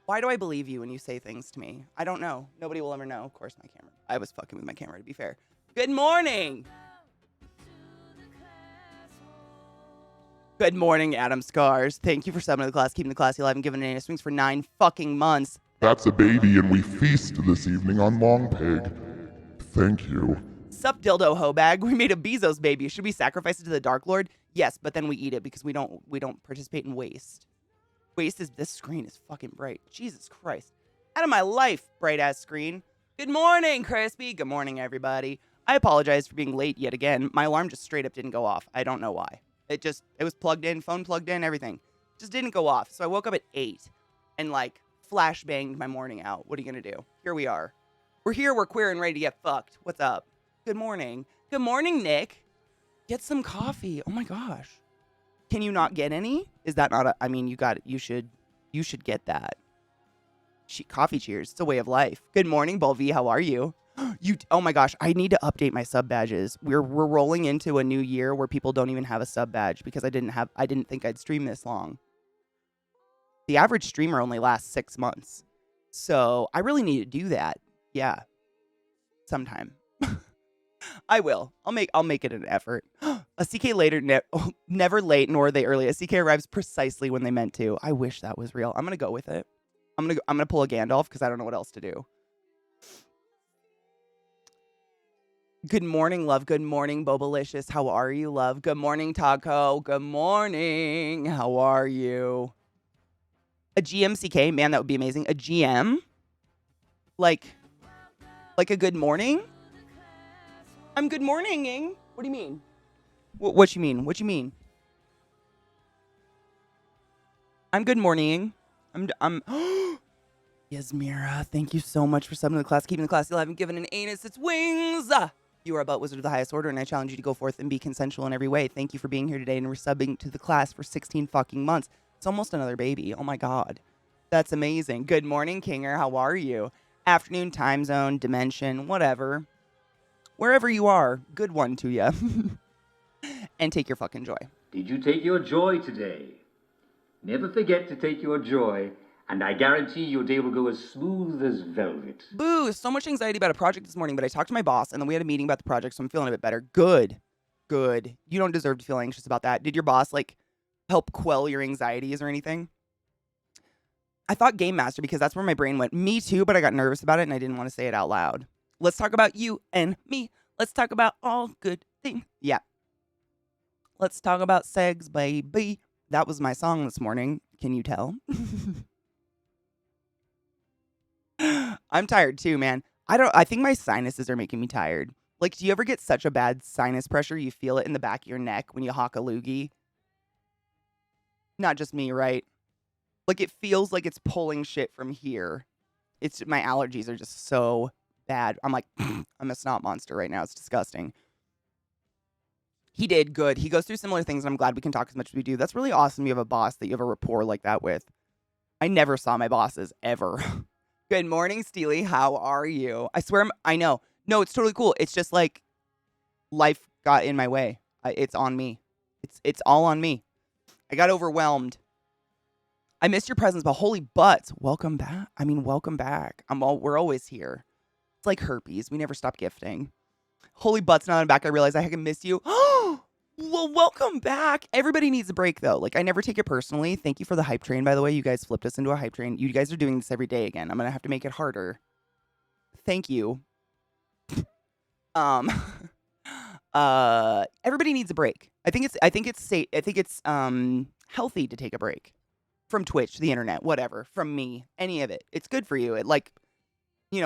Why do I believe you when you say things to me? I don't know. Nobody will ever know. Of course, my camera. I was fucking with my camera, to be fair. Good morning. Good morning, Adam Scars. Thank you for subbing to the class, keeping the classy alive, and giving an swings for 9 fucking months. That's a baby, and we feast this evening on long peg. Thank you. Sup, dildo hoe bag. We made a Bezos baby. Should we sacrifice it to the Dark Lord? Yes, but then we eat it because we don't participate in waste. Waste is, this screen is fucking bright. Jesus Christ. Out of my life, bright ass screen. Good morning, Crispy. Good morning, everybody. I apologize for being late yet again. My alarm just straight up didn't go off. I don't know why. It was plugged in, phone plugged in, everything. Just didn't go off. So I woke up at 8 and like flash banged my morning out. What are you gonna do? Here we are. We're here, we're queer and ready to get fucked. What's up? Good morning. Good morning, Nick. Get some coffee. Oh my gosh. Can you not get any? Is that not I mean, you should get that. Coffee cheers. It's a way of life. Good morning, Bulvi. How are you? Oh my gosh, I need to update my sub badges. We're rolling into a new year where people don't even have a sub badge because I didn't think I'd stream this long. The average streamer only lasts 6 months. So I really need to do that. Yeah. Sometime. I will. I'll make it an effort. A CK later, never late, nor are they early. A CK arrives precisely when they meant to. I wish that was real. I'm gonna go with it. I'm gonna pull a Gandalf because I don't know what else to do. Good morning, love. Good morning, Bobalicious. How are you, love? Good morning, Taco. Good morning. How are you? A GMCK, man, that would be amazing. A GM, like a good morning. I'm good morninging. What do you mean? What you mean? What you mean? I'm good morninging. I'm. Yasmira, thank you so much for subbing to the class, keeping the class alive, and giving an anus its wings. You are a butt wizard of the highest order, and I challenge you to go forth and be consensual in every way. Thank you for being here today and resubbing to the class for 16 fucking months. It's almost another baby. Oh my god. That's amazing. Good morning, Kinger. How are you? Afternoon, time zone, dimension, whatever. Wherever you are, good one to you. And take your fucking joy. Did you take your joy today? Never forget to take your joy, and I guarantee your day will go as smooth as velvet. Boo! So much anxiety about a project this morning, but I talked to my boss, and then we had a meeting about the project, so I'm feeling a bit better. Good. Good. You don't deserve to feel anxious about that. Did your boss, like, help quell your anxieties or anything? I thought Game Master because that's where my brain went. Me too, but I got nervous about it, and I didn't want to say it out loud. Let's talk about you and me. Let's talk about all good things. Yeah. Let's talk about sex, baby. That was my song this morning. Can you tell? I'm tired too, man. I think my sinuses are making me tired. Like, do you ever get such a bad sinus pressure you feel it in the back of your neck when you hawk a loogie? Not just me, right? Like, it feels like it's pulling shit from here. My allergies are just so bad. I'm like, I'm a snot monster right now. It's disgusting. He did good. He goes through similar things, and I'm glad we can talk as much as we do. That's really awesome. You have a boss that you have a rapport like that with. I never saw my bosses, ever. Good morning, Steely. How are you? I swear, I know. No, it's totally cool. It's just like life got in my way. It's on me. It's all on me. I got overwhelmed. I missed your presence, but holy butts. Welcome back. I mean, welcome back. We're always here. It's like herpes. We never stop gifting. Holy butts, now that I'm back, I realize I can miss you. Well, welcome back. Everybody needs a break, though. Like, I never take it personally. Thank you for the hype train, by the way. You guys flipped us into a hype train. You guys are doing this every day again. I'm going to have to make it harder. Thank you. Everybody needs a break. I think it's healthy to take a break from Twitch, the internet, whatever, from me, any of it. It's good for you. It, like,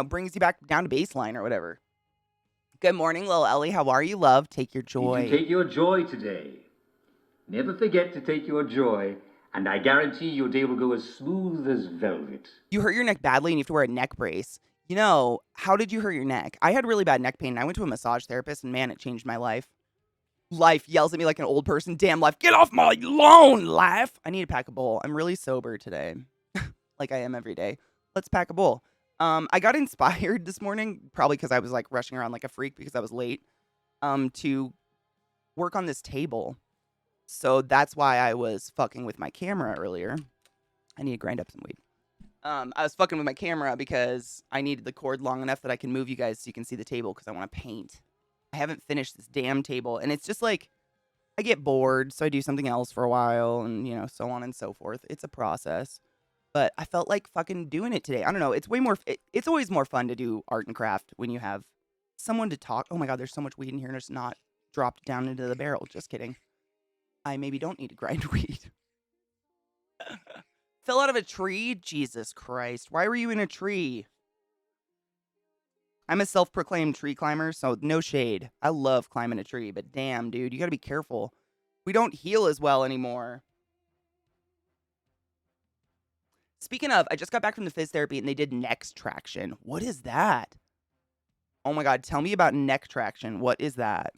brings you back down to baseline or whatever. Good morning, Lil Ellie. How are you, love? Take your joy. Did you take your joy today? Never forget to take your joy, and I guarantee your day will go as smooth as velvet. You hurt your neck badly and you have to wear a neck brace. How did you hurt your neck? I had really bad neck pain, and I went to a massage therapist, and man, it changed my life. Life yells at me like an old person. Damn life, get off my lawn, life. I need to pack a bowl. I'm really sober today. Like I am every day. Let's pack a bowl. I got inspired this morning, probably because I was like rushing around like a freak because I was late, to work on this table. So that's why I was fucking with my camera earlier. I need to grind up some weed. I was fucking with my camera because I needed the cord long enough that I can move you guys so you can see the table because I want to paint. I haven't finished this damn table, and it's just like I get bored, so I do something else for a while, and so on and so forth. It's a process, but I felt like fucking doing it today. I don't know. It's way more. It's always more fun to do art and craft when you have someone to talk. Oh my god, there's so much weed in here, and it's not dropped down into the barrel. Just kidding. I maybe don't need to grind weed. Fell out of a tree? Jesus Christ. Why were you in a tree? I'm a self-proclaimed tree climber, so no shade. I love climbing a tree, but damn, dude, you gotta be careful. We don't heal as well anymore. Speaking of, I just got back from the phys therapy and they did neck traction. What is that? Oh my god, tell me about neck traction. What is that?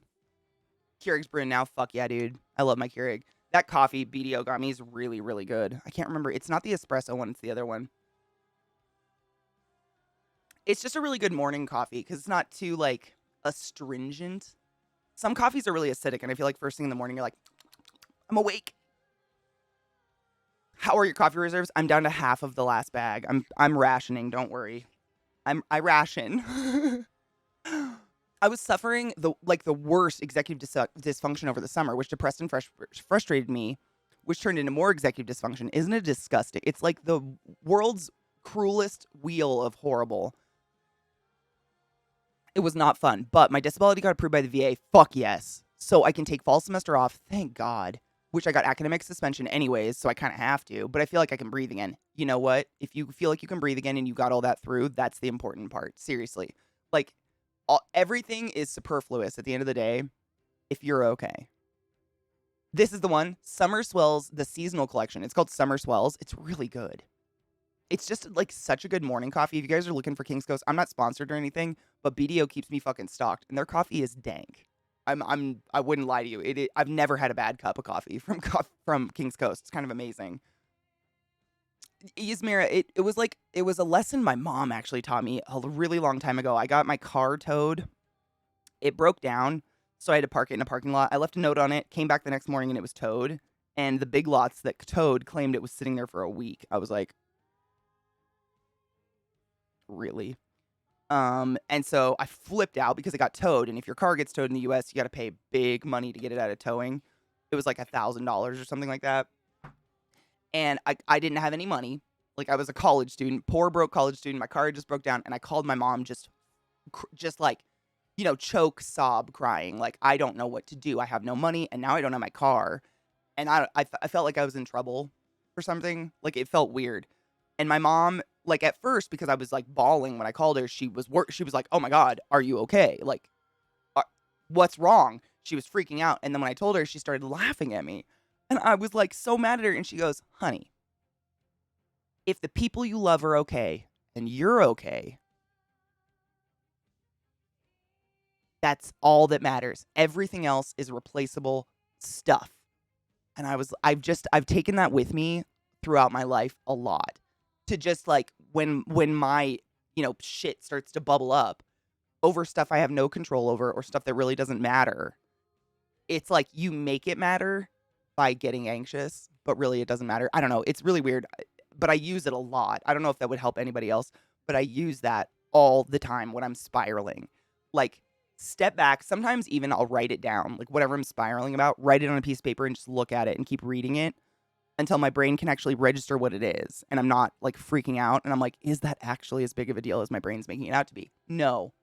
Keurig's brewing now. Fuck yeah, dude. I love my Keurig. That coffee BDO got me is really, really good. I can't remember. It's not the espresso one. It's the other one. It's just a really good morning coffee because it's not too, like, astringent. Some coffees are really acidic, and I feel like first thing in the morning, you're like, I'm awake. How are your coffee reserves? I'm down to half of the last bag. I'm rationing. Don't worry. I ration. I was suffering the worst executive dysfunction over the summer, which depressed and frustrated me, which turned into more executive dysfunction. Isn't it disgusting? It's like the world's cruelest wheel of horrible. It was not fun, but my disability got approved by the VA. Fuck yes. So I can take fall semester off. Thank God. Which I got academic suspension anyways, so I kind of have to. But I feel like I can breathe again. You know what? If you feel like you can breathe again and you got all that through, that's the important part. Seriously. Like, everything is superfluous at the end of the day if you're okay. This is the one. Summer Swells, the seasonal collection. It's called Summer Swells. It's really good. It's just like such a good morning coffee. If you guys are looking for King's Coast, I'm not sponsored or anything, but BDO keeps me fucking stocked, and their coffee is dank. I wouldn't lie to you. I've never had a bad cup of coffee from King's Coast. It's kind of amazing. Yasmira, it was a lesson my mom actually taught me a really long time ago. I got my car towed. It broke down, so I had to park it in a parking lot. I left a note on it, came back the next morning, and it was towed. And the big lots that towed claimed it was sitting there for a week. I was like, really? And so I flipped out because it got towed. And if your car gets towed in the US, you got to pay big money to get it out of towing. It was like $1,000 or something like that. And I didn't have any money. Like, I was a college student, poor, broke college student. My car just broke down. And I called my mom just like, choke, sob, crying. Like, I don't know what to do. I have no money. And now I don't have my car. And I felt like I was in trouble for something. Like, it felt weird. And my mom, like, at first, because I was like bawling when I called her, she was like, "Oh my God, are you okay? Like, what's wrong?" She was freaking out. And then when I told her, she started laughing at me. And I was like so mad at her. And she goes, "Honey, if the people you love are okay and you're okay, that's all that matters. Everything else is replaceable stuff." And I've taken that with me throughout my life a lot. To just like when my, shit starts to bubble up over stuff I have no control over or stuff that really doesn't matter. It's like you make it matter by getting anxious, but really it doesn't matter. I don't know. It's really weird, but I use it a lot. I don't know if that would help anybody else, but I use that all the time when I'm spiraling. Like, step back. Sometimes even I'll write it down, like whatever I'm spiraling about, write it on a piece of paper and just look at it and keep reading it until my brain can actually register what it is. And I'm not like freaking out. And I'm like, is that actually as big of a deal as my brain's making it out to be? No.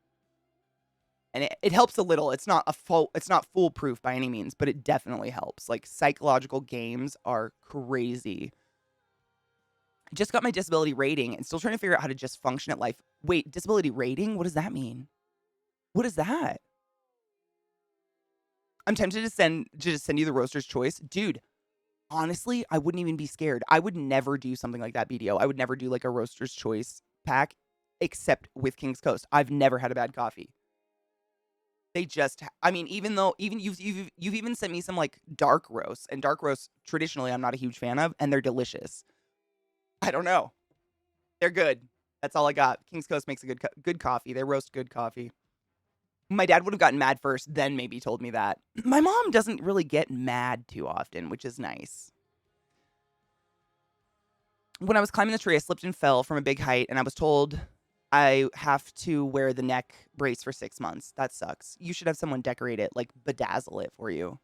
And it helps a little. It's not foolproof by any means, but it definitely helps. Like, psychological games are crazy. I just got my disability rating and still trying to figure out how to just function at life. Wait, disability rating? What does that mean? What is that? I'm tempted to just send you the roaster's choice. Dude, honestly, I wouldn't even be scared. I would never do something like that, BDO. I would never do like a roaster's choice pack except with King's Coast. I've never had a bad coffee. They just, I mean, even you've even sent me some like dark roasts, and dark roasts traditionally I'm not a huge fan of, and they're delicious. I don't know. They're good. That's all I got. King's Coast makes a good coffee. They roast good coffee. My dad would have gotten mad first, then maybe told me that. My mom doesn't really get mad too often, which is nice. when I was climbing the tree, I slipped and fell from a big height, and I was told I have to wear the neck brace for 6 months. That sucks. You should have someone decorate it, like bedazzle it for you.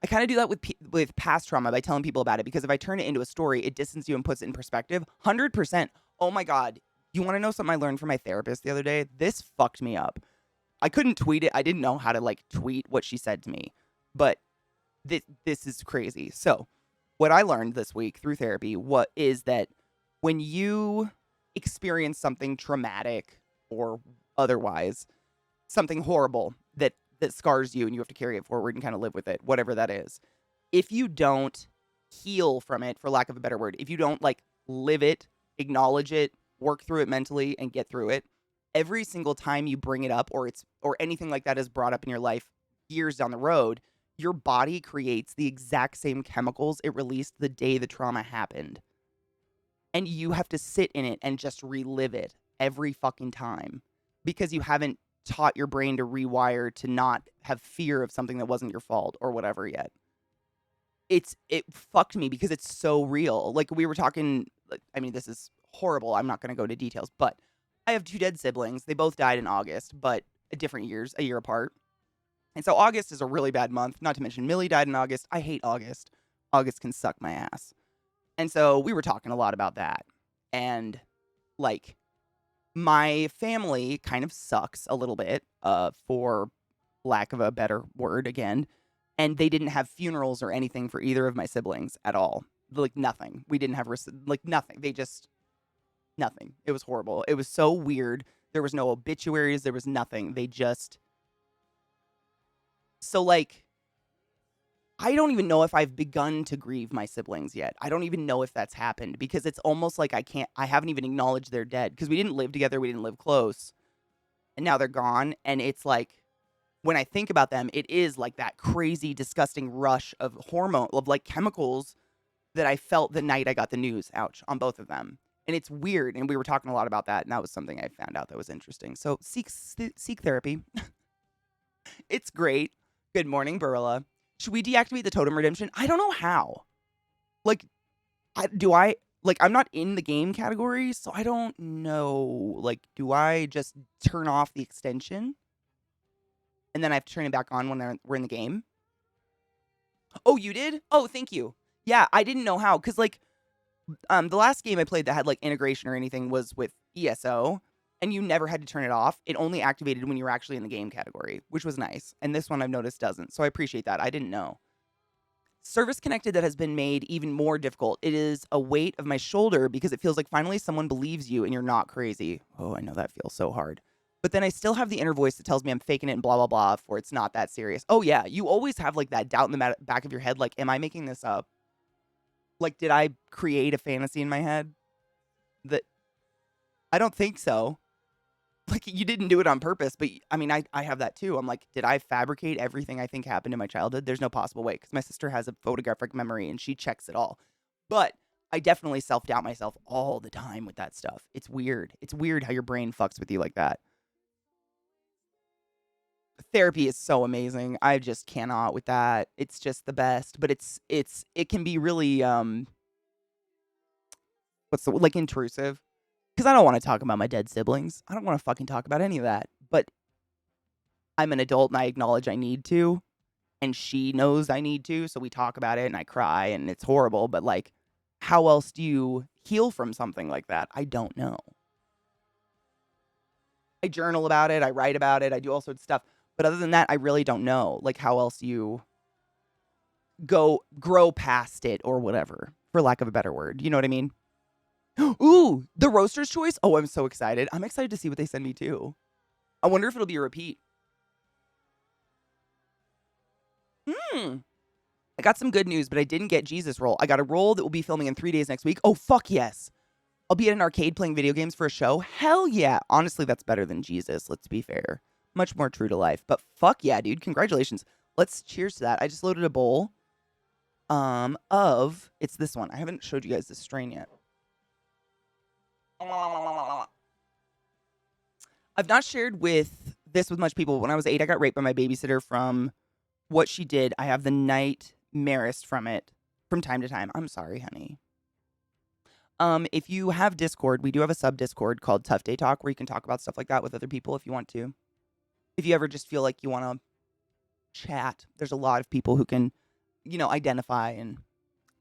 I kind of do that with past trauma by telling people about it, because if I turn it into a story, it distances you and puts it in perspective. 100%. Oh my God. You want to know something I learned from my therapist the other day? This fucked me up. I couldn't tweet it. I didn't know how to like tweet what she said to me, but this is crazy. So what I learned this week through therapy, what is that when you experience something traumatic or otherwise, something horrible that scars you and you have to carry it forward and kind of live with it, whatever that is. If you don't heal from it, for lack of a better word, if you don't like live it, acknowledge it, work through it mentally and get through it, every single time you bring it up or anything like that is brought up in your life years down the road, your body creates the exact same chemicals it released the day the trauma happened. And you have to sit in it and just relive it every fucking time because you haven't taught your brain to rewire to not have fear of something that wasn't your fault or whatever yet. It fucked me because it's so real. Like we were talking, I mean, this is horrible. I'm not going to go into details, but I have 2 dead siblings. They both died in August, but different years, a year apart. And so August is a really bad month, not to mention Millie died in August. I hate August. August can suck my ass. And so we were talking a lot about that. And like my family kind of sucks a little bit, for lack of a better word again. And they didn't have funerals or anything for either of my siblings at all. Like nothing. We didn't have like nothing. They just nothing. It was horrible. It was so weird. There was no obituaries. There was nothing. They just so like I don't even know if I've begun to grieve my siblings yet. I don't even know if that's happened because it's almost like I haven't even acknowledged they're dead because we didn't live together. We didn't live close. And now they're gone. And it's like, when I think about them, it is like that crazy, disgusting rush of hormone, of like chemicals that I felt the night I got the news. Ouch, on both of them. And it's weird. And we were talking a lot about that. And that was something I found out that was interesting. So seek therapy. It's great. Good morning, Barilla. Should we deactivate the totem redemption? I don't know how. Like, I'm not in the game category, so I don't know. Like, do I just turn off the extension? And then I have to turn it back on when we're in the game? Oh, you did? Oh, thank you. Yeah, I didn't know how. Because, like, the last game I played that had, like, integration or anything was with ESO. And you never had to turn it off. It only activated when you were actually in the game category, which was nice. And this one I've noticed doesn't. So I appreciate that. I didn't know. Service connected that has been made even more difficult. It is a weight of my shoulder because it feels like finally someone believes you and you're not crazy. Oh, I know that feels so hard. But then I still have the inner voice that tells me I'm faking it and blah, blah, blah, for it's not that serious. Oh, yeah. You always have like that doubt in the back of your head. Like, am I making this up? Like, did I create a fantasy in my head? That I don't think so. Like, you didn't do it on purpose, but I mean, I have that too. I'm like, did I fabricate everything I think happened in my childhood? There's no possible way because my sister has a photographic memory and she checks it all. But I definitely self-doubt myself all the time with that stuff. It's weird. It's weird how your brain fucks with you like that. Therapy is so amazing. I just cannot with that. It's just the best, but it can be really like intrusive. Because I don't want to talk about my dead siblings. I don't want to fucking talk about any of that. But I'm an adult and I acknowledge I need to. And she knows I need to. So we talk about it and I cry and it's horrible. But like, how else do you heal from something like that? I don't know. I journal about it. I write about it. I do all sorts of stuff. But other than that, I really don't know. Like how else you grow past it or whatever, for lack of a better word. You know what I mean? Ooh, the roaster's choice. Oh, I'm so excited. I'm excited to see what they send me too. I wonder if it'll be a repeat. I got some good news, but I didn't get Jesus roll. I got a roll that will be filming in 3 days next week. Oh, fuck yes. I'll be at an arcade playing video games for a show. Hell yeah. Honestly, that's better than Jesus. Let's be fair. Much more true to life. But fuck yeah, dude. Congratulations. Let's cheers to that. I just loaded a bowl it's this one. I haven't showed you guys this strain yet. I've not shared this with much people. When I was 8, I got raped by my babysitter from what she did. I have the nightmarest from it from time to time. I'm sorry, honey. If you have Discord, we do have a sub Discord called Tough Day Talk where you can talk about stuff like that with other people if you want to. If you ever just feel like you want to chat, there's a lot of people who can, identify and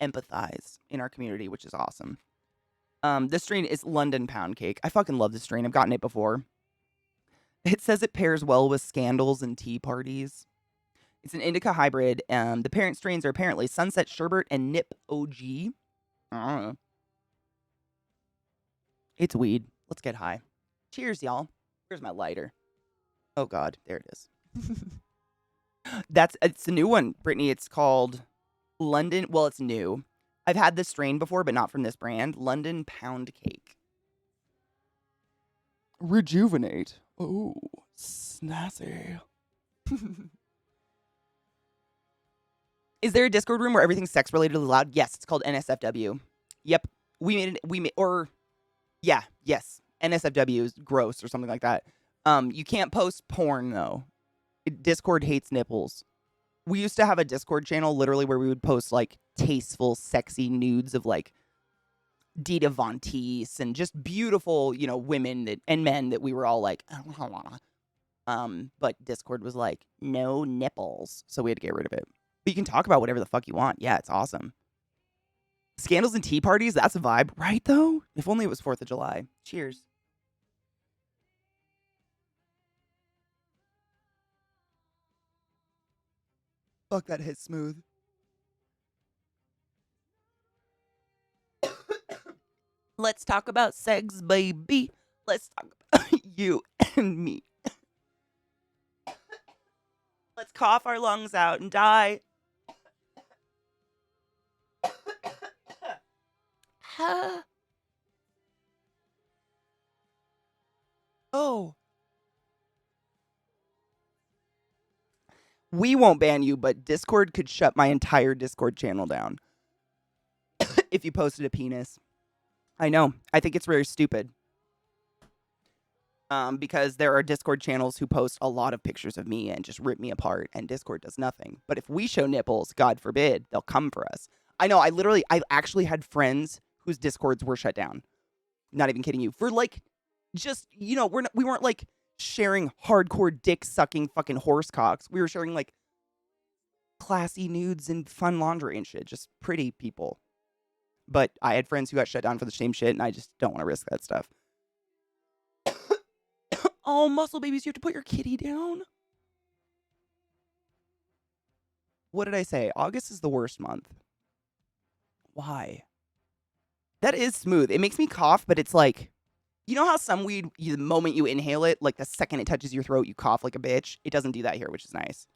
empathize in our community, which is awesome. This strain is London Pound Cake. I fucking love this strain. I've gotten it before. It says it pairs well with scandals and tea parties. It's an indica hybrid. The parent strains are apparently Sunset Sherbet and Nip OG. I don't know. It's weed. Let's get high. Cheers, y'all. Here's my lighter. Oh, God. There it is. It's a new one, Brittany. It's called London. Well, it's new. I've had this strain before, but not from this brand. London Pound Cake. Rejuvenate. Oh, snazzy. Is there a Discord room where everything's sex related is allowed? Yes, it's called NSFW. Yep. Yes. NSFW is gross or something like that. You can't post porn though. Discord hates nipples. We used to have a Discord channel literally where we would post like tasteful, sexy nudes of like Dita Von Teese and just beautiful, women and men that we were all like, but Discord was like, no nipples. So we had to get rid of it. But you can talk about whatever the fuck you want. Yeah, it's awesome. Scandals and tea parties, that's a vibe, right though? If only it was 4th of July. Cheers. Fuck, that hit smooth. Let's talk about sex, baby. Let's talk about you and me. Let's cough our lungs out and die. Oh. We won't ban you, but Discord could shut my entire Discord channel down if you posted a penis. I know. I think it's very stupid. Because there are Discord channels who post a lot of pictures of me and just rip me apart, and Discord does nothing. But if we show nipples, God forbid, they'll come for us. I know. I actually had friends whose Discords were shut down. Not even kidding you. For like, just, we weren't like sharing hardcore dick sucking fucking horse cocks. We were sharing like classy nudes and fun laundry and shit. Just pretty people. But I had friends who got shut down for the same shit, and I just don't want to risk that stuff. Oh, muscle babies, you have to put your kitty down? What did I say? August is the worst month. Why? That is smooth. It makes me cough, but it's like, you know how some weed, the moment you inhale it, like the second it touches your throat, you cough like a bitch? It doesn't do that here, which is nice.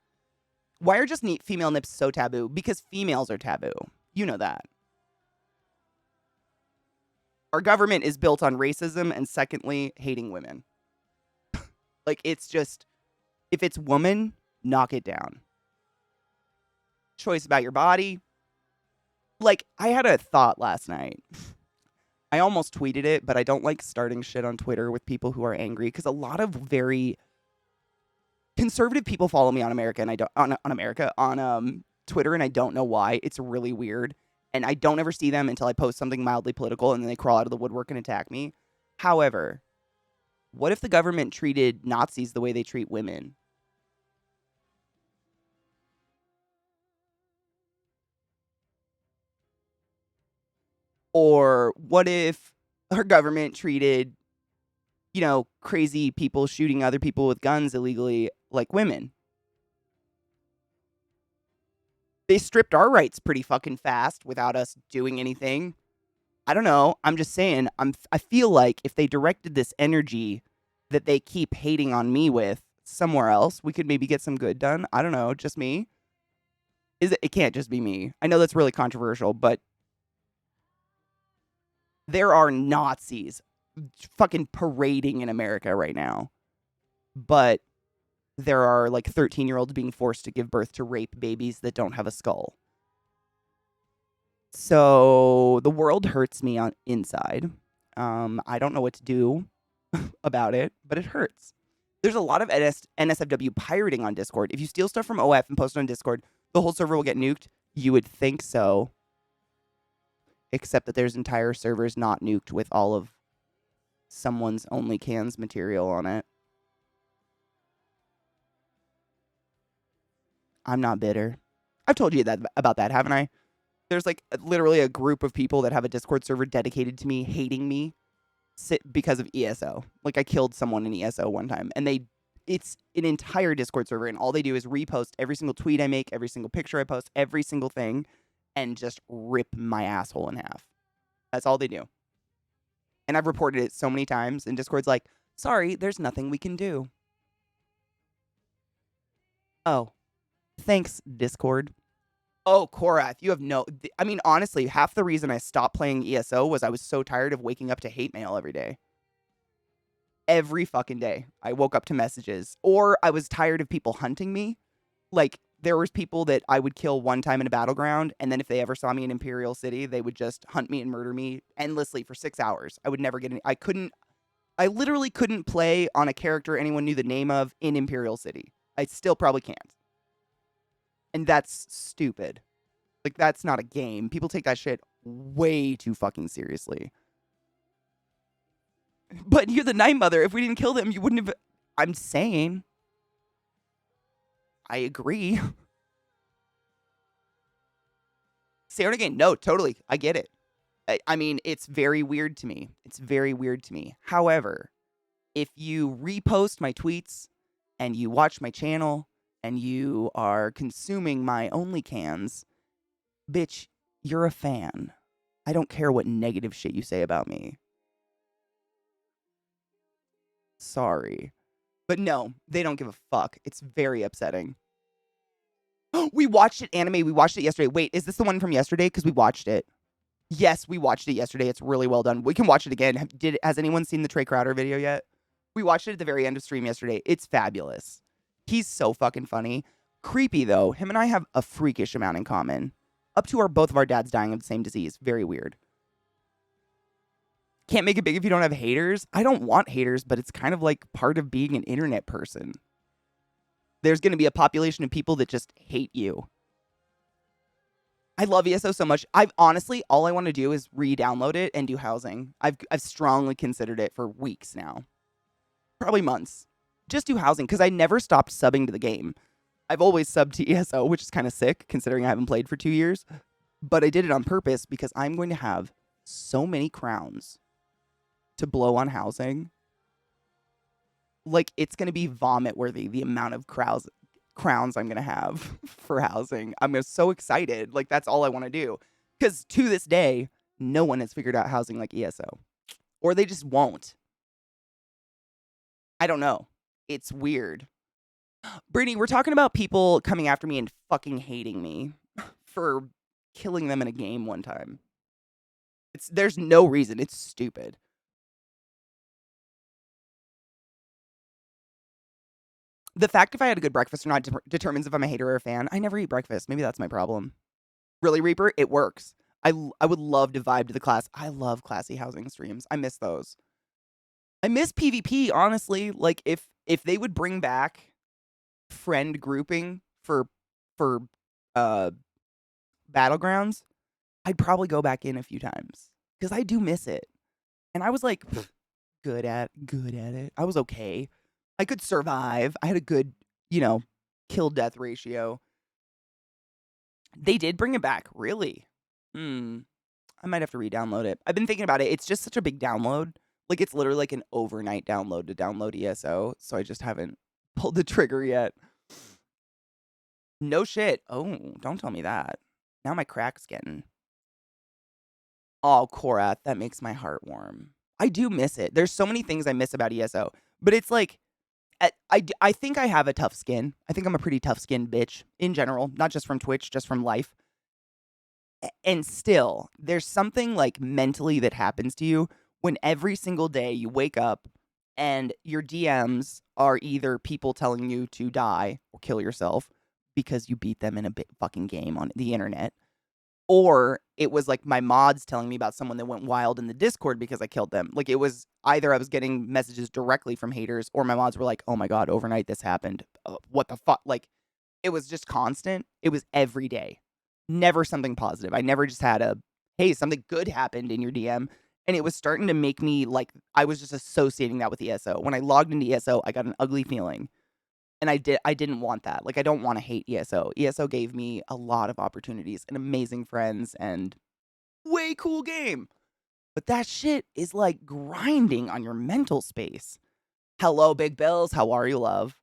Why are just female nips so taboo? Because females are taboo. You know that. Our government is built on racism and, secondly, hating women. Like, it's just, if it's woman, knock it down. Choice about your body. Like, I had a thought last night. I almost tweeted it, but I don't like starting shit on Twitter with people who are angry, because a lot of very conservative people follow me on America, and I don't on Twitter, and I don't know why. It's really weird, and I don't ever see them until I post something mildly political, and then they crawl out of the woodwork and attack me. However, what if the government treated Nazis the way they treat women? Or what if our government treated, crazy people shooting other people with guns illegally like women? They stripped our rights pretty fucking fast without us doing anything. I don't know. I'm just saying, I feel like if they directed this energy that they keep hating on me with somewhere else, we could maybe get some good done. I don't know. Just me? It can't just be me. I know that's really controversial, but there are Nazis fucking parading in America right now. But there are like 13-year-olds being forced to give birth to rape babies that don't have a skull. So the world hurts me on inside. I don't know what to do about it, but it hurts. There's a lot of NSFW pirating on Discord. If you steal stuff from OF and post it on Discord, the whole server will get nuked. You would think so. except that there's entire servers not nuked with all of someone's OnlyCans material on it. I'm not bitter. I've told you that about that, haven't I? There's like literally a group of people that have a Discord server dedicated to me, hating me because of ESO. Like I killed someone in ESO one time, and it's an entire Discord server, and all they do is repost every single tweet I make, every single picture I post, every single thing, and just rip my asshole in half. That's all they do. And I've reported it so many times, and Discord's like, sorry, there's nothing we can do. Oh, thanks, Discord. Oh, Korath, you have no... I mean, honestly, half the reason I stopped playing ESO was I was so tired of waking up to hate mail every day. Every fucking day. I woke up to messages. Or I was tired of people hunting me. Like, there was people that I would kill one time in a battleground, and then if they ever saw me in Imperial City, they would just hunt me and murder me endlessly for 6 hours. I would never get any... I literally couldn't play on a character anyone knew the name of in Imperial City. I still probably can't. And that's stupid. Like, that's not a game. People take that shit way too fucking seriously. But you're the Night Mother. If we didn't kill them, you wouldn't have... I'm saying. I agree. Say it again. No, totally. I get it. I mean, it's very weird to me. It's very weird to me. However, if you repost my tweets and you watch my channel and you are consuming my OnlyCans, bitch, you're a fan. I don't care what negative shit you say about me. Sorry. But no, they don't give a fuck. It's very upsetting. We watched it, anime. We watched it yesterday. Wait, is this the one from yesterday? Because we watched it. Yes, we watched it yesterday. It's really well done. We can watch it again. Has anyone seen the Trey Crowder video yet? We watched it at the very end of stream yesterday. It's fabulous. He's so fucking funny. Creepy, though. Him and I have a freakish amount in common. Up to both of our dads dying of the same disease. Very weird. Can't make it big if you don't have haters. I don't want haters, but it's kind of like part of being an internet person. There's going to be a population of people that just hate you. I love ESO so much. I've honestly, all I want to do is re-download it and do housing. I've strongly considered it for weeks now. Probably months. Just do housing, because I never stopped subbing to the game. I've always subbed to ESO, which is kind of sick, considering I haven't played for 2 years. But I did it on purpose, because I'm going to have so many crowns to blow on housing. Like, it's going to be vomit-worthy, the amount of crowns I'm going to have for housing. I'm so excited. Like, that's all I want to do. Because to this day, no one has figured out housing like ESO. Or they just won't. I don't know. It's weird. Brittany, we're talking about people coming after me and fucking hating me for killing them in a game one time. There's no reason. It's stupid. The fact if I had a good breakfast or not determines if I'm a hater or a fan. I never eat breakfast. Maybe that's my problem. Really, Reaper? It works. I would love to vibe to the class. I love classy housing streams. I miss those. I miss PvP, honestly. Like, if they would bring back friend grouping for Battlegrounds, I'd probably go back in a few times. Because I do miss it. And I was like, good at it. I was okay. I could survive. I had a good, kill-death ratio. They did bring it back, really. I might have to re-download it. I've been thinking about it. It's just such a big download. Like, it's literally like an overnight download to download ESO, so I just haven't pulled the trigger yet. No shit. Oh, don't tell me that. Now my crack's getting... Oh, Korath, that makes my heart warm. I do miss it. There's so many things I miss about ESO, but it's like... I think I have a tough skin. I think I'm a pretty tough-skinned bitch in general, not just from Twitch, just from life. And still, there's something like mentally that happens to you when every single day you wake up and your DMs are either people telling you to die or kill yourself because you beat them in a fucking game on the internet, or it was like my mods telling me about someone that went wild in the Discord because I killed them. Like, it was either I was getting messages directly from haters or my mods were like, oh my God, overnight this happened. What the fuck? Like, it was just constant. It was every day. Never something positive. I never just had a, hey, something good happened in your DM. And it was starting to make me like, I was just associating that with ESO. When I logged into ESO, I got an ugly feeling. And I didn't want that. Like, I don't want to hate ESO. ESO gave me a lot of opportunities and amazing friends and way cool game. But that shit is like grinding on your mental space. Hello, Big Bills. How are you, love?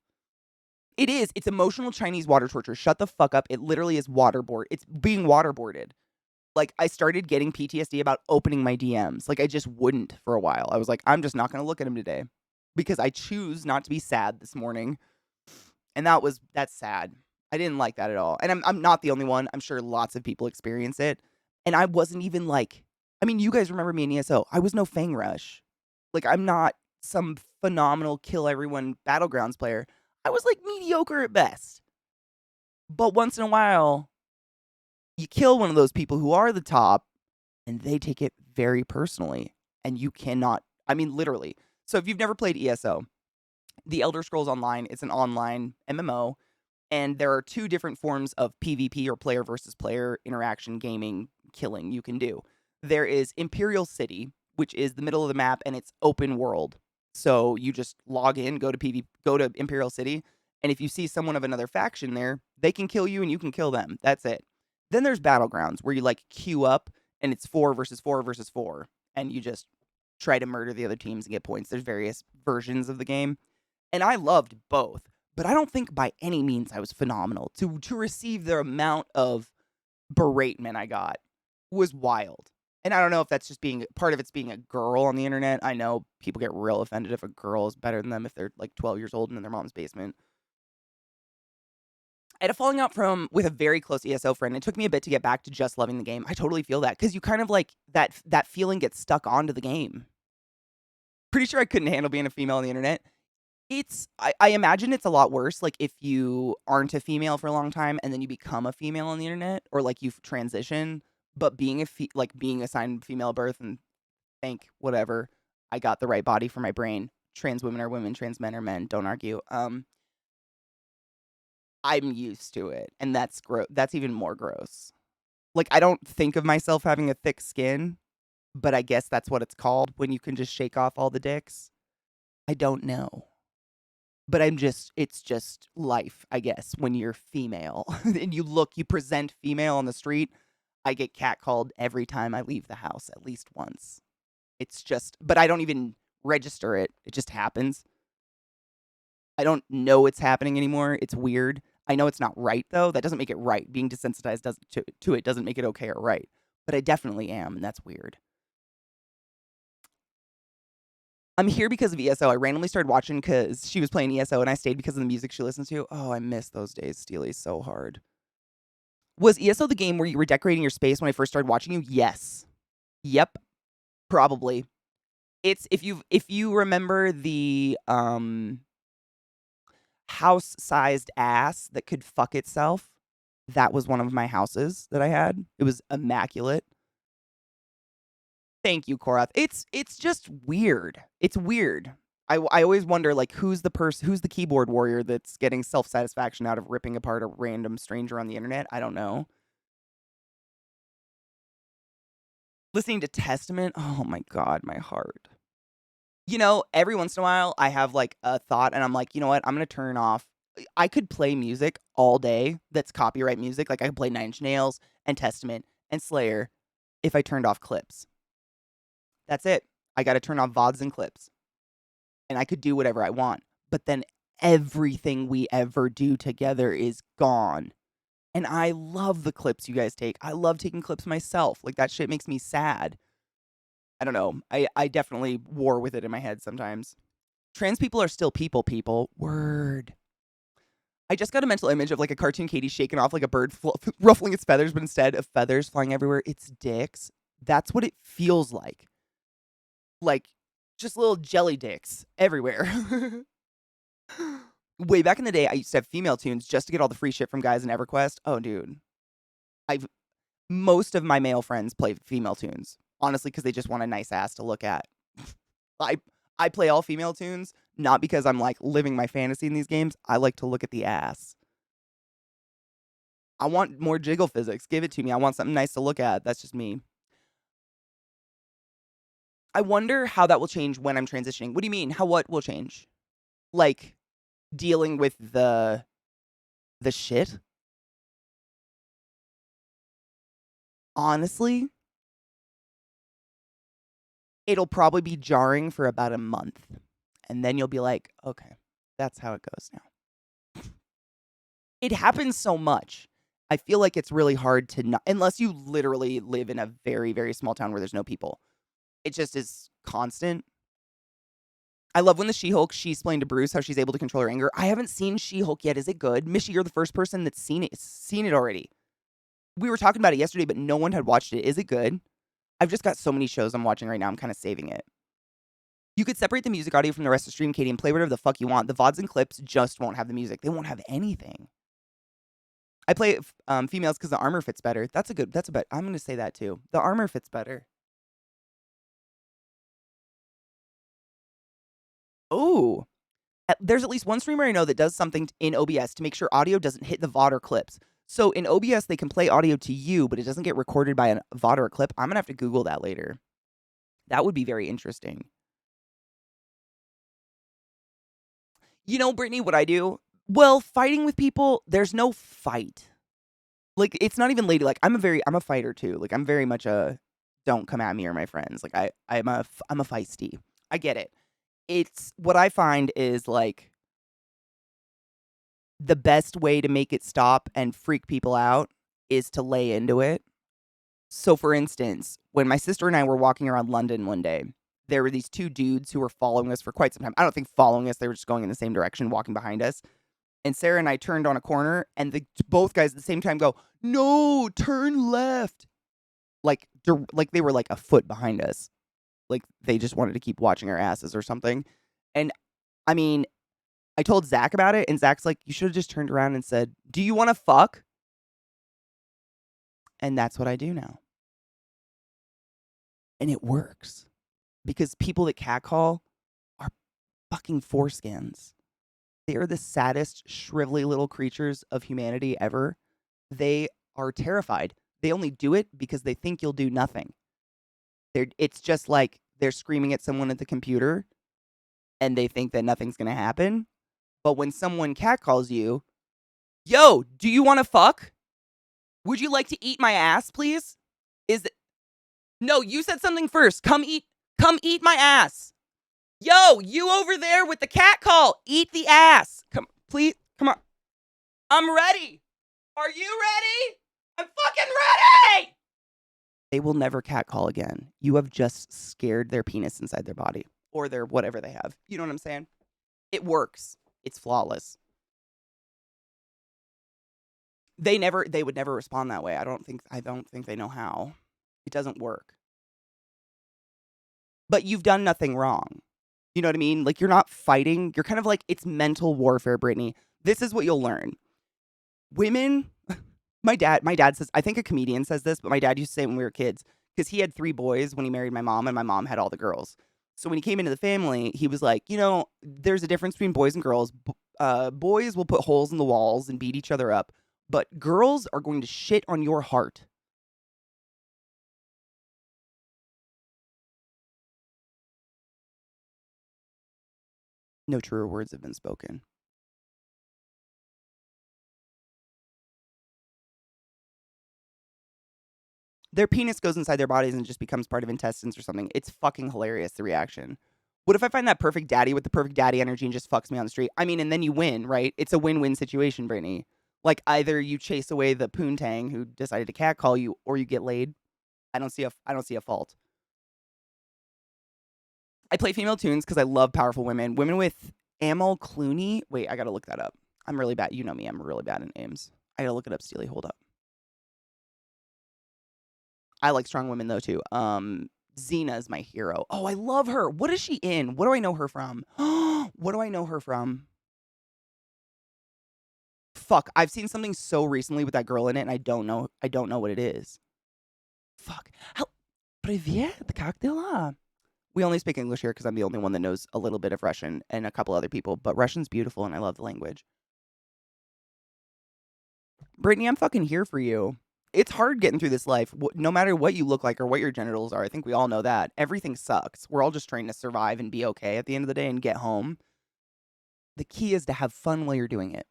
It is. It's emotional Chinese water torture. Shut the fuck up. It literally is waterboard. It's being waterboarded. Like, I started getting PTSD about opening my DMs. Like, I just wouldn't for a while. I was like, I'm just not going to look at him today because I choose not to be sad this morning. And that's sad. I didn't like that at all. And I'm not the only one. I'm sure lots of people experience it. And I wasn't even like, I mean, you guys remember me in ESO. I was no Fang Rush. Like, I'm not some phenomenal kill everyone Battlegrounds player. I was like mediocre at best. But once in a while, you kill one of those people who are the top and they take it very personally. And you cannot, I mean, literally. So if you've never played ESO, The Elder Scrolls Online, it's an online MMO. And there are two different forms of PvP or player versus player interaction gaming killing you can do. There is Imperial City, which is the middle of the map and it's open world. So you just log in, go to Imperial City, and if you see someone of another faction there, they can kill you and you can kill them. That's it. Then there's Battlegrounds where you like queue up and it's 4 versus 4 versus 4 and you just try to murder the other teams and get points. There's various versions of the game. And I loved both. But I don't think by any means I was phenomenal. To receive the amount of beratement I got was wild. And I don't know if that's just being part of it's being a girl on the internet. I know people get real offended if a girl is better than them if they're like 12 years old and in their mom's basement. I had a falling out with a very close ESO friend. It took me a bit to get back to just loving the game. I totally feel that because you kind of like that feeling gets stuck onto the game. Pretty sure I couldn't handle being a female on the internet. I imagine it's a lot worse, like, if you aren't a female for a long time and then you become a female on the internet or, like, you've transitioned, but being being assigned female birth and thank whatever, I got the right body for my brain. Trans women are women, trans men are men, don't argue. I'm used to it, and that's even more gross. Like, I don't think of myself having a thick skin, but I guess that's what it's called when you can just shake off all the dicks. I don't know. But it's just life, I guess, when you're female and you present female on the street. I get catcalled every time I leave the house at least once. But I don't even register it. It just happens. I don't know it's happening anymore. It's weird. I know it's not right, though. That doesn't make it right. Being desensitized to it doesn't make it okay or right. But I definitely am, and that's weird. I'm here because of ESO. I randomly started watching because she was playing ESO, and I stayed because of the music she listens to. Oh, I miss those days, Steely, so hard. Was ESO the game where you were decorating your space when I first started watching you? Yes. Yep. Probably. It's if you remember the house-sized ass that could fuck itself, that was one of my houses that I had. It was immaculate. Thank you, Korath. It's just weird. It's weird. I always wonder, like, who's the keyboard warrior that's getting self-satisfaction out of ripping apart a random stranger on the internet? I don't know. Listening to Testament, oh my god, my heart. You know, every once in a while, I have, like, a thought, and I'm like, you know what? I'm gonna turn off. I could play music all day that's copyright music. Like, I could play Nine Inch Nails and Testament and Slayer if I turned off clips. That's it. I gotta turn off VODs and clips. And I could do whatever I want. But then everything we ever do together is gone. And I love the clips you guys take. I love taking clips myself. Like, that shit makes me sad. I don't know. I definitely war with it in my head sometimes. Trans people are still people. Word. I just got a mental image of, like, a cartoon Katie shaking off like a bird ruffling its feathers, but instead of feathers flying everywhere, it's dicks. That's what it feels like. Like, just little jelly dicks everywhere. Way back in the day, I used to have female tunes just to get all the free shit from guys in EverQuest. Oh, dude. Most of my male friends play female tunes, honestly, because they just want a nice ass to look at. I play all female tunes, not because I'm, like, living my fantasy in these games. I like to look at the ass. I want more jiggle physics. Give it to me. I want something nice to look at. That's just me. I wonder how that will change when I'm transitioning. What do you mean? What will change? Like dealing with the shit? Honestly, it'll probably be jarring for about a month. And then you'll be like, okay, that's how it goes now. It happens so much. I feel like it's really hard to not, unless you literally live in a very, very small town where there's no people. It just is constant. I love when the She-Hulk, she explained to Bruce how she's able to control her anger. I haven't seen She-Hulk yet. Is it good? Mishy, you're the first person that's seen it already. We were talking about it yesterday, but no one had watched it. Is it good? I've just got so many shows I'm watching right now. I'm kind of saving it. You could separate the music audio from the rest of the stream, Katie, and play whatever the fuck you want. The VODs and clips just won't have the music. They won't have anything. I play females because the armor fits better. That's a bet. I'm going to say that too. The armor fits better. Oh, there's at least one streamer I know that does something in OBS to make sure audio doesn't hit the VOD or clips. So in OBS, they can play audio to you, but it doesn't get recorded by a VOD or a clip. I'm going to have to Google that later. That would be very interesting. You know, Brittany, what I do? Well, fighting with people, there's no fight. Like, it's not even ladylike. I'm a fighter too. Like, I'm very much a don't come at me or my friends. Like, I'm a feisty. I get it. It's what I find is like the best way to make it stop and freak people out is to lay into it. So, for instance, when my sister and I were walking around London one day, there were these two dudes who were following us for quite some time. I don't think following us, they were just going in the same direction, walking behind us. And Sarah and I turned on a corner, and both guys at the same time go, "No, turn left." Like they were like a foot behind us. Like they just wanted to keep watching our asses or something. And I mean, I told Zach about it, and Zach's like, "You should have just turned around and said, 'Do you want to fuck?'" And that's what I do now. And it works. Because people that catcall are fucking foreskins. They are the saddest, shrivelly little creatures of humanity ever. They are terrified. They only do it because they think you'll do nothing. It's just like they're screaming at someone at the computer and they think that nothing's going to happen. But when someone catcalls you, "Yo, do you want to fuck? Would you like to eat my ass, please?" No, you said something first. Come eat my ass. Yo, you over there with the cat call, eat the ass. Come, please, come on. I'm ready. Are you ready? I'm fucking ready! They will never catcall again. You have just scared their penis inside their body. Or their whatever they have. You know what I'm saying? It works. It's flawless. They would never respond that way. I don't think they know how. It doesn't work. But you've done nothing wrong. You know what I mean? Like, you're not fighting. You're kind of like, it's mental warfare, Brittany. This is what you'll learn. Women, my dad says, I think a comedian says this, but my dad used to say it when we were kids, because he had 3 boys when he married my mom, and my mom had all the girls. So when he came into the family, he was like, you know, there's a difference between boys and girls. Boys will put holes in the walls and beat each other up, but girls are going to shit on your heart. No truer words have been spoken. Their penis goes inside their bodies and just becomes part of intestines or something. It's fucking hilarious, the reaction. What if I find that perfect daddy with the perfect daddy energy and just fucks me on the street? I mean, and then you win, right? It's a win-win situation, Brittany. Like, either you chase away the poontang who decided to catcall you, or you get laid. I don't see a fault. I play female tunes because I love powerful women. Women with Amal Clooney. Wait, I gotta look that up. I'm really bad. You know me. I'm really bad in names. I gotta look it up, Steely. Hold up. I like strong women though too. Xena is my hero. Oh, I love her. What is she in? What do I know her from? What do I know her from? Fuck, I've seen something so recently with that girl in it, and I don't know what it is. Fuck. Привет, как дела? We only speak English here because I'm the only one that knows a little bit of Russian, and a couple other people, but Russian's beautiful and I love the language. Brittany, I'm fucking here for you. it's hard getting through this life. No matter what you look like or what your genitals are, I think we all know that. Everything sucks. We're all just trying to survive and be okay at the end of the day and get home. The key is to have fun while you're doing it.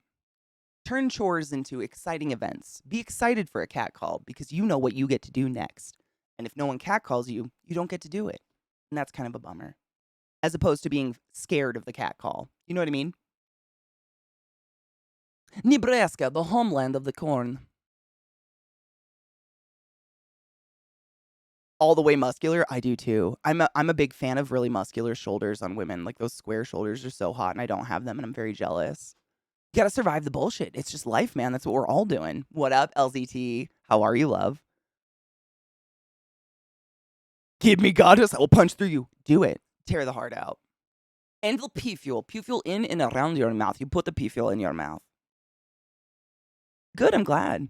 Turn chores into exciting events. Be excited for a cat call because you know what you get to do next. And if no one cat calls you, you don't get to do it. And that's kind of a bummer. As opposed to being scared of the cat call. You know what I mean? Nebraska, the homeland of the corn. All the way muscular? I do too. I'm a big fan of really muscular shoulders on women. Like those square shoulders are so hot and I don't have them and I'm very jealous. You gotta survive the bullshit. It's just life, man. That's what we're all doing. What up, LZT? How are you, love? Give me goddess, I will punch through you. Do it. Tear the heart out. And the pee fuel. Pee fuel in and around your mouth. You put the pee fuel in your mouth. Good, I'm glad.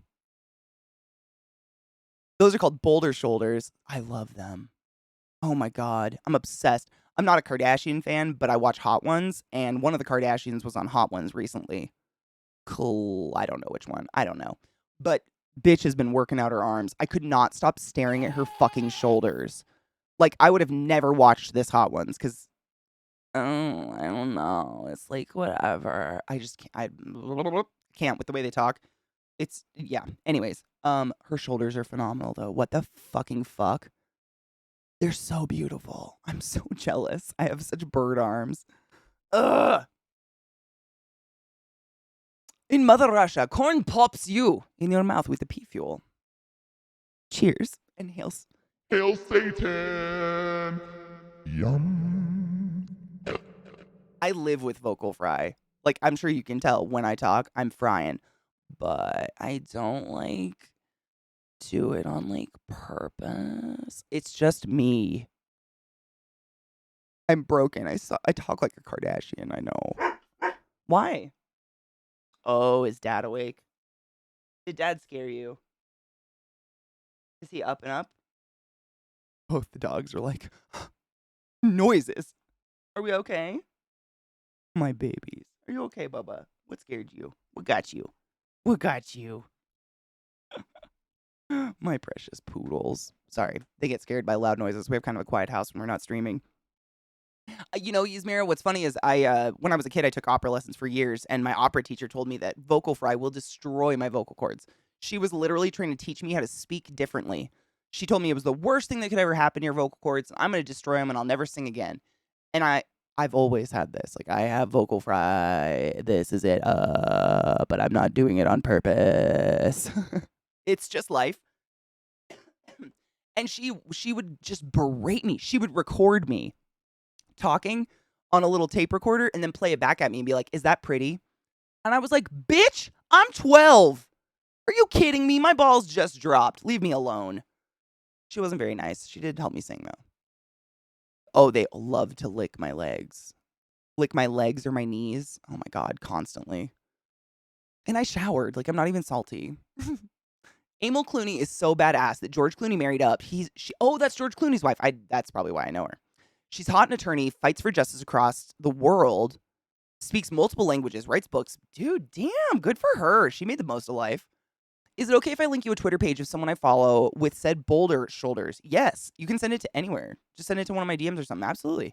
Those are called boulder shoulders. I love them. Oh my God. I'm obsessed. I'm not a Kardashian fan, but I watch Hot Ones, and one of the Kardashians was on Hot Ones recently. Cool. I don't know which one. I don't know. But bitch has been working out her arms. I could not stop staring at her fucking shoulders. Like, I would have never watched this Hot Ones, because, oh, I don't know. It's like, whatever. I just can't. I can't with the way they talk. It's, yeah. Anyways, her shoulders are phenomenal, though. What the fucking fuck? They're so beautiful. I'm so jealous. I have such bird arms. Ugh. In Mother Russia, corn pops you in your mouth with the pea fuel. Cheers and hails. Hail Satan! Yum. I live with vocal fry. Like, I'm sure you can tell when I talk, I'm frying. But I don't, like, do it on, like, purpose. It's just me. I'm broken. I talk like a Kardashian, I know. Why? Oh, is Dad awake? Did Dad scare you? Is he up and up? Both the dogs are like, noises. Are we okay? My babies. Are you okay, Bubba? What scared you? What got you? What got you? My precious poodles. Sorry, they get scared by loud noises. We have kind of a quiet house when we're not streaming. You know, Yasmira, what's funny is when I was a kid, I took opera lessons for years, and my opera teacher told me that vocal fry will destroy my vocal cords. She was literally trying to teach me how to speak differently. She told me it was the worst thing that could ever happen to your vocal cords. I'm going to destroy them, and I'll never sing again. And I've always had this. Like, I have vocal fry. This is it. But I'm not doing it on purpose. It's just life. And she would just berate me. She would record me talking on a little tape recorder and then play it back at me and be like, is that pretty? And I was like, bitch, I'm 12. Are you kidding me? My balls just dropped. Leave me alone. She wasn't very nice. She did help me sing, though. Oh, they love to lick my legs. Lick my legs or my knees. Oh, my God, constantly. And I showered. Like, I'm not even salty. Emil Clooney is so badass that George Clooney married up. Oh, that's George Clooney's wife. That's probably why I know her. She's hot, an attorney, fights for justice across the world, speaks multiple languages, writes books. Dude, damn, good for her. She made the most of life. Is it okay if I link you a Twitter page of someone I follow with said boulder shoulders? Yes, you can send it to anywhere. Just send it to one of my DMs or something. Absolutely.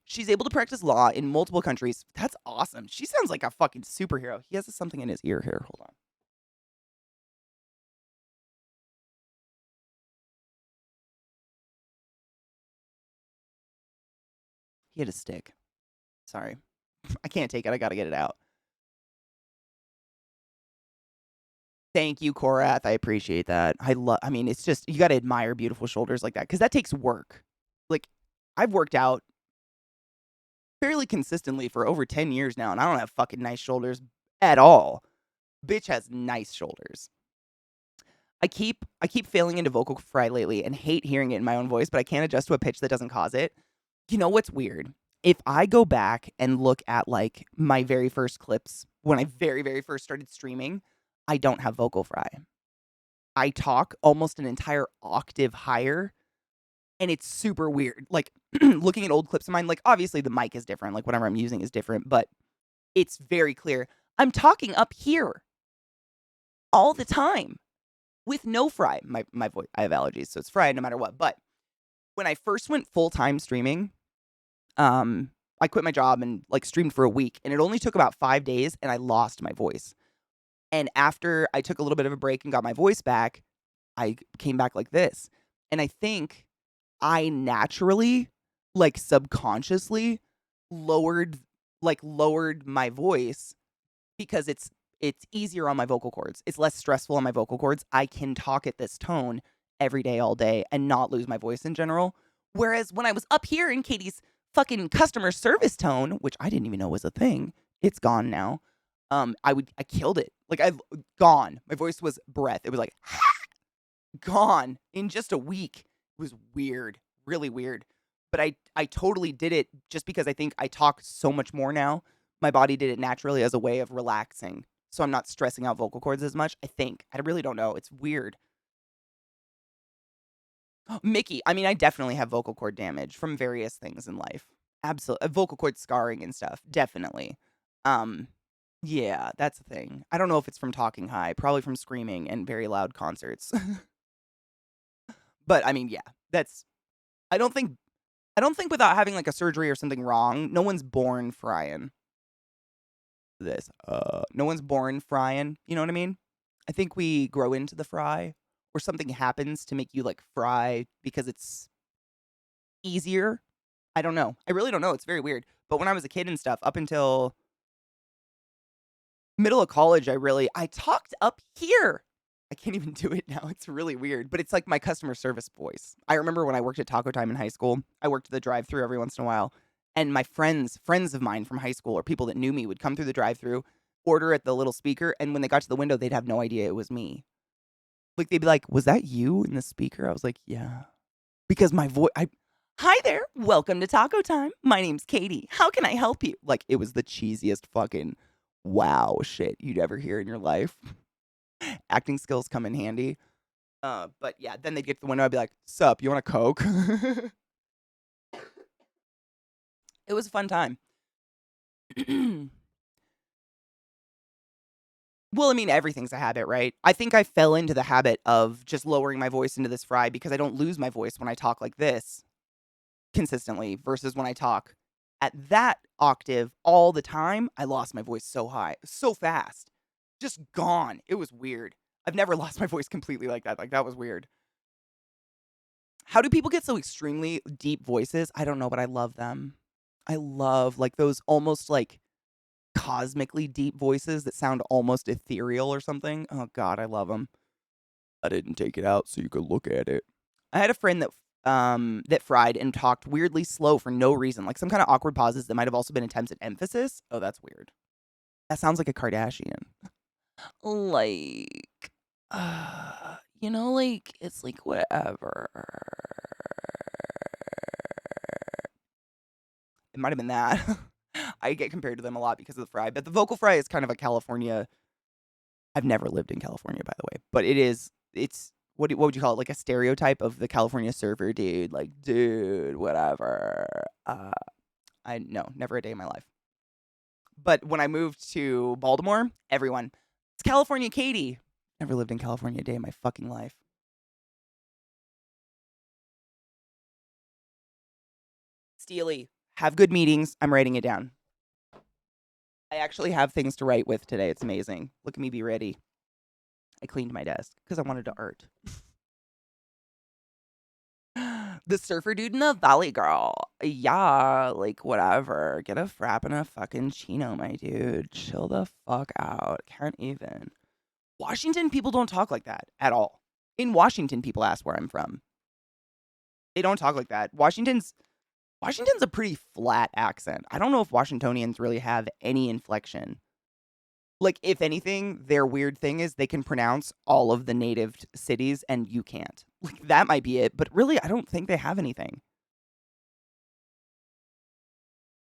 She's able to practice law in multiple countries. That's awesome. She sounds like a fucking superhero. He has something in his ear here. Hold on. He had a stick. Sorry. I can't take it. I gotta get it out. Thank you, Korath. I appreciate that. I mean, it's just, you gotta admire beautiful shoulders like that, because that takes work. Like, I've worked out fairly consistently for over 10 years now, and I don't have fucking nice shoulders at all. Bitch has nice shoulders. I keep failing into vocal fry lately and hate hearing it in my own voice, but I can't adjust to a pitch that doesn't cause it. You know what's weird? If I go back and look at, like, my very first clips when I very, very first started streaming, I don't have vocal fry. I talk almost an entire octave higher, and it's super weird. Like, looking at old clips of mine, like, obviously the mic is different, like, whatever I'm using is different, but it's very clear. I'm talking up here all the time. with no fry. My voice, I have allergies, so it's fry no matter what. But when I first went full-time streaming, I quit my job and like streamed for a week, and it only took about 5 days and I lost my voice. And after I took a little bit of a break and got my voice back, I came back like this. And I think I naturally, like subconsciously lowered lowered my voice because it's easier on my vocal cords. It's less stressful on my vocal cords. I can talk at this tone every day all day and not lose my voice in general. Whereas when I was up here in Katie's fucking customer service tone, which I didn't even know was a thing, it's gone now. I killed it. Like I gone. My voice was breath. It was like gone in just a week. It was weird, really weird. But I totally did it just because I think I talk so much more now. My body did it naturally as a way of relaxing. So I'm not stressing out vocal cords as much, I think. I really don't know. It's weird. Mickey, I mean, I definitely have vocal cord damage from various things in life. Absolutely. Vocal cord scarring and stuff. Definitely. Um, yeah, that's the thing. I don't know if it's from talking high, probably from screaming and very loud concerts. But I mean, yeah, that's I don't think I don't think without having like a surgery or something wrong, no one's born frying this. No one's born frying, you know what I mean? I think we grow into the fry or something happens to make you like fry because it's easier. I don't know. I really don't know. It's very weird. But when I was a kid and stuff, up until middle of college, I talked up here. I can't even do it now. It's really weird, but it's like my customer service voice. I remember when I worked at Taco Time in high school, I worked the drive-through every once in a while, and my friends of mine from high school or people that knew me would come through the drive-through, order at the little speaker, and when they got to the window, they'd have no idea it was me. Like they'd be like, "Was that you in the speaker?" I was like, "Yeah." Because my voice "Hi there. Welcome to Taco Time. My name's Katie. How can I help you?" Like it was the cheesiest fucking wow shit you'd ever hear in your life. Acting skills come in handy. But yeah, then they'd get to the window. I'd be like, "Sup, you want a Coke?" It was a fun time. Well, I mean, everything's a habit, right? I think I fell into the habit of just lowering my voice into this fry because I don't lose my voice when I talk like this consistently versus when I talk at that octave all the time. I lost my voice so high, so fast, just gone. It was weird. I've never lost my voice completely like that. Like, that was weird. How do people get so extremely deep voices? I don't know, but I love them. I love like those almost like cosmically deep voices that sound almost ethereal or something. Oh God, I love them. I didn't take it out so you could look at it. I had a friend that fried and talked weirdly slow for no reason, like some kind of awkward pauses that might have also been attempts at emphasis. Oh, that's weird. That sounds like a Kardashian. Like, like it's like whatever. It might have been that. I get compared to them a lot because of the fry, but the vocal fry is kind of a California. I've never lived in California, by the way, but it's what would you call it? Like a stereotype of the California surfer dude. Like, dude, whatever. I no, never a day in my life. But when I moved to Baltimore, everyone, it's California Katie. Never lived in California a day in my fucking life. Steely, have good meetings. I'm writing it down. I actually have things to write with today. It's amazing. Look at me be ready. I cleaned my desk because I wanted to art. The surfer dude and the valley girl. Yeah, like whatever. Get a frap and a fucking chino, my dude. Chill the fuck out. Can't even. Washington people don't talk like that at all. In Washington, people ask where I'm from. They don't talk like that. Washington's a pretty flat accent. I don't know if Washingtonians really have any inflection. Like, if anything, their weird thing is they can pronounce all of the native cities and you can't. Like, that might be it. But really, I don't think they have anything.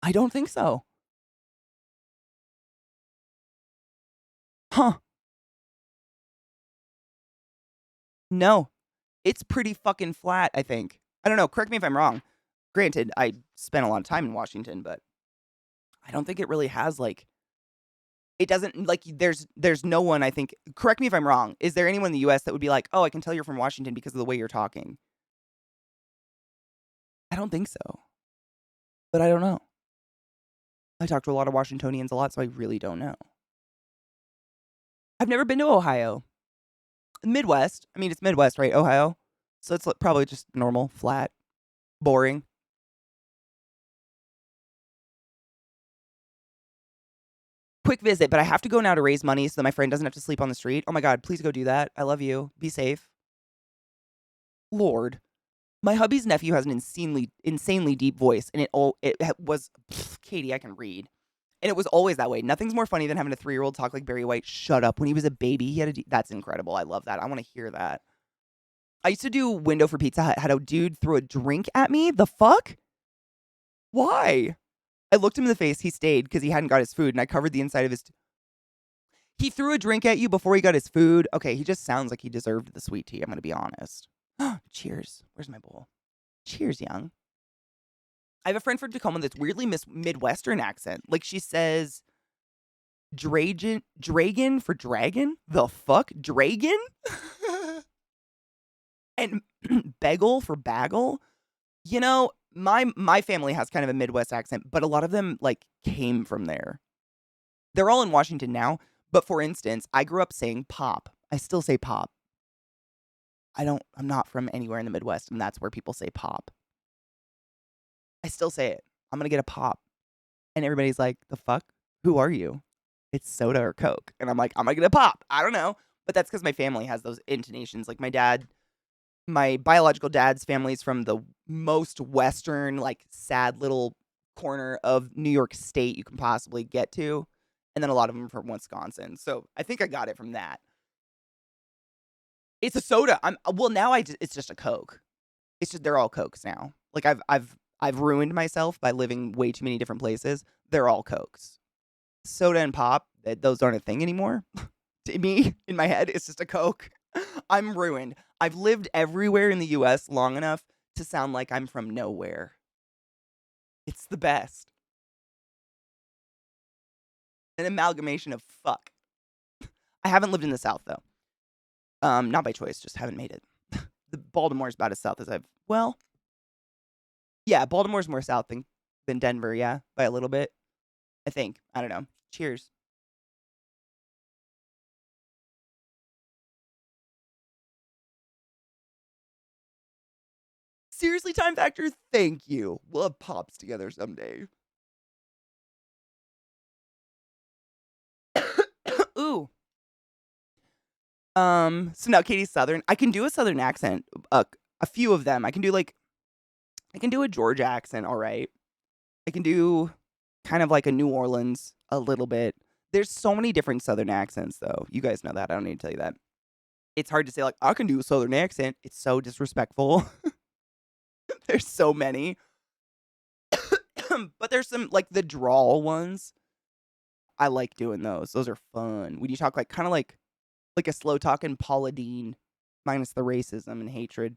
I don't think so. Huh. No. It's pretty fucking flat, I think. I don't know. Correct me if I'm wrong. Granted, I spent a lot of time in Washington, but I don't think it really has, like, It doesn't like there's no one, I think, correct me if I'm wrong. Is there anyone in the US that would be like, "Oh, I can tell you're from Washington because of the way you're talking?" I don't think so. But I don't know. I talk to a lot of Washingtonians a lot, so I really don't know. I've never been to Ohio. Midwest. I mean, it's Midwest, right? Ohio. So it's probably just normal, flat, boring. Quick visit, but I have to go now to raise money so that my friend doesn't have to sleep on the street. Oh my God, please go do that. I love you. Be safe. Lord. My hubby's nephew has an insanely deep voice, and it was, Katie, I can read. And it was always that way. Nothing's more funny than having a 3-year-old talk like Barry White. Shut up. When he was a baby, he had that's incredible. I love that. I want to hear that. I used to do window for Pizza Hut. Had a dude throw a drink at me. The fuck? Why? I looked him in the face. He stayed because he hadn't got his food, and I covered the inside of his. He threw a drink at you before he got his food. Okay, he just sounds like he deserved the sweet tea. I'm going to be honest. Cheers. Where's my bowl? Cheers, young. I have a friend from Tacoma that's weirdly Midwestern accent. Like she says, dragon for dragon? The fuck? Dragon? And bagel for bagel? You know, my family has kind of a Midwest accent, but a lot of them like came from there. They're all in Washington now, but for instance, I grew up saying pop. I still say pop. I'm not from anywhere in the Midwest, and that's where people say pop. I still say it. I'm going to get a pop. And everybody's like, the fuck? Who are you? It's soda or Coke. And I'm like, I'm going to get a pop. I don't know. But that's because my family has those intonations. Like my biological dad's family is from the most Western, like sad little corner of New York State you can possibly get to. And then a lot of them are from Wisconsin. So I think I got it from that. It's a soda. Now it's just a Coke. It's just, they're all Cokes now. Like I've ruined myself by living way too many different places. They're all Cokes. Soda and pop, those aren't a thing anymore. To me, in my head, it's just a Coke. I'm ruined. I've lived everywhere in the US long enough to sound like I'm from nowhere. It's the best. An amalgamation of fuck. I haven't lived in the South, though. Not by choice, just haven't made it. Baltimore's about as south as yeah, Baltimore's more south than Denver, yeah, by a little bit. I think. I don't know. Cheers. Seriously, Time Factor, thank you. We'll have pops together someday. Ooh. So now Katie's Southern. I can do a Southern accent. A few of them. I can do a Georgia accent, all right. I can do kind of like a New Orleans a little bit. There's so many different Southern accents, though. You guys know that. I don't need to tell you that. It's hard to say, like, I can do a Southern accent. It's so disrespectful. There's so many. But there's some, like, the drawl ones. I like doing those. Those are fun. When you talk, like, kind of like a slow-talking Paula Deen, minus the racism and hatred.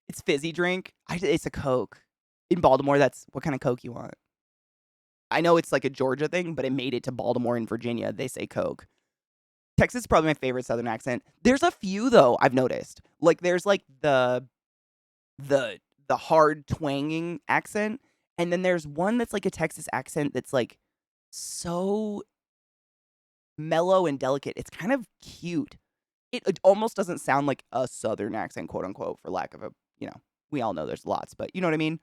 It's fizzy drink. It's a Coke. In Baltimore, that's what kind of Coke you want. I know it's like a Georgia thing, but it made it to Baltimore and Virginia. They say Coke. Texas is probably my favorite Southern accent. There's a few, though, I've noticed. Like, there's, like, the hard twanging accent, and then there's one that's, like, a Texas accent that's, like, so mellow and delicate. It's kind of cute. It almost doesn't sound like a Southern accent, quote unquote, for lack of a, we all know there's lots, but you know what I mean?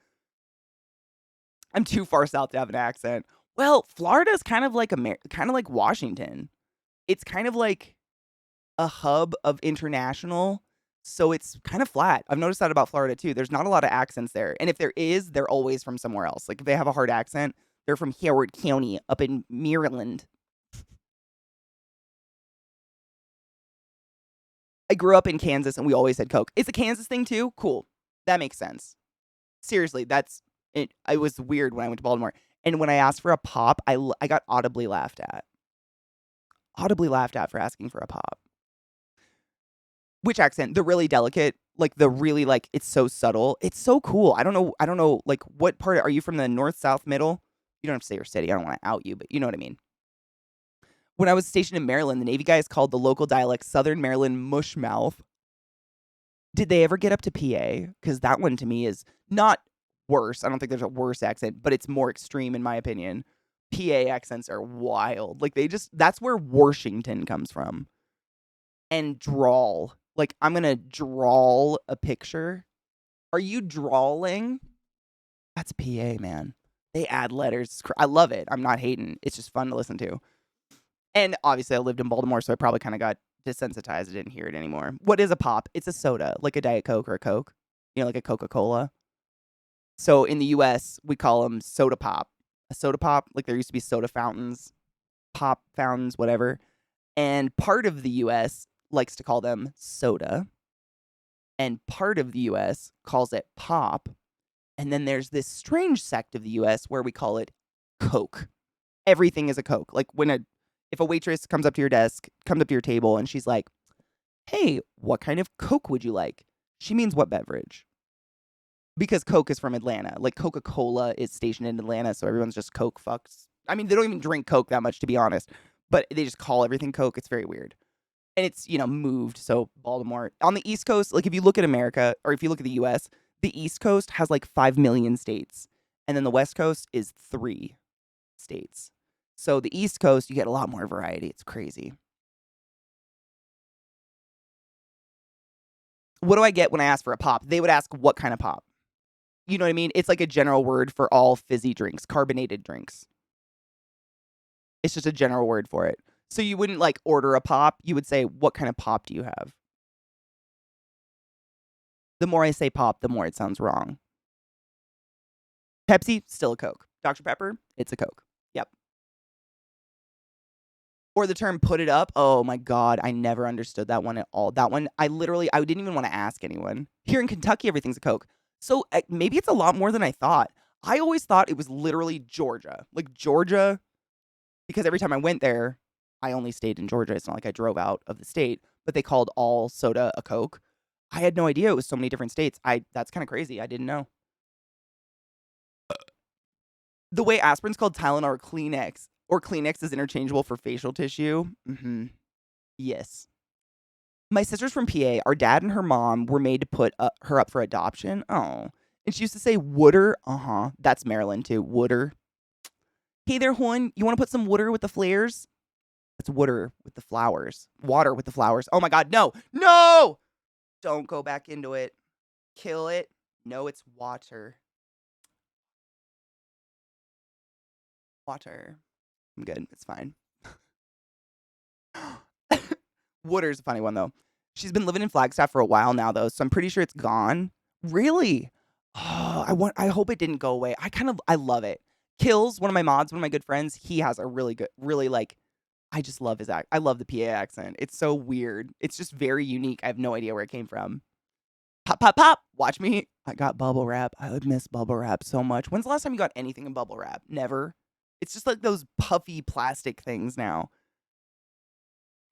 I'm too far south to have an accent. Well, Florida's kind of like Washington. It's kind of like a hub of international, so it's kind of flat. I've noticed that about Florida too. There's not a lot of accents there. And if there is, they're always from somewhere else. Like if they have a hard accent, they're from Howard County up in Maryland. I grew up in Kansas and we always had Coke. It's a Kansas thing too? Cool. That makes sense. Seriously, that's it. It was weird when I went to Baltimore. And when I asked for a pop, I got audibly laughed at. Audibly laughed at for asking for a pop. Which accent? The really delicate, like the really like it's so subtle. It's so cool. I don't know like what part are you from, the north, south, middle? You don't have to say your city. I don't want to out you, but you know what I mean. When I was stationed in Maryland, the Navy guys called the local dialect Southern Maryland mushmouth. Did they ever get up to PA? Because that one to me is not worse. I don't think there's a worse accent, but it's more extreme in my opinion. PA accents are wild. Like that's where Washington comes from. And drawl. Like, I'm going to drawl a picture. Are you drawling? That's PA, man. They add letters. I love it. I'm not hating. It's just fun to listen to. And obviously, I lived in Baltimore, so I probably kind of got desensitized. I didn't hear it anymore. What is a pop? It's a soda, like a Diet Coke or a Coke. Like a Coca-Cola. So in the U.S., we call them soda pop. A soda pop, like there used to be soda fountains, pop fountains, whatever. And part of the U.S. likes to call them soda. And part of the U.S. calls it pop. And then there's this strange sect of the U.S. where we call it Coke. Everything is a Coke. Like if a waitress comes up to your desk, comes up to your table, and she's like, hey, what kind of Coke would you like? She means what beverage? Because Coke is from Atlanta. Like Coca-Cola is stationed in Atlanta, so everyone's just Coke fucks. I mean, they don't even drink Coke that much, to be honest. But they just call everything Coke. It's very weird. And it's, moved. So Baltimore. On the East Coast, like if you look at America, or if you look at the U.S., the East Coast has like 5 million states. And then the West Coast is 3 states. So the East Coast, you get a lot more variety. It's crazy. What do I get when I ask for a pop? They would ask, what kind of pop? You know what I mean? It's like a general word for all fizzy drinks, carbonated drinks. It's just a general word for it. So you wouldn't like order a pop. You would say, what kind of pop do you have? The more I say pop, the more it sounds wrong. Pepsi, still a Coke. Dr. Pepper, it's a Coke. Yep. Or the term put it up. Oh my God, I never understood that one at all. That one, I didn't even want to ask anyone. Here in Kentucky, everything's a Coke. So maybe it's a lot more than I thought. I always thought it was literally Georgia. Like Georgia, because every time I went there, I only stayed in Georgia. It's not like I drove out of the state, but they called all soda a Coke. I had no idea it was so many different states. That's kind of crazy. I didn't know. The way aspirin's called Tylenol or Kleenex, or Kleenex is interchangeable for facial tissue. Yes. My sister's from PA. Our dad and her mom were made to put her up for adoption. Oh. And she used to say wooder. That's Maryland too. Wooder. Hey there, Horn. You want to put some wooder with the flares? That's wooder with the flowers. Water with the flowers. Oh my God, no. No! Don't go back into it. Kill it. No, it's water. Water. I'm good. It's fine. Wooder's a funny one, though. She's been living in Flagstaff for a while now, though, so I'm pretty sure it's gone. Really? Oh, I hope it didn't go away. I love it. Kills, one of my mods, one of my good friends, he has a really good, really like, I just love his I love the PA accent. It's so weird. It's just very unique. I have no idea where it came from. Pop, pop, pop. Watch me. I got bubble wrap. I would miss bubble wrap so much. When's the last time you got anything in bubble wrap? Never. It's just like those puffy plastic things now.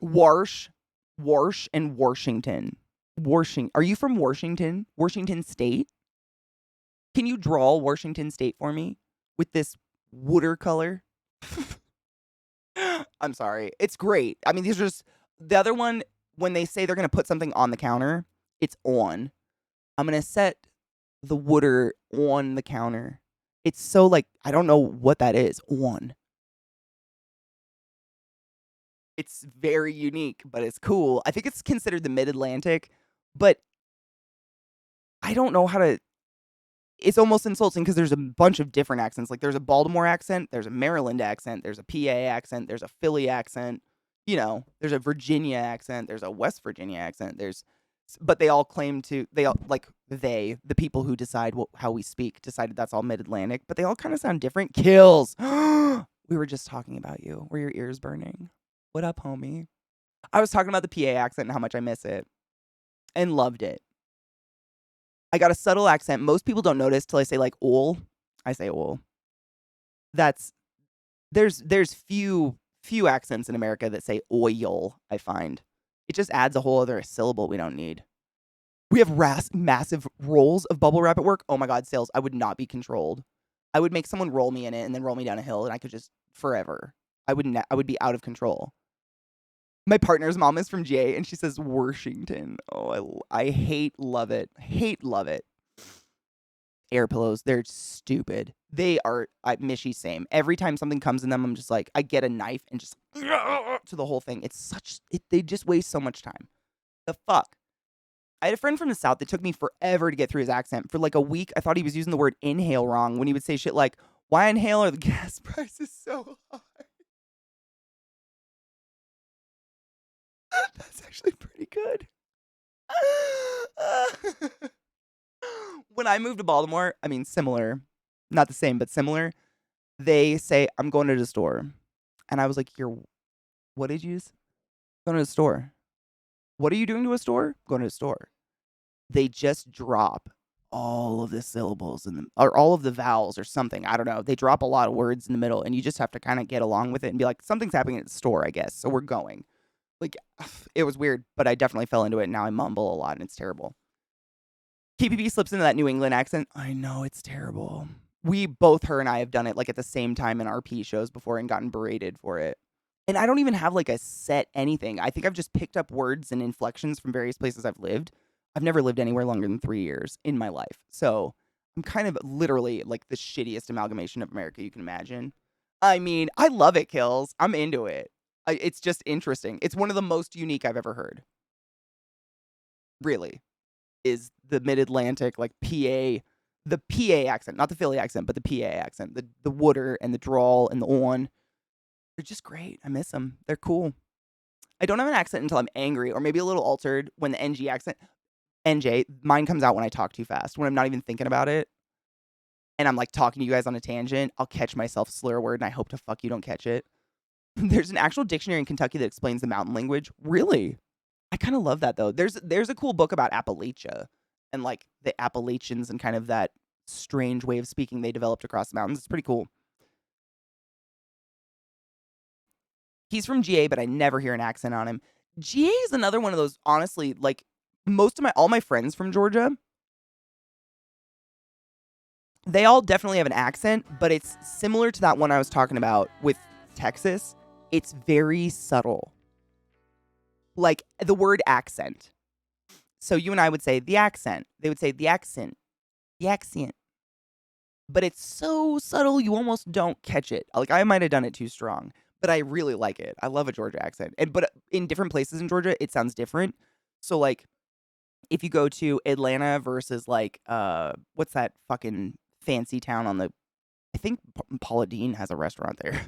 Warsh, and Washington. Are you from Washington? Washington State? Can you draw Washington State for me with this watercolor? I'm sorry. It's great. I mean, these are just the other one. When they say they're going to put something on the counter, it's on. I'm going to set the water on the counter. It's so like, I don't know what that is. On. It's very unique, but it's cool. I think it's considered the Mid-Atlantic, but I don't know how to. It's almost insulting because there's a bunch of different accents. Like there's a Baltimore accent, there's a Maryland accent, there's a PA accent, there's a Philly accent. There's a Virginia accent, there's a West Virginia accent. But they all claim to. The people who decide how we speak decided that's all Mid-Atlantic, but they all kind of sound different. Kills. We were just talking about you. Were your ears burning? What up, homie? I was talking about the PA accent and how much I miss it. And loved it. I got a subtle accent. Most people don't notice till I say like "ol." I say "ol." There's few accents in America that say "oil." I find it just adds a whole other syllable we don't need. We have massive rolls of bubble wrap at work. Oh my God, sales! I would not be controlled. I would make someone roll me in it and then roll me down a hill, and I could just forever. I would be out of control. My partner's mom is from GA, and she says Washington. Oh, I love it. Hate, love it. Air pillows, they're stupid. They are, Mishy, same. Every time something comes in them, I'm just like, I get a knife and just to the whole thing. They just waste so much time. The fuck? I had a friend from the South that took me forever to get through his accent. For like a week, I thought he was using the word inhale wrong when he would say shit like, why inhale are the gas prices so high? That's actually pretty good. When I moved to Baltimore, I mean, similar, not the same, but similar, they say, I'm going to the store. And I was like, what did you use? Going to the store. What are you doing to a store? Going to the store. They just drop all of the syllables or all of the vowels or something. I don't know. They drop a lot of words in the middle, and you just have to kind of get along with it and be like, something's happening at the store, I guess. So we're going. Like, it was weird, but I definitely fell into it. And now I mumble a lot, and it's terrible. KPP slips into that New England accent. I know, it's terrible. Her and I have done it like at the same time in RP shows before and gotten berated for it. And I don't even have like a set anything. I think I've just picked up words and inflections from various places I've lived. I've never lived anywhere longer than 3 years in my life. So I'm kind of literally like the shittiest amalgamation of America you can imagine. I mean, I love it, Kills. I'm into it. It's just interesting. It's one of the most unique I've ever heard. Really. Is the mid-Atlantic, like PA, the PA accent, not the Philly accent, but the PA accent, the wooder and the drawl and the on. They're just great. I miss them. They're cool. I don't have an accent until I'm angry or maybe a little altered when the NG accent, NJ, mine comes out when I talk too fast, when I'm not even thinking about it. And I'm like talking to you guys on a tangent. I'll catch myself slur a word and I hope to fuck you don't catch it. There's an actual dictionary in Kentucky that explains the mountain language. Really? I kind of love that though. There's a cool book about Appalachia and like the Appalachians and kind of that strange way of speaking they developed across the mountains. It's pretty cool. He's from GA, but I never hear an accent on him. GA is another one of those, honestly, like all my friends from Georgia, they all definitely have an accent, but it's similar to that one I was talking about with Texas. It's very subtle. Like the word accent. So you and I would say the accent. They would say the accent. The accent. But it's so subtle you almost don't catch it. Like I might have done it too strong, but I really like it. I love a Georgia accent. But in different places in Georgia, it sounds different. So like if you go to Atlanta versus like what's that fucking fancy town on the I think Paula Deen has a restaurant there.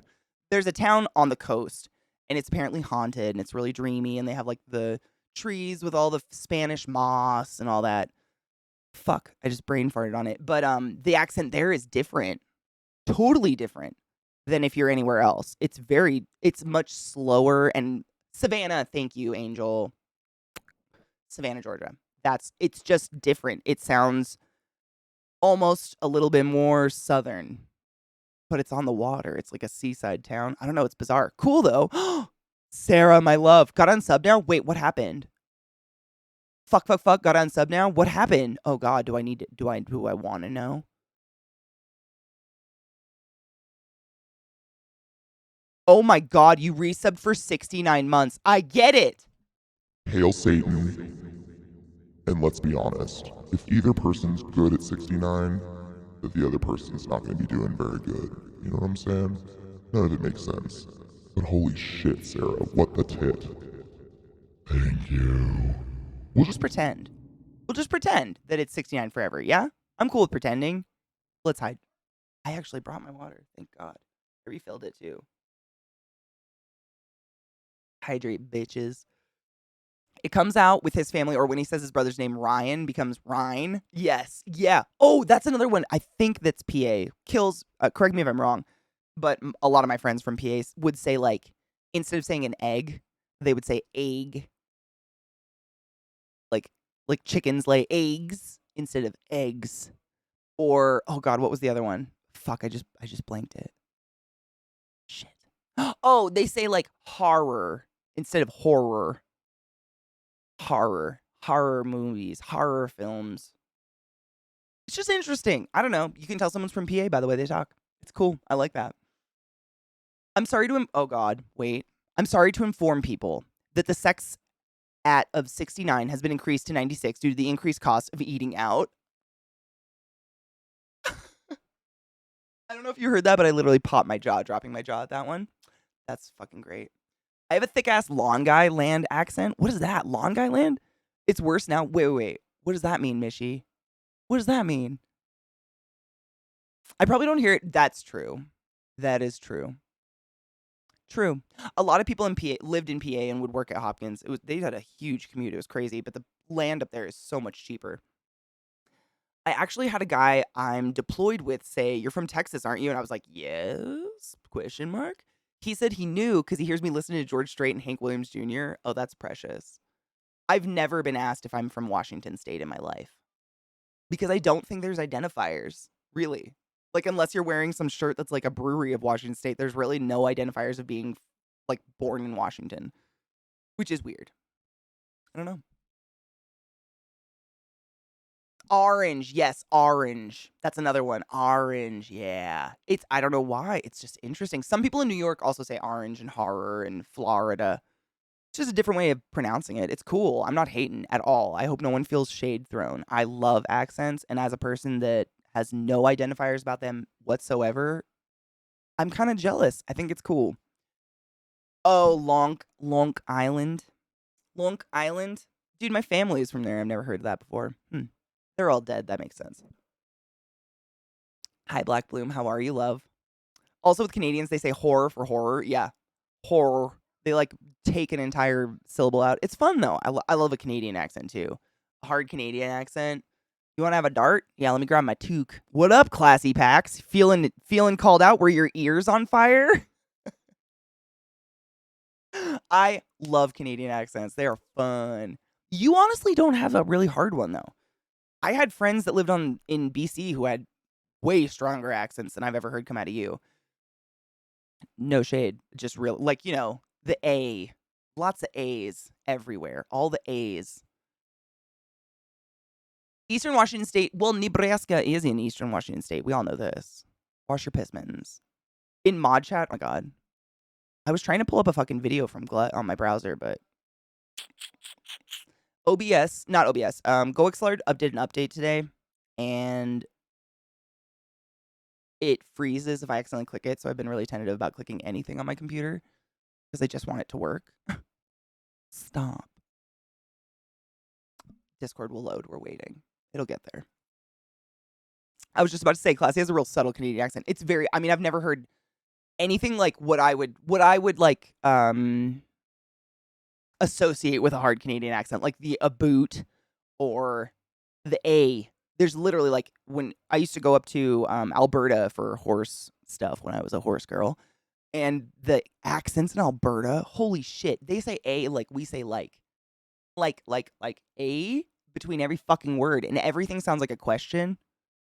There's a town on the coast and it's apparently haunted and it's really dreamy and they have like the trees with all the Spanish moss and all that. Fuck, I just brain farted on it. But the accent there is different. Totally different than if you're anywhere else. It's much slower and Savannah, thank you, Angel. Savannah, Georgia. It's just different. It sounds almost a little bit more southern. But it's on the water. It's like a seaside town. I don't know. It's bizarre. Cool, though. Sarah, my love. Got on sub now? Wait, what happened? Fuck. Got on sub now? What happened? Oh, God. Do I want to know? Oh, my God. You resubbed for 69 months. I get it. Hail Satan. And let's be honest, if either person's good at 69, that the other person's not going to be doing very good. You know what I'm saying? None of it makes sense. But holy shit, Sarah, what the tit. Thank you. We'll just pretend. We'll just pretend that it's 69 forever, yeah? I'm cool with pretending. Let's hide. I actually brought my water, thank God. I refilled it too. Hydrate, bitches. It comes out with his family, or when he says his brother's name, Ryan, becomes Ryan. Yes. Yeah. Oh, that's another one. I think that's PA. Kills, correct me if I'm wrong, but a lot of my friends from PA would say, like, instead of saying an egg, they would say egg. Like chickens lay eggs instead of eggs. Or, oh God, what was the other one? Fuck, I just blanked it. Shit. Oh, they say, like, horror instead of horror. Horror movies, horror films. It's just interesting. I don't know. You can tell someone's from PA by the way they talk. It's cool. I like that. I'm sorry to oh God, wait. I'm sorry to inform people that the sex at of 69 has been increased to 96 due to the increased cost of eating out. I don't know if you heard that, but I literally popped my jaw, dropping my jaw at that one. That's fucking great. I have a thick ass lawn guy land accent. What is that? Lawn guy land? It's worse now. Wait. What does that mean, Mishy? What does that mean? I probably don't hear it. That's true. That is true. True. A lot of people in PA lived in PA and would work at Hopkins. They had a huge commute. It was crazy, but the land up there is so much cheaper. I actually had a guy I'm deployed with say, "You're from Texas, aren't you?" And I was like, "Yes?" Question mark. He said he knew because he hears me listening to George Strait and Hank Williams Jr. Oh, that's precious. I've never been asked if I'm from Washington State in my life because I don't think there's identifiers, really. Like, unless you're wearing some shirt that's like a brewery of Washington State, there's really no identifiers of being like born in Washington, which is weird. I don't know. Orange, yes, orange. That's another one. Orange, yeah. I don't know why. It's just interesting. Some people in New York also say orange and horror and Florida. It's just a different way of pronouncing it. It's cool. I'm not hating at all. I hope no one feels shade thrown. I love accents, and as a person that has no identifiers about them whatsoever, I'm kind of jealous. I think it's cool. Oh, Long Island. Long Island? Dude, my family is from there. I've never heard of that before. They're all dead. That makes sense. Hi, Black Bloom. How are you, love? Also, with Canadians, they say horror for horror. Yeah, horror. They like take an entire syllable out. It's fun though. I love a Canadian accent too. A hard Canadian accent. You want to have a dart? Yeah, let me grab my toque. What up, classy packs? Feeling called out? Were your ears on fire? I love Canadian accents. They are fun. You honestly don't have a really hard one though. I had friends that lived in BC who had way stronger accents than I've ever heard come out of you. No shade, just real, like, the A. Lots of A's everywhere. All the A's. Eastern Washington State. Well, Nebraska is in Eastern Washington State. We all know this. Wash your piss mittens. In mod chat, oh my God. I was trying to pull up a fucking video from Glut on my browser, but not OBS. GoXLard did an update today, and it freezes if I accidentally click it. So I've been really tentative about clicking anything on my computer because I just want it to work. Stop. Discord will load. We're waiting. It'll get there. I was just about to say, Classy has a real subtle Canadian accent. It's very, I mean, I've never heard anything like what I would like, associate with a hard Canadian accent, like the a boot or the A. There's literally like when I used to go up to Alberta for horse stuff when I was a horse girl, and the accents in Alberta, holy shit, they say A like we say like A between every fucking word, and everything sounds like a question.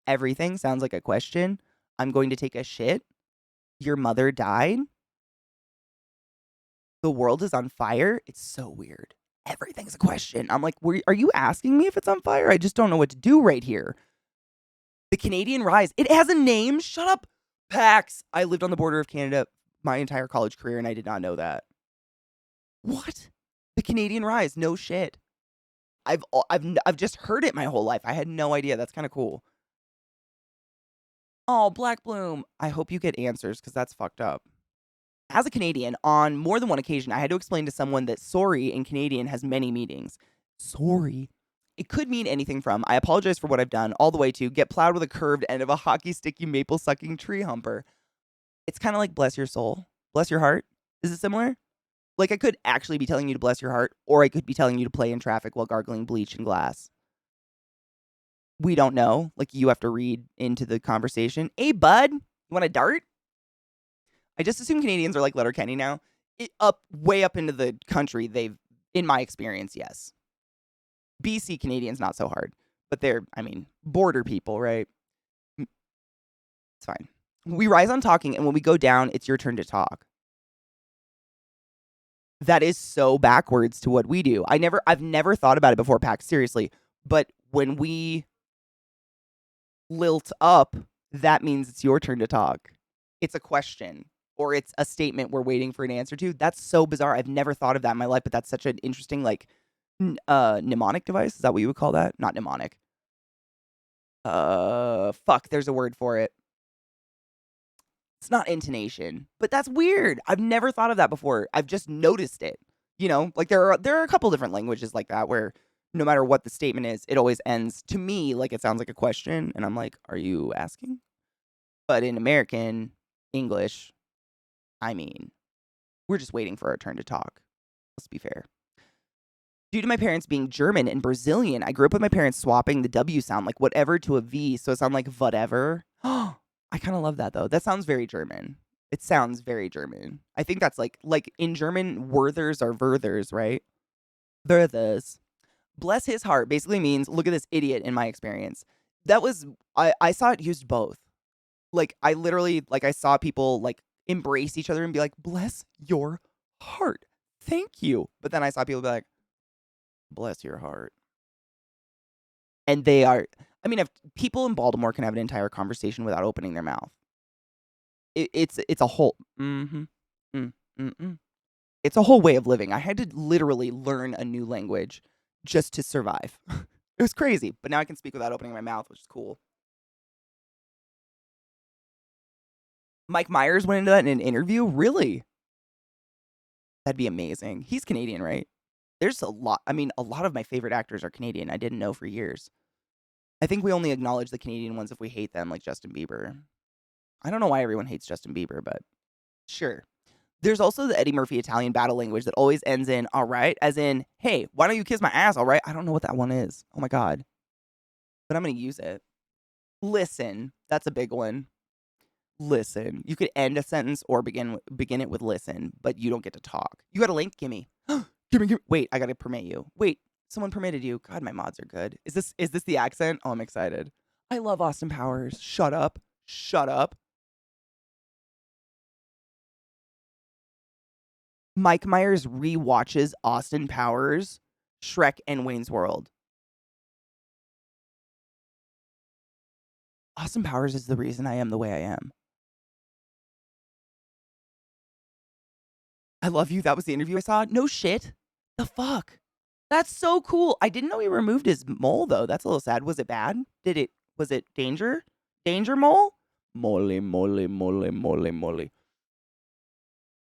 Everything sounds like a question. I'm going to take a shit. Your mother died. The world is on fire. It's so weird. Everything's a question. I'm like, are you asking me if it's on fire? I just don't know what to do right here. The Canadian Rise. It has a name. Shut up, Pax. I lived on the border of Canada my entire college career, and I did not know that. What? The Canadian Rise. No shit. I've just heard it my whole life. I had no idea. That's kind of cool. Oh, Black Bloom. I hope you get answers because that's fucked up. As a Canadian, on more than one occasion, I had to explain to someone that sorry in Canadian has many meanings. Sorry. It could mean anything from, I apologize for what I've done, all the way to get plowed with a curved end of a hockey stick, you maple sucking tree humper. It's kind of like bless your soul, bless your heart. Is it similar? Like I could actually be telling you to bless your heart, or I could be telling you to play in traffic while gargling bleach and glass. We don't know. Like you have to read into the conversation. Hey, bud, you want a dart? I just assume Canadians are like Letterkenny now. Way up into the country, in my experience, yes. BC Canadians, not so hard. But they're, border people, right? It's fine. We rise on talking, and when we go down, it's your turn to talk. That is so backwards to what we do. I've never thought about it before, Pax, seriously. But when we lilt up, that means it's your turn to talk. It's a question. or it's a statement we're waiting for an answer to. That's so bizarre. I've never thought of that in my life, but that's such an interesting, like, mnemonic device. Is that what you would call that? Not mnemonic. Fuck, there's a word for it. It's not intonation, but that's weird. I've never thought of that before. I've just noticed it. You know, like there are a couple different languages like that where no matter what the statement is, it always ends to me like it sounds like a question, and I'm like, "Are you asking?" But in American English, I mean, we're just waiting for our turn to talk. Let's be fair. Due to my parents being German and Brazilian, I grew up with my parents swapping the W sound, like whatever to a V, so it sounded like whatever. I kind of love that though. That sounds very German. It sounds very German. I think that's like in German, werthers are werthers, right? Werthers. Bless his heart basically means look at this idiot in my experience. That was I saw it used both. Like I literally I saw people like embrace each other and be like, bless your heart. Thank you. But then I saw people be like, bless your heart. And they are, I mean, if people in Baltimore can have an entire conversation without opening their mouth. It's a whole, it's a whole way of living. I had to literally learn a new language just to survive. It was crazy, but now I can speak without opening my mouth, which is cool. Mike Myers went into that in an interview? Really? That'd be amazing. He's Canadian, right? There's a lot. I mean, a lot of my favorite actors are Canadian. I didn't know for years. I think we only acknowledge the Canadian ones if we hate them, like Justin Bieber. I don't know why everyone hates Justin Bieber, but sure. There's also the Eddie Murphy Italian battle language that always ends in, all right, as in, hey, why don't you kiss my ass, all right? I don't know what that one is. Oh my God. But I'm going to use it. Listen. That's a big one. Listen. You could end a sentence or begin it with listen, but you don't get to talk. You got a link? Gimme. Gimme. Wait, I got to permit you. Wait, someone permitted you. God, my mods are good. Is this the accent? Oh, I'm excited. I love Austin Powers. Shut up. Shut up. Mike Myers rewatches Austin Powers, Shrek, and Wayne's World. Austin Powers is the reason I am the way I am. I love you. That was the interview I saw. No shit. The fuck? That's so cool. I didn't know he removed his mole though. That's a little sad. Was it bad? Was it danger? Danger mole? Mole, mole, mole, mole, mole.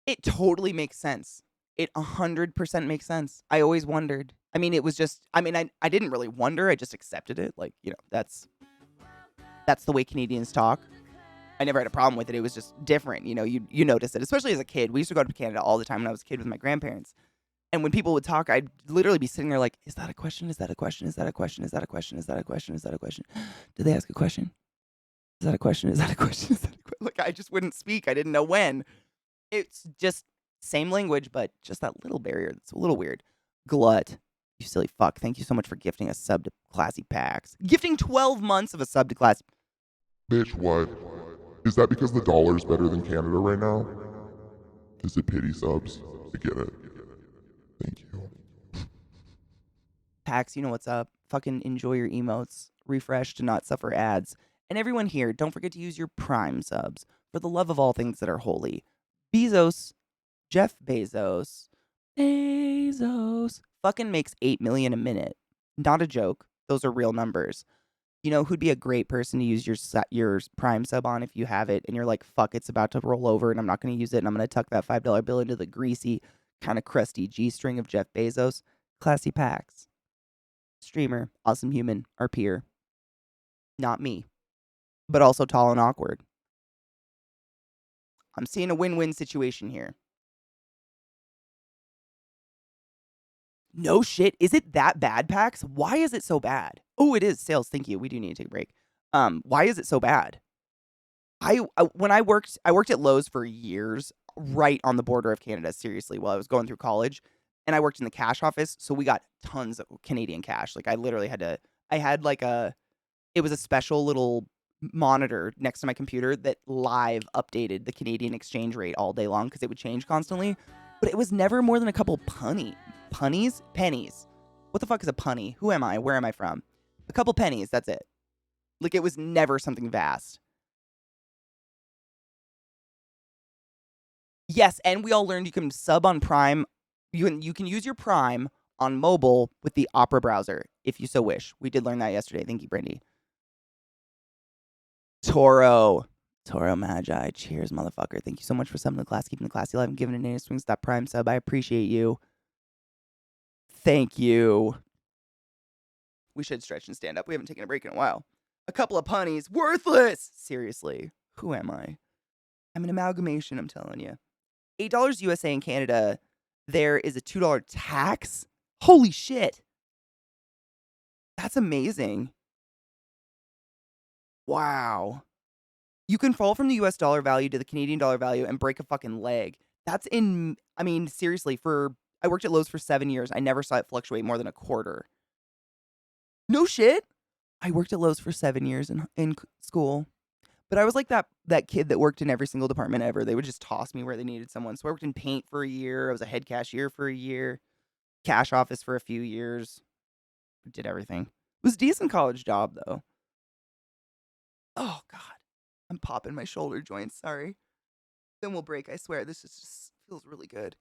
It totally makes sense. It 100% makes sense. I always wondered. I mean, it was just, I mean, I didn't really wonder. I just accepted it. Like, you know, that's the way Canadians talk. I never had a problem with it. It was just different. You know, you notice it, especially as a kid. We used to go to Canada all the time when I was a kid with my grandparents. And when people would talk, I'd literally be sitting there like, is that a question? Is that a question? Is that a question? Is that a question? Is that a question? Is that a question? Did they ask a question? Is that a question? Is that a question? Is that a question? Like, I just wouldn't speak. I didn't know when. It's just same language, but just that little barrier that's a little weird. Glut. You silly fuck. Thank you so much for gifting a sub to Classy Packs. Gifting 12 months of a sub to Classy. Bitch, what? Is that because the dollar's better than Canada right now? Is it pity subs? I get it. Thank you. Pax, you know what's up. Fucking enjoy your emotes. Refresh to not suffer ads. And everyone here, don't forget to use your Prime subs for the love of all things that are holy. Jeff Bezos, fucking makes $8 million a minute. Not a joke. Those are real numbers. You know who'd be a great person to use your Prime sub on if you have it, and you're like, fuck, it's about to roll over, and I'm not going to use it, and I'm going to tuck that $5 bill into the greasy, kind of crusty G-string of Jeff Bezos. Classy Packs. Streamer, awesome human, our peer. Not me, but also tall and awkward. I'm seeing a win-win situation here. No shit. Is it that bad, Pax? Why is it so bad? Oh, it is. Sales, thank you. We do need to take a break. Why is it so bad? When I worked at Lowe's for years, right on the border of Canada, seriously, while I was going through college. And I worked in the cash office, so we got tons of Canadian cash. Like, I literally it was a special little monitor next to my computer that live updated the Canadian exchange rate all day long because it would change constantly. But it was never more than a couple pennies. What the fuck is a punny? Who am I? Where am I from? A couple pennies, that's it. Like, it was never something vast. Yes, and we all learned you can sub on Prime. You can use your Prime on mobile with the Opera browser if you so wish. We did learn that yesterday. Thank you, Brandy. Toro Magi. Cheers, motherfucker. Thank you so much for subbing the class, keeping the classy alive, and giving an swings that Prime sub. I appreciate you. Thank you. We should stretch and stand up. We haven't taken a break in a while. A couple of punnies. Worthless. Seriously. Who am I? I'm an amalgamation, I'm telling you. $8 USA and Canada. There is a $2 tax. Holy shit. That's amazing. Wow. You can fall from the US dollar value to the Canadian dollar value and break a fucking leg. That's I mean, seriously, I worked at Lowe's for 7 years. I never saw it fluctuate more than a quarter. No shit. I worked at Lowe's for 7 years in school. But I was like that kid that worked in every single department ever. They would just toss me where they needed someone. So I worked in paint for a year. I was a head cashier for a year. Cash office for a few years. Did everything. It was a decent college job, though. Oh, God. I'm popping my shoulder joints. Sorry. Then we'll break. I swear. This just feels really good.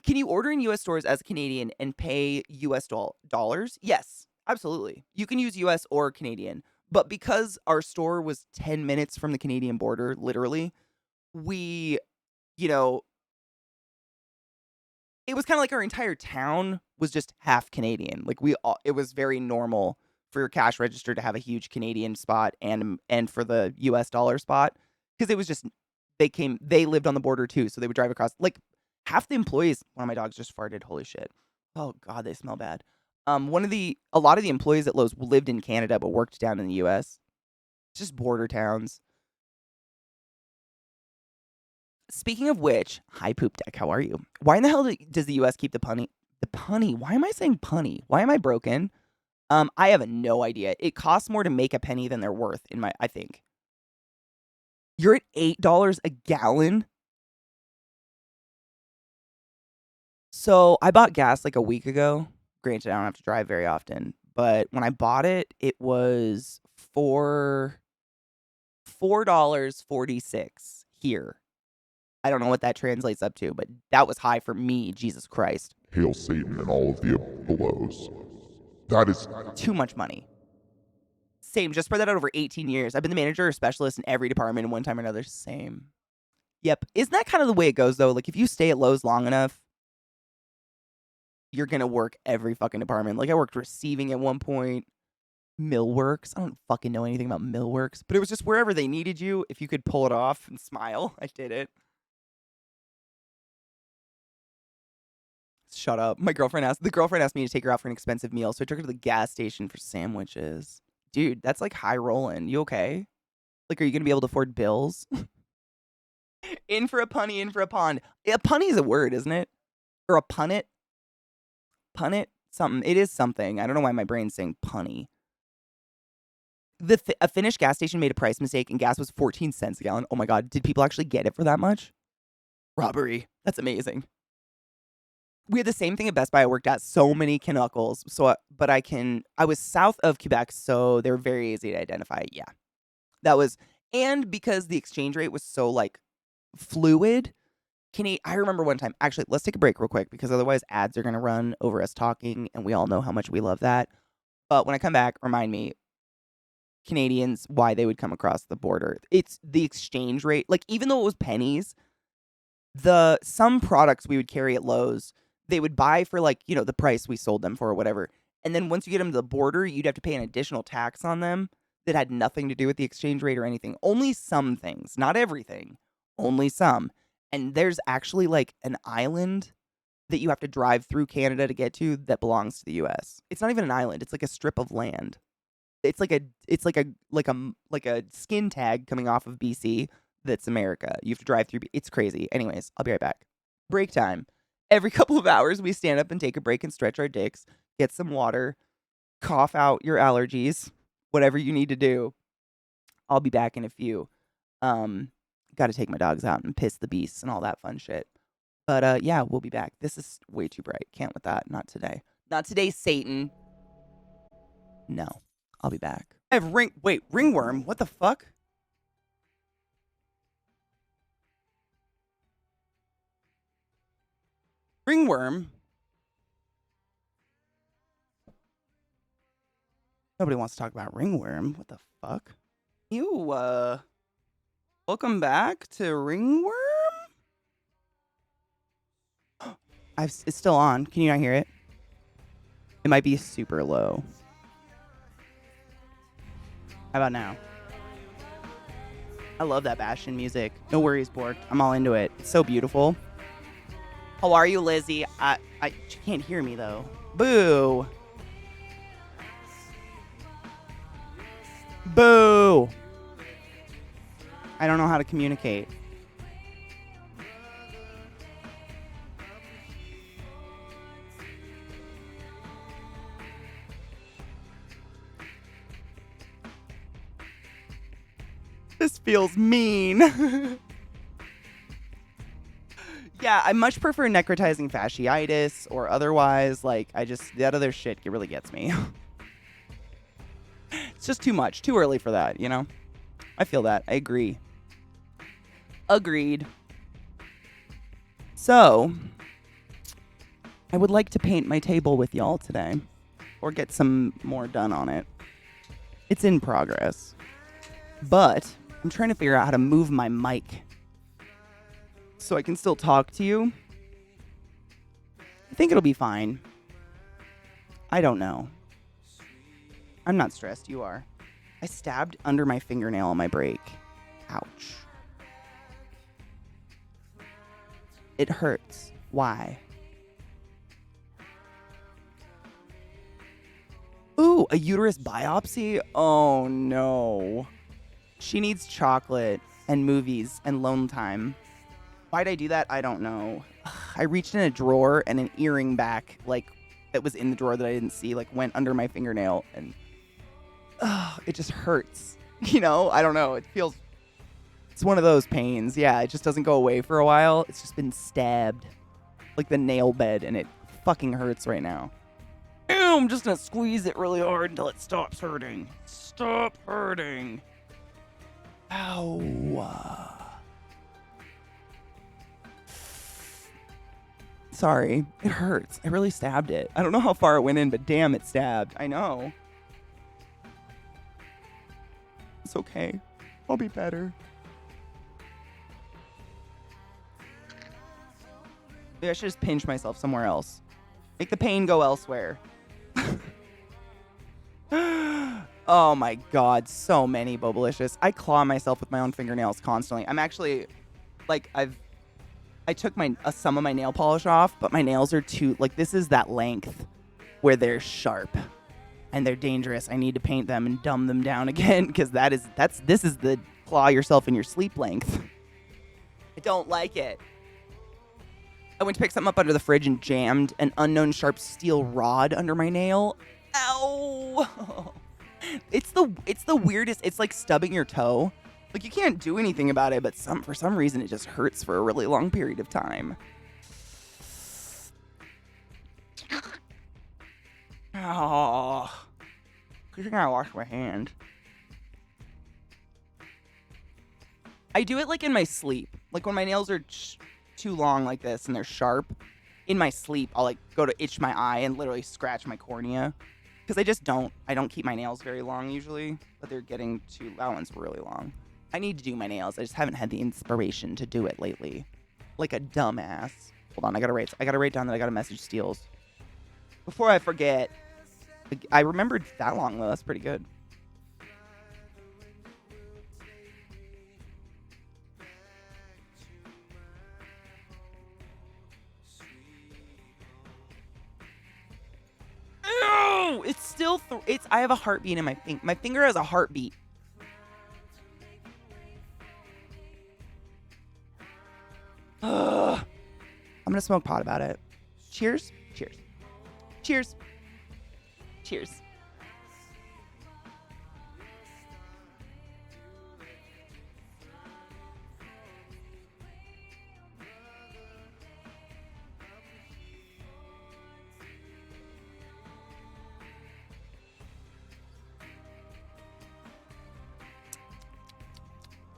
Can you order in U.S. stores as a Canadian and pay U.S. dollars? Yes, absolutely. You can use U.S. or Canadian. But because our store was 10 minutes from the Canadian border, literally, we, it was kind of like our entire town was just half Canadian. Like it was very normal for your cash register to have a huge Canadian spot and for the US dollar spot, because it was just they lived on the border too, so they would drive across. Like half the employees, one of my dogs just farted. Holy shit. Oh God, they smell bad. A lot of the employees at Lowe's lived in Canada but worked down in the US. It's just border towns. Speaking of which, hi Poop Deck, how are you? Why in the hell does the US keep the punny? The punny? Why am I saying punny? Why am I broken? I have no idea. It costs more to make a penny than they're worth, I think. You're at $8 a gallon? So I bought gas like a week ago. Granted, I don't have to drive very often, but when I bought it, it was $4.46 here. I don't know what that translates up to, but that was high for me, Jesus Christ. Hail Satan and all of the belows. That is too much money. Same, just spread that out over 18 years. I've been the manager or specialist in every department in one time or another. Same. Yep. Isn't that kind of the way it goes, though? Like, if you stay at Lowe's long enough, you're going to work every fucking department. Like, I worked receiving at one point. Millworks. I don't fucking know anything about Millworks, but it was just wherever they needed you. If you could pull it off and smile, I did it. Shut up. The girlfriend asked me to take her out for an expensive meal, so I took her to the gas station for sandwiches. Dude, that's like high rolling. You okay? Like, are you going to be able to afford bills? In for a punny, in for a pond. A punny is a word, isn't it? Or a punnet? Punnet? Something. It is something. I don't know why my brain's saying punny. A Finnish gas station made a price mistake and gas was 14 cents a gallon. Oh my God. Did people actually get it for that much? Robbery. That's amazing. We had the same thing at Best Buy. I worked at so many Canuckles. I was south of Quebec, so they were very easy to identify. Yeah. And because the exchange rate was so like fluid, I remember one time, actually, let's take a break real quick because otherwise ads are going to run over us talking and we all know how much we love that. But when I come back, remind me, Canadians, why they would come across the border. It's the exchange rate. Like, even though it was pennies, some products we would carry at Lowe's, they would buy for like, the price we sold them for or whatever. And then once you get them to the border, you'd have to pay an additional tax on them that had nothing to do with the exchange rate or anything. Only some things, not everything, only some. And there's actually like an island that you have to drive through Canada to get to that belongs to the US. It's not even an island, it's like a strip of land. It's like a skin tag coming off of BC that's America. You have to drive through. It's crazy. Anyways, I'll be right back. Break time. Every couple of hours, we stand up and take a break and stretch our dicks, get some water, cough out your allergies, whatever you need to do. I'll be back in a few. Got to take my dogs out and piss the beasts and all that fun shit. But yeah, we'll be back. This is way too bright. Can't with that. Not today. Not today, Satan. No. I'll be back. I have ringworm. What the fuck? Ringworm. Nobody wants to talk about ringworm. What the fuck? You, welcome back to Ringworm? It's still on. Can you not hear it? It might be super low. How about now? I love that Bastion music. No worries, Bork. I'm all into it. It's so beautiful. How are you, Lizzie? She can't hear me, though. Boo. Boo. I don't know how to communicate. This feels mean. Yeah, I much prefer necrotizing fasciitis or otherwise. Like, that other shit really gets me. It's just too much. Too early for that, you know? I feel that. I agree. Agreed. So, I would like to paint my table with y'all today. Or get some more done on it. It's in progress. But I'm trying to figure out how to move my mic so I can still talk to you. I think it'll be fine. I don't know. I'm not stressed. You are. I stabbed under my fingernail on my break. Ouch. It hurts. Why? Ooh, a uterus biopsy? Oh no. She needs chocolate and movies and alone time. Why'd I do that? I don't know. I reached in a drawer and an earring back, like, that was in the drawer that I didn't see, like, went under my fingernail and it just hurts. You know? I don't know. It's one of those pains. Yeah, it just doesn't go away for a while. It's just been stabbed. Like the nail bed, and it fucking hurts right now. Ew, I'm just gonna squeeze it really hard until it stops hurting. Stop hurting. Ow. Sorry. It hurts. I really stabbed it. I don't know how far it went in, but damn, it stabbed. I know. It's okay. I'll be better. Maybe I should just pinch myself somewhere else. Make the pain go elsewhere. Oh my god, so many Bobalicious. I claw myself with my own fingernails constantly. I'm actually, like, I took some of my nail polish off, but my nails are too, like, this is that length where they're sharp and they're dangerous. I need to paint them and dumb them down again because this is the claw yourself in your sleep length. I don't like it. I went to pick something up under the fridge and jammed an unknown sharp steel rod under my nail. Ow! It's the weirdest. It's like stubbing your toe. Like, you can't do anything about it, but for some reason it just hurts for a really long period of time. Oh, I think I gotta wash my hand. I do it like in my sleep. Like when my nails are too long like this and they're sharp. In my sleep, I'll like go to itch my eye and literally scratch my cornea. Because I don't keep my nails very long usually, but they're getting too, that one's really long. I need to do my nails. I just haven't had the inspiration to do it lately. Like a dumbass. Hold on, I gotta write down that I gotta message Steels. Before I forget, I remembered that long though, that's pretty good. Ew! It's still, I have a heartbeat in my finger. My finger has a heartbeat. Ugh. I'm gonna smoke pot about it. Cheers. Cheers. Cheers. Cheers.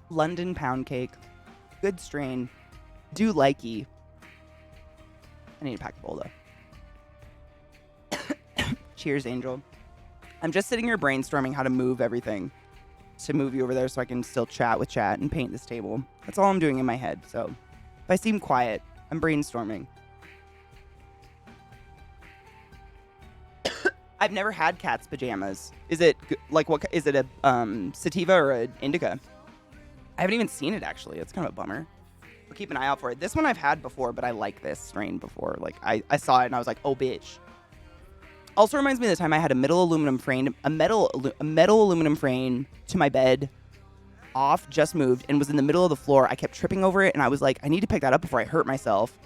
London pound cake. Good strain. Do likey. I need to pack the bowl, though. Cheers, Angel. I'm just sitting here brainstorming how to move everything. To move you over there so I can still chat with chat and paint this table. That's all I'm doing in my head. So if I seem quiet, I'm brainstorming. I've never had cat's pajamas. Is it like what? Is it a sativa or an indica? I haven't even seen it actually. It's kind of a bummer. But keep an eye out for it. This one I've had before, but I like this strain before. Like I saw it and I was like, oh bitch. Also reminds me of the time I had a metal aluminum frame to my bed, off, just moved, and was in the middle of the floor. I kept tripping over it, and I was like, I need to pick that up before I hurt myself.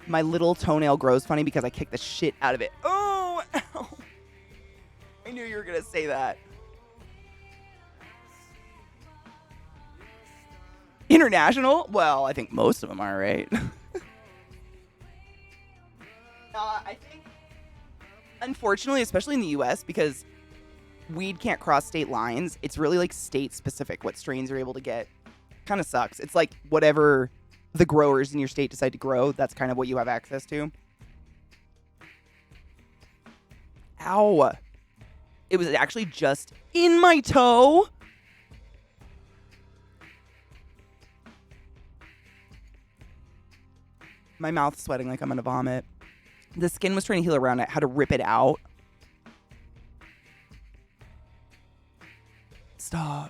My little toenail grows funny because I kicked the shit out of it. Oh, ow. I knew you were going to say that. International? Well, I think most of them are, right? I think, unfortunately, especially in the U.S., because weed can't cross state lines, it's really like state specific what strains you're able to get. Kind of sucks. It's like whatever the growers in your state decide to grow, that's kind of what you have access to. Ow. It was actually just in my toe. My mouth's sweating like I'm gonna vomit. The skin was trying to heal around it. I had to rip it out. Stop.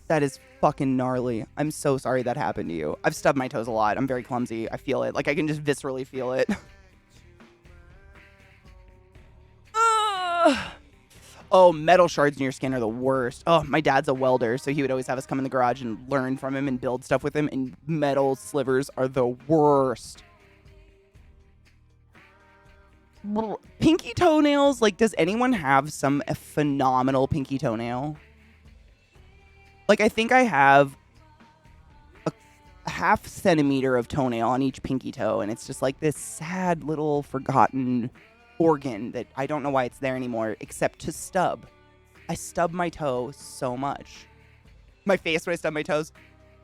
That is fucking gnarly. I'm so sorry that happened to you. I've stubbed my toes a lot. I'm very clumsy. I feel it. Like, I can just viscerally feel it. Oh, metal shards in your skin are the worst. Oh, my dad's a welder, so he would always have us come in the garage and learn from him and build stuff with him, and metal slivers are the worst. Pinky toenails, like, does anyone have a phenomenal pinky toenail? Like, I think I have a half centimeter of toenail on each pinky toe, and it's just like this sad little forgotten organ that I don't know why it's there anymore, except to stub. I stub my toe so much. My face when I stub my toes,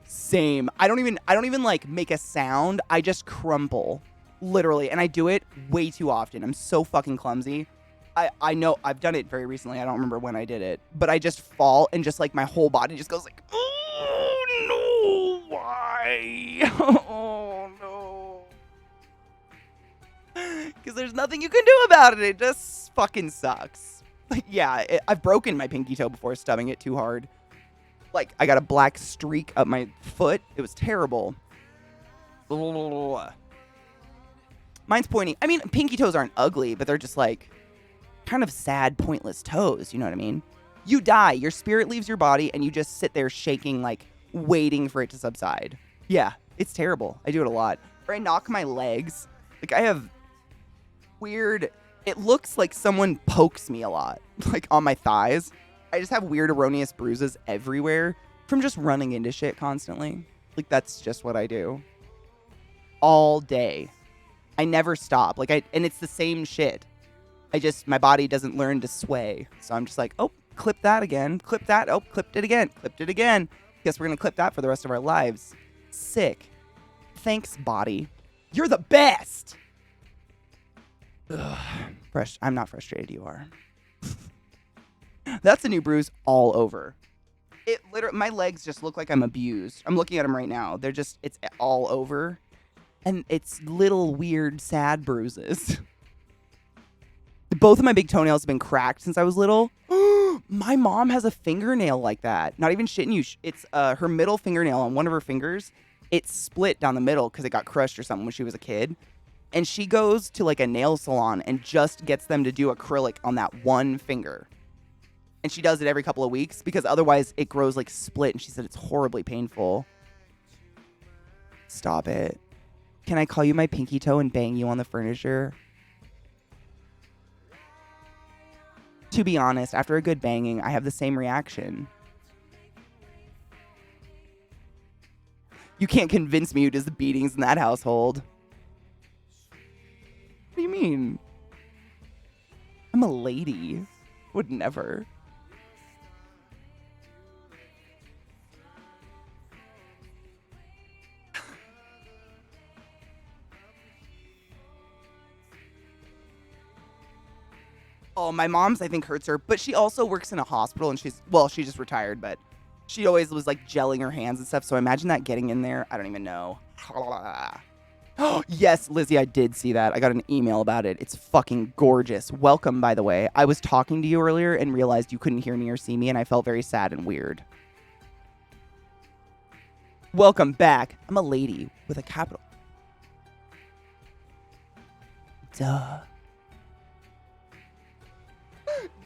same. I don't even like make a sound. I just crumple, literally, and I do it way too often. I'm so fucking clumsy. I know I've done it very recently. I don't remember when I did it, but I just fall and just like my whole body just goes like, oh no, why? Oh no. Because there's nothing you can do about it. It just fucking sucks. Like, yeah, I've broken my pinky toe before stubbing it too hard. Like, I got a black streak up my foot. It was terrible. Mine's pointy. I mean, pinky toes aren't ugly, but they're just like kind of sad, pointless toes. You know what I mean? You die. Your spirit leaves your body, and you just sit there shaking, like waiting for it to subside. Yeah, it's terrible. I do it a lot. Or I knock my legs. Like, I have weird, it looks like someone pokes me a lot, like on my thighs. I just have weird erroneous bruises everywhere from just running into shit constantly. Like, that's just what I do all day. I never stop. Like, and it's the same shit. My body doesn't learn to sway. So I'm just like, oh, clip that again. Clip that. Oh, clipped it again. Clipped it again. Guess we're going to clip that for the rest of our lives. Sick. Thanks, body. You're the best. Ugh. I'm not frustrated. You are. That's a new bruise all over. It literally, my legs just look like I'm abused. I'm looking at them right now. It's all over. And it's little weird, sad bruises. Both of my big toenails have been cracked since I was little. My mom has a fingernail like that. Not even shitting you. It's her middle fingernail on one of her fingers. It's split down the middle because it got crushed or something when she was a kid. And she goes to like a nail salon and just gets them to do acrylic on that one finger. And she does it every couple of weeks because otherwise it grows like split. And she said it's horribly painful. Stop it. Can I call you my pinky toe and bang you on the furniture? To be honest, after a good banging, I have the same reaction. You can't convince me who does the beatings in that household. What do you mean? I'm a lady. Would never. Oh, my mom's, I think, hurts her. But she also works in a hospital, and she just retired, but she always was, like, gelling her hands and stuff. So imagine that getting in there. I don't even know. Oh, yes, Lizzie, I did see that. I got an email about it. It's fucking gorgeous. Welcome, by the way. I was talking to you earlier and realized you couldn't hear me or see me, and I felt very sad and weird. Welcome back. I'm a lady with a capital. Duh.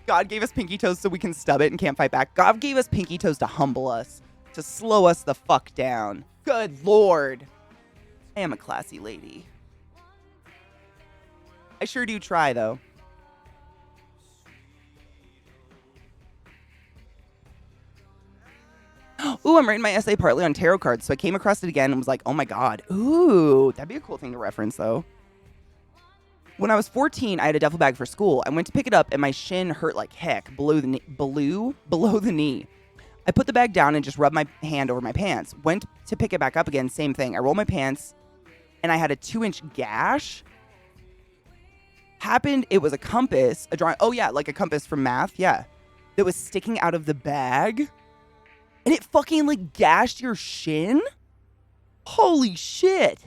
God gave us pinky toes so we can stub it and can't fight back. God gave us pinky toes to humble us, to slow us the fuck down. Good Lord. I am a classy lady. I sure do try, though. Ooh, I'm writing my essay partly on tarot cards, so I came across it again and was like, oh my God. Ooh, that'd be a cool thing to reference, though. When I was 14, I had a duffel bag for school. I went to pick it up, and my shin hurt like heck below the knee. I put the bag down and just rubbed my hand over my pants. Went to pick it back up again, same thing. I rolled my pants, and I had a 2-inch gash. Happened, it was a compass, a drawing. Oh, yeah, like a compass from math, yeah. That was sticking out of the bag. And it fucking, like, gashed your shin? Holy shit.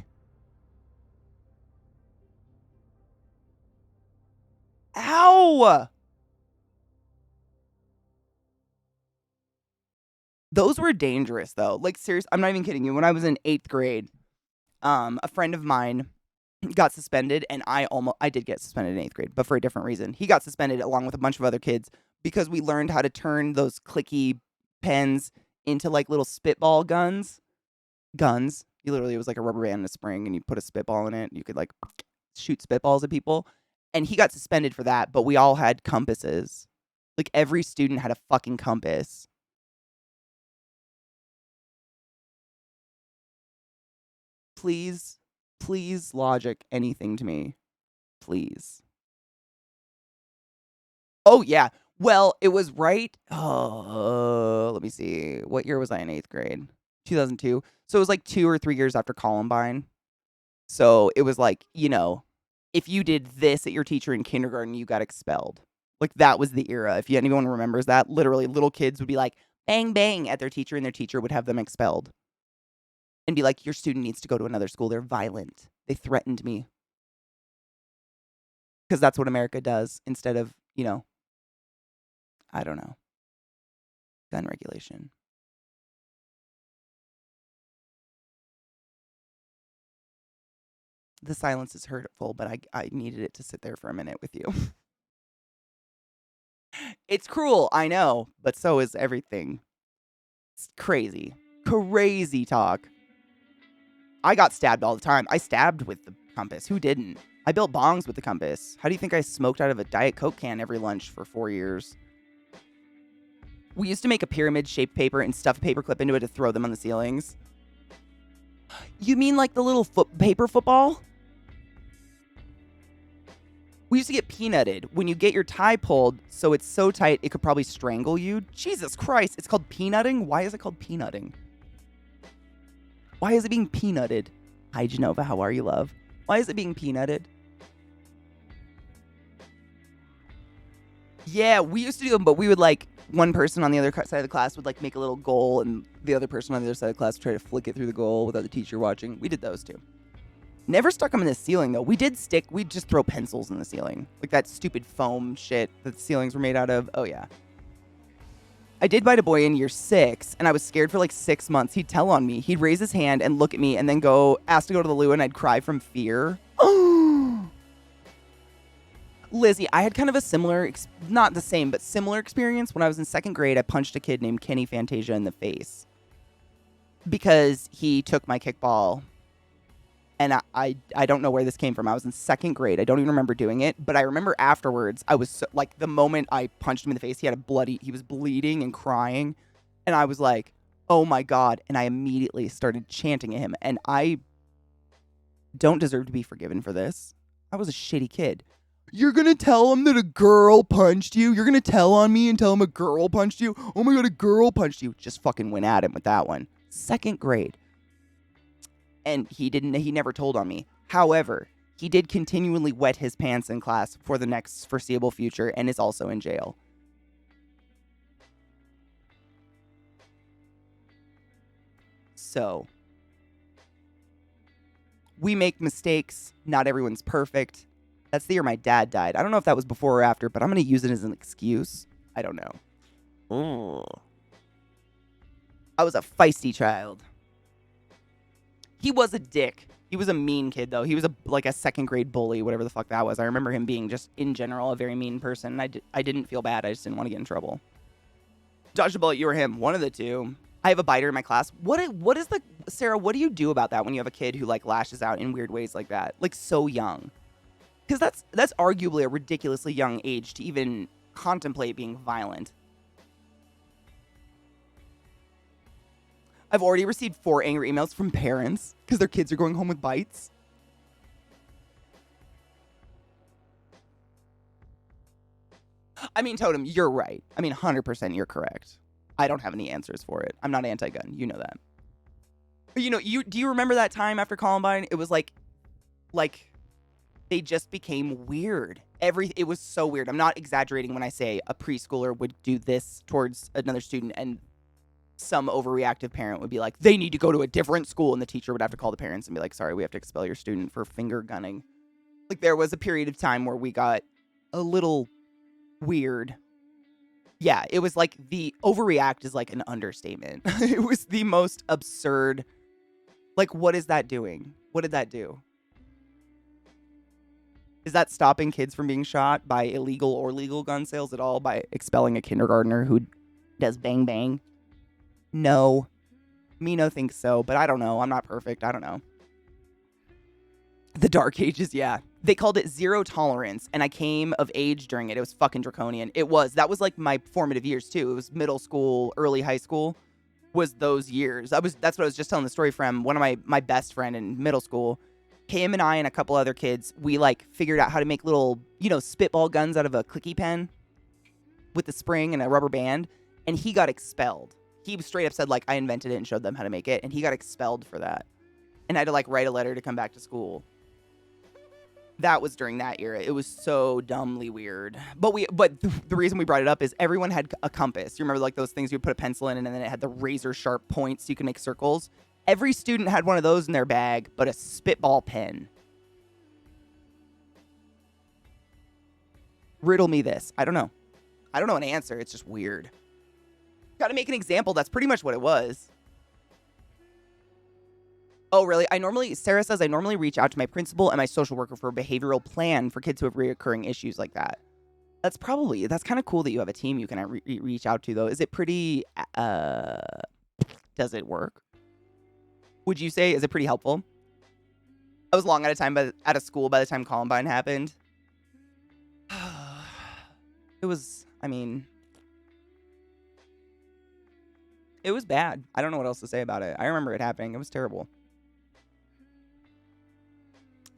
Ow! Those were dangerous, though. Like, serious, I'm not even kidding you. When I was in 8th grade, a friend of mine got suspended, and I did get suspended in 8th grade, but for a different reason. He got suspended along with a bunch of other kids because we learned how to turn those clicky pens into, like, little spitball guns. You literally, it was like a rubber band and a spring, and you put a spitball in it. You could, like, shoot spitballs at people. And he got suspended for that, but we all had compasses. Like, every student had a fucking compass. Please, logic anything to me. Please. Oh, yeah. Well, it was right. Oh, let me see. What year was I in 8th grade? 2002. So it was like 2 or 3 years after Columbine. So it was like, you know, if you did this at your teacher in kindergarten, you got expelled. Like, that was the era. If anyone remembers that, literally little kids would be like, bang, bang at their teacher, and their teacher would have them expelled. And be like, your student needs to go to another school. They're violent. They threatened me. Because that's what America does instead of, you know, I don't know, gun regulation. The silence is hurtful, but I needed it to sit there for a minute with you. It's cruel, I know, but so is everything. It's crazy. Crazy talk. I got stabbed all the time. I stabbed with the compass. Who didn't? I built bongs with the compass. How do you think I smoked out of a Diet Coke can every lunch for 4 years? We used to make a pyramid-shaped paper and stuff a paperclip into it to throw them on the ceilings. You mean like the little paper football? We used to get peanutted. When you get your tie pulled so it's so tight it could probably strangle you. Jesus Christ, it's called peanutting? Why is it called peanutting? Why is it being peanutted? Hi, Genova, how are you, love? Why is it being peanutted? Yeah, we used to do them, but we would, like, one person on the other side of the class would, like, make a little goal, and the other person on the other side of the class would try to flick it through the goal without the teacher watching. We did those, too. Never stuck them in the ceiling, though. We'd just throw pencils in the ceiling. Like that stupid foam shit that the ceilings were made out of. Oh, yeah. I did bite a boy in year 6, and I was scared for like 6 months. He'd tell on me. He'd raise his hand and look at me and then ask to go to the loo, and I'd cry from fear. Lizzie, I had kind of a similar, not the same, but similar experience. When I was in 2nd grade, I punched a kid named Kenny Fantasia in the face because he took my kickball. And I don't know where this came from. I was in 2nd grade. I don't even remember doing it. But I remember afterwards, I was like, the moment I punched him in the face, he was bleeding and crying. And I was like, oh my God. And I immediately started chanting at him. And I don't deserve to be forgiven for this. I was a shitty kid. You're going to tell him that a girl punched you? You're going to tell on me and tell him a girl punched you? Oh my God, a girl punched you. Just fucking went at him with that one. 2nd grade. And he never told on me. However, he did continually wet his pants in class for the next foreseeable future and is also in jail. So, we make mistakes. Not everyone's perfect. That's the year my dad died. I don't know if that was before or after, but I'm going to use it as an excuse. I don't know. I was a feisty child. He was a dick. He was a mean kid, though. He was like a second grade bully, whatever the fuck that was. I remember him being just, in general, a very mean person. I didn't feel bad. I just didn't want to get in trouble. Dodge the bullet, you or him. One of the two. I have a biter in my class. Sarah, what do you do about that when you have a kid who, like, lashes out in weird ways like that? Like, so young. Because that's arguably a ridiculously young age to even contemplate being violent. I've already received 4 angry emails from parents because their kids are going home with bites. I mean, Totem, you're right. I mean, 100% you're correct. I don't have any answers for it. I'm not anti-gun. You know that. But do you remember that time after Columbine? It was like they just became weird. It was so weird. I'm not exaggerating when I say a preschooler would do this towards another student and some overreactive parent would be like, they need to go to a different school, and the teacher would have to call the parents and be like, sorry, we have to expel your student for finger gunning. Like, there was a period of time where we got a little weird. Yeah, it was like the overreact is like an understatement. It was the most absurd. Like, what is that doing? What did that do? Is that stopping kids from being shot by illegal or legal gun sales at all by expelling a kindergartner who does bang bang? No. Mino thinks so, but I don't know. I'm not perfect. I don't know. The Dark Ages, yeah. They called it zero tolerance, and I came of age during it. It was fucking draconian. That was like my formative years too. It was middle school, early high school was those years. That's what I was just telling the story from. One of my best friend in middle school, him and I and a couple other kids, we like figured out how to make little, spitball guns out of a clicky pen with a spring and a rubber band, and he got expelled. He straight up said, like, I invented it and showed them how to make it, and he got expelled for that. And I had to, like, write a letter to come back to school. That was during that era. It was so dumbly weird. But the reason we brought it up is everyone had a compass. You remember, like, those things you put a pencil in, and then it had the razor-sharp points so you can make circles? Every student had one of those in their bag, but a spitball pen. Riddle me this. I don't know. I don't know an answer. It's just weird. Got to make an example. That's pretty much what it was. Oh, really? Sarah says, I normally reach out to my principal and my social worker for a behavioral plan for kids who have reoccurring issues like that. That's kind of cool that you have a team you can reach out to, though. Is it pretty, does it work? Would you say, is it pretty helpful? I was long out of school by the time Columbine happened. It was bad. I don't know what else to say about it. I remember it happening. It was terrible.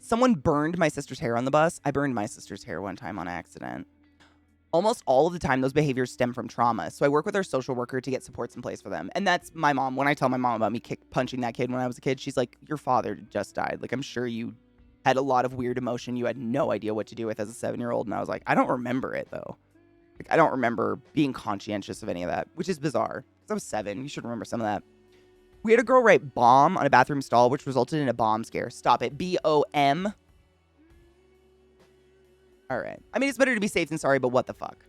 Someone burned my sister's hair on the bus. I burned my sister's hair one time on accident. Almost all of the time, those behaviors stem from trauma. So I work with our social worker to get supports in place for them. And that's my mom. When I tell my mom about me punching that kid when I was a kid, she's like, your father just died. Like, I'm sure you had a lot of weird emotion you had no idea what to do with as a 7-year-old. And I was like, I don't remember it, though. Like, I don't remember being conscientious of any of that, which is bizarre. Because I was 7. You should remember some of that. We had a girl write bomb on a bathroom stall, which resulted in a bomb scare. Stop it. B-O-M. All right. I mean, it's better to be safe than sorry, but what the fuck?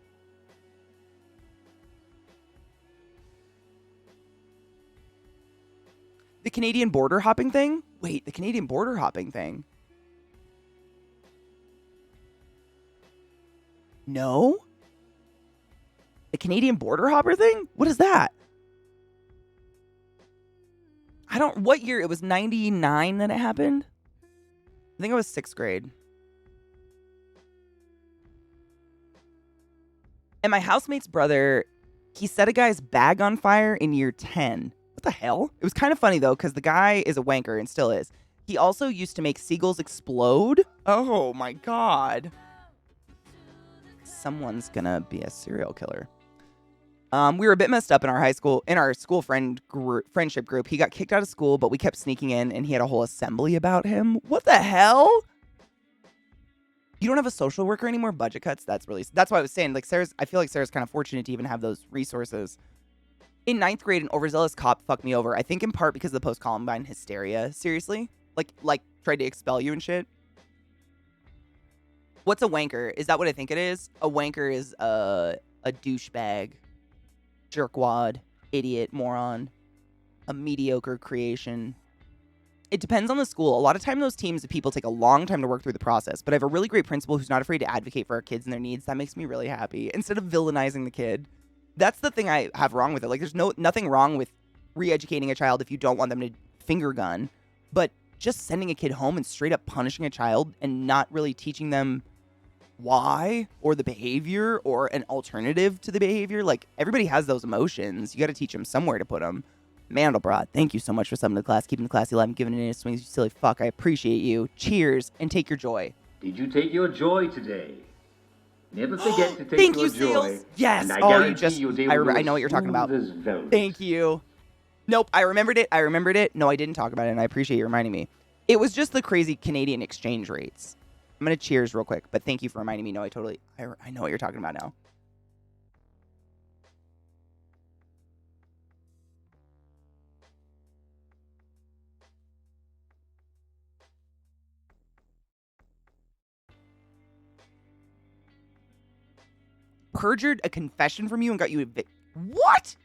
The Canadian border hopping thing? Wait, the Canadian border hopping thing? No? The Canadian border hopper thing? What is that? What year? It was 99 that it happened? I think I was 6th grade. And my housemate's brother, he set a guy's bag on fire in year 10. What the hell? It was kind of funny, though, because the guy is a wanker and still is. He also used to make seagulls explode. Oh, my God. Someone's gonna be a serial killer. We were a bit messed up in our school friendship group. He got kicked out of school, but we kept sneaking in, and he had a whole assembly about him. What the hell? You don't have a social worker anymore? Budget cuts? That's why I was saying, like, I feel like Sarah's kind of fortunate to even have those resources. In 9th grade, an overzealous cop fucked me over. I think in part because of the post-Columbine hysteria. Seriously? Like tried to expel you and shit? What's a wanker? Is that what I think it is? A wanker is a douchebag, jerkwad, idiot, moron, a mediocre creation. It depends on the school. A lot of time those teams of people take a long time to work through the process, but I have a really great principal who's not afraid to advocate for our kids and their needs. That makes me really happy. Instead of villainizing the kid. That's the thing I have wrong with it. Like, there's nothing wrong with re-educating a child if you don't want them to finger gun, but just sending a kid home and straight up punishing a child and not really teaching them why or the behavior or an alternative to the behavior. Like, everybody has those emotions. You got to teach them somewhere to put them. Mandelbrot, thank you so much for summoning the class, keeping the classy alive, and giving it a swing, you silly fuck. I appreciate you. Cheers, and take your joy. Did you take your joy today? Never forget to take Thank your you, joy. Seals. Yes. And I Oh, you guarantee just. you'll be able to I know what you're talking about. smooth as velvet. Thank you. Nope, I remembered it. No, I didn't talk about it, and I appreciate you reminding me. It was just the crazy Canadian exchange rates. I'm going to cheers real quick, but thank you for reminding me. No, I know what you're talking about now. Perjured a confession from you and got you evicted. What?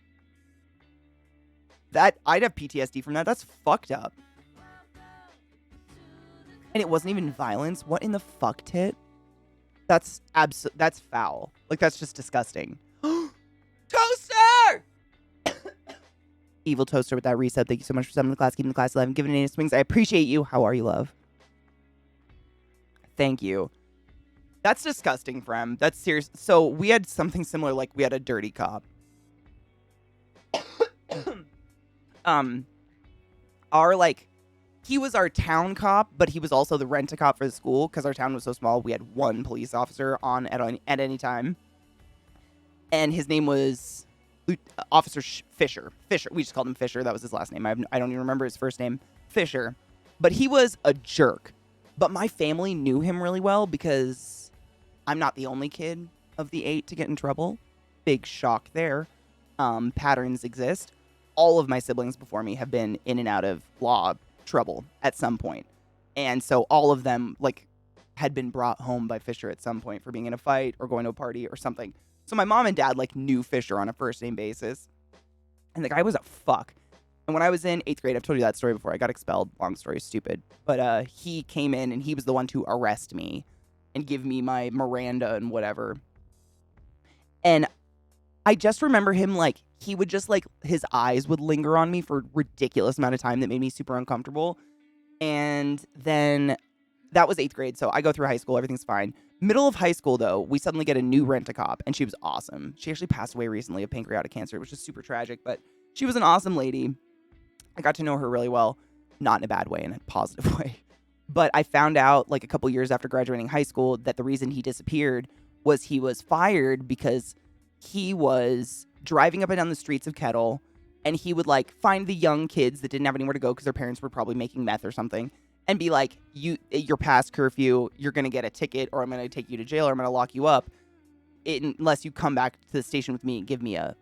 I'd have PTSD from that. That's fucked up. And it wasn't even violence. What in the fuck, tit? That's foul. Like, that's just disgusting. Toaster! Evil Toaster with that reset. Thank you so much for summoning the class, keeping the class alive, and giving it 8 swings. I appreciate you. How are you, love? Thank you. That's disgusting, Frem. That's serious. So we had something similar. Like, we had a dirty cop. He was our town cop, but he was also the rent-a-cop for the school because our town was so small. We had one police officer on at any time, and his name was Officer Fisher. We just called him Fisher. That was his last name. I don't even remember his first name. Fisher, but he was a jerk. But my family knew him really well because I'm not the only kid of the 8 to get in trouble. Big shock there. Patterns exist. All of my siblings before me have been in and out of law trouble at some point. And so all of them, like, had been brought home by Fisher at some point for being in a fight or going to a party or something. So my mom and dad, like, knew Fisher on a first-name basis. And the guy was a fuck. And when I was in 8th grade, I've told you that story before. I got expelled. Long story, stupid. But he came in, and he was the one to arrest me and give me my Miranda and whatever. And I just remember him, like, he would just, like, his eyes would linger on me for a ridiculous amount of time that made me super uncomfortable. And then that was 8th grade, so I go through high school. Everything's fine. Middle of high school, though, we suddenly get a new rent-a-cop, and she was awesome. She actually passed away recently of pancreatic cancer, which is super tragic, but she was an awesome lady. I got to know her really well, not in a bad way, in a positive way. But I found out, like, a couple years after graduating high school that the reason he disappeared was he was fired because he was driving up and down the streets of Kettle, and he would, like, find the young kids that didn't have anywhere to go because their parents were probably making meth or something, and be like, you're past curfew, you're going to get a ticket, or I'm going to take you to jail, or I'm going to lock you up, unless you come back to the station with me and give me a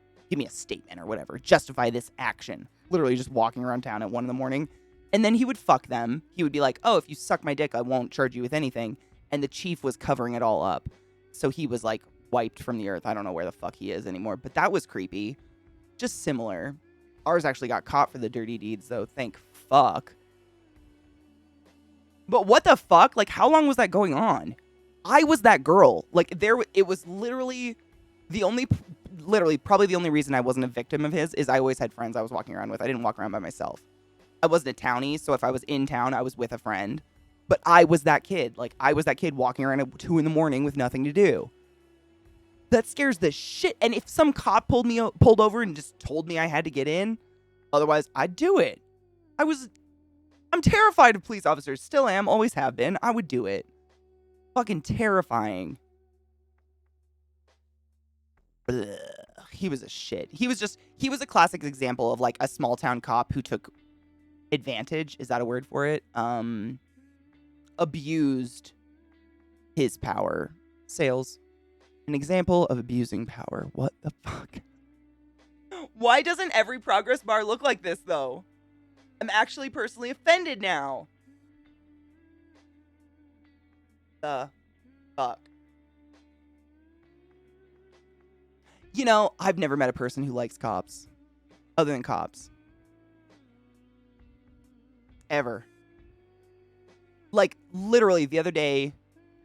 statement or whatever. Justify this action. Literally just walking around town at 1 a.m. And then he would fuck them. He would be like, oh, if you suck my dick, I won't charge you with anything. And the chief was covering it all up. So he was, like, wiped from the earth. I don't know where the fuck he is anymore. But that was creepy. Just similar. Ours actually got caught for the dirty deeds, though. Thank fuck. But what the fuck? Like, how long was that going on? I was that girl. Like, it was literally probably the only reason I wasn't a victim of his is I always had friends I was walking around with. I didn't walk around by myself. I wasn't a townie, so if I was in town, I was with a friend. But I was that kid. Like, I was that kid walking around at 2 a.m. with nothing to do. That scares the shit. And if some cop pulled over and just told me I had to get in, otherwise, I'd do it. I'm terrified of police officers. Still am. Always have been. I would do it. Fucking terrifying. Ugh. He was a shit. He was a classic example of, like, a small town cop who took advantage. Is that a word for it? Abused his power. Sales. An example of abusing power. What the fuck? Why doesn't every progress bar look like this, though? I'm actually personally offended now. The fuck? You know, I've never met a person who likes cops. Other than cops. Ever. Like, literally, the other day,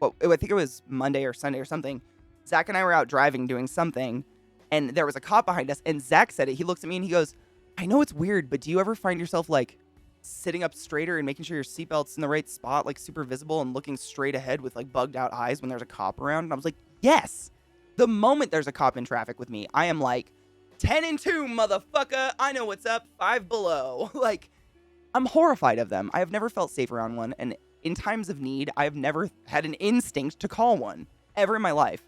well, I think it was Monday or Sunday or something, Zach and I were out driving doing something, and there was a cop behind us, and Zach said it. He looks at me and he goes, I know it's weird, but do you ever find yourself, like, sitting up straighter and making sure your seatbelt's in the right spot, like, super visible, and looking straight ahead with, like, bugged out eyes when there's a cop around? And I was like, yes! The moment there's a cop in traffic with me, I am like, 10 and 2, motherfucker! I know what's up, 5 below. Like, I'm horrified of them. I have never felt safe around one, and in times of need, I have never had an instinct to call one, ever in my life.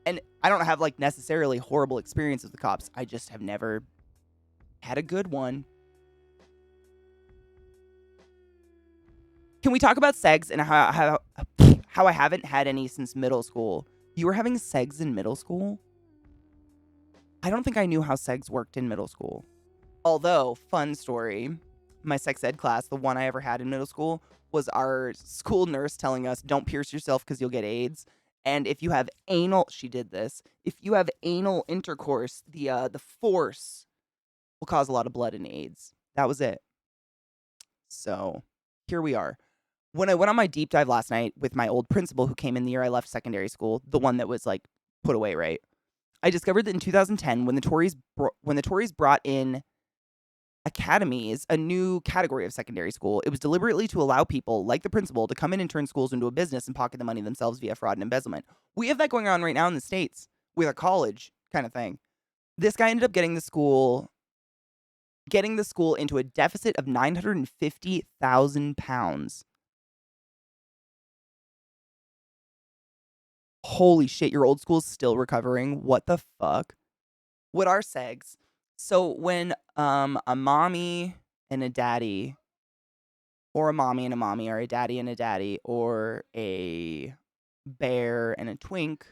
And I don't have, like, necessarily horrible experiences with cops. I just have never had a good one. Can we talk about segs and how I haven't had any since middle school? You were having segs in middle school? I don't think I knew how segs worked in middle school. Although, fun story, my sex ed class, the one I ever had in middle school, was our school nurse telling us, don't pierce yourself because you'll get AIDS. And if you have anal, she did this, if you have anal intercourse, the force will cause a lot of blood and AIDS. That was it. So, here we are. When I went on my deep dive last night with my old principal who came in the year I left secondary school, the one that was, like, put away, right? I discovered that in 2010, when the Tories brought in academies, a new category of secondary school, it was deliberately to allow people like the principal to come in and turn schools into a business and pocket the money themselves via fraud and embezzlement. We have that going on right now in the States with a college kind of thing. This guy ended up getting the school into a deficit of £950,000. Holy shit, your old school's still recovering. What the fuck? What are segs? So when a mommy and a daddy, or a mommy and a mommy, or a daddy and a daddy, or a bear and a twink,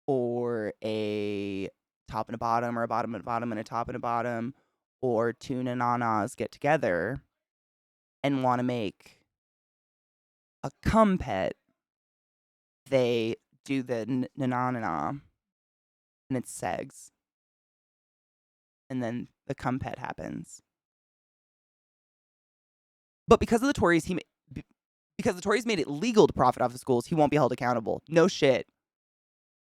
or a top and a bottom, or a bottom and a bottom and a top and a bottom, or two na-na-nas get together and want to make a cum pet, they do the na-na-na, and it's segs. And then the cum pet happens. But because the Tories made it legal to profit off the schools, he won't be held accountable. No shit.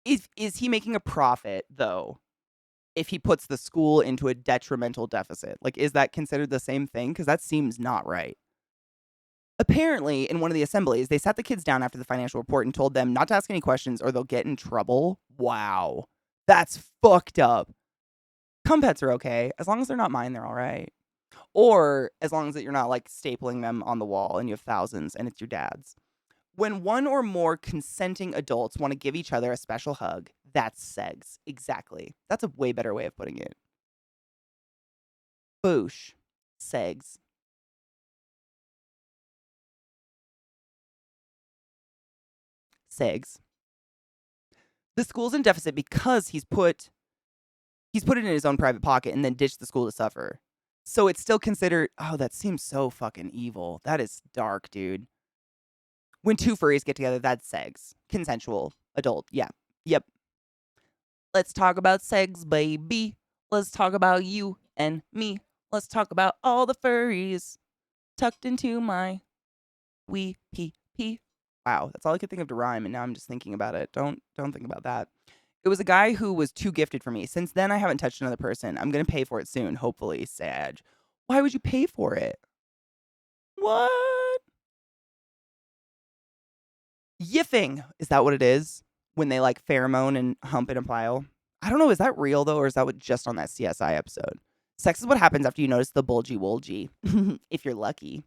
Is he making a profit, though, if he puts the school into a detrimental deficit? Like, is that considered the same thing? Because that seems not right. Apparently, in one of the assemblies, they sat the kids down after the financial report and told them not to ask any questions or they'll get in trouble. Wow. That's fucked up. Cum pets are okay. As long as they're not mine, they're all right. Or as long as that you're not, like, stapling them on the wall and you have thousands and it's your dad's. When one or more consenting adults want to give each other a special hug, that's segs. Exactly. That's a way better way of putting it. Boosh. Segs. Segs. The school's in deficit because he's put it in his own private pocket and then ditched the school to suffer. So it's still considered, oh, that seems so fucking evil. That is dark, dude. When two furries get together, that's segs. Consensual. Adult. Yeah. Yep. Let's talk about segs, baby. Let's talk about you and me. Let's talk about all the furries tucked into my wee pee pee. Wow, that's all I could think of to rhyme, and now I'm just thinking about it. Don't think about that. It was a guy who was too gifted for me. Since then, I haven't touched another person. I'm gonna pay for it soon, hopefully. Sag. Why would you pay for it? What? Yiffing. Is that what it is? When they, like, pheromone and hump in a pile? I don't know. Is that real, though, or is that what just on that CSI episode? Sex is what happens after you notice the bulgy wolgy. If you're lucky.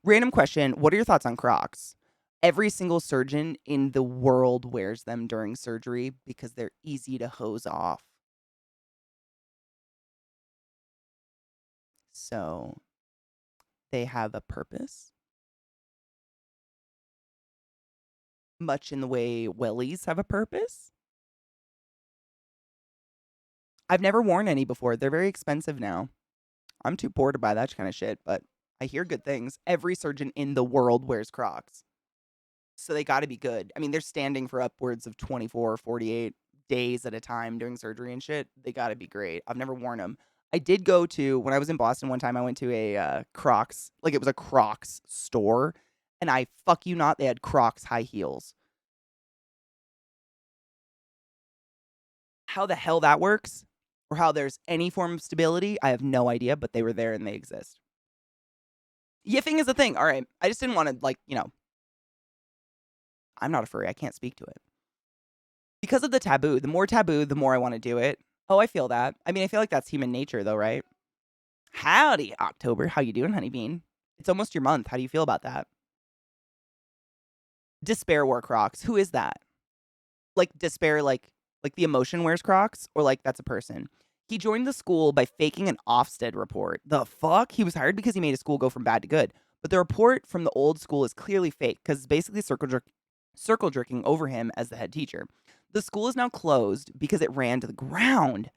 Random question. What are your thoughts on Crocs? Every single surgeon in the world wears them during surgery because they're easy to hose off. So they have a purpose. much in the way wellies have a purpose. I've never worn any before. They're very expensive now. I'm too poor to buy that kind of shit, but I hear good things. Every surgeon in the world wears Crocs. So they got to be good. I mean, they're standing for upwards of 24, 48 days at a time doing surgery and shit. They got to be great. I've never worn them. I did go to, when I was in Boston one time, I went to a Crocs, like it was a Crocs store, and I fuck you not, they had Crocs high heels. How the hell that works, or how there's any form of stability, I have no idea, but they were there and they exist. Yiffing is a thing. All right. I just didn't want to, like, I'm not a furry. I can't speak to it. Because of the taboo, the more I want to do it. Oh, I feel that. I mean, I feel like that's human nature, though, right? Howdy, October. How you doing, honeybean? It's almost your month. How do you feel about that? Despair wore Crocs. Who is that? Like, Despair, like the emotion wears Crocs? Or, like, that's a person? He joined the school by faking an Ofsted report. The fuck? He was hired because he made a school go from bad to good. But the report from the old school is clearly fake because it's basically circle jerking over him as the head teacher. The school is now closed because it ran to the ground.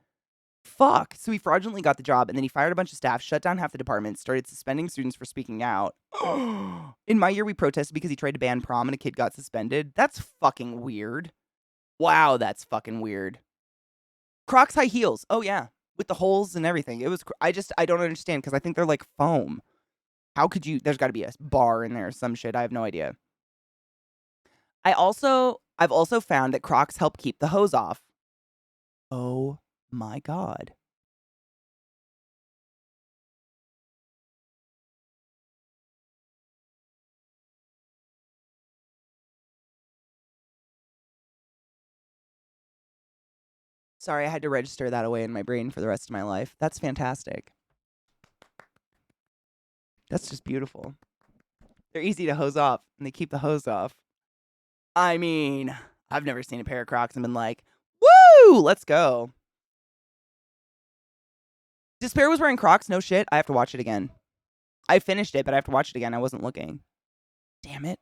Fuck. So he fraudulently got the job and then he fired a bunch of staff, shut down half the department, started suspending students for speaking out. In my year, we protested because he tried to ban prom and a kid got suspended. That's fucking weird. Wow, that's fucking weird. Crocs high heels. Oh, yeah. With the holes and everything. It was, I don't understand because I think they're like foam. How could you, there's got to be a bar in there or some shit. I have no idea. I've also found that Crocs help keep the hose off. Oh my God. Sorry, I had to register that away in my brain for the rest of my life. That's fantastic. That's just beautiful. They're easy to hose off, and they keep the hose off. I mean, I've never seen a pair of Crocs and been like, woo, let's go. Despair was wearing Crocs? No shit. I have to watch it again. I finished it, but I have to watch it again. I wasn't looking. Damn it.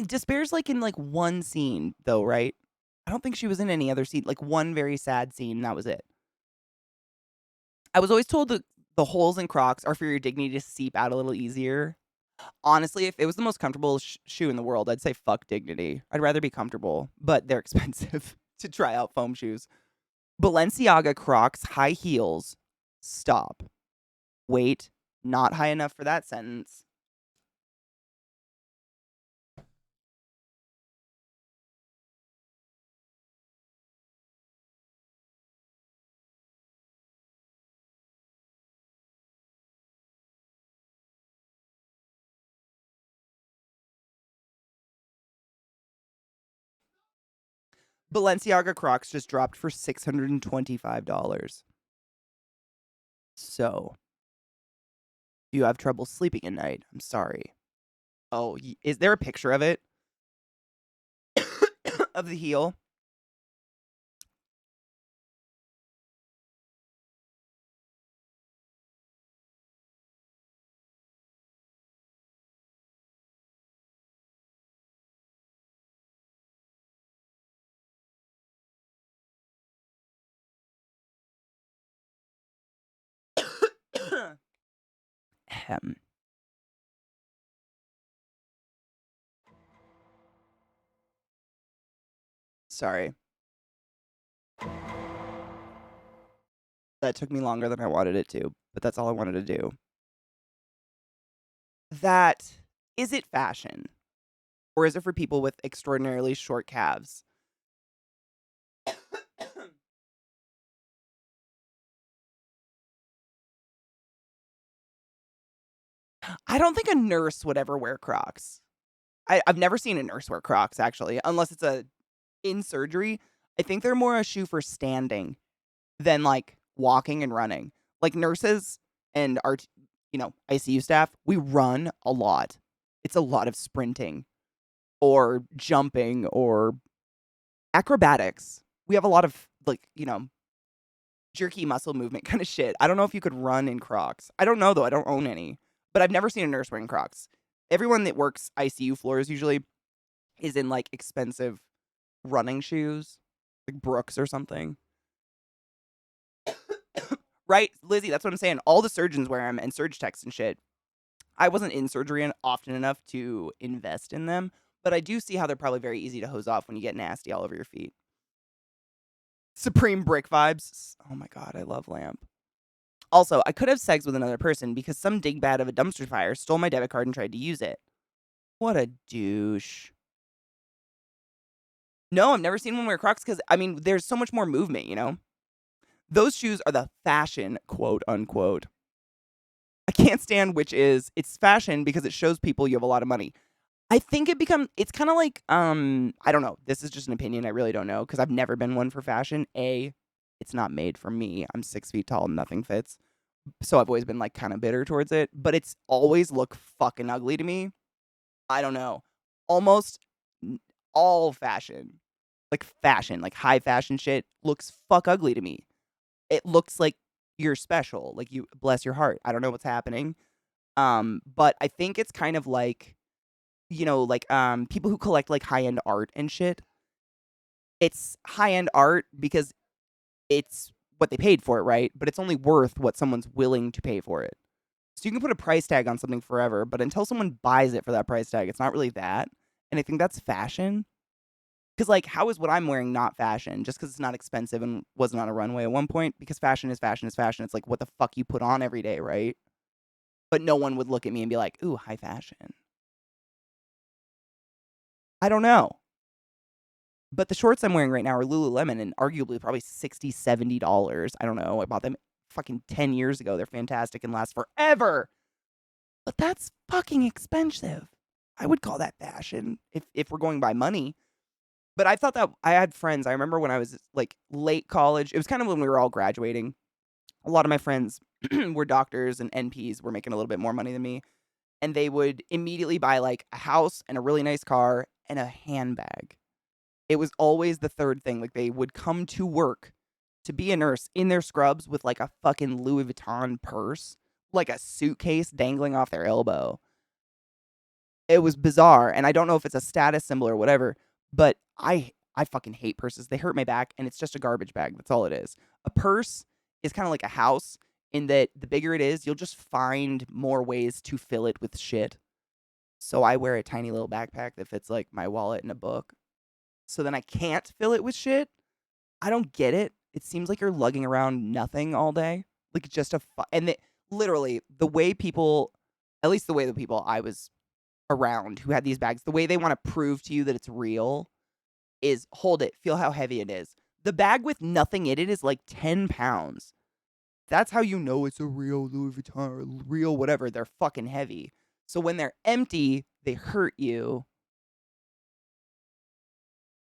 Despair's like in like one scene, though, right? I don't think she was in any other scene. Like one very sad scene, and that was it. I was always told that the holes in Crocs are for your dignity to seep out a little easier. Honestly, if it was the most comfortable shoe in the world, I'd say fuck dignity. I'd rather be comfortable, but they're expensive to try out foam shoes. Balenciaga Crocs high heels. Stop. Wait, not high enough for that sentence. Balenciaga Crocs just dropped for $625. So, you have trouble sleeping at night. I'm sorry. Oh, is there a picture of it? Of the heel? Ahem. Sorry. That took me longer than I wanted it to, but that's all I wanted to do. Is it fashion? Or is it for people with extraordinarily short calves? I don't think a nurse would ever wear Crocs. I've never seen a nurse wear Crocs, actually, unless it's in surgery. I think they're more a shoe for standing than like walking and running. Like nurses and our, ICU staff, we run a lot. It's a lot of sprinting or jumping or acrobatics. We have a lot of like, jerky muscle movement kind of shit. I don't know if you could run in Crocs. I don't know though. I don't own any, but I've never seen a nurse wearing Crocs. Everyone that works ICU floors usually is in like expensive running shoes, like Brooks or something. Right, Lizzie, that's what I'm saying. All the surgeons wear them and surge techs and shit. I wasn't in surgery often enough to invest in them, but I do see how they're probably very easy to hose off when you get nasty all over your feet. Supreme Brick vibes. Oh my god, I love Lamp. Also, I could have sex with another person because some dingbat of a dumpster fire stole my debit card and tried to use it. What a douche. No, I've never seen one wear Crocs because, I mean, there's so much more movement, you know? Those shoes are the fashion, quote unquote. I can't stand which is, it's fashion because it shows people you have a lot of money. I think it's kind of like, I don't know. This is just an opinion. I really don't know because I've never been one for fashion. It's not made for me. I'm 6 feet tall and nothing fits. So I've always been like kind of bitter towards it, but it's always looked fucking ugly to me. I don't know. Almost all fashion, like high fashion shit looks fuck ugly to me. It looks like you're special, like you bless your heart. I don't know what's happening. But I think it's kind of like, like people who collect like high-end art and shit. It's high-end art because it's what they paid for it, right? But it's only worth what someone's willing to pay for it. So you can put a price tag on something forever, but until someone buys it for that price tag, it's not really that. And I think that's fashion. Because, like, how is what I'm wearing not fashion? Just because it's not expensive and wasn't on a runway at one point? Because fashion is fashion is fashion. It's like what the fuck you put on every day, right? But no one would look at me and be like, ooh, high fashion. I don't know. But the shorts I'm wearing right now are Lululemon and arguably probably $60, $70. I don't know. I bought them fucking 10 years ago. They're fantastic and last forever. But that's fucking expensive. I would call that fashion if we're going by money. But I thought that I had friends. I remember when I was like late college. It was kind of when we were all graduating. A lot of my friends were doctors and NPs were making a little bit more money than me. And they would immediately buy like a house and a really nice car and a handbag. It was always the third thing. Like they would come to work to be a nurse in their scrubs with like a fucking Louis Vuitton purse, like a suitcase dangling off their elbow. It was bizarre, and I don't know if it's a status symbol or whatever, but I fucking hate purses. They hurt my back, and it's just a garbage bag. That's all it is. A purse is kind of like a house in that the bigger it is, you'll just find more ways to fill it with shit. So I wear a tiny little backpack that fits like my wallet and a book. So then I can't fill it with shit. I don't get it. It seems like you're lugging around nothing all day. Like just literally the way people, at least the way the people I was around who had these bags, the way they want to prove to you that it's real is hold it, feel how heavy it is. The bag with nothing in it is like 10 pounds. That's how you know it's a real Louis Vuitton or real whatever. They're fucking heavy. So when they're empty, they hurt you.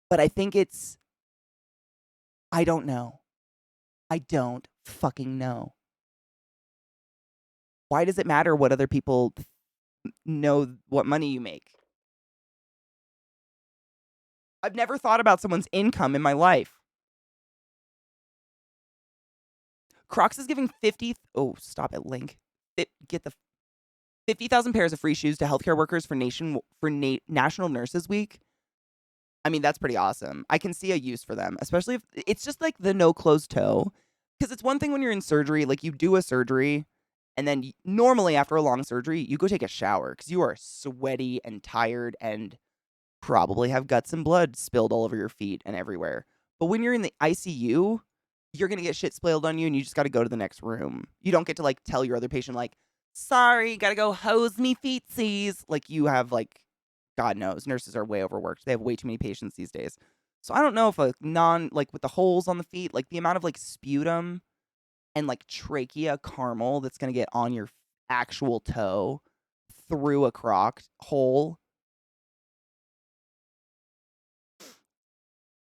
But I think I don't know. I don't fucking know. Why does it matter what other people know what money you make? I've never thought about someone's income in my life. Crocs is giving 50. Oh, stop it, Link. Get the 50,000 pairs of free shoes to healthcare workers for National Nurses Week. I mean, that's pretty awesome. I can see a use for them, especially if it's just like the no closed toe. Because it's one thing when you're in surgery, like you do a surgery, and then normally after a long surgery, you go take a shower because you are sweaty and tired and probably have guts and blood spilled all over your feet and everywhere. But when you're in the ICU, you're going to get shit spilled on you and you just got to go to the next room. You don't get to like tell your other patient like, sorry, got to go hose me feetsies. Like you have like, God knows, nurses are way overworked. They have way too many patients these days. So I don't know if like with the holes on the feet, like the amount of like sputum and like trachea caramel that's going to get on your actual toe through a croc hole.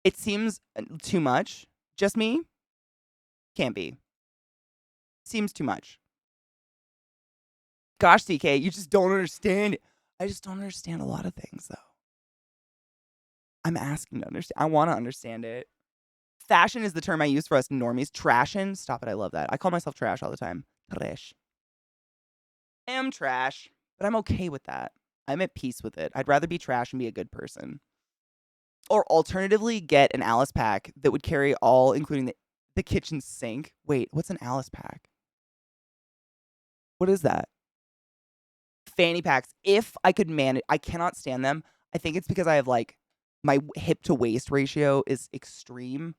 It seems too much. Just me? Can't be. Seems too much. Gosh, CK, you just don't understand it. I just don't understand a lot of things, though. I'm asking to understand. I want to understand it. Fashion is the term I use for us normies. Trashin'? Stop it, I love that. I call myself trash all the time. Trash. I am trash, but I'm okay with that. I'm at peace with it. I'd rather be trash and be a good person. Or alternatively, get an Alice pack that would carry all, including the kitchen sink. Wait, what's an Alice pack? What is that? Fanny packs. If I could manage, I cannot stand them. I think it's because I have like my hip to waist ratio is extreme.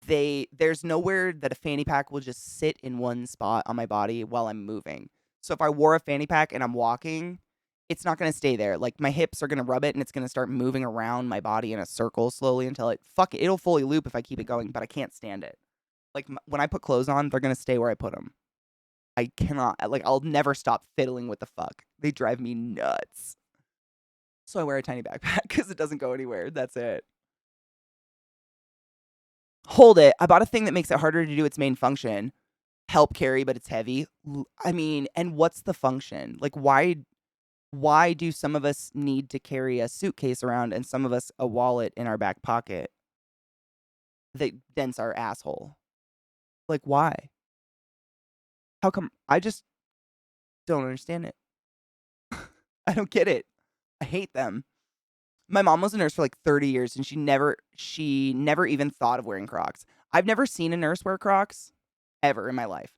There's nowhere that a fanny pack will just sit in one spot on my body while I'm moving. So if I wore a fanny pack and I'm walking, it's not going to stay there. Like my hips are going to rub it and it's going to start moving around my body in a circle slowly until it'll fully loop if I keep it going, but I can't stand it. Like when I put clothes on, they're going to stay where I put them. I cannot, like, I'll never stop fiddling with the fuck. They drive me nuts. So I wear a tiny backpack because it doesn't go anywhere. That's it. Hold it. I bought a thing that makes it harder to do its main function. Help carry, but it's heavy. I mean, and what's the function? Like, why do some of us need to carry a suitcase around and some of us a wallet in our back pocket that dents our asshole? Like, why? How come? I just don't understand it. I don't get it. I hate them. My mom was a nurse for like 30 years and she never even thought of wearing Crocs. I've never seen a nurse wear Crocs ever in my life,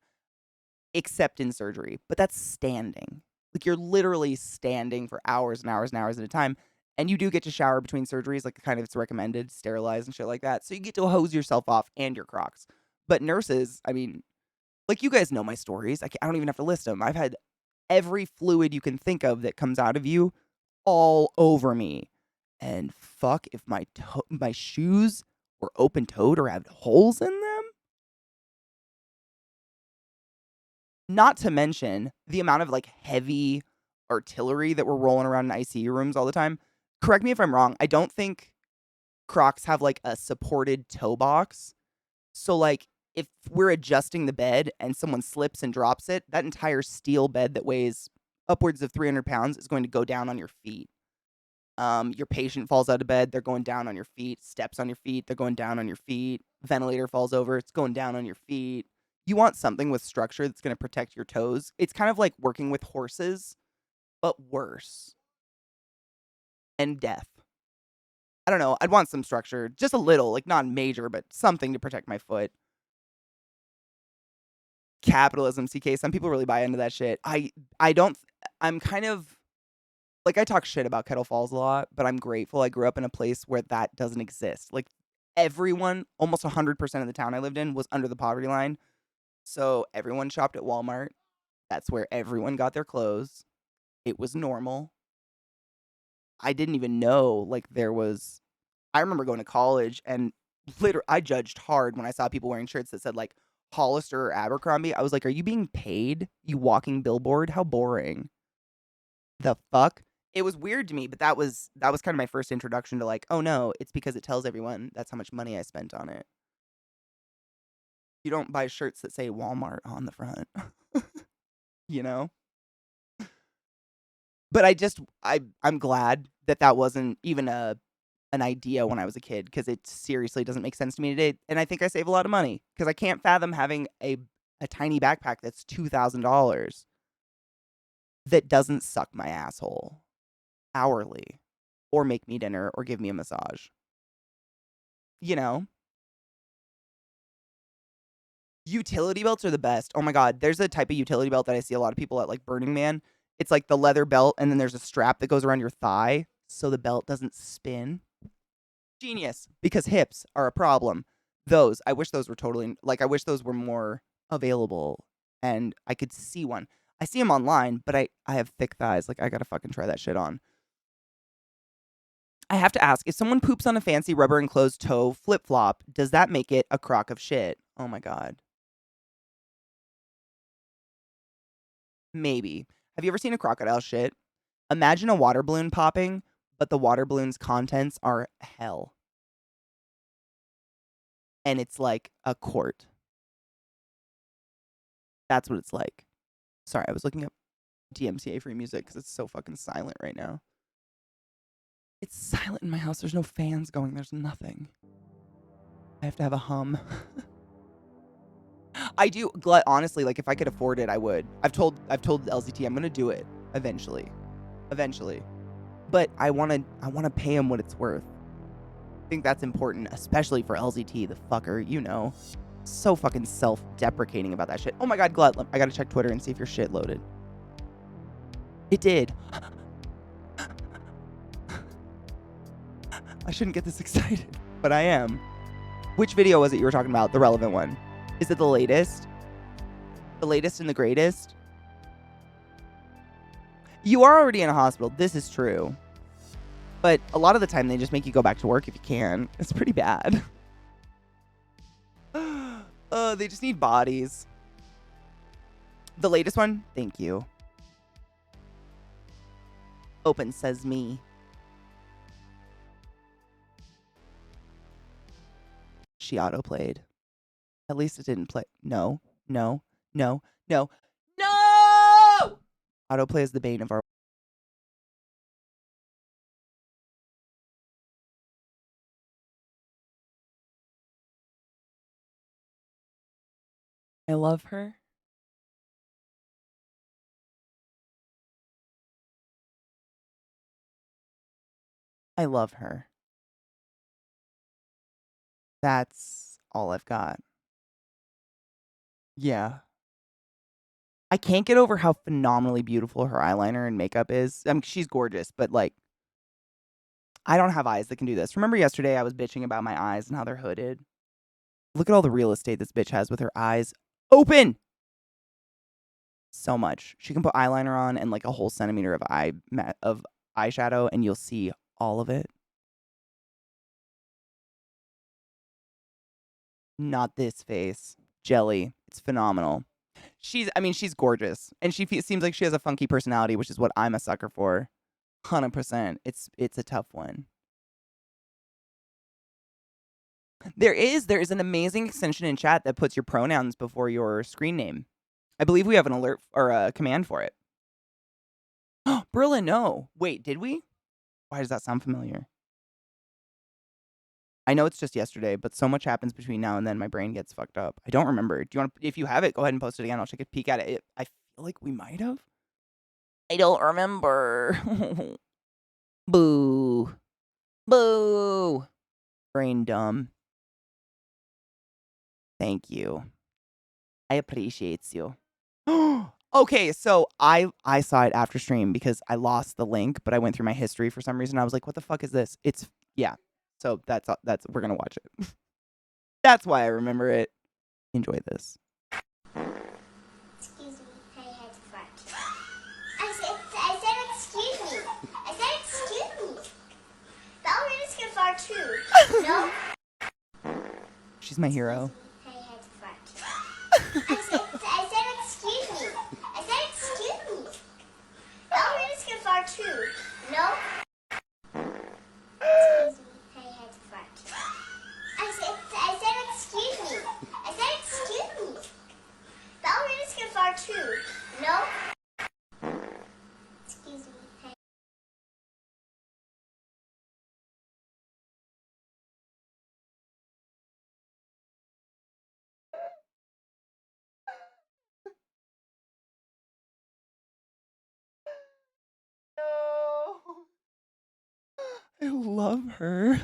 except in surgery. But that's standing. Like you're literally standing for hours and hours and hours at a time. And you do get to shower between surgeries, like kind of it's recommended, sterilize and shit like that. So you get to hose yourself off and your Crocs. But nurses, I mean, like you guys know my stories. I don't even have to list them. I've had every fluid you can think of that comes out of you all over me. And fuck if my shoes were open-toed or had holes in them. Not to mention the amount of like heavy artillery that we're rolling around in ICU rooms all the time. Correct me if I'm wrong. I don't think Crocs have like a supported toe box. So like if we're adjusting the bed and someone slips and drops it, that entire steel bed that weighs upwards of 300 pounds is going to go down on your feet. Your patient falls out of bed, they're going down on your feet. Steps on your feet, they're going down on your feet. Ventilator falls over, it's going down on your feet. You want something with structure that's going to protect your toes. It's kind of like working with horses, but worse. And death. I don't know. I'd want some structure. Just a little, like not major, but something to protect my foot. Capitalism, CK. Some people really buy into that shit. I'm kind of... Like, I talk shit about Kettle Falls a lot, but I'm grateful I grew up in a place where that doesn't exist. Like, everyone, almost 100% of the town I lived in was under the poverty line. So, everyone shopped at Walmart. That's where everyone got their clothes. It was normal. I didn't even know, like, there was... I remember going to college, and I judged hard when I saw people wearing shirts that said, like, Hollister or Abercrombie. I was like, are you being paid? You walking billboard? How boring. The fuck? It was weird to me, but that was kind of my first introduction to like, oh no, it's because it tells everyone that's how much money I spent on it. You don't buy shirts that say Walmart on the front. You know? But I'm glad that wasn't even an idea when I was a kid, because it seriously doesn't make sense to me today. And I think I save a lot of money because I can't fathom having a tiny backpack that's $2,000 that doesn't suck my asshole hourly or make me dinner or give me a massage. You know? Utility belts are the best. Oh my God. There's a type of utility belt that I see a lot of people at like Burning Man. It's like the leather belt and then there's a strap that goes around your thigh so the belt doesn't spin. Genius. Because hips are a problem. I wish those were I wish those were more available and I could see one. I see them online, but I have thick thighs. Like, I gotta fucking try that shit on. I have to ask, if someone poops on a fancy rubber enclosed toe flip-flop, does that make it a crock of shit? Oh my God. Maybe. Have you ever seen a crocodile shit? Imagine a water balloon popping, but the water balloon's contents are hell. And it's like a quart. That's what it's like. Sorry, I was looking up DMCA free music because it's so fucking silent right now. It's silent in my house. There's no fans going. There's nothing. I have to have a hum. I do. Honestly, like if I could afford it, I would. I've told LZT I'm gonna do it eventually. But I wanna pay him what it's worth. think that's important, especially for LZT, the fucker, you know. So fucking self-deprecating about that shit. Oh my god, Glut, I gotta check Twitter and see if your shit loaded. It did. I shouldn't get this excited, but I am. Which video was it you were talking about? The relevant one. Is it the latest? The latest and the greatest? You are already in a hospital. This is true. But a lot of the time, they just make you go back to work if you can. It's pretty bad. They just need bodies. The latest one? Thank you. Open says me. She autoplayed. At least it didn't play. No, no, no, no, no! Autoplay is the bane of our... I love her. I love her. That's all I've got. Yeah. I can't get over how phenomenally beautiful her eyeliner and makeup is. I mean, she's gorgeous, but like, I don't have eyes that can do this. Remember yesterday I was bitching about my eyes and how they're hooded? Look at all the real estate this bitch has with her eyes open. So much. She can put eyeliner on and like a whole centimeter of eyeshadow and you'll see all of it. Not this face. Jelly. It's phenomenal. She's gorgeous. And she seems like she has a funky personality, which is what I'm a sucker for. 100%. It's a tough one. There is an amazing extension in chat that puts your pronouns before your screen name. I believe we have an alert or a command for it. Berlin, no. Wait, did we? Why does that sound familiar? I know it's just yesterday, but so much happens between now and then my brain gets fucked up. I don't remember. Do you want to, if you have it, go ahead and post it again. I'll take a peek at it. I feel like we might have. I don't remember. Boo. Boo. Brain dumb. Thank you. I appreciate you. Okay, so I saw it after stream because I lost the link, but I went through my history for some reason. I was like, what the fuck is this? Yeah. So that's we're going to watch it. That's why I remember it. Enjoy this. Excuse me, I had to fart. I said excuse me. I said excuse me. Ballerina's can fart too. No? She's my hero. I had to fart. I said excuse me. I said excuse me. Ballerina's can fart too. No? Excuse me, I had to fart. I said excuse me. I said excuse me. Ballerinas can fart too. No? Excuse me. No. I love her.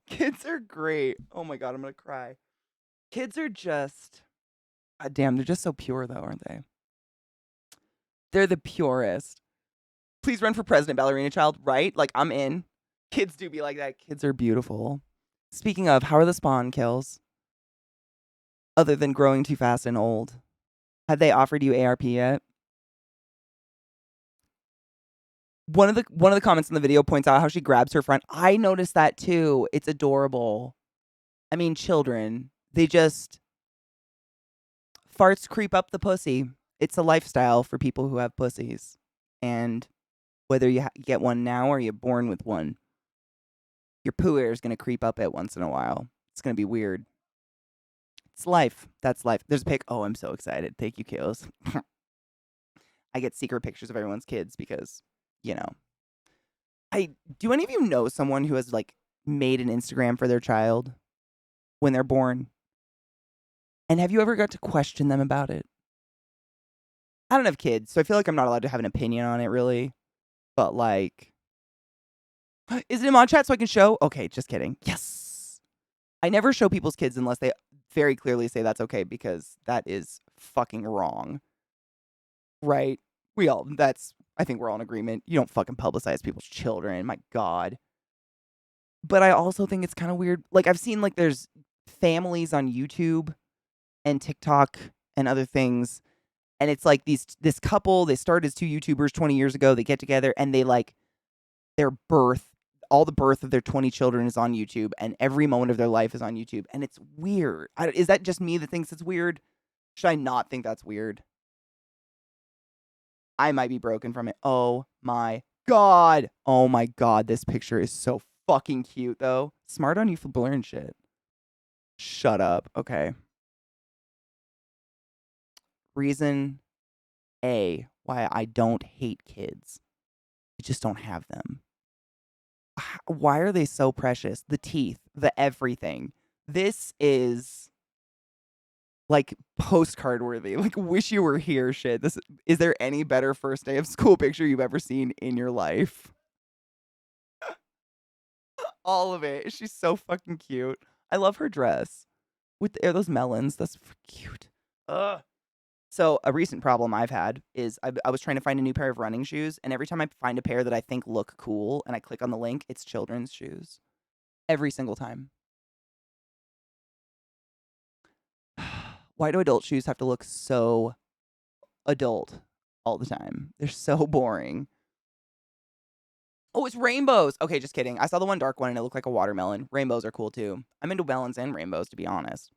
Kids are great. Oh my god, I'm gonna cry. Kids are just... God damn, they're just so pure though, aren't they? They're the purest. Please run for president, Ballerina Child, right? Like, I'm in. Kids do be like that. Kids are beautiful. Speaking of, how are the spawn kills? Other than growing too fast and old. Have they offered you ARP yet? One of the comments in the video points out how she grabs her friend. I noticed that too. It's adorable. I mean, children, they just... Farts creep up the pussy. It's a lifestyle for people who have pussies. And whether you get one now or you're born with one, your poo air is going to creep up it once in a while. It's going to be weird. It's life. That's life. There's a pic. Oh, I'm so excited. Thank you, Kayos. I get secret pictures of everyone's kids because, you know. Do any of you know someone who has, like, made an Instagram for their child when they're born? And have you ever got to question them about it? I don't have kids, so I feel like I'm not allowed to have an opinion on it really. But like, is it in mod chat so I can show? Okay, just kidding. Yes. I never show people's kids unless they very clearly say that's okay, because that is fucking wrong. Right? I think we're all in agreement. You don't fucking publicize people's children. My God. But I also think it's kind of weird. Like, I've seen, like, there's families on YouTube and TikTok and other things. And it's like this couple, they started as two YouTubers 20 years ago. They get together and they like all the birth of their 20 children is on YouTube, and every moment of their life is on YouTube. And it's weird. Is that just me that thinks it's weird? Should I not think that's weird? I might be broken from it. Oh my God. Oh my God. This picture is so fucking cute, though. Smart on you for blurring shit. Shut up. Okay. Reason A why I don't hate kids. I just don't have them. Why are they so precious? The teeth, the everything. This is like postcard worthy. Like, wish you were here shit. Is there any better first day of school picture you've ever seen in your life? All of it. She's so fucking cute. I love her dress with those melons. That's cute. Ugh. So a recent problem I've had is I was trying to find a new pair of running shoes, and every time I find a pair that I think look cool and I click on the link, it's children's shoes. Every single time. Why do adult shoes have to look so adult all the time? They're so boring. Oh, it's rainbows. Okay, just kidding. I saw the one dark one and it looked like a watermelon. Rainbows are cool too. I'm into melons and rainbows, to be honest.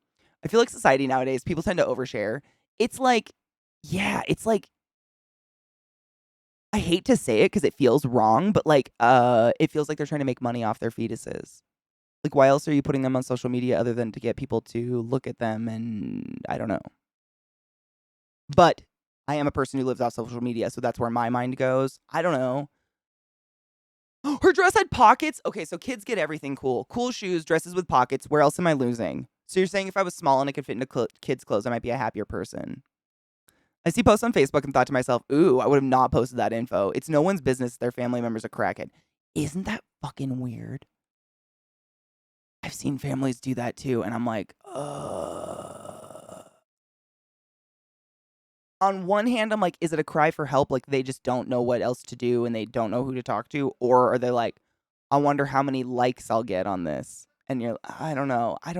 I feel like society nowadays, people tend to overshare. It's like, yeah, it's like, I hate to say it because it feels wrong, but like, it feels like they're trying to make money off their fetuses. Like, why else are you putting them on social media other than to get people to look at them? And I don't know. But I am a person who lives off social media, so that's where my mind goes. I don't know. Her dress had pockets? Okay, so kids get everything cool. Cool shoes, dresses with pockets. Where else am I losing? So you're saying if I was small and I could fit into kids' clothes, I might be a happier person. I see posts on Facebook and thought to myself, ooh, I would have not posted that info. It's no one's business their family member's a crackhead. Isn't that fucking weird? I've seen families do that too, and I'm like, On one hand, I'm like, is it a cry for help? Like, they just don't know what else to do and they don't know who to talk to? Or are they like, I wonder how many likes I'll get on this? And you're, I don't know. I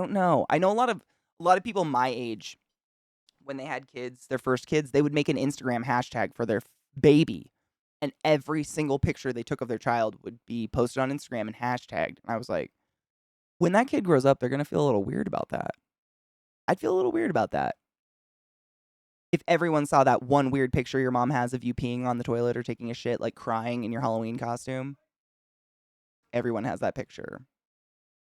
know a lot of people my age, when they had kids, their first kids, they would make an Instagram hashtag for their baby. And every single picture they took of their child would be posted on Instagram and hashtagged. And I was like, when that kid grows up, they're going to feel a little weird about that. I'd feel a little weird about that. If everyone saw that one weird picture your mom has of you peeing on the toilet or taking a shit, like crying in your Halloween costume, everyone has that picture.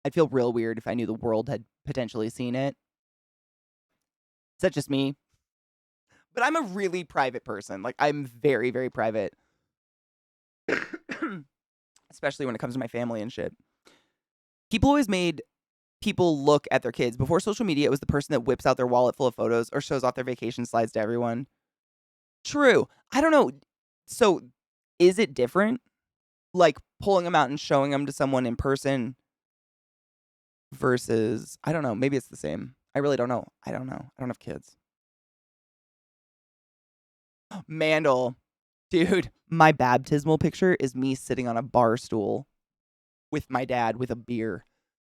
I'd feel real weird if I knew the world had potentially seen it. Is that just me? But I'm a really private person. Like, I'm very, very private. Especially when it comes to my family and shit. People always made people look at their kids. Before social media, it was the person that whips out their wallet full of photos or shows off their vacation slides to everyone. True. I don't know. So, is it different? Like, pulling them out and showing them to someone in person versus, I don't know. Maybe it's the same. I really don't know. I don't have kids. Mandel. Dude, my baptismal picture is me sitting on a bar stool with my dad with a beer.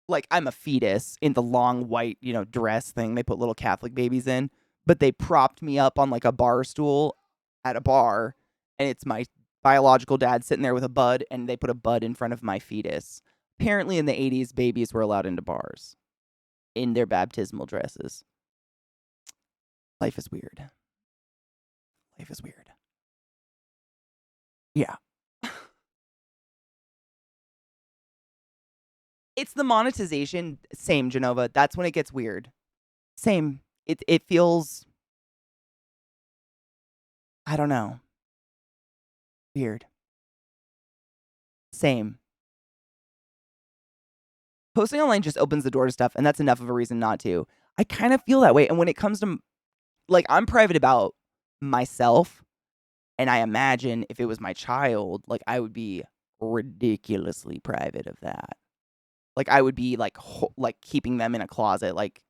Like, I'm a fetus in the long white, dress thing they put little Catholic babies in. But they propped me up on like a bar stool at a bar. And it's my biological dad sitting there with a bud. And they put a bud in front of my fetus. Apparently in the 80s, babies were allowed into bars in their baptismal dresses. Life is weird. Life is weird. Yeah. It's the monetization. Same, Genova. That's when it gets weird. Same. It feels, I don't know. Weird. Same. Posting online just opens the door to stuff, and that's enough of a reason not to. I kind of feel that way. And when it comes to, like, I'm private about myself, and I imagine if it was my child, like, I would be ridiculously private of that. Like, I would be, like, keeping them in a closet, like,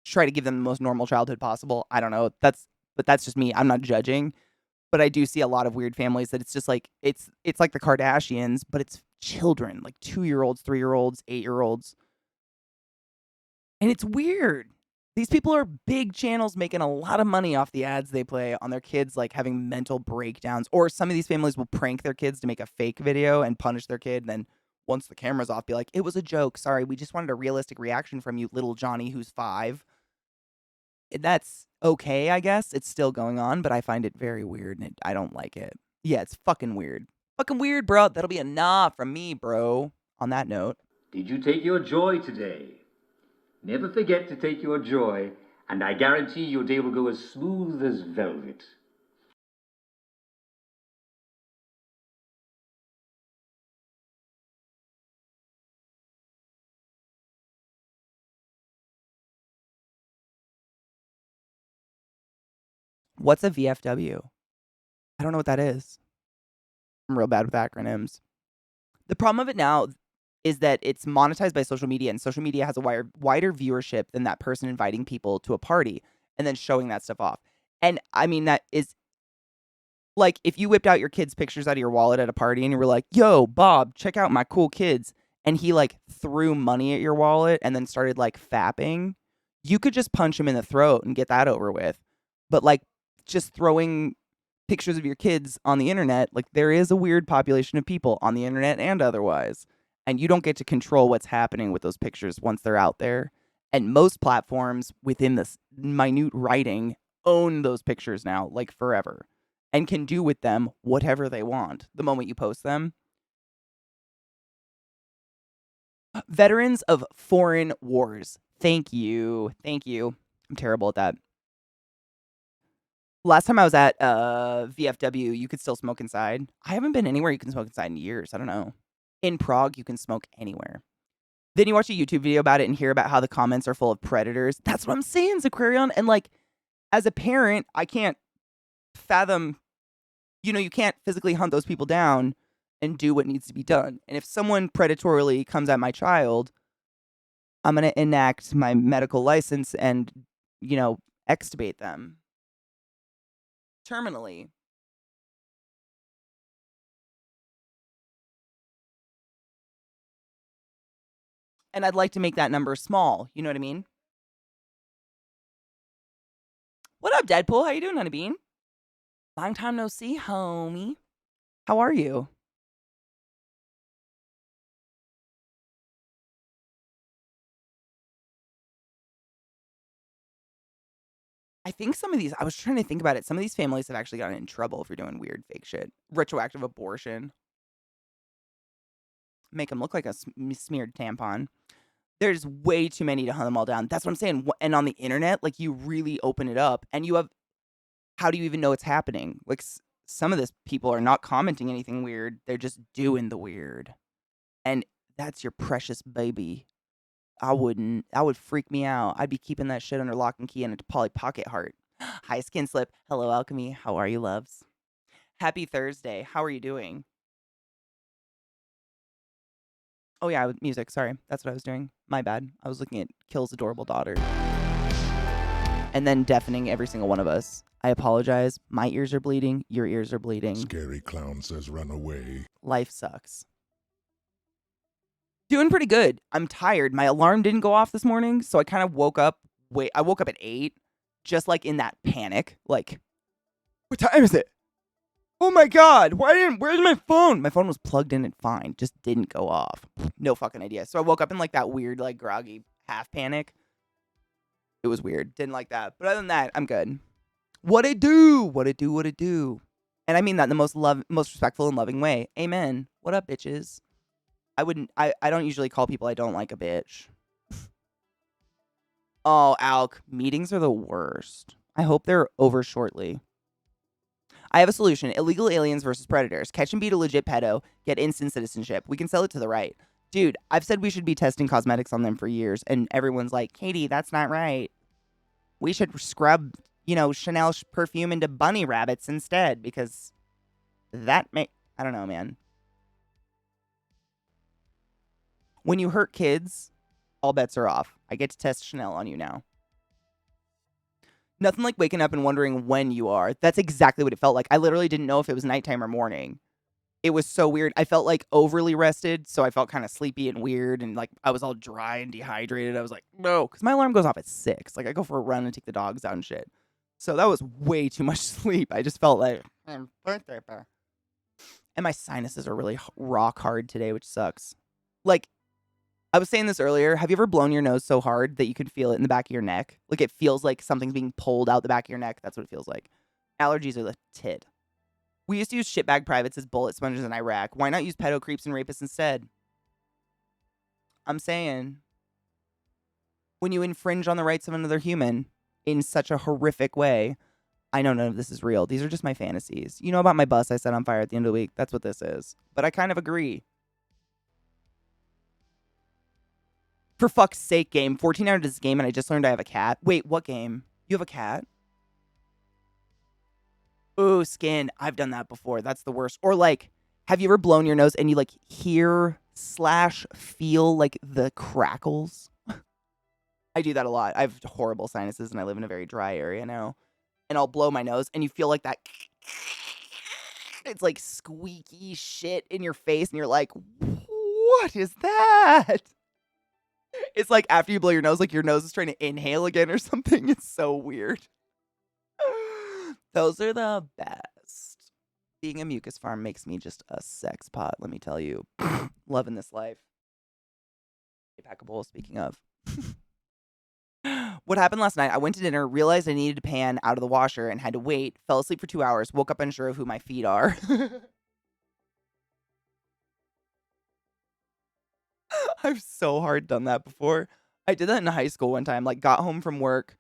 try to give them the most normal childhood possible. I don't know. But that's just me. I'm not judging. But I do see a lot of weird families that it's just like it's like the Kardashians, but it's children, like 2-year-olds, 3-year-olds, 8-year-olds. And it's weird. These people are big channels making a lot of money off the ads they play on their kids, like having mental breakdowns. Or some of these families will prank their kids to make a fake video and punish their kid. And then once the camera's off, be like, it was a joke. Sorry, we just wanted a realistic reaction from you, little Johnny, who's 5. That's okay, I guess. It's still going on, but I find it very weird and I don't like it. Yeah, it's fucking weird. Fucking weird, bro. That'll be a nah from me, bro. On that note. Did you take your joy today? Never forget to take your joy, and I guarantee your day will go as smooth as velvet. What's a VFW? I don't know what that is. I'm real bad with acronyms. The problem of it now is that it's monetized by social media, and social media has a wider viewership than that person inviting people to a party and then showing that stuff off. And I mean, that is like if you whipped out your kids' pictures out of your wallet at a party and you were like, yo, Bob, check out my cool kids. And he like threw money at your wallet and then started like fapping, you could just punch him in the throat and get that over with. But like just throwing pictures of your kids on the internet, like there is a weird population of people on the internet and otherwise. And you don't get to control what's happening with those pictures once they're out there. And most platforms within this minute writing own those pictures now, like forever, and can do with them whatever they want the moment you post them. Veterans of foreign wars. Thank you. Thank you. I'm terrible at that. Last time I was at VFW, you could still smoke inside. I haven't been anywhere you can smoke inside in years. I don't know. In Prague, you can smoke anywhere. Then you watch a YouTube video about it and hear about how the comments are full of predators. That's what I'm saying, Zaquarion. And like, as a parent, I can't fathom, you can't physically hunt those people down and do what needs to be done. And if someone predatorily comes at my child, I'm going to enact my medical license and, extubate them terminally. And I'd like to make that number small. You know what I mean? What up, Deadpool? How you doing, Honeybean? Long time no see, homie. How are you? I think I was trying to think about it. Some of these families have actually gotten in trouble for doing weird fake shit. Retroactive abortion. Make them look like a smeared tampon. There's way too many to hunt them all down. That's what I'm saying. And on the internet, like you really open it up and how do you even know it's happening? Like some of this people are not commenting anything weird. They're just doing the weird. And that's your precious baby. I wouldn't. That would freak me out. I'd be keeping that shit under lock and key in a Polly Pocket heart. Hi, Skin Slip. Hello, Alchemy. How are you, loves? Happy Thursday. How are you doing? Oh, yeah, music. Sorry. That's what I was doing. My bad. I was looking at Kill's adorable daughter. And then deafening every single one of us. I apologize. My ears are bleeding. Your ears are bleeding. Scary clown says run away. Life sucks. Doing pretty good. I'm tired. My alarm didn't go off this morning, so I kind of woke up. I woke up at 8, just like in that panic. Like, what time is it? Oh my God, where's my phone? My phone was plugged in and fine, just didn't go off. No fucking idea. So I woke up in like that weird, like groggy half panic. It was weird. Didn't like that. But other than that, I'm good. What it do? And I mean that in the most respectful and loving way. Amen. What up, bitches? I don't usually call people I don't like a bitch. Oh, Alk, meetings are the worst. I hope they're over shortly. I have a solution. Illegal aliens versus predators. Catch and beat a legit pedo. Get instant citizenship. We can sell it to the right. Dude, I've said we should be testing cosmetics on them for years, and everyone's like, Katie, that's not right. We should scrub Chanel perfume into bunny rabbits instead because I don't know, man. When you hurt kids, all bets are off. I get to test Chanel on you now. Nothing like waking up and wondering when you are. That's exactly what it felt like. I literally didn't know if it was nighttime or morning. It was so weird. I felt like overly rested, so I felt kind of sleepy and weird, and like I was all dry and dehydrated. I was like, no, because my alarm goes off at 6. Like I go for a run and take the dogs out and shit. So that was way too much sleep. I just felt like I'm birthday bear. And my sinuses are really rock hard today, which sucks. Like, I was saying this earlier. Have you ever blown your nose so hard that you can feel it in the back of your neck? Like it feels like something's being pulled out the back of your neck. That's what it feels like. Allergies are the tit. We used to use shitbag privates as bullet sponges in Iraq. Why not use pedo creeps and rapists instead? I'm saying, when you infringe on the rights of another human in such a horrific way, I know none of this is real. These are just my fantasies. You know about my bus I set on fire at the end of the week? That's what this is. But I kind of agree. For fuck's sake, game. 14 hours of this game and I just learned I have a cat. Wait, what game? You have a cat? Ooh, skin. I've done that before. That's the worst. Or like, have you ever blown your nose and you like hear/feel like the crackles? I do that a lot. I have horrible sinuses and I live in a very dry area now. And I'll blow my nose and you feel like that. It's like squeaky shit in your face and you're like, what is that? It's like after you blow your nose, like your nose is trying to inhale again or something. It's so weird. Those are the best. Being a mucus farm makes me just a sex pot, let me tell you. Loving this life. Packable, speaking of. What happened last night, I went to dinner, realized I needed a pan out of the washer and had to wait, fell asleep for 2 hours, woke up unsure of who my feet are. I've so hard done that before. I did that in high school one time, like got home from work,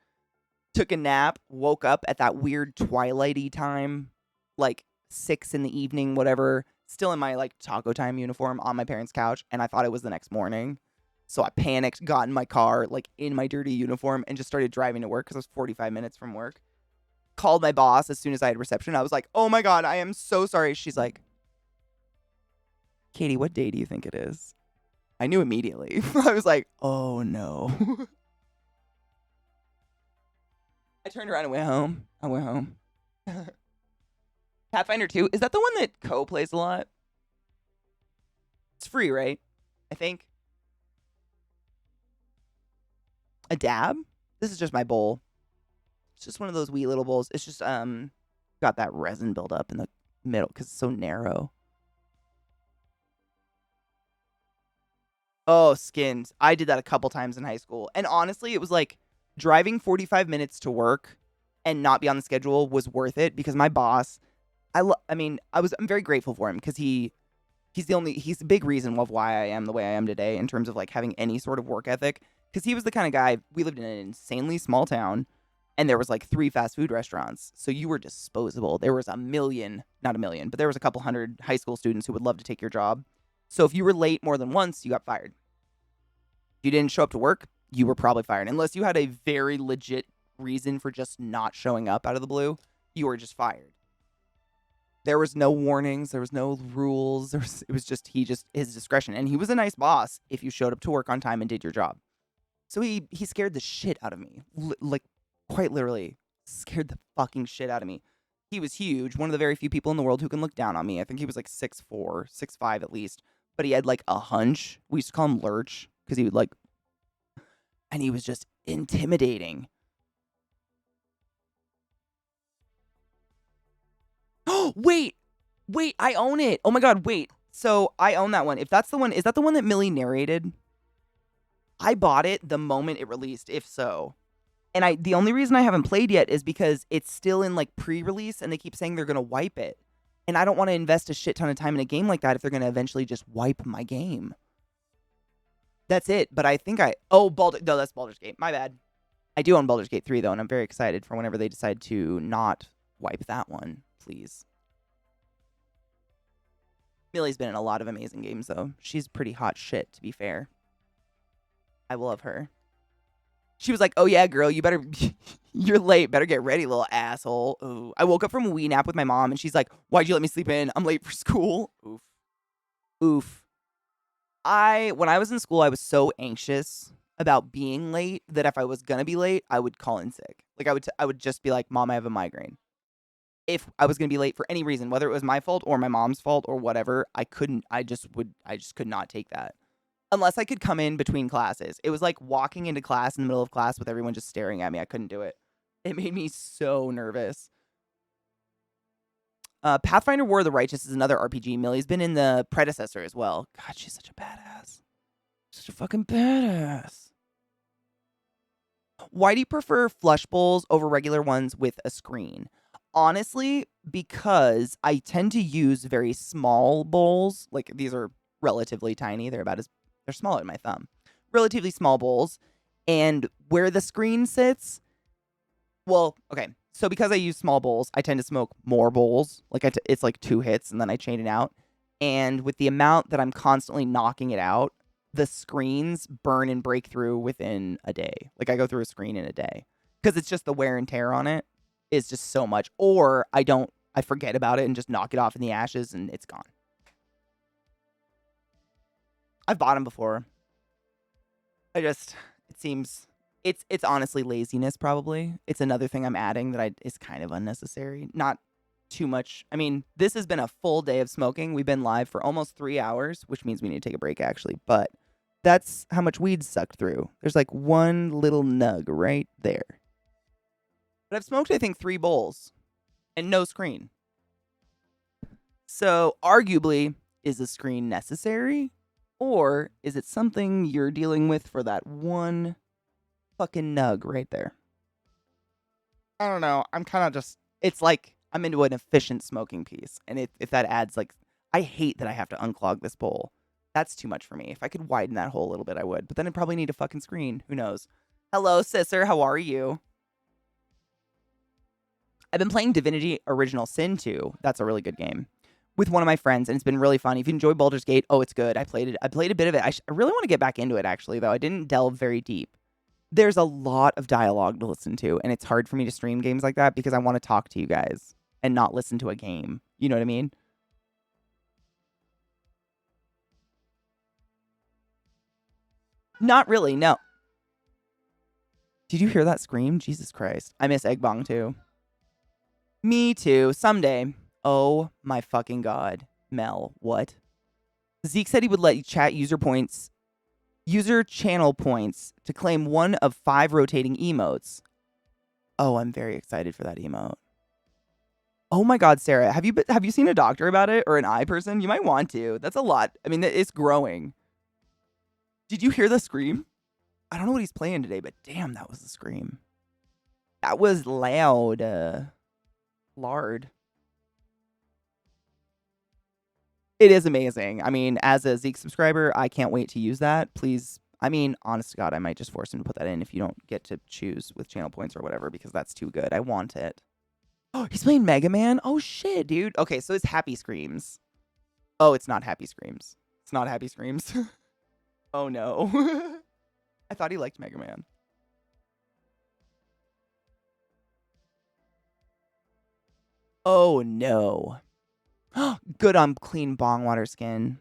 took a nap, woke up at that weird twilighty time, like 6 in the evening, whatever, still in my like taco time uniform on my parents' couch, and I thought it was the next morning. So I panicked, got in my car, like in my dirty uniform, and just started driving to work because I was 45 minutes from work. Called my boss as soon as I had reception. I was like, oh my God, I am so sorry. She's like, Katie, what day do you think it is? I knew immediately. I was like, oh no. I turned around and went home. I went home. Pathfinder 2, is that the one that Co plays a lot? It's free, right? I think. A dab? This is just my bowl. It's just one of those wee little bowls. It's just got that resin buildup in the middle because it's so narrow. Oh, skins. I did that a couple times in high school. And honestly, it was like driving 45 minutes to work and not be on the schedule was worth it because my boss, I'm very grateful for him because he's the big reason of why I am the way I am today in terms of like having any sort of work ethic. Because he was the kind of guy, we lived in an insanely small town and there was like 3 fast food restaurants. So you were disposable. There was not a million, but there was a couple hundred high school students who would love to take your job. So if you were late more than once, you got fired. If you didn't show up to work, you were probably fired. Unless you had a very legit reason for just not showing up out of the blue, you were just fired. There was no warnings. There was no rules. It was just his discretion. And he was a nice boss if you showed up to work on time and did your job. So he scared the shit out of me. Like, quite literally, scared the fucking shit out of me. He was huge. One of the very few people in the world who can look down on me. I think he was like 6'4", 6'5" at least. But he had like a hunch. We used to call him Lurch because he would like... And he was just intimidating. Oh, wait, I own it. Oh my God, wait. So I own that one. If that's the one, is that the one that Millie narrated? I bought it the moment it released, if so. And the only reason I haven't played yet is because it's still in like pre-release and they keep saying they're going to wipe it. And I don't want to invest a shit ton of time in a game like that if they're going to eventually just wipe my game. That's it. But I think that's Baldur's Gate. My bad. I do own Baldur's Gate 3 though, and I'm very excited for whenever they decide to not wipe that one, please. Millie's been in a lot of amazing games though. She's pretty hot shit, to be fair. I will love her. She was like, "Oh yeah, girl, you better you're late. Better get ready, little asshole." Ooh. I woke up from a wee nap with my mom and she's like, "Why'd you let me sleep in? I'm late for school." Oof. Oof. When I was in school, I was so anxious about being late that if I was gonna be late, I would call in sick. Like I would just be like, "Mom, I have a migraine." If I was gonna be late for any reason, whether it was my fault or my mom's fault or whatever, I just could not take that. Unless I could come in between classes. It was like walking into class in the middle of class with everyone just staring at me. I couldn't do it. It made me so nervous. Pathfinder War of the Righteous is another RPG. Millie's been in the predecessor as well. God, she's such a badass. Such a fucking badass. Why do you prefer flush bowls over regular ones with a screen? Honestly, because I tend to use very small bowls. Like these are relatively tiny. They're smaller than my thumb. Relatively small bowls. And where the screen sits, well, okay. So because I use small bowls, I tend to smoke more bowls. Like it's like 2 hits and then I chain it out. And with the amount that I'm constantly knocking it out, the screens burn and break through within a day. Like I go through a screen in a day because it's just the wear and tear on it is just so much. Or I forget about it and just knock it off in the ashes and it's gone. I've bought them before. It seems it's honestly laziness probably. It's another thing I'm adding that is kind of unnecessary. Not too much. I mean, this has been a full day of smoking. We've been live for almost 3 hours, which means we need to take a break actually. But that's how much weed's sucked through. There's like one little nug right there. But I've smoked, I think, 3 bowls and no screen. So arguably, is a screen necessary? Or is it something you're dealing with for that one fucking nug right there? I don't know. I'm kind of just, it's like I'm into an efficient smoking piece. And if that adds like, I hate that I have to unclog this bowl. That's too much for me. If I could widen that hole a little bit, I would. But then I'd probably need a fucking screen. Who knows? Hello, Sisser. How are you? I've been playing Divinity Original Sin 2. That's a really good game. With one of my friends, and it's been really fun. If you enjoy Baldur's Gate, oh, it's good. I played a bit of it. I really want to get back into it, actually, though. I didn't delve very deep. There's a lot of dialogue to listen to, and it's hard for me to stream games like that because I want to talk to you guys and not listen to a game. You know what I mean? Not really, no. Did you hear that scream? Jesus Christ. I miss Egg Bong, too. Me, too. Someday. Oh, my fucking God. Mel, what? Zeke said he would let you chat user channel points to claim one of 5 rotating emotes. Oh, I'm very excited for that emote. Oh my God, Sarah, have you seen a doctor about it or an eye person? You might want to. That's a lot. I mean, it's growing. Did you hear the scream? I don't know what he's playing today, but damn, that was the scream. That was loud. Lard. It is amazing. I mean, as a Zeke subscriber, I can't wait to use that. Please, I mean, honest to God, I might just force him to put that in if you don't get to choose with channel points or whatever, because that's too good. I want it. Oh, he's playing Mega Man? Oh, shit, dude. Okay, so it's Happy Screams. Oh, it's not Happy Screams. It's not Happy Screams. Oh, no. I thought he liked Mega Man. Oh, no. Good on clean bong water skin.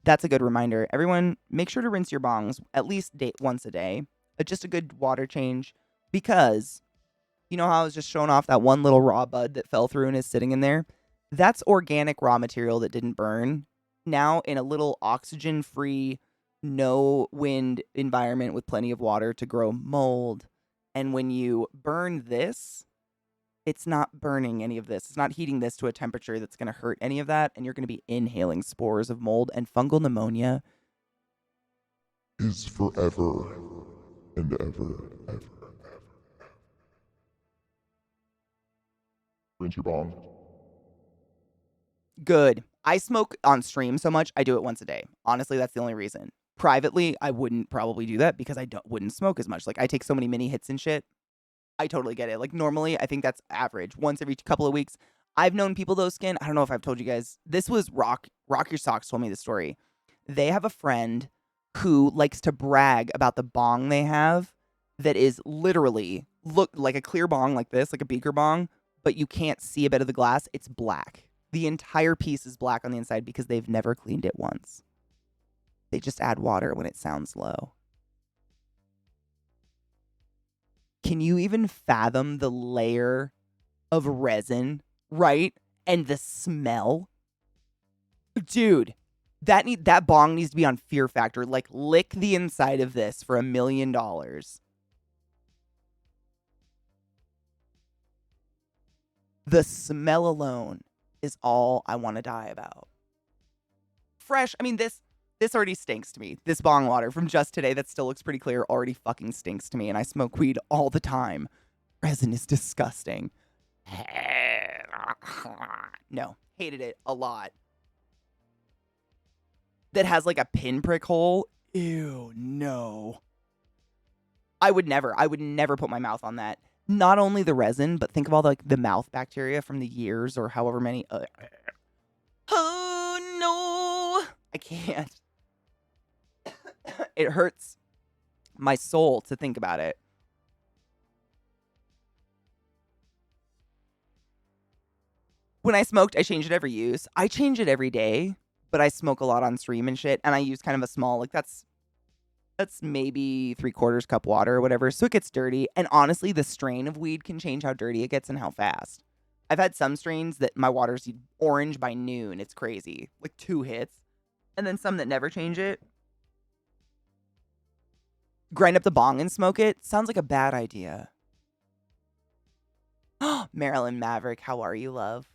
That's a good reminder. Everyone, make sure to rinse your bongs at least once a day. Just a good water change. Because, you know how I was just showing off that one little raw bud that fell through and is sitting in there? That's organic raw material that didn't burn. Now in a little oxygen-free, no-wind environment with plenty of water to grow mold. And when you burn this, it's not burning any of this. It's not heating this to a temperature that's going to hurt any of that. And you're going to be inhaling spores of mold and fungal pneumonia. Is forever and ever, ever. Rinse your bong. Good. I smoke on stream so much, I do it once a day. Honestly, that's the only reason. Privately, I wouldn't probably do that because I wouldn't smoke as much. Like, I take so many mini hits and shit. I totally get it. Like, normally, I think that's average. Once every couple of weeks. I've known people, though, Skin. I don't know if I've told you guys. This was Rock Your Socks told me the story. They have a friend who likes to brag about the bong they have that is literally look like a clear bong like this, like a beaker bong, but you can't see a bit of the glass. It's black. The entire piece is black on the inside because they've never cleaned it once. They just add water when it sounds low. Can you even fathom the layer of resin, right? And the smell? Dude, that bong needs to be on Fear Factor. Like, lick the inside of this for $1 million. The smell alone is all I want to die about. Fresh. I mean, this already stinks to me. This bong water from just today that still looks pretty clear already fucking stinks to me, and I smoke weed all the time. Resin is disgusting. No, hated it a lot. That has like a pinprick hole. Ew, no. I would never put my mouth on that. Not only the resin, but think of all the mouth bacteria from the years or however many. Oh no, I can't. It hurts my soul to think about it. When I smoked, I changed it every use. I change it every day, but I smoke a lot on stream and shit, and I use kind of a small, like that's maybe 3/4 cup water or whatever, so it gets dirty. And honestly, the strain of weed can change how dirty it gets and how fast. I've had some strains that my water's orange by noon. It's crazy. Like 2 hits. And then some that never change it. Grind up the bong and smoke it. Sounds like a bad idea. Marilyn Maverick, how are you, love?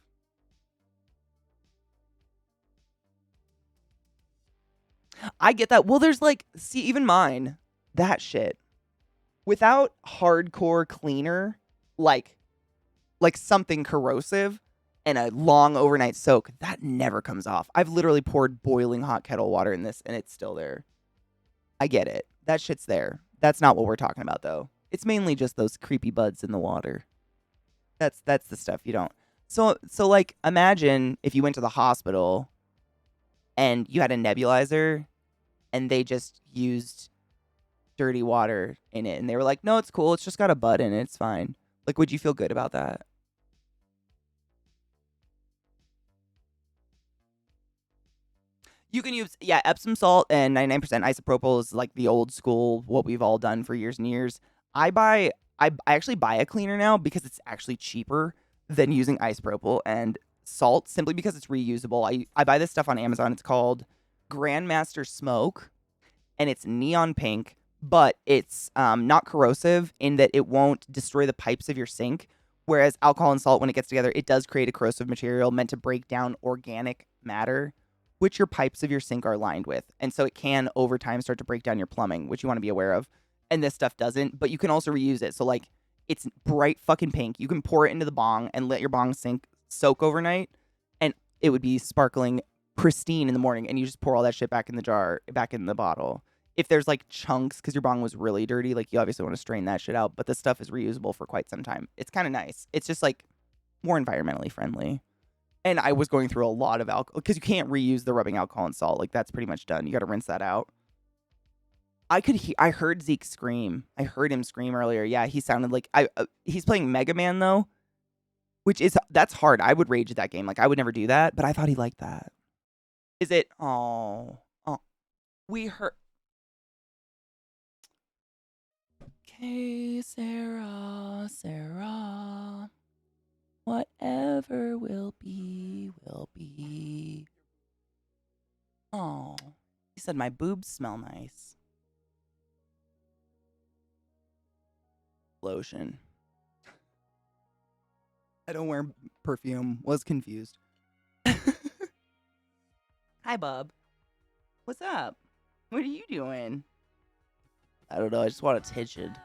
I get that. Well, there's see, even mine, that shit. Without hardcore cleaner, like something corrosive and a long overnight soak, that never comes off. I've literally poured boiling hot kettle water in this and it's still there. I get it. That shit's there. That's not what we're talking about, though. It's mainly just those creepy buds in the water. That's the stuff you don't. So like, imagine if you went to the hospital and you had a nebulizer and they just used dirty water in it and they were like, no, it's cool. It's just got a bud in it. It's fine. Like, would you feel good about that? You can use, yeah, Epsom salt and 99% isopropyl is like the old school, what we've all done for years and years. I actually buy a cleaner now because it's actually cheaper than using isopropyl and salt simply because it's reusable. I buy this stuff on Amazon. It's called Grandmaster Smoke and it's neon pink, but it's not corrosive in that it won't destroy the pipes of your sink. Whereas alcohol and salt, when it gets together, it does create a corrosive material meant to break down organic matter, which your pipes of your sink are lined with. And so it can, over time, start to break down your plumbing, which you want to be aware of. And this stuff doesn't, but you can also reuse it. So, like, it's bright fucking pink. You can pour it into the bong and let your bong soak overnight, and it would be sparkling pristine in the morning, and you just pour all that shit back in the jar, back in the bottle. If there's, like, chunks, because your bong was really dirty, like, you obviously want to strain that shit out, but this stuff is reusable for quite some time. It's kind of nice. It's just, like, more environmentally friendly. And I was going through a lot of alcohol because you can't reuse the rubbing alcohol and salt. Like, that's pretty much done. You got to rinse that out. I heard Zeke scream. I heard him scream earlier. Yeah, he sounded like he's playing Mega Man though, that's hard. I would rage at that game. Like, I would never do that, but I thought he liked that. Is it? Oh, we heard. Okay, Sarah. Whatever will be, will be. Oh, he said my boobs smell nice. Lotion. I don't wear perfume. Was confused. Hi, bub. What's up? What are you doing? I don't know. I just want attention.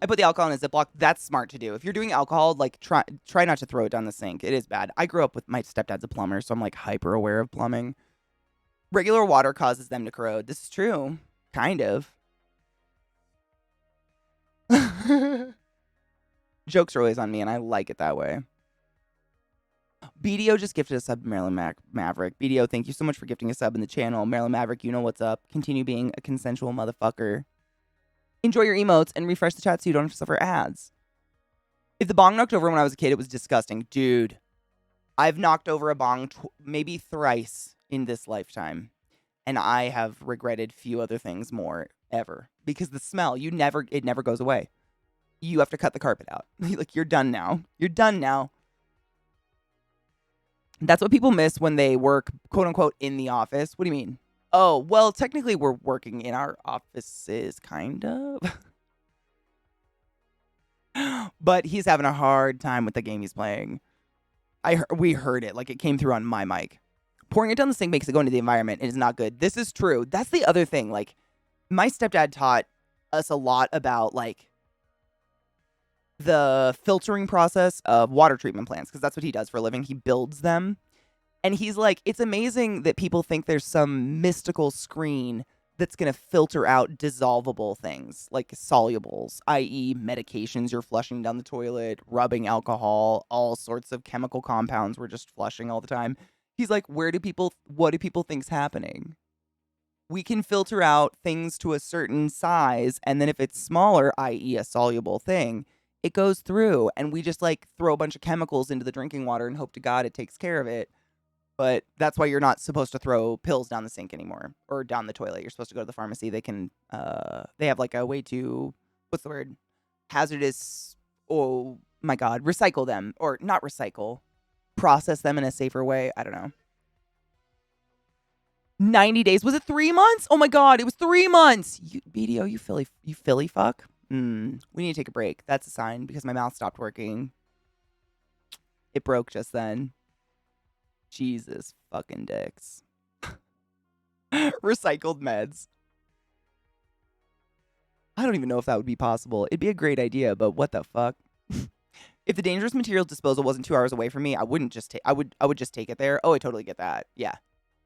I put the alcohol in a Ziploc. That's smart to do. If you're doing alcohol, like, try not to throw it down the sink. It is bad. I grew up with my stepdad's a plumber, so I'm like hyper aware of plumbing. Regular water causes them to corrode. This is true. Kind of. Jokes are always on me, and I like it that way. BDO just gifted a sub to Marilyn Maverick. BDO, thank you so much for gifting a sub in the channel. Marilyn Maverick, you know what's up. Continue being a consensual motherfucker. Enjoy your emotes and refresh the chat so you don't have to suffer ads. If the bong knocked over when I was a kid, it was disgusting. Dude, I've knocked over a bong maybe thrice in this lifetime. And I have regretted few other things more ever. Because the smell, it never goes away. You have to cut the carpet out. Like, you're done now. You're done now. That's what people miss when they work, quote unquote, in the office. What do you mean? Oh, well, technically we're working in our offices, kind of. But he's having a hard time with the game he's playing. We heard it. Like, it came through on my mic. Pouring it down the sink makes it go into the environment. It is not good. This is true. That's the other thing. Like, my stepdad taught us a lot about, like, the filtering process of water treatment plants, because that's what he does for a living. He builds them. And he's like, it's amazing that people think there's some mystical screen that's going to filter out dissolvable things like solubles, i.e. medications you're flushing down the toilet, rubbing alcohol, all sorts of chemical compounds we're just flushing all the time. He's like, what do people think's happening? We can filter out things to a certain size, and then if it's smaller, i.e. a soluble thing, it goes through, and we just like throw a bunch of chemicals into the drinking water and hope to God it takes care of it. But that's why you're not supposed to throw pills down the sink anymore or down the toilet. You're supposed to go to the pharmacy. They have like a way to, what's the word? Hazardous, oh my God, recycle them, or not recycle, process them in a safer way. I don't know. 90 days. Was it 3 months? Oh my God, it was 3 months. BDO, you Philly fuck. We need to take a break. That's a sign because my mouth stopped working. It broke just then. Jesus fucking dicks. Recycled meds. I don't even know if that would be possible. It'd be a great idea, but what the fuck? If the dangerous materials disposal wasn't 2 hours away from me, I wouldn't just take. I would just take it there. Oh, I totally get that. Yeah,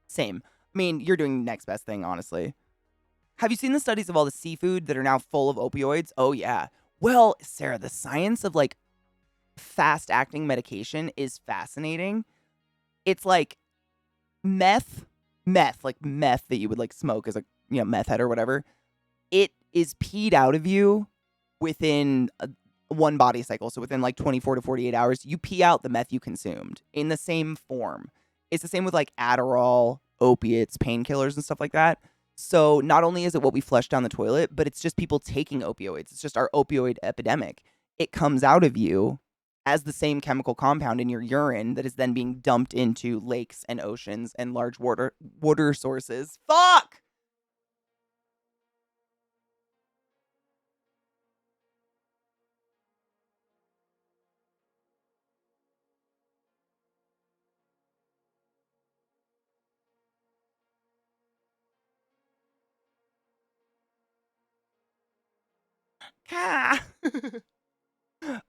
same. I mean, you're doing the next best thing, honestly. Have you seen the studies of all the seafood that are now full of opioids? Oh yeah. Well, Sarah, the science of like fast acting medication is fascinating. It's like meth like meth that you would like smoke as a meth head or whatever. It is peed out of you within one body cycle. So within like 24 to 48 hours, you pee out the meth you consumed in the same form. It's the same with like Adderall, opiates, painkillers and stuff like that. So not only is it what we flush down the toilet, but it's just people taking opioids. It's just our opioid epidemic. It comes out of you as the same chemical compound in your urine that is then being dumped into lakes and oceans and large water sources. Fuck!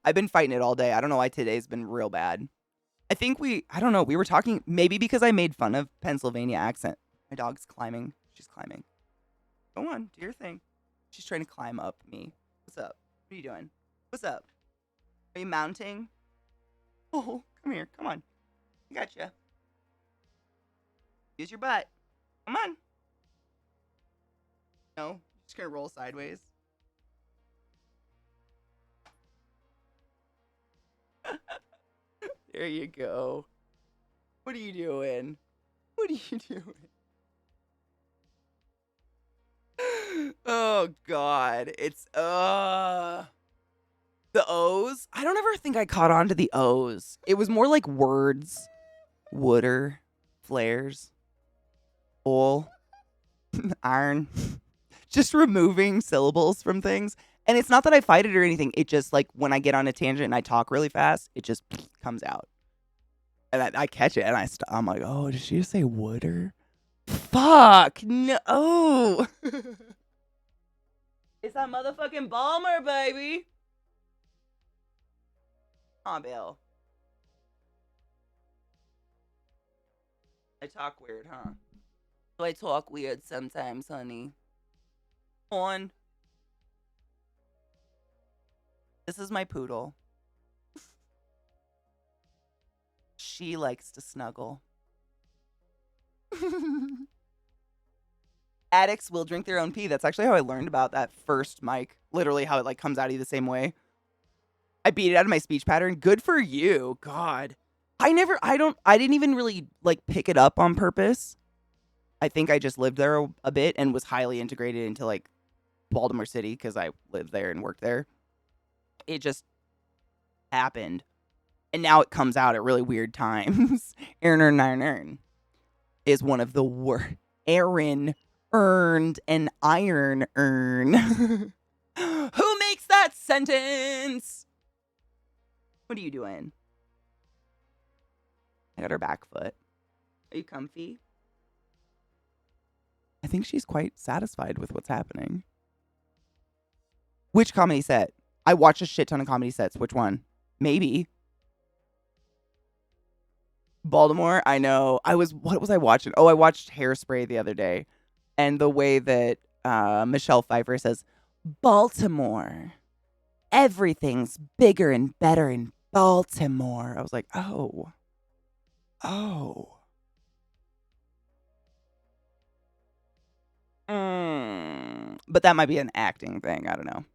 I've been fighting it all day. I don't know why today's been real bad. I don't know, we were talking, maybe because I made fun of Pennsylvania accent. My dog's climbing. She's climbing. Go on, do your thing. She's trying to climb up me. What's up? What are you doing? What's up? Are you mounting? Oh, come here. Come on. I gotcha. Use your butt. Come on. No, just gonna roll sideways. There you go. What are you doing? What are you doing? Oh God, it's the O's. I don't ever think I caught on to the O's. It was more like words, wooder, flares, oil, iron, just removing syllables from things. And it's not that I fight it or anything. It just like when I get on a tangent and I talk really fast, it just comes out. And I catch it and I'm like, oh, did she just say wooder? Fuck no. It's that motherfucking Balmer, baby. Aw, Bill. I talk weird, huh? I talk weird sometimes, honey. On. This is my poodle. She likes to snuggle. Addicts will drink their own pee. That's actually how I learned about that first mic. Literally how it like comes out of you the same way. I beat it out of my speech pattern. Good for you. God. I didn't even really like pick it up on purpose. I think I just lived there a bit and was highly integrated into like Baltimore City because I lived there and worked there. It just happened. And now it comes out at really weird times. Aaron is one of the worst. Aaron earned an iron earn. Who makes that sentence? What are you doing? I got her back foot. Are you comfy? I think she's quite satisfied with what's happening. Which comedy set? I watched a shit ton of comedy sets. Which one? Maybe. Baltimore, I know. What was I watching? Oh, I watched Hairspray the other day. And the way that Michelle Pfeiffer says, Baltimore. Everything's bigger and better in Baltimore. I was like, oh. But that might be an acting thing. I don't know.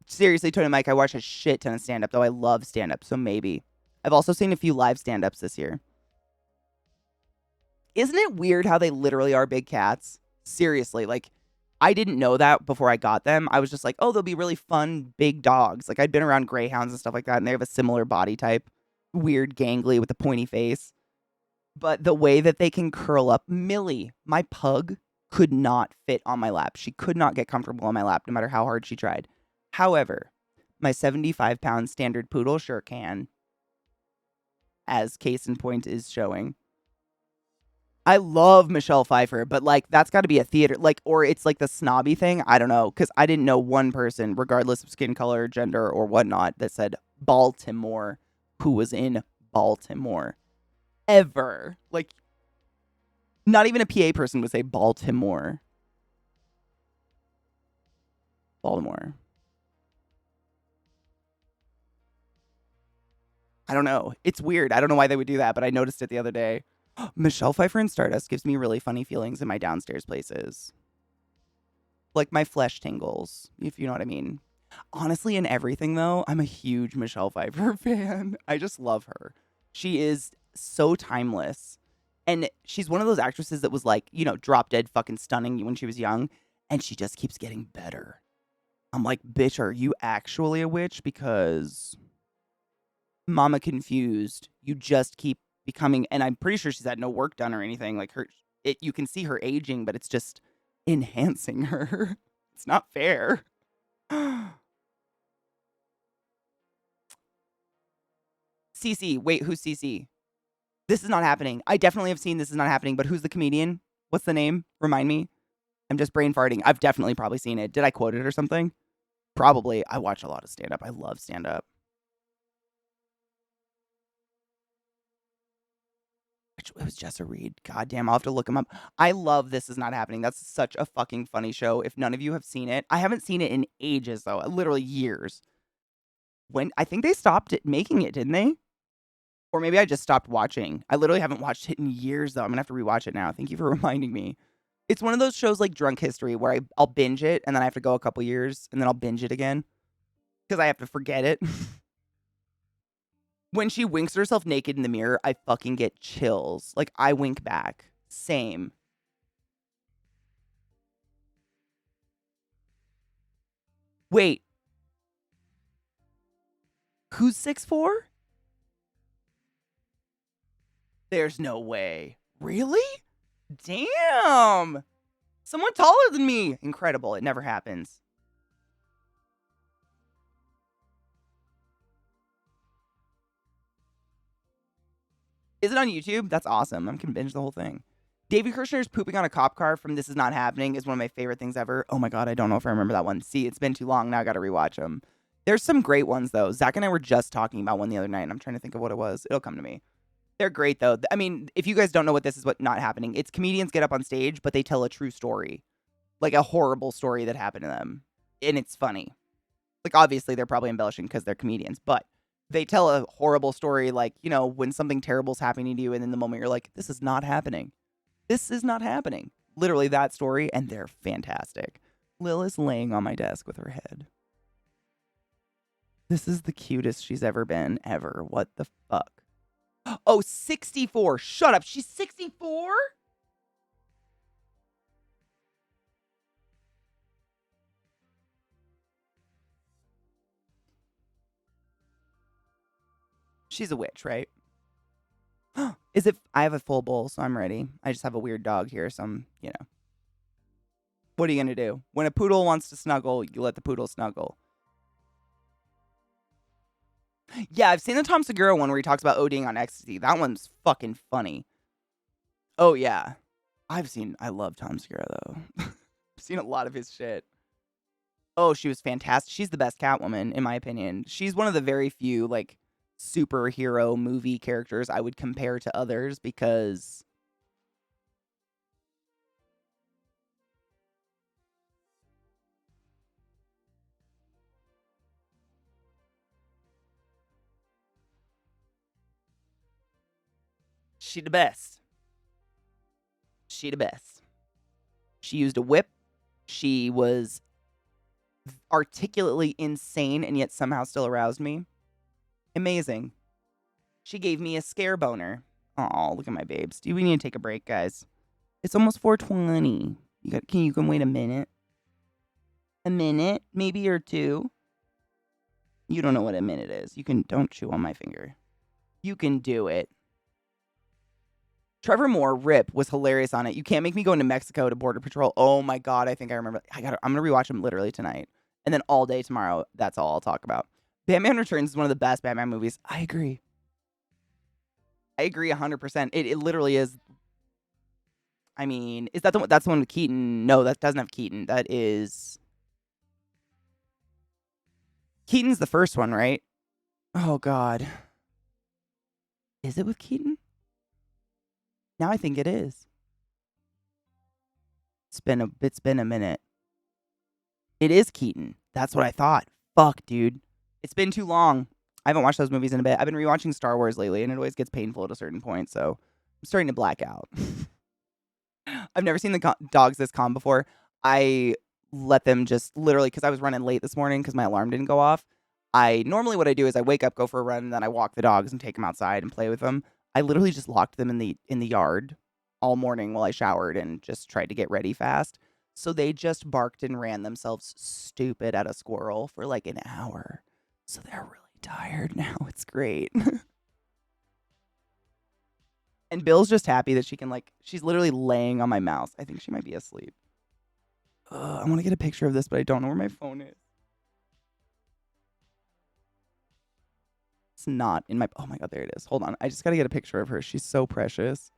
Seriously, Tony Mike, I watch a shit ton of stand-up, though I love stand-up, so maybe. I've also seen a few live stand-ups this year. Isn't it weird how they literally are big cats? Seriously, like, I didn't know that before I got them. I was just like, oh, they'll be really fun, big dogs. Like, I'd been around greyhounds and stuff like that, and they have a similar body type. Weird, gangly, with a pointy face. But the way that they can curl up, Millie, my pug, could not fit on my lap. She could not get comfortable on my lap, no matter how hard she tried. However, my 75-pound standard poodle sure can, as case in point is showing. I love Michelle Pfeiffer, but like that's got to be a theater, like, or it's like the snobby thing. I don't know, because I didn't know one person, regardless of skin color, gender, or whatnot, that said Baltimore, who was in Baltimore, ever. Like, not even a PA person would say Baltimore. Baltimore. I don't know. It's weird. I don't know why they would do that, but I noticed it the other day. Michelle Pfeiffer in Stardust gives me really funny feelings in my downstairs places. Like my flesh tingles, if you know what I mean. Honestly, in everything, though, I'm a huge Michelle Pfeiffer fan. I just love her. She is so timeless. And she's one of those actresses that was like, you know, drop dead fucking stunning when she was young. And she just keeps getting better. I'm like, bitch, are you actually a witch? Because Mama confused. You just keep becoming, and I'm pretty sure she's had no work done or anything. Like you can see her aging, but it's just enhancing her. It's not fair. CC, wait, who's CC? This is not happening. I definitely have seen This Is Not Happening, but who's the comedian? What's the name? Remind me. I'm just brain farting. I've definitely probably seen it. Did I quote it or something? Probably. I watch a lot of stand-up. I love stand-up. It was Jessa Reed. God damn, I'll have to look him up. I love This Is Not Happening. That's such a fucking funny show. If none of you have seen it, I haven't seen it in ages, though. Literally years. I think they stopped making it, didn't they? Or maybe I just stopped watching. I literally haven't watched it in years, though. I'm going to have to rewatch it now. Thank you for reminding me. It's one of those shows like Drunk History where I'll binge it, and then I have to go a couple years, and then I'll binge it again. Because I have to forget it. When she winks at herself naked in the mirror, I fucking get chills. Like, I wink back. Same. Wait. Who's 6'4"? There's no way. Really? Damn. Someone taller than me. Incredible. It never happens. Is it on YouTube? That's awesome. I'm going to binge the whole thing. Davey Kirshner's pooping on a cop car from This Is Not Happening is one of my favorite things ever. Oh my God, I don't know if I remember that one. See, it's been too long. Now I got to rewatch them. There's some great ones, though. Zach and I were just talking about one the other night, and I'm trying to think of what it was. It'll come to me. They're great, though. I mean, if you guys don't know what This Is What Not Happening, it's comedians get up on stage, but they tell a true story. Like a horrible story that happened to them. And it's funny. Like, obviously, they're probably embellishing because they're comedians, but they tell a horrible story, like, you know, when something terrible's happening to you, and in the moment you're like, this is not happening. This is not happening. Literally that story, and they're fantastic. Lil is laying on my desk with her head. This is the cutest she's ever been, ever. What the fuck? Oh, 64. Shut up. She's 64? She's a witch, right? Is it? I have a full bowl, so I'm ready. I just have a weird dog here, so I'm, you know. What are you going to do? When a poodle wants to snuggle, you let the poodle snuggle. Yeah, I've seen the Tom Segura one where he talks about ODing on ecstasy. That one's fucking funny. Oh, yeah. I love Tom Segura, though. I've seen a lot of his shit. Oh, she was fantastic. She's the best Catwoman, in my opinion. She's one of the very few, like, superhero movie characters I would compare to others because she the best. She the best. She used a whip. She was articulately insane and yet somehow still aroused me. Amazing. She gave me a scare boner. Oh, look at my babes. Do we need to take a break, guys? It's almost 4:20. Can you wait a minute? A minute, maybe, or two. You don't know what a minute is. Don't chew on my finger. You can do it. Trevor Moore, Rip, was hilarious on it. You can't make me go into Mexico to Border Patrol. Oh my God, I think I remember. I'm going to rewatch him literally tonight. And then all day tomorrow, that's all I'll talk about. Batman Returns is one of the best Batman movies. I agree. I agree 100%. It literally is. I mean, is that the one? That's the one with Keaton. No, that doesn't have Keaton. That is. Keaton's the first one, right? Oh, God. Is it with Keaton? Now I think it is. It's been a minute. It is Keaton. That's what I thought. Fuck, dude. It's been too long. I haven't watched those movies in a bit. I've been rewatching Star Wars lately, and it always gets painful at a certain point, so I'm starting to black out. I've never seen the dogs this calm before. I let them just literally, because I was running late this morning because my alarm didn't go off. Normally what I do is I wake up, go for a run, and then I walk the dogs and take them outside and play with them. I literally just locked them in the yard all morning while I showered and just tried to get ready fast. So they just barked and ran themselves stupid at a squirrel for like an hour. So they're really tired now. It's great. And Bill's just happy that she can, like, she's literally laying on my mouse. I think she might be asleep. I want to get a picture of this, but I don't know where my phone is. It's not in my, oh my God, there it is. Hold on. I just got to get a picture of her. She's so precious.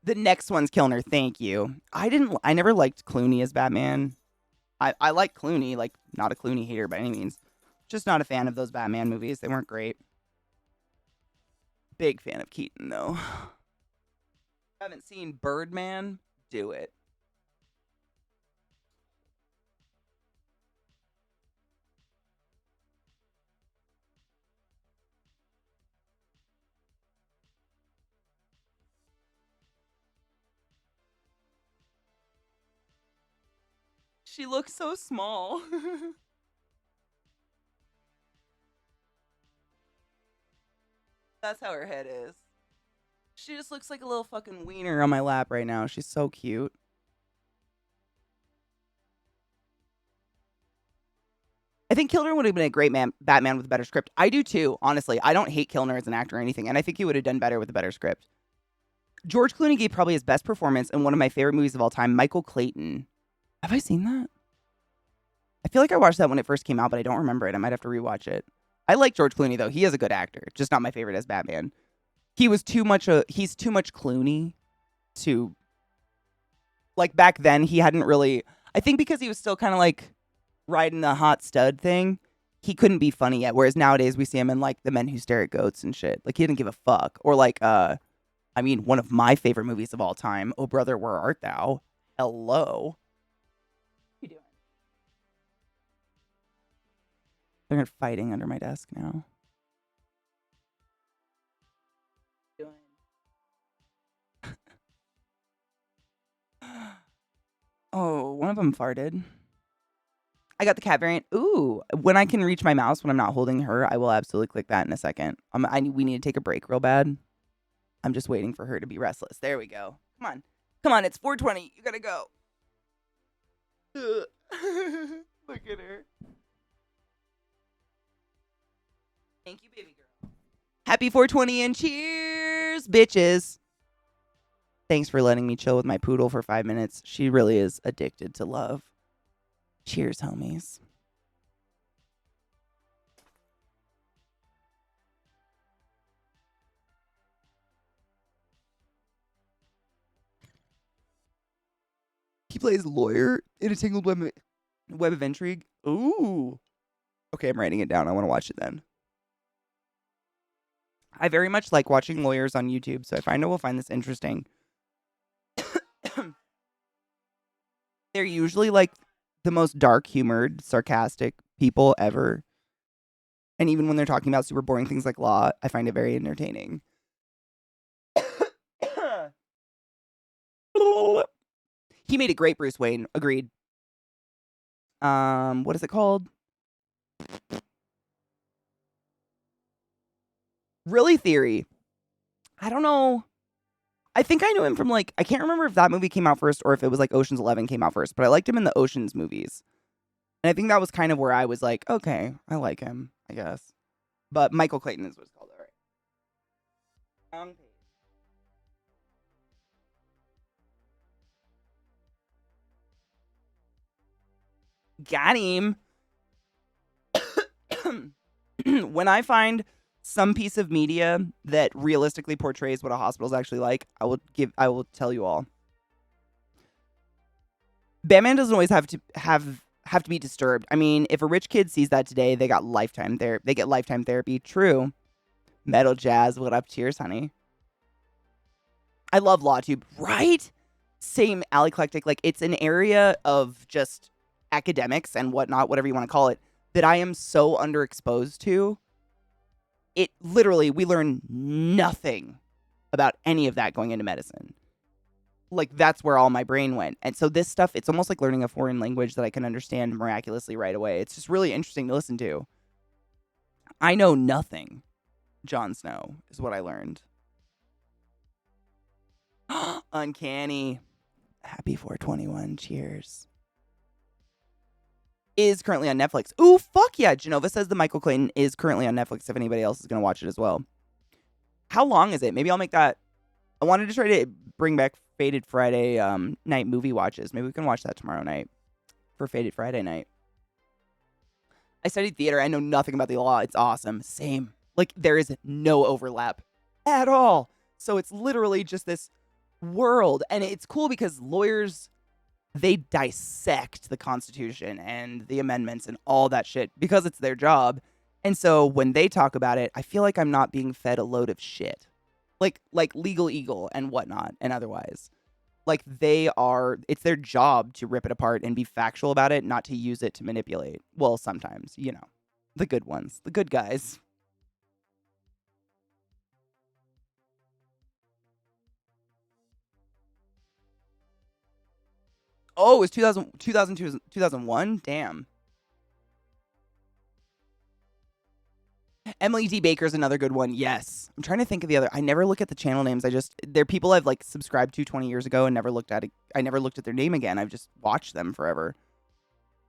The next one's Kilner. Thank you. I never liked Clooney as Batman. I like Clooney, like, not a Clooney hater by any means. Just not a fan of those Batman movies. They weren't great. Big fan of Keaton, though. Haven't seen Birdman? Do it. She looks so small. That's how her head is. She just looks like a little fucking wiener on my lap right now. She's so cute. I think Kilner would have been a great Batman with a better script. I do too, honestly. I don't hate Kilner as an actor or anything, and I think he would have done better with a better script. George Clooney gave probably his best performance in one of my favorite movies of all time, Michael Clayton. Have I seen that? I feel like I watched that when it first came out, but I don't remember it. I might have to rewatch it. I like George Clooney, though. He is a good actor. Just not my favorite as Batman. He's too much Clooney to, like, back then he hadn't really, I think because he was still kind of like riding the hot stud thing, he couldn't be funny yet. Whereas nowadays we see him in like The Men Who Stare at Goats and shit. Like he didn't give a fuck. Or like, I mean, one of my favorite movies of all time, Oh Brother, Where Art Thou? Hello. What are you doing? They're fighting under my desk now. Oh, one of them farted. I got the cat variant. Ooh, when I can reach my mouse when I'm not holding her, I will absolutely click that in a second. We need to take a break real bad. I'm just waiting for her to be restless. There we go. Come on. Come on, it's 4:20. You gotta go. Look at her. Thank you, baby girl. Happy 420 and cheers, bitches. Thanks for letting me chill with my poodle for 5 minutes. She really is addicted to love. Cheers, homies. He plays lawyer in a tangled web of intrigue. Ooh. Okay, I'm writing it down. I want to watch it then. I very much like watching lawyers on YouTube, so I will find this interesting. They're usually like the most dark-humored, sarcastic people ever. And even when they're talking about super boring things like law, I find it very entertaining. He made a great Bruce Wayne. Agreed. What is it called? Really Theory. I don't know. I think I knew him from I can't remember if that movie came out first or if it was Ocean's 11 came out first, but I liked him in the Ocean's movies. And I think that was kind of where I was like, okay, I like him, I guess. But Michael Clayton is what it's called, all right. Got him. When I find some piece of media that realistically portrays what a hospital is actually like, I will tell you all. Batman doesn't always have to be disturbed. I mean, if a rich kid sees that today, they get lifetime therapy. True. Metal Jazz, what up? Cheers, honey. I love LawTube, right? Same Aleclectic. It's an area of just academics and whatnot, whatever you want to call it, that I am so underexposed to. It literally, we learn nothing about any of that going into medicine. That's where all my brain went. And so this stuff, it's almost like learning a foreign language that I can understand miraculously right away. It's just really interesting to listen to. I know nothing. Jon Snow is what I learned. Uncanny. Happy 421. Cheers. Is currently on Netflix. Ooh, fuck yeah. Genova says the Michael Clayton is currently on Netflix if anybody else is going to watch it as well. How long is it? Maybe I'll make that. I wanted to try to bring back Faded Friday night movie watches. Maybe we can watch that tomorrow night for Faded Friday night. I studied theater. I know nothing about the law. It's awesome. Same. There is no overlap at all. So it's literally just this world. And it's cool because lawyers, they dissect the Constitution and the amendments and all that shit because it's their job. And so when they talk about it, I feel like I'm not being fed a load of shit. Like Legal Eagle and whatnot and otherwise. It's their job to rip it apart and be factual about it, not to use it to manipulate. Well, sometimes, the good ones, the good guys. Oh, it was 2002, 2001? Damn. Emily D. Baker's another good one. Yes. I'm trying to think of the other. I never look at the channel names. They're people I've subscribed to 20 years ago and never looked at it. I never looked at their name again. I've just watched them forever.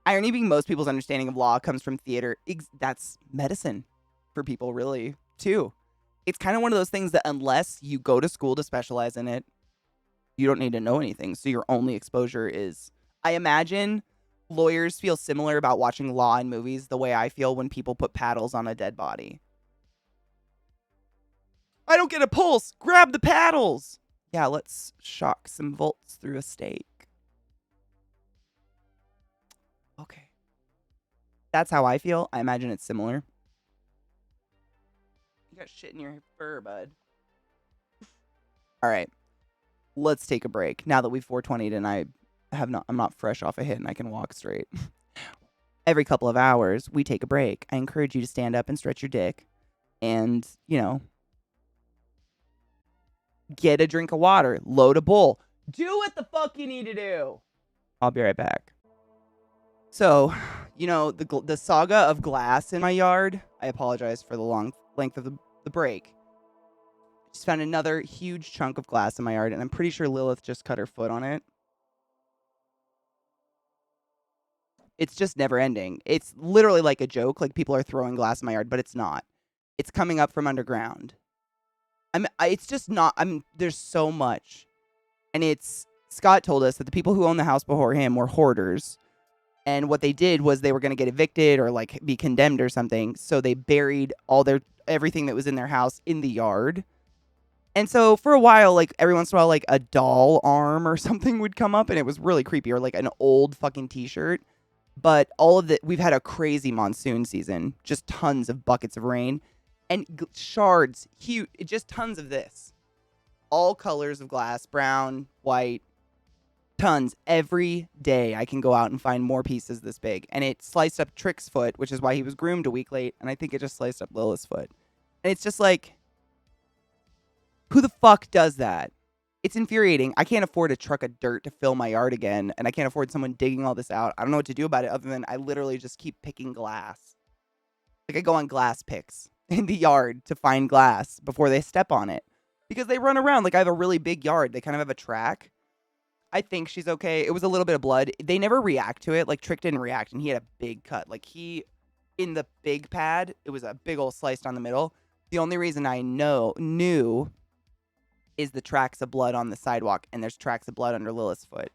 Irony being most people's understanding of law comes from theater. That's medicine for people, really, too. It's kind of one of those things that unless you go to school to specialize in it, you don't need to know anything. So your only exposure is, I imagine lawyers feel similar about watching law in movies the way I feel when people put paddles on a dead body. I don't get a pulse. Grab the paddles. Yeah, let's shock some volts through a steak. Okay. That's how I feel. I imagine it's similar. You got shit in your fur, bud. All right. Let's take a break. Now that we've 420'd and I'm not fresh off a hit and I can walk straight. every couple of hours, we take a break. I encourage you to stand up and stretch your dick and, get a drink of water, load a bowl. Do what the fuck you need to do. I'll be right back. So, the saga of glass in my yard. I apologize for the long length of the break. Just found another huge chunk of glass in my yard, and I'm pretty sure Lilith just cut her foot on it. It's just never ending. It's literally like a joke, like people are throwing glass in my yard, but it's not. It's coming up from underground. It's just not, there's so much. And Scott told us that the people who owned the house before him were hoarders. And what they did was they were going to get evicted or like be condemned or something. So they buried everything that was in their house in the yard. And so for a while, like every once in a while, like a doll arm or something would come up and it was really creepy, or like an old fucking t-shirt. But we've had a crazy monsoon season, just tons of buckets of rain and shards, huge, just tons of this. All colors of glass, brown, white, tons. Every day I can go out and find more pieces this big. And it sliced up Trick's foot, which is why he was groomed a week late. And I think it just sliced up Lilith's foot. And it's just like, who the fuck does that? It's infuriating. I can't afford a truck of dirt to fill my yard again. And I can't afford someone digging all this out. I don't know what to do about it other than I literally just keep picking glass. Like I go on glass picks in the yard to find glass before they step on it. Because they run around. Like I have a really big yard. They kind of have a track. I think she's okay. It was a little bit of blood. They never react to it. Like Trick didn't react and he had a big cut. Like in the big pad, it was a big old slice down the middle. The only reason I knew is the tracks of blood on the sidewalk, and there's tracks of blood under Lilith's foot.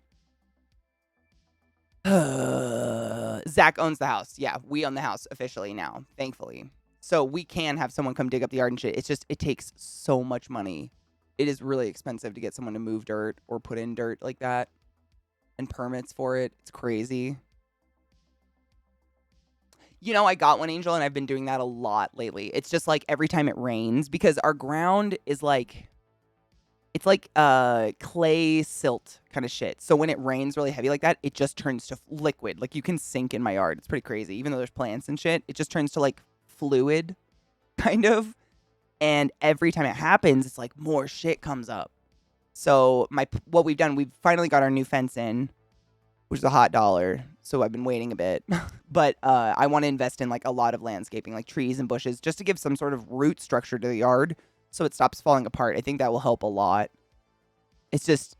Zach owns the house. Yeah, we own the house officially now, thankfully. So we can have someone come dig up the yard and shit. It's just, it takes so much money. It is really expensive to get someone to move dirt or put in dirt like that. And permits for it. It's crazy. I got one, Angel, and I've been doing that a lot lately. It's just like every time it rains, because our ground is like, it's like clay silt kind of shit. So when it rains really heavy like that, it just turns to liquid. Like you can sink in my yard. It's pretty crazy. Even though there's plants and shit, it just turns to like fluid, kind of. And every time it happens, it's like more shit comes up. So what we've done, we've finally got our new fence in, which is a hot dollar. So I've been waiting a bit. But I want to invest in like a lot of landscaping, like trees and bushes, just to give some sort of root structure to the yard so it stops falling apart. I think that will help a lot. It's just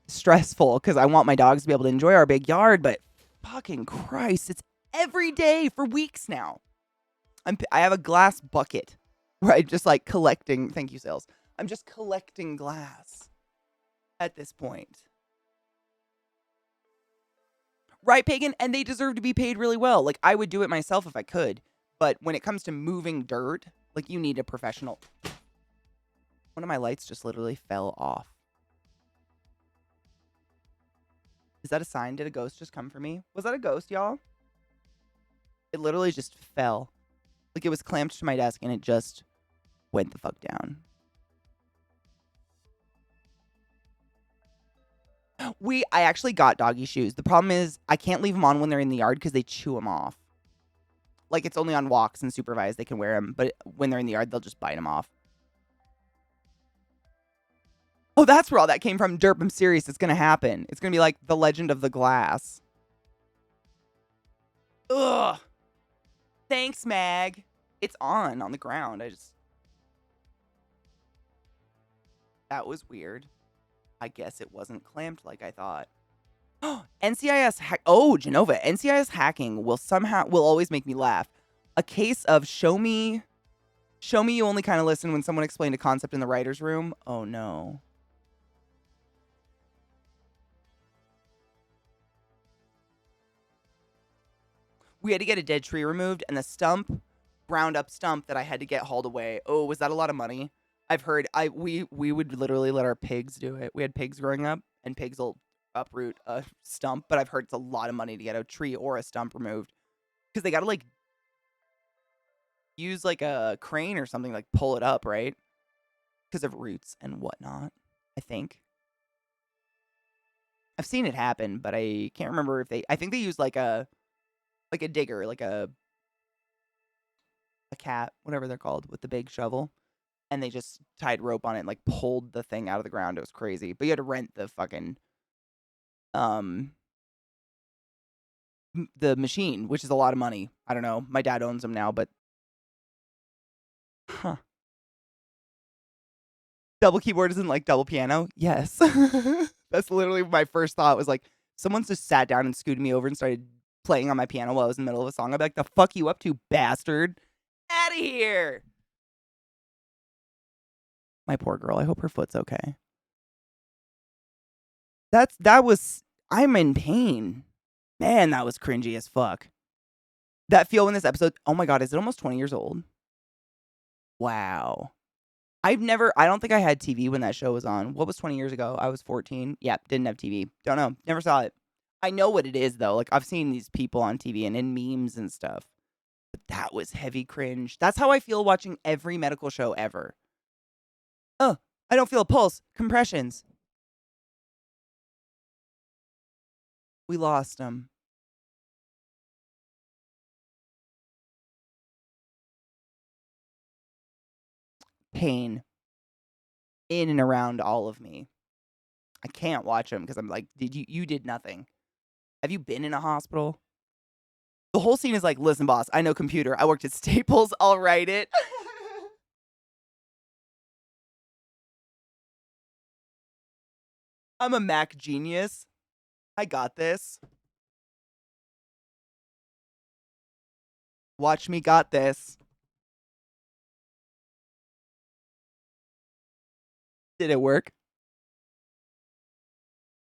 stressful because I want my dogs to be able to enjoy our big yard, but fucking Christ, it's every day for weeks now. I have a glass bucket where I'm just like collecting. Thank you, Sales. I'm just collecting glass at this point. Right, Pagan? And they deserve to be paid really well. Like, I would do it myself if I could. But when it comes to moving dirt, like, you need a professional. One of my lights just literally fell off. Is that a sign? Did a ghost just come for me? Was that a ghost, y'all? It literally just fell. Like, it was clamped to my desk, and it just went the fuck down. I actually got doggy shoes. The problem is I can't leave them on when they're in the yard because they chew them off. Like, it's only on walks and supervised they can wear them, but when they're in the yard, they'll just bite them off. Oh, that's where all that came from. Derp, I'm serious. It's going to happen. It's going to be like the Legend of the Glass. Ugh. Thanks, Mag. It's on the ground. That was weird. I guess it wasn't clamped like I thought. NCIS Genova. NCIS hacking will always make me laugh. A case of show me you only kind of listen when someone explained a concept in the writer's room. Oh no. We had to get a dead tree removed, and the ground up stump that I had to get hauled away. Oh, was that a lot of money? I've heard we would literally let our pigs do it. We had pigs growing up, and pigs will uproot a stump, but I've heard it's a lot of money to get a tree or a stump removed because they got to like use like a crane or something, like pull it up, right? Because of roots and whatnot, I think. I've seen it happen, but I can't remember if I think they use like a like a digger, like a cat, whatever they're called, with the big shovel. And they just tied rope on it and like pulled the thing out of the ground. It was crazy. But you had to rent the fucking the machine, which is a lot of money. I don't know. My dad owns them now, but huh. Double keyboard isn't like double piano? Yes. That's literally my first thought was like, someone's just sat down and scooted me over and started playing on my piano while I was in the middle of a song. I'd be like, the fuck you up to, bastard? Out of here. My poor girl. I hope her foot's okay. I'm in pain. Man, that was cringy as fuck. That feel in this episode, oh my God, is it almost 20 years old? Wow. I don't think I had TV when that show was on. What was 20 years ago? I was 14. Yeah, didn't have TV. Don't know. Never saw it. I know what it is, though. Like, I've seen these people on TV and in memes and stuff. But that was heavy cringe. That's how I feel watching every medical show ever. Oh, I don't feel a pulse. Compressions. We lost him. Pain. In and around all of me. I can't watch him because I'm like, you did nothing. Have you been in a hospital? The whole scene is like, listen, boss, I know computer. I worked at Staples. I'll write it. I'm a Mac genius. I got this. Watch me got this. Did it work?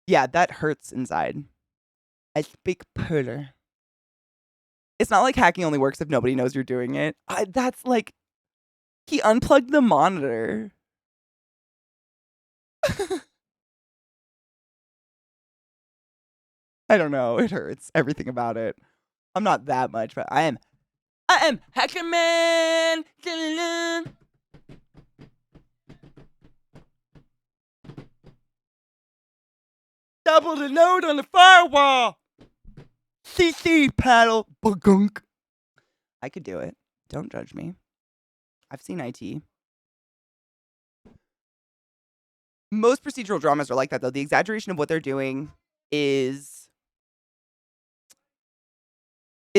Yeah, that hurts inside. I speak Perler. It's not like hacking only works if nobody knows you're doing it. That's like, he unplugged the monitor. I don't know. It hurts. Everything about it. I'm not that much, but I am Hacker Man. Double the load on the firewall. CC paddle. Bagunk. I could do it. Don't judge me. I've seen IT. Most procedural dramas are like that, though. The exaggeration of what they're doing is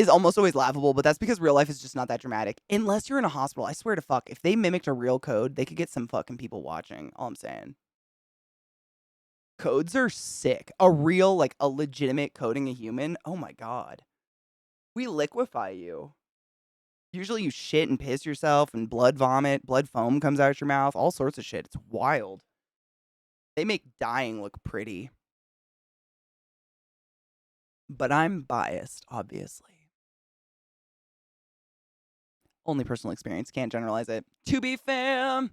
almost always laughable, but that's because real life is just not that dramatic. Unless you're in a hospital. I swear to fuck. If they mimicked a real code, they could get some fucking people watching. All I'm saying. Codes are sick. A real, like, a legitimate coding a human. Oh my God. We liquefy you. Usually you shit and piss yourself and blood vomit. Blood foam comes out your mouth. All sorts of shit. It's wild. They make dying look pretty. But I'm biased, obviously. Only personal experience. Can't generalize it. To be fair,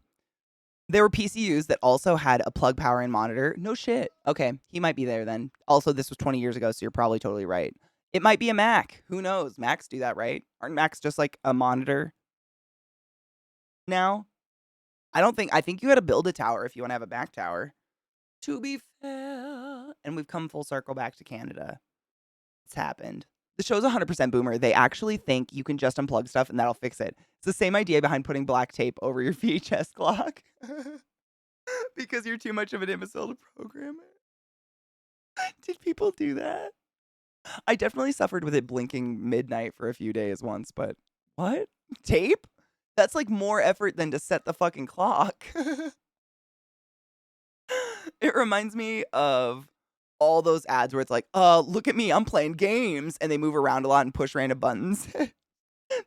there were PCUs that also had a plug power and monitor. No shit. Okay, he might be there then. Also, this was 20 years ago, so you're probably totally right. It might be a Mac. Who knows? Macs do that, right? Aren't Macs just like a monitor now? I think you got to build a tower if you want to have a Mac tower. To be fair. And we've come full circle back to Canada. It's happened. The show's 100% boomer. They actually think you can just unplug stuff and that'll fix it. It's the same idea behind putting black tape over your VHS clock. Because you're too much of an imbecile to program it. Did people do that? I definitely suffered with it blinking midnight for a few days once, but what? Tape? That's like more effort than to set the fucking clock. It reminds me of all those ads where it's like, look at me, I'm playing games. And they move around a lot and push random buttons.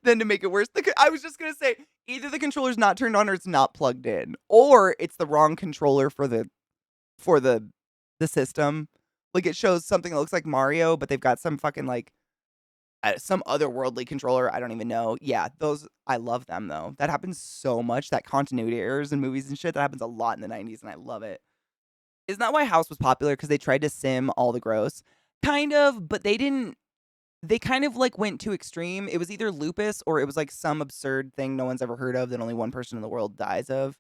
Then to make it worse, I was just going to say, either the controller's not turned on or it's not plugged in. Or it's the wrong controller for the system. Like, it shows something that looks like Mario, but they've got some fucking, like, some otherworldly controller. I don't even know. Yeah, those, I love them, though. That happens so much. That continuity errors in movies and shit, that happens a lot in the 90s, and I love it. Isn't that why House was popular? Because they tried to sim all the gross? Kind of, but they didn't. They kind of, like, went too extreme. It was either lupus or it was, like, some absurd thing no one's ever heard of that only one person in the world dies of.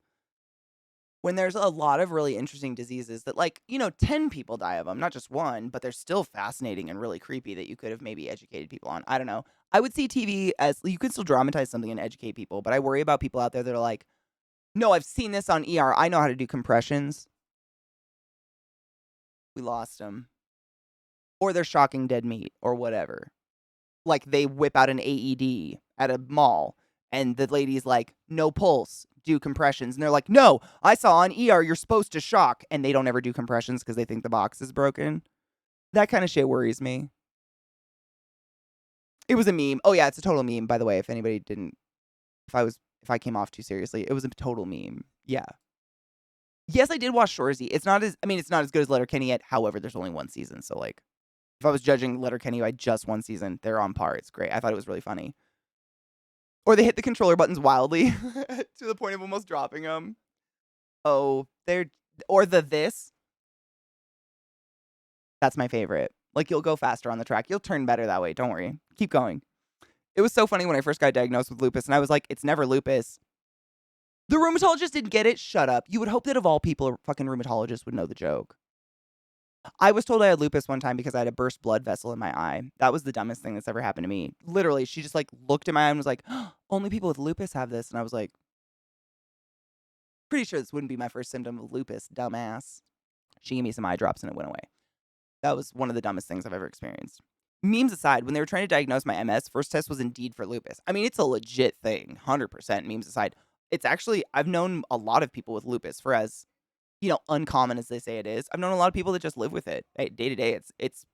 when there's a lot of really interesting diseases that, like, 10 people die of them, not just one, but they're still fascinating and really creepy that you could have maybe educated people on. I don't know. I would see TV as you could still dramatize something and educate people, but I worry about people out there that are like, no, I've seen this on ER. I know how to do compressions. We lost them. Or they're shocking dead meat or whatever. Like they whip out an AED at a mall and the lady's like, no pulse, do compressions. And they're like, no, I saw on ER you're supposed to shock. And they don't ever do compressions because they think the box is broken. That kind of shit worries me. It was a meme. Oh yeah, it's a total meme, by the way, if anybody didn't, if I came off too seriously, it was a total meme. Yeah. Yes, I did watch Shoresy. It's not as good as Letterkenny yet. However, there's only one season. So like, if I was judging Letterkenny by just one season, they're on par. It's great. I thought it was really funny. Or they hit the controller buttons wildly to the point of almost dropping them. Oh, this. That's my favorite. Like, you'll go faster on the track. You'll turn better that way. Don't worry. Keep going. It was so funny when I first got diagnosed with lupus, and I was like, it's never lupus. The rheumatologist didn't get it? Shut up. You would hope that of all people, a fucking rheumatologist would know the joke. I was told I had lupus one time because I had a burst blood vessel in my eye. That was the dumbest thing that's ever happened to me. Literally, she just like looked at my eye and was like, oh, only people with lupus have this. And I was like, pretty sure this wouldn't be my first symptom of lupus, dumbass. She gave me some eye drops and it went away. That was one of the dumbest things I've ever experienced. Memes aside, when they were trying to diagnose my MS, first test was indeed for lupus. I mean, it's a legit thing, 100%, memes aside. It's actually, I've known a lot of people with lupus for as, uncommon as they say it is. I've known a lot of people that just live with it. Day to day, it's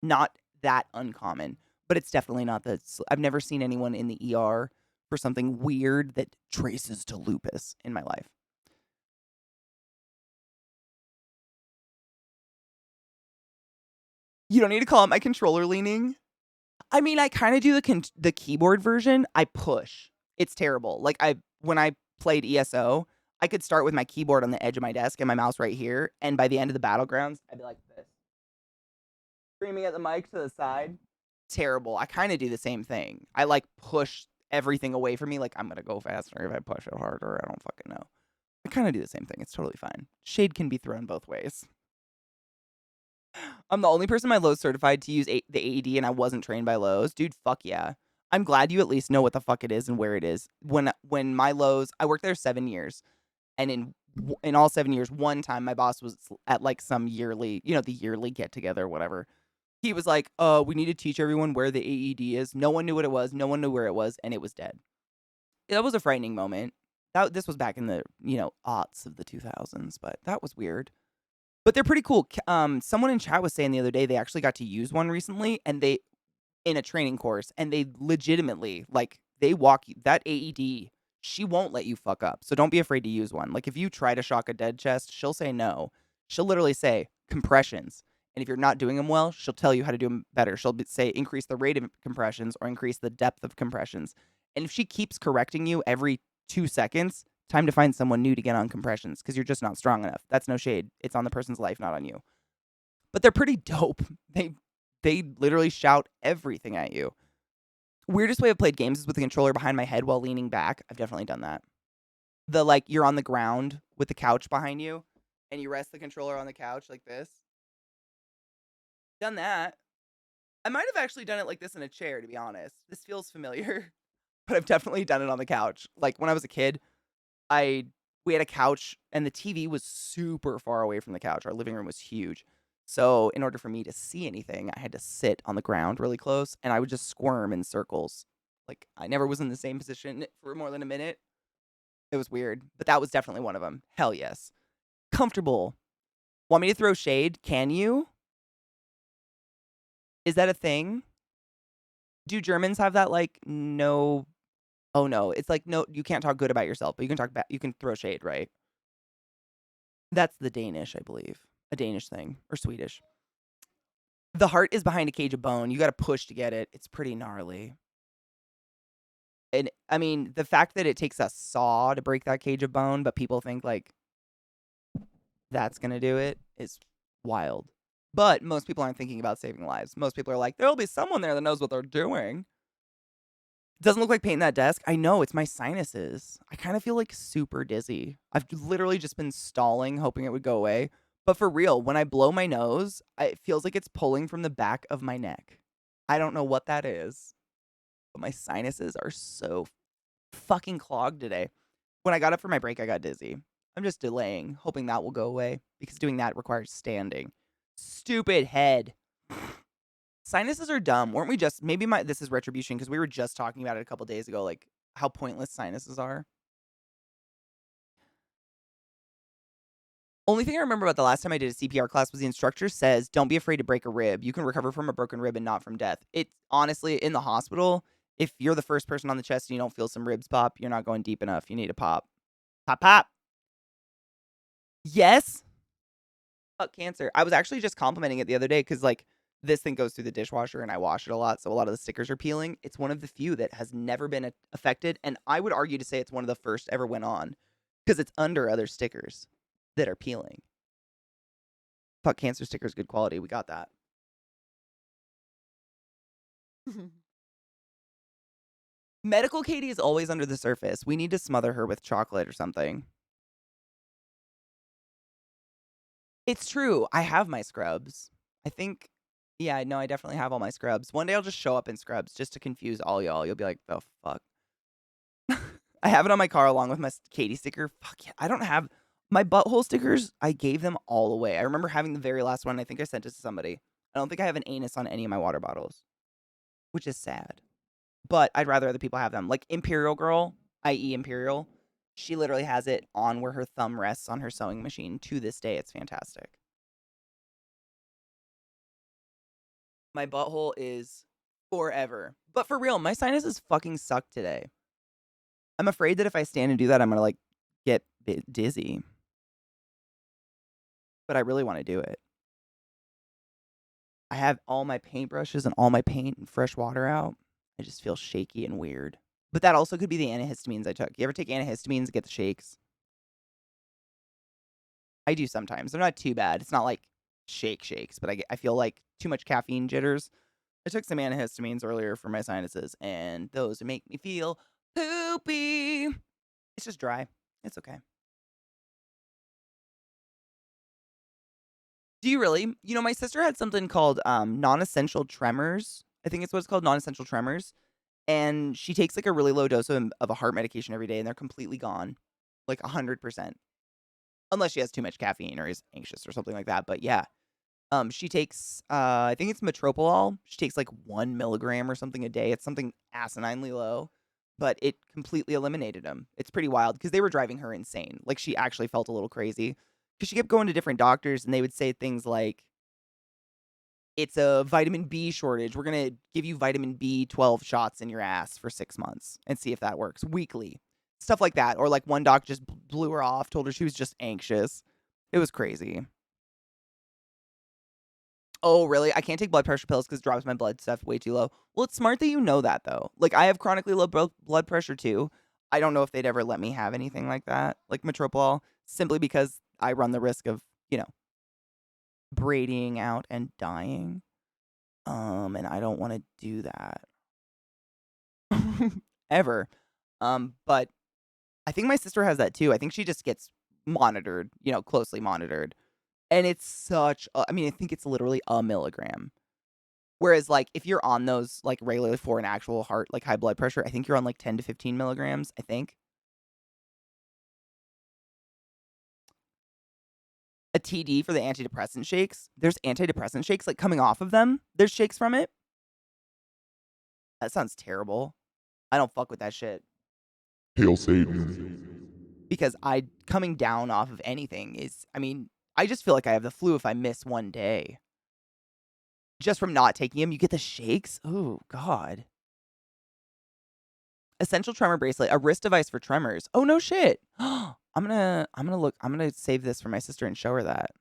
not that uncommon, but it's definitely not that. I've never seen anyone in the ER for something weird that traces to lupus in my life. You don't need to call it my controller leaning. I mean, I kind of do the keyboard version. I push. It's terrible. Like when I played ESO, I could start with my keyboard on the edge of my desk and my mouse right here, and by the end of the battlegrounds, I'd be like this, screaming at the mic to the side. Terrible. I kind of do the same thing. I like push everything away from me. Like I'm gonna go faster if I push it harder. I don't fucking know. I kind of do the same thing. It's totally fine. Shade can be thrown both ways. I'm the only person in my Lowe's certified to use the AED, and I wasn't trained by Lowe's. Dude, fuck yeah. I'm glad you at least know what the fuck it is and where it is. When my Lowe's, I worked there 7 years, and in all 7 years, one time my boss was at like some yearly, the yearly get together or whatever. He was like, we need to teach everyone where the AED is. No one knew what it was. No one knew where it was, and it was dead. That was a frightening moment. This was back in the, aughts of the 2000s, but that was weird. But they're pretty cool. Someone in chat was saying the other day they actually got to use one recently, and they in a training course, and they legitimately they walk you that AED. She won't let you fuck up, so don't be afraid to use one. Like if you try to shock a dead chest, she'll say no. She'll literally say compressions, and if you're not doing them well, she'll tell you how to do them better. She'll say increase the rate of compressions or increase the depth of compressions. And if she keeps correcting you every 2 seconds, time to find someone new to get on compressions because you're just not strong enough. That's no shade. It's on the person's life, not on you. But they're pretty dope. They literally shout everything at you. Weirdest way I've played games is with the controller behind my head while leaning back. I've definitely done that. You're on the ground with the couch behind you and you rest the controller on the couch like this. Done that. I might have actually done it like this in a chair, to be honest. This feels familiar, but I've definitely done it on the couch. Like when I was a kid, we had a couch and the TV was super far away from the couch. Our living room was huge. So in order for me to see anything, I had to sit on the ground really close and I would just squirm in circles. Like I never was in the same position for more than a minute. It was weird, but that was definitely one of them. Hell yes. Comfortable. Want me to throw shade? Can you? Is that a thing? Do Germans have that no? Oh no, it's no, you can't talk good about yourself, but you can talk bad. You can throw shade, right? That's the Danish, I believe. A Danish thing. Or Swedish. The heart is behind a cage of bone. You got to push to get it. It's pretty gnarly. And, I mean, the fact that it takes a saw to break that cage of bone, but people think, that's going to do it is wild. But most people aren't thinking about saving lives. Most people are like, there'll be someone there that knows what they're doing. Doesn't look like pain in that desk. I know, it's my sinuses. I kind of feel like super dizzy. I've literally just been stalling, hoping it would go away. But for real, when I blow my nose, it feels like it's pulling from the back of my neck. I don't know what that is, but my sinuses are so fucking clogged today. When I got up for my break, I got dizzy. I'm just delaying, hoping that will go away because doing that requires standing. Stupid head. Sinuses are dumb. Weren't we just, maybe this is retribution because we were just talking about it a couple days ago, like how pointless sinuses are. Only thing I remember about the last time I did a CPR class was the instructor says, don't be afraid to break a rib. You can recover from a broken rib and not from death. It's honestly, in the hospital, if you're the first person on the chest and you don't feel some ribs pop, you're not going deep enough. You need a pop. Pop, pop. Yes. Fuck cancer. I was actually just complimenting it the other day because, like, this thing goes through the dishwasher and I wash it a lot, so a lot of the stickers are peeling. It's one of the few that has never been affected, and I would argue to say it's one of the first ever went on because it's under other stickers that are peeling. Fuck cancer stickers, good quality. We got that. Medical Katie is always under the surface. We need to smother her with chocolate or something. It's true. I have my scrubs. I think, yeah, no, I definitely have all my scrubs. One day I'll just show up in scrubs just to confuse all y'all. You'll be like, the fuck. I have it on my car along with my Katie sticker. Fuck yeah. I don't have my butthole stickers. I gave them all away. I remember having the very last one. I think I sent it to somebody. I don't think I have an anus on any of my water bottles, which is sad. But I'd rather other people have them. Like Imperial Girl, i.e. Imperial, she literally has it on where her thumb rests on her sewing machine. To this day, it's fantastic. My butthole is forever. But for real, my sinuses fucking suck today. I'm afraid that if I stand and do that, I'm gonna, like, get dizzy. But I really want to do it. I have all my paintbrushes and all my paint and fresh water out. I just feel shaky and weird. But that also could be the antihistamines I took. You ever take antihistamines and get the shakes? I do sometimes. They're not too bad. It's not like shakes, but I feel like too much caffeine jitters. I took some antihistamines earlier for my sinuses, and those make me feel poopy. It's just dry. It's okay. Do you really? You know, my sister had something called non-essential tremors. I think it's what it's called, non-essential tremors. And she takes like a really low dose of a heart medication every day, and they're completely gone, like 100%. Unless she has too much caffeine or is anxious or something like that. But yeah, she takes I think it's metropolol. She takes like 1 milligram or something a day. It's something asininely low, but it completely eliminated them. It's pretty wild because they were driving her insane. Like she actually felt a little crazy because she kept going to different doctors and they would say things like, it's a vitamin B shortage. We're going to give you vitamin B12 shots in your ass for 6 months and see if that works weekly. Stuff like that. Or like one doc just blew her off, told her she was just anxious. It was crazy. Oh, really? I can't take blood pressure pills because it drops my blood stuff way too low. Well, it's smart that you know that, though. Like, I have chronically low blood pressure, too. I don't know if they'd ever let me have anything like that, like metropolol, simply because I run the risk of, braiding out and dying. And I don't want to do that. Ever. But I think my sister has that, too. I think she just gets monitored, closely monitored. And it's such I think it's literally a milligram. Whereas, like, if you're on those, like, regularly for an actual heart, like, high blood pressure, I think you're on, like, 10 to 15 milligrams, I think. A TD for the antidepressant shakes. There's antidepressant shakes, like, coming off of them. There's shakes from it. That sounds terrible. I don't fuck with that shit. Hail Satan. Because coming down off of anything is, I just feel like I have the flu if I miss one day. Just from not taking them, you get the shakes. Oh, God. Essential tremor bracelet, a wrist device for tremors. Oh, no shit. I'm gonna save this for my sister and show her that.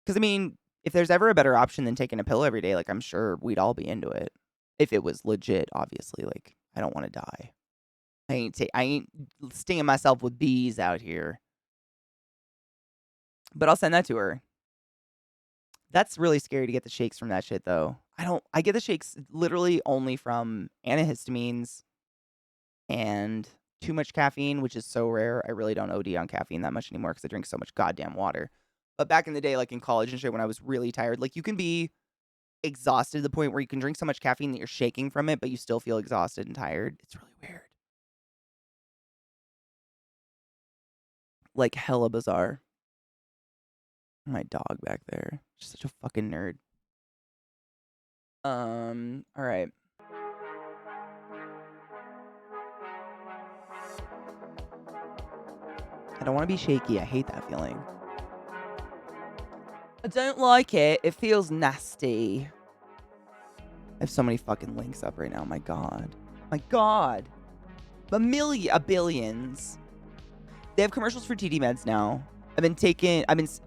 Because, if there's ever a better option than taking a pill every day, like, I'm sure we'd all be into it. If it was legit, obviously. Like, I don't want to die. I ain't stinging myself with bees out here. But I'll send that to her. That's really scary to get the shakes from that shit, though. I get the shakes literally only from antihistamines and too much caffeine, which is so rare. I really don't OD on caffeine that much anymore because I drink so much goddamn water. But back in the day, like in college and shit, when I was really tired, like you can be exhausted to the point where you can drink so much caffeine that you're shaking from it, but you still feel exhausted and tired. It's really weird. Like hella bizarre. My dog back there. She's such a fucking nerd. All right. I don't want to be shaky. I hate that feeling. I don't like it. It feels nasty. I have so many fucking links up right now. My God. My God. Billions. They have commercials for TD meds now.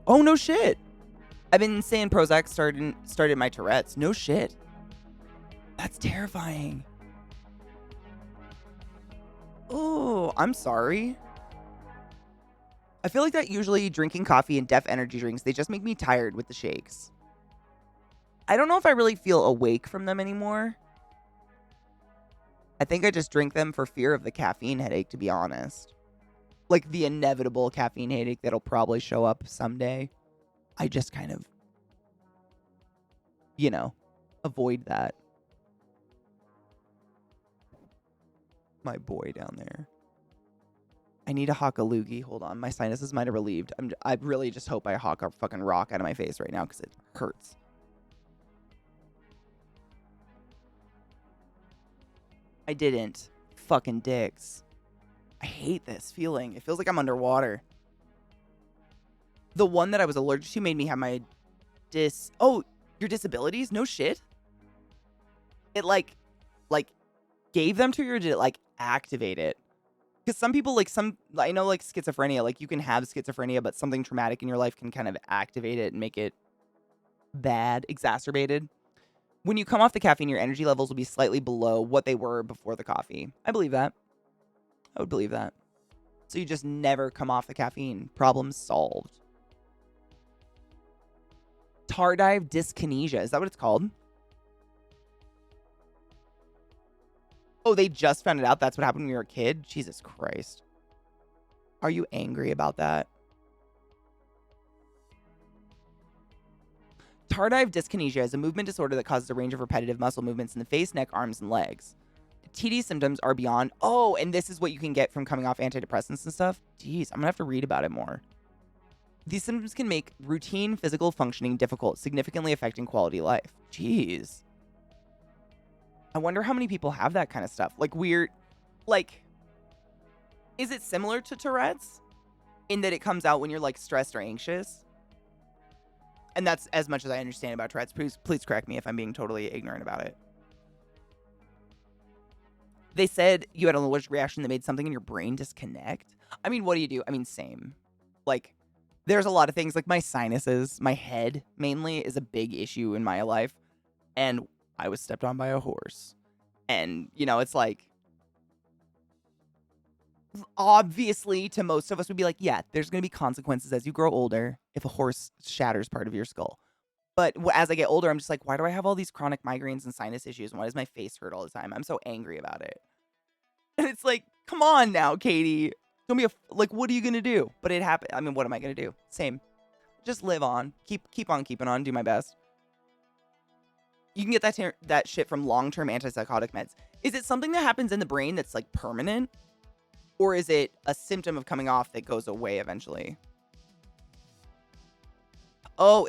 Oh, no shit. I've been saying Prozac started my Tourette's. No shit. That's terrifying. Oh, I'm sorry. I feel like that usually drinking coffee and Def energy drinks, they just make me tired with the shakes. I don't know if I really feel awake from them anymore. I think I just drink them for fear of the caffeine headache, to be honest. Like the inevitable caffeine headache that'll probably show up someday. I just kind of, avoid that. My boy down there. I need a hawk a loogie. Hold on. My sinuses might have relieved. I really just hope I hawk a fucking rock out of my face right now because it hurts. I didn't. Fucking dicks. I hate this feeling. It feels like I'm underwater. The one that I was allergic to made me have my Oh, your disabilities? No shit. It like gave them to you, or did it like activate it? Because some people I know like schizophrenia, like you can have schizophrenia, but something traumatic in your life can kind of activate it and make it bad, exacerbated. When you come off the caffeine, your energy levels will be slightly below what they were before the coffee. I believe that. I would believe that. So you just never come off the caffeine. Problem solved. Tardive dyskinesia. Is that what it's called? Oh, they just found it out? That's what happened when you were a kid? Jesus Christ. Are you angry about that? Tardive dyskinesia is a movement disorder that causes a range of repetitive muscle movements in the face, neck, arms, and legs. TD symptoms are beyond... Oh, and this is what you can get from coming off antidepressants and stuff? Jeez, I'm going to have to read about it more. These symptoms can make routine physical functioning difficult, significantly affecting quality of life. Jeez. I wonder how many people have that kind of stuff. Like weird... Like... Is it similar to Tourette's? In that it comes out when you're like stressed or anxious? And that's as much as I understand about Tourette's. Please correct me if I'm being totally ignorant about it. They said you had an allergic reaction that made something in your brain disconnect. I mean, what do you do? I mean, same. Like, there's a lot of things. Like, my sinuses, my head, mainly, is a big issue in my life. And I was stepped on by a horse. And, it's like... Obviously, to most of us, would be like, yeah, there's going to be consequences as you grow older if a horse shatters part of your skull. But as I get older, I'm just like, why do I have all these chronic migraines and sinus issues? And why does my face hurt all the time? I'm so angry about it. And it's like, come on now, Katie. Don't be what are you going to do? But it happened. I mean, what am I going to do? Same. Just live on. Keep on keeping on. Do my best. You can get that shit from long-term antipsychotic meds. Is it something that happens in the brain that's like permanent? Or is it a symptom of coming off that goes away eventually? Oh,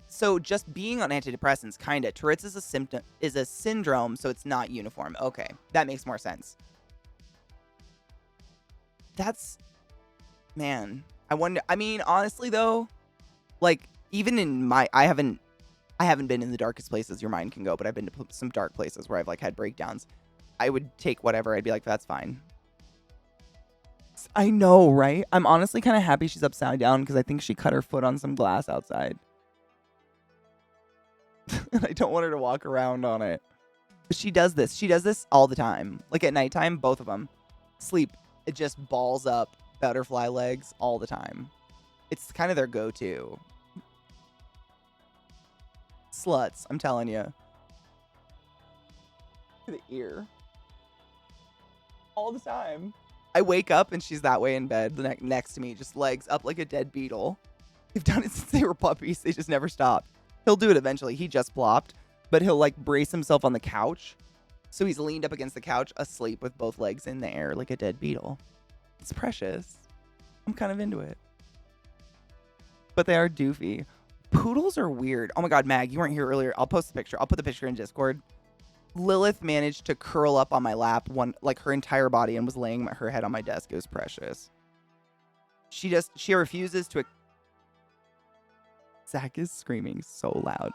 so just being on antidepressants, kind of. Tourette's is a syndrome, so it's not uniform. Okay, that makes more sense. Man, I wonder. I mean, honestly though, like even in I haven't been in the darkest places your mind can go, but I've been to some dark places where I've like had breakdowns. I would take whatever. I'd be like, that's fine. I know, right? I'm honestly kind of happy she's upside down because I think she cut her foot on some glass outside. And I don't want her to walk around on it. But she does this. She does this all the time. Like at nighttime, both of them sleep. It just balls up, butterfly legs all the time. It's kind of their go-to. Sluts, I'm telling you. to the ear. All the time. I wake up and she's that way in bed next to me, just legs up like a dead beetle. They've done it since they were puppies. They just never stopped. He'll do it eventually. He just plopped, but he'll like brace himself on the couch. So he's leaned up against the couch, asleep with both legs in the air like a dead beetle. It's precious. I'm kind of into it. But they are doofy. Poodles are weird. Oh my God, Mag, you weren't here earlier. I'll post the picture. I'll put the picture in Discord. Lilith managed to curl up on my lap, like her entire body, and was laying her head on my desk. It was precious. She refuses to. Zach is screaming so loud.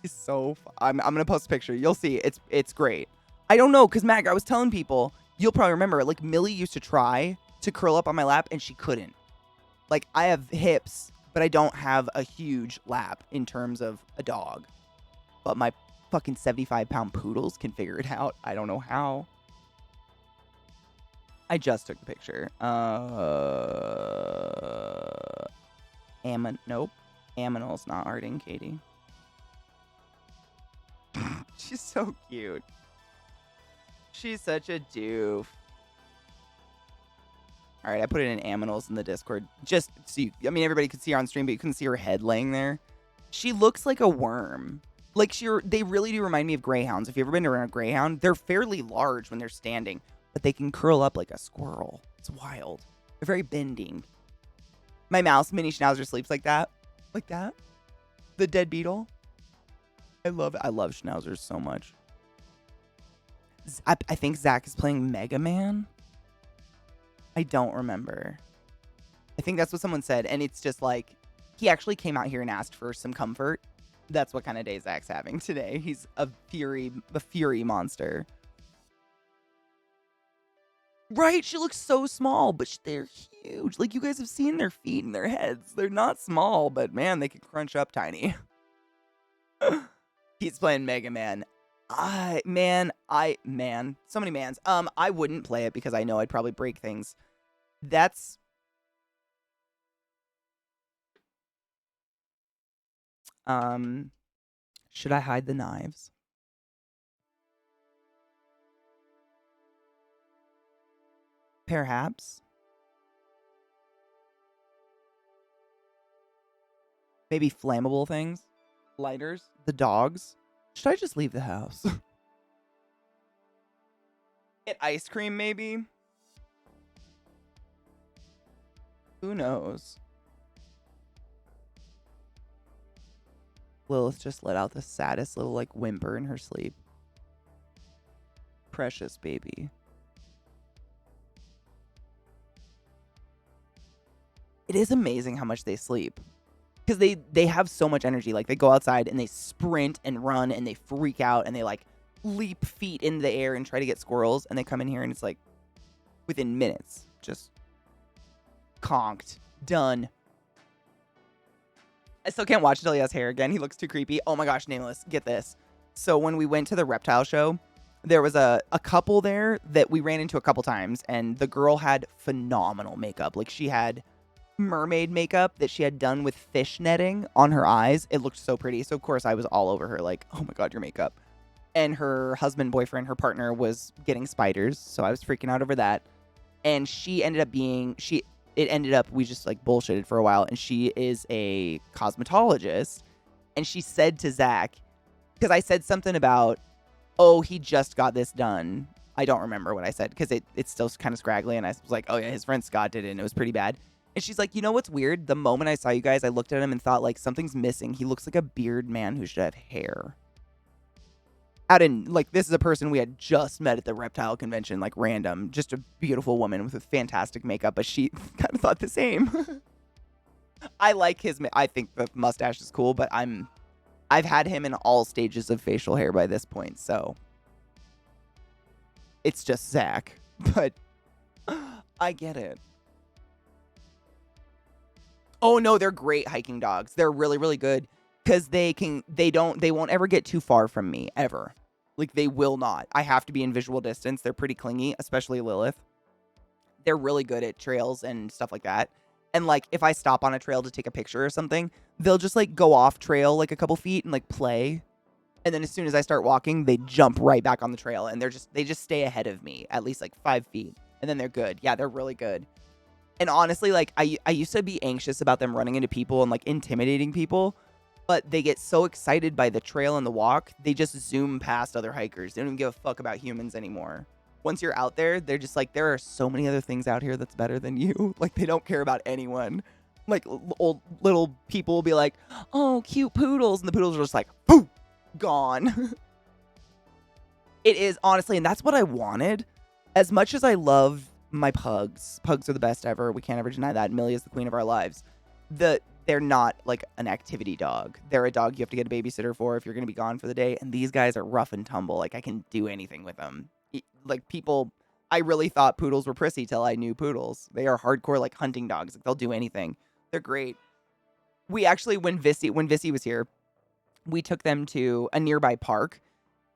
He's so. I'm gonna post a picture. You'll see. It's great. I don't know, cause Mag, I was telling people. You'll probably remember. Like Millie used to try to curl up on my lap, and she couldn't. Like I have hips, but I don't have a huge lap in terms of a dog. But my fucking 75-pound poodles can figure it out. I don't know how. I just took the picture. Nope. Aminal's not arting, Katie. She's so cute. She's such a doof. All right, I put it in Aminals in the Discord. Just so you, I mean, everybody could see her on stream, but you couldn't see her head laying there. She looks like a worm. Like they really do remind me of greyhounds. If you've ever been around a greyhound, they're fairly large when they're standing, but they can curl up like a squirrel. It's wild. They're very bending. My mouse, Mini Schnauzer, sleeps like that. Like that. The dead beetle. I love it. I love Schnauzers so much. I think Zach is playing Mega Man. I don't remember. I think that's what someone said, and it's just like, he actually came out here and asked for some comfort. That's what kind of day Zach's having today. He's a fury monster. Right? She looks so small, but they're huge. Like, you guys have seen their feet and their heads. They're not small, but man, they can crunch up tiny. He's playing Mega Man. So many mans. I wouldn't play it because I know I'd probably break things. Should I hide the knives? Perhaps. Maybe flammable things? Lighters? The dogs? Should I just leave the house? Get ice cream, maybe? Who knows? Lilith just let out the saddest little, like, whimper in her sleep. Precious baby. It is amazing how much they sleep. Because they have so much energy. Like, they go outside and they sprint and run and they freak out and they, like, leap feet in the air and try to get squirrels. And they come in here and it's, like, within minutes. Just conked. Done. I still can't watch until he has hair again. He looks too creepy. Oh my gosh, Nameless, get this. So when we went to the reptile show, there was a couple there that we ran into a couple times. And the girl had phenomenal makeup. Like, she had mermaid makeup that she had done with fish netting on her eyes. It looked so pretty. So of course I was all over her, like, oh my god, your makeup. And her husband, boyfriend, her partner was getting spiders, so I was freaking out over that. And she ended up being we just like bullshitted for a while, and she is a cosmetologist. And she said to Zach, because I said something about, oh, he just got this done. I don't remember what I said because it's still kind of scraggly, and I was like, oh yeah, his friend Scott did it and it was pretty bad. And she's like, you know what's weird? The moment I saw you guys, I looked at him and thought, like, something's missing. He looks like a beard man who should have hair. This is a person we had just met at the reptile convention, like, random. Just a beautiful woman with fantastic makeup, but she kind of thought the same. I like I think the mustache is cool, but I've had him in all stages of facial hair by this point, so it's just Zach. But I get it. Oh no, they're great hiking dogs. They're really, really good because they won't ever get too far from me, ever. Like, they will not. I have to be in visual distance. They're pretty clingy, especially Lilith. They're really good at trails and stuff like that. And, like, if I stop on a trail to take a picture or something, they'll just, like, go off trail, like, a couple feet and, like, play. And then as soon as I start walking, they jump right back on the trail, and they just stay ahead of me at least like 5 feet, and then they're good. Yeah, they're really good. And honestly, like I used to be anxious about them running into people and like intimidating people, but they get so excited by the trail and the walk, they just zoom past other hikers. They don't even give a fuck about humans anymore. Once you're out there, they're just like, there are so many other things out here that's better than you. Like, they don't care about anyone. Like, old little people will be like, oh, cute poodles. And the poodles are just like, poof, gone. It is, honestly, and that's what I wanted. As much as I love my pugs are the best ever. We can't ever deny that. Millie is the queen of our lives. They're not like an activity dog. They're a dog you have to get a babysitter for if you're going to be gone for the day. And these guys are rough and tumble. Like, I can do anything with them. Like, people, I really thought poodles were prissy till I knew poodles. They are hardcore, like, hunting dogs. Like, they'll do anything. They're great. We actually, when Vissy was here, we took them to a nearby park.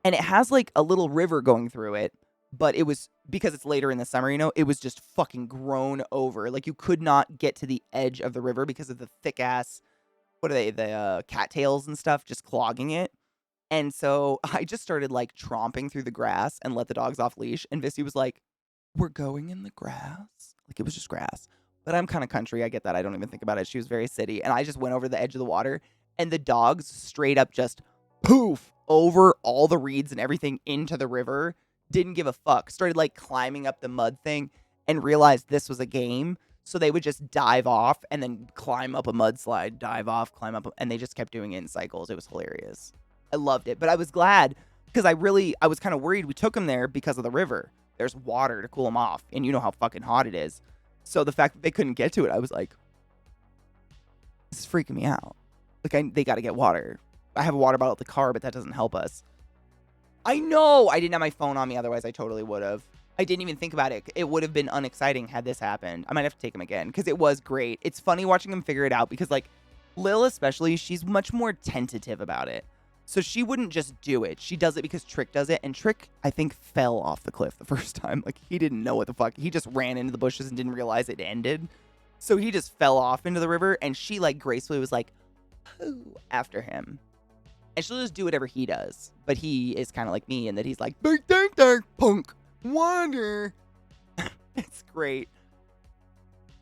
And it has, like, a little river going through it. But it was, because it's later in the summer, you know, it was just fucking grown over. Like, you could not get to the edge of the river because of the thick-ass, what are they, the cattails and stuff just clogging it. And so I just started, like, tromping through the grass and let the dogs off leash. And Vissy was like, we're going in the grass? Like, it was just grass. But I'm kind of country. I get that. I don't even think about it. She was very city. And I just went over the edge of the water. And the dogs straight up just poof over all the reeds and everything into the river. Didn't give a fuck. Started like climbing up the mud thing and realized this was a game. So they would just dive off and then climb up a mudslide, dive off, climb up. And they just kept doing it in cycles. It was hilarious. I loved it. But I was glad because I was kind of worried. We took them there because of the river. There's water to cool them off. And you know how fucking hot it is. So the fact that they couldn't get to it, I was like, this is freaking me out. Like, they got to get water. I have a water bottle at the car, but that doesn't help us. I know I didn't have my phone on me. Otherwise, I totally would have. I didn't even think about it. It would have been unexciting had this happened. I might have to take him again because it was great. It's funny watching him figure it out because, like, Lil especially, she's much more tentative about it. So she wouldn't just do it. She does it because Trick does it. And Trick, I think, fell off the cliff the first time. Like, he didn't know what the fuck. He just ran into the bushes and didn't realize it ended. So he just fell off into the river. And she, like, gracefully was like, pooh, after him. And she'll just do whatever he does. But he is kind of like me in that he's like, big dank dank punk, wander. It's great.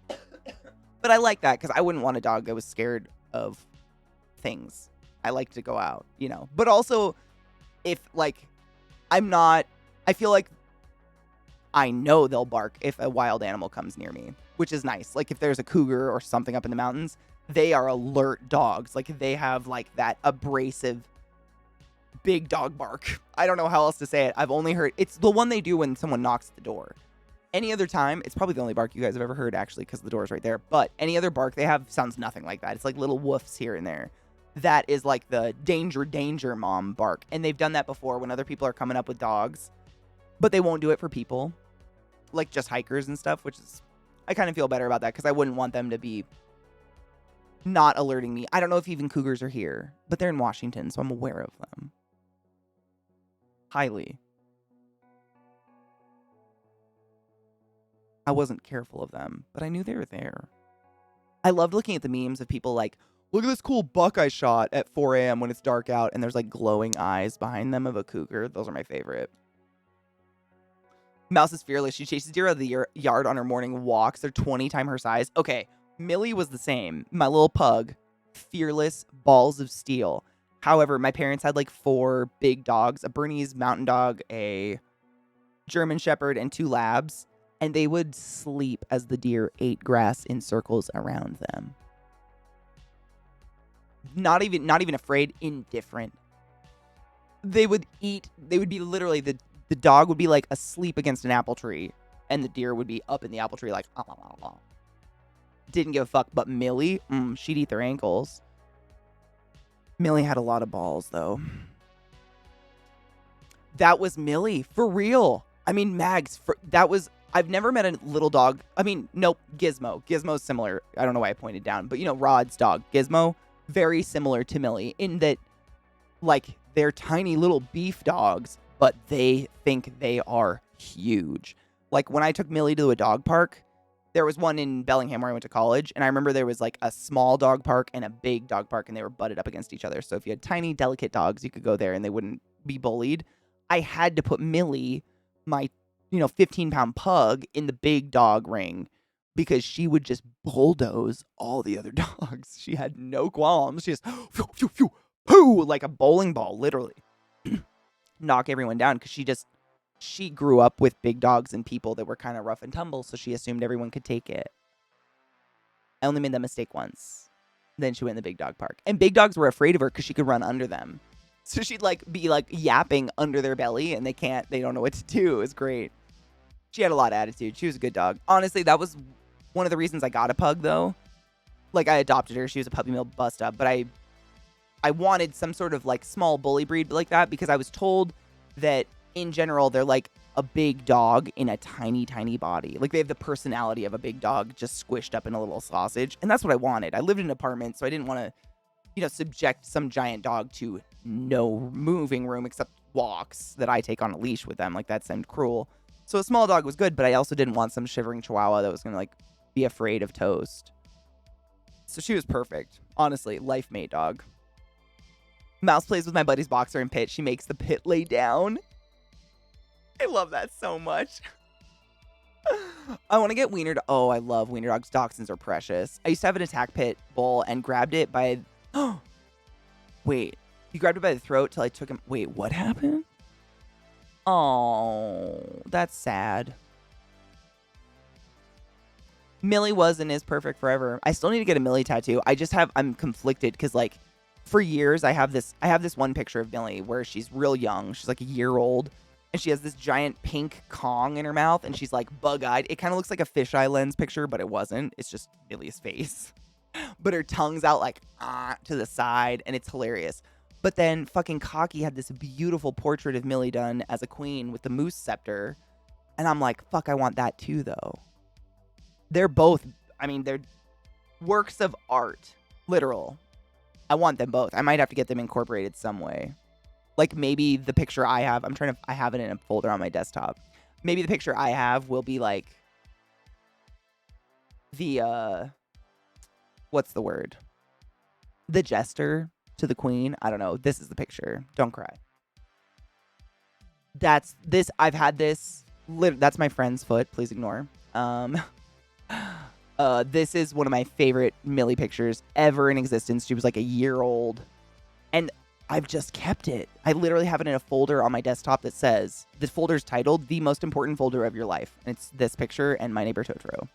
But I like that because I wouldn't want a dog that was scared of things. I like to go out, you know. But also, if, like, I feel like I know they'll bark if a wild animal comes near me, which is nice. Like, if there's a cougar or something up in the mountains, they are alert dogs. Like, they have, like, that abrasive big dog bark. I don't know how else to say it. I've only heard, it's the one they do when someone knocks at the door. Any other time, it's probably the only bark you guys have ever heard, actually, because the door's right there. But any other bark they have sounds nothing like that. It's like little woofs here and there. That is like the danger, danger mom bark. And they've done that before when other people are coming up with dogs. But they won't do it for people. Like just hikers and stuff, which is, I kind of feel better about that because I wouldn't want them to be not alerting me. I don't know if even cougars are here, but they're in Washington, so I'm aware of them. Highly. I wasn't careful of them, but I knew they were there. I loved looking at the memes of people like, look at this cool buck I shot at 4 a.m. when it's dark out, and there's like glowing eyes behind them of a cougar. Those are my favorite. Mouse is fearless. She chases deer out of the yard on her morning walks. They're 20 times her size. Okay, Millie was the same. My little pug, fearless, balls of steel. However, my parents had like 4 big dogs, a Bernese mountain dog, a German Shepherd, and 2 labs. And they would sleep as the deer ate grass in circles around them. Not even afraid, indifferent. They would be literally, the dog would be like asleep against an apple tree, and the deer would be up in the apple tree like, ah, ah, ah. Didn't give a fuck. But Millie, she'd eat their ankles. Millie had a lot of balls, though. That was Millie, for real. I mean, Mags, I've never met a little dog. I mean, nope, Gizmo. Gizmo's similar. I don't know why I pointed down, but you know, Rod's dog, Gizmo, very similar to Millie in that, like, they're tiny little beef dogs, but they think they are huge. Like, when I took Millie to a dog park, There was one in Bellingham where I went to college, and I remember there was like a small dog park and a big dog park, and they were butted up against each other. So if you had tiny, delicate dogs, you could go there and they wouldn't be bullied. I had to put Millie, my 15-pound pug, in the big dog ring because she would just bulldoze all the other dogs. She had no qualms. She just phew, phew, phew, poo, like a bowling ball, literally. Knock everyone down because she grew up with big dogs and people that were kind of rough and tumble, so she assumed everyone could take it. I only made that mistake once. Then she went in the big dog park. And big dogs were afraid of her because she could run under them. So she'd be yapping under their belly and they don't know what to do. It was great. She had a lot of attitude. She was a good dog. Honestly, that was one of the reasons I got a pug though. Like I adopted her. She was a puppy mill bust up, but I wanted some sort of small bully breed like that because I was told that in general, they're like a big dog in a tiny, tiny body. Like they have the personality of a big dog just squished up in a little sausage. And that's what I wanted. I lived in an apartment, so I didn't want to, subject some giant dog to no moving room except walks that I take on a leash with them. Like that seemed cruel. So a small dog was good, but I also didn't want some shivering chihuahua that was going to be afraid of toast. So she was perfect. Honestly, life mate dog. Mouse plays with my buddy's boxer and Pit. She makes the Pit lay down. I love that so much. I want to get wiener. Oh, I love wiener dogs. Dachshunds are precious. I used to have an attack pit bull and grabbed it by... Wait. You grabbed it by the throat till I took him... Wait, what happened? Oh, that's sad. Millie was and is perfect forever. I still need to get a Millie tattoo. I'm conflicted because for years I have this one picture of Millie where she's real young. She's a year old. And she has this giant pink Kong in her mouth, and she's bug-eyed. It kind of looks like a fisheye lens picture, but it wasn't. It's just Millie's face. But her tongue's out to the side, and it's hilarious. But then fucking Cocky had this beautiful portrait of Millie done as a queen with the moose scepter. And I'm like, fuck, I want that too, though. They're both, they're works of art. Literal. I want them both. I might have to get them incorporated some way. Maybe the picture I have, I have it in a folder on my desktop. Maybe the picture I have will be what's the word? The jester to the queen. I don't know. This is the picture. Don't cry. I've had this. That's my friend's foot. Please ignore. This is one of my favorite Millie pictures ever in existence. She was a year old. And I've just kept it. I literally have it in a folder on my desktop that says, this folder's titled, The Most Important Folder of Your Life. And it's this picture and My Neighbor Totoro.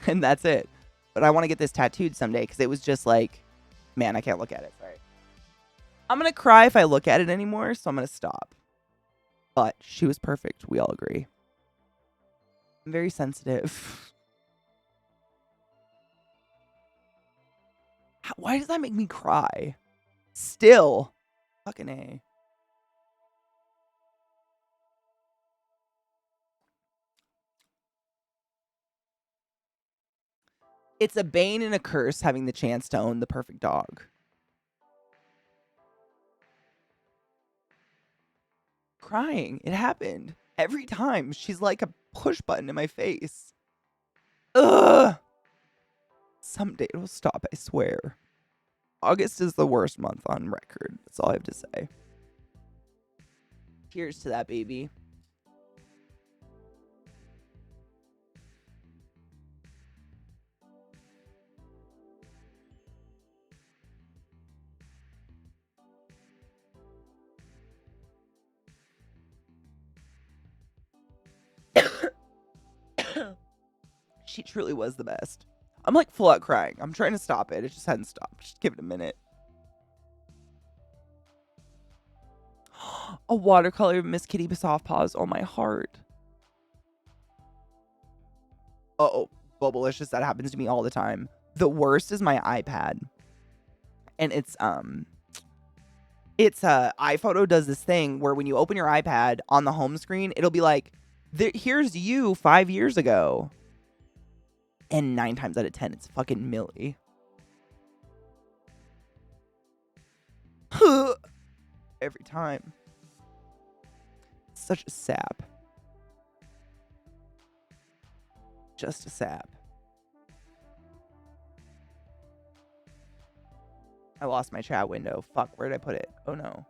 And that's it. But I want to get this tattooed someday because it was just man, I can't look at it. Sorry. I'm going to cry if I look at it anymore, so I'm going to stop. But she was perfect. We all agree. I'm very sensitive. Why does that make me cry? Still. Fucking A. It's a bane and a curse having the chance to own the perfect dog. Crying. It happened. Every time. She's like a push button in my face. Ugh. Someday it'll stop, I swear. August is the worst month on record. That's all I have to say. Cheers to that, baby. She truly was the best. I'm full out crying. I'm trying to stop it. It just hadn't stopped. Just give it a minute. A watercolor of Miss Kitty Soft Paws on my heart. Uh-oh. Bubblicious. That happens to me all the time. The worst is my iPad. And it's iPhoto does this thing where when you open your iPad on the home screen, it'll be here's you 5 years ago. And 9 times out of 10, it's fucking Millie. Every time. Such a sap. Just a sap. I lost my chat window. Fuck, where did I put it? Oh no.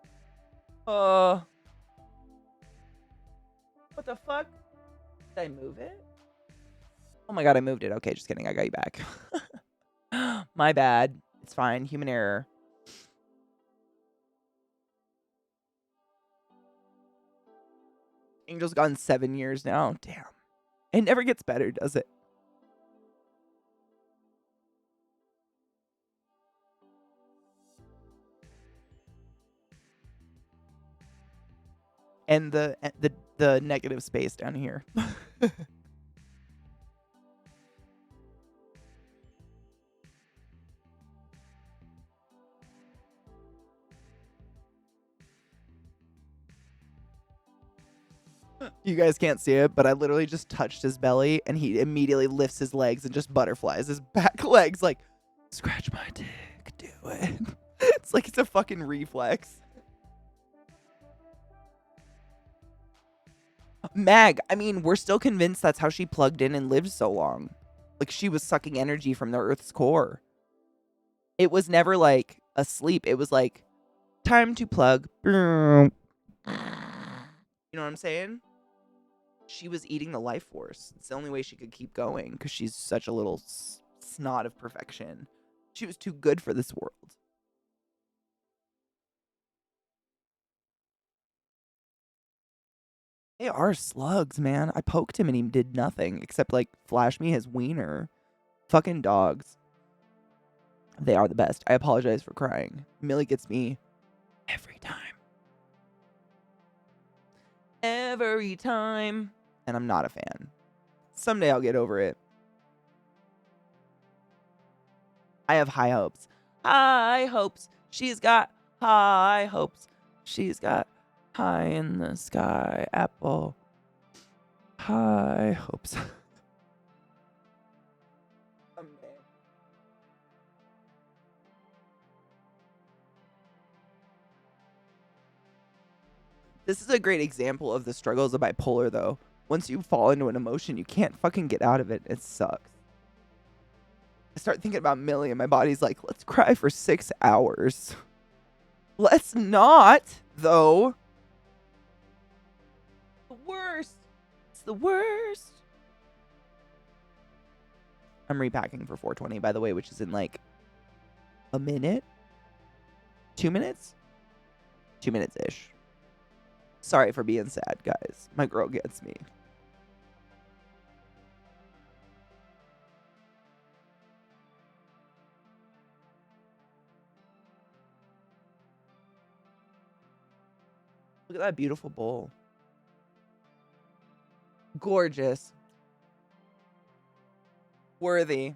What the fuck? Did I move it? Oh my god, I moved it. Okay, just kidding. I got you back. My bad. It's fine. Human error. Angel's gone 7 years now. Damn. It never gets better, does it? And the negative space down here. You guys can't see it, but I literally just touched his belly and he immediately lifts his legs and just butterflies his back legs like, scratch my dick, do it. It's like it's a fucking reflex. Mag, I mean, we're still convinced that's how she plugged in and lived so long. Like, she was sucking energy from the Earth's core. It was never like asleep. It was like, time to plug. You know what I'm saying? She was eating the life force. It's the only way she could keep going because she's such a little snot of perfection. She was too good for this world. They are slugs, man. I poked him and he did nothing except, like, flash me his wiener. Fucking dogs. They are the best. I apologize for crying. Millie gets me every time. Every time. And I'm not a fan. Someday I'll get over it. I have high hopes. High hopes. She's got high hopes. She's got high in the sky apple. High hopes. Someday. This is a great example of the struggles of bipolar, though. Once you fall into an emotion, you can't fucking get out of it. It sucks. I start thinking about Millie, and my body's like, let's cry for 6 hours. Let's not, though. The worst. It's the worst. I'm repacking for 420, by the way, which is in like a minute. 2 minutes? 2 minutes-ish. Sorry for being sad, guys. My girl gets me. Look at that beautiful bowl. Gorgeous. Worthy.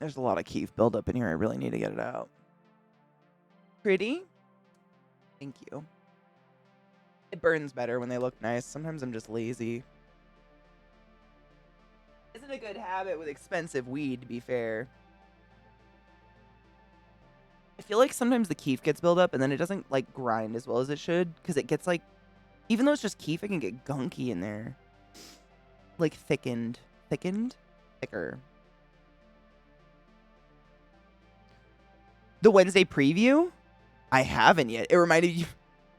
There's a lot of keef buildup in here. I really need to get it out. Pretty? Thank you. It burns better when they look nice. Sometimes I'm just lazy. Isn't a good habit with expensive weed, to be fair. I feel like sometimes the keef gets built up and then it doesn't like grind as well as it should. Because it gets like, even though it's just keef, it can get gunky in there. Like thickened. Thickened? Thicker. The Wednesday preview? I haven't yet. It reminded you.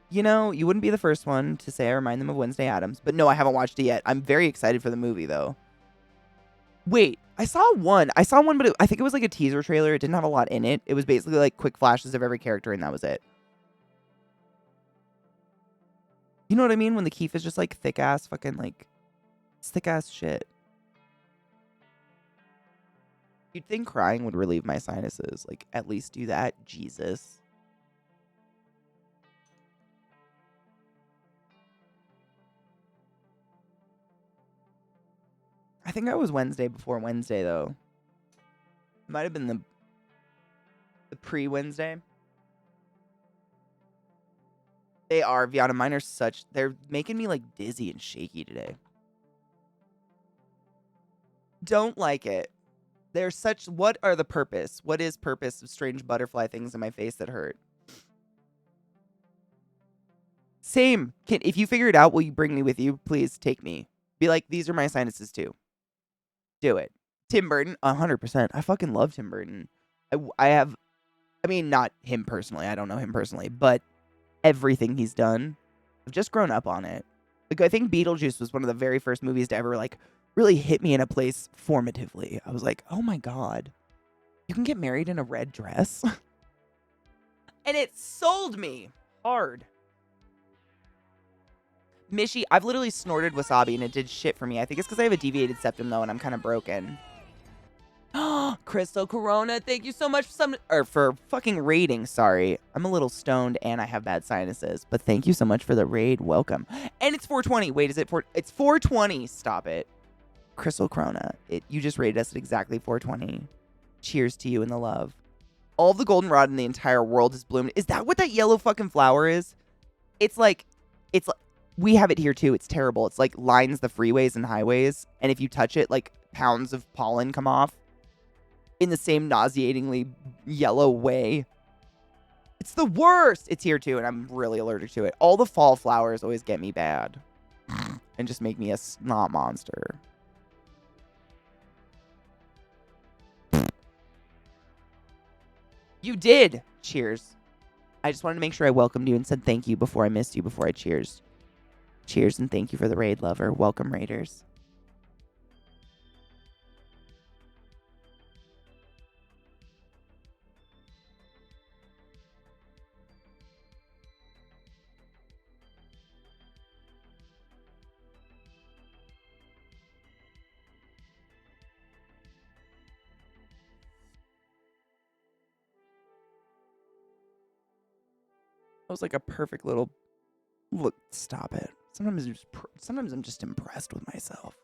You know, you wouldn't be the first one to say I remind them of Wednesday Addams. But no, I haven't watched it yet. I'm very excited for the movie, though. Wait, I saw one, but I think it was like a teaser trailer. It didn't have a lot in it. It was basically like quick flashes of every character, and that was it. You know what I mean? When the keef is just like thick-ass fucking like... It's thick-ass shit. You'd think crying would relieve my sinuses. Like, at least do that. Jesus. I think I was Wednesday before Wednesday, though. It might have been the pre-Wednesday. They are. Viana, mine are such... They're making me, like, dizzy and shaky today. Don't like it. There's such, what are the purpose? What is purpose of strange butterfly things in my face that hurt? Same. If you figure it out, will you bring me with you? Please take me. Be like, these are my sinuses too. Do it. Tim Burton, 100%. I fucking love Tim Burton. I mean, not him personally. I don't know him personally, but everything he's done, I've just grown up on it. Like, I think Beetlejuice was one of the very first movies to ever, like, really hit me in a place formatively. I was like, oh my God, you can get married in a red dress? And it sold me hard. Mishy, I've literally snorted wasabi and it did shit for me. I think it's because I have a deviated septum though, and I'm kind of broken. Crystal Corona, thank you so much for fucking raiding. Sorry, I'm a little stoned and I have bad sinuses, but thank you so much for the raid. Welcome. And it's 420. Wait, is it it's 420? Stop it. Crystal Corona, you just raided us at exactly 420. Cheers to you and the love. All of the goldenrod in the entire world has bloomed. Is that what that yellow fucking flower is? It's like we have it here too. It's terrible. It's like lines the freeways and highways, and if you touch it, like pounds of pollen come off in the same nauseatingly yellow way. It's the worst. It's here too, and I'm really allergic to it. All the fall flowers always get me bad and just make me a snot monster. You did. Cheers. I just wanted to make sure I welcomed you and said thank you before I missed you, before I cheers. Cheers and thank you for the raid, lover. Welcome, raiders. That was like a perfect little look. Stop it. Sometimes I'm just impressed with myself.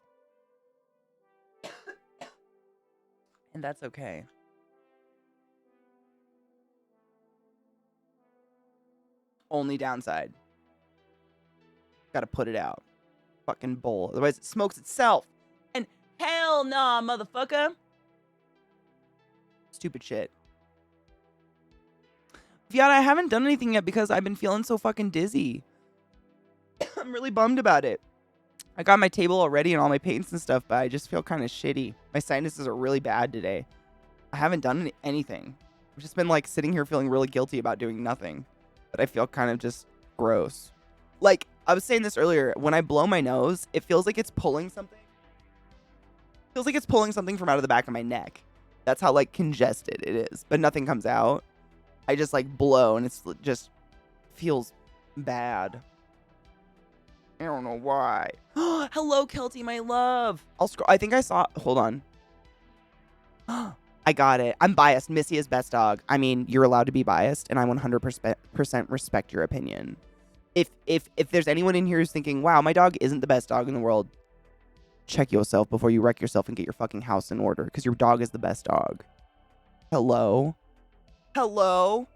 And that's okay. Only downside. Gotta put it out. Fucking bowl. Otherwise it smokes itself. And hell nah, motherfucker. Stupid shit. Fiona, I haven't done anything yet because I've been feeling so fucking dizzy. I'm really bummed about it. I got my table already and all my paints and stuff, but I just feel kind of shitty. My sinuses are really bad today. I haven't done anything. I've just been like sitting here feeling really guilty about doing nothing. But I feel kind of just gross. Like, I was saying this earlier. When I blow my nose, it feels like it's pulling something. It feels like it's pulling something from out of the back of my neck. That's how like congested it is. But nothing comes out. I just like blow and it's just feels bad. I don't know why. Hello, Kelty, my love. I'll scroll. I think I saw. Hold on. I got it. I'm biased. Missy is best dog. I mean, you're allowed to be biased, and I 100% respect your opinion. If there's anyone in here who's thinking, wow, my dog isn't the best dog in the world, check yourself before you wreck yourself and get your fucking house in order, because your dog is the best dog. Hello? Hello?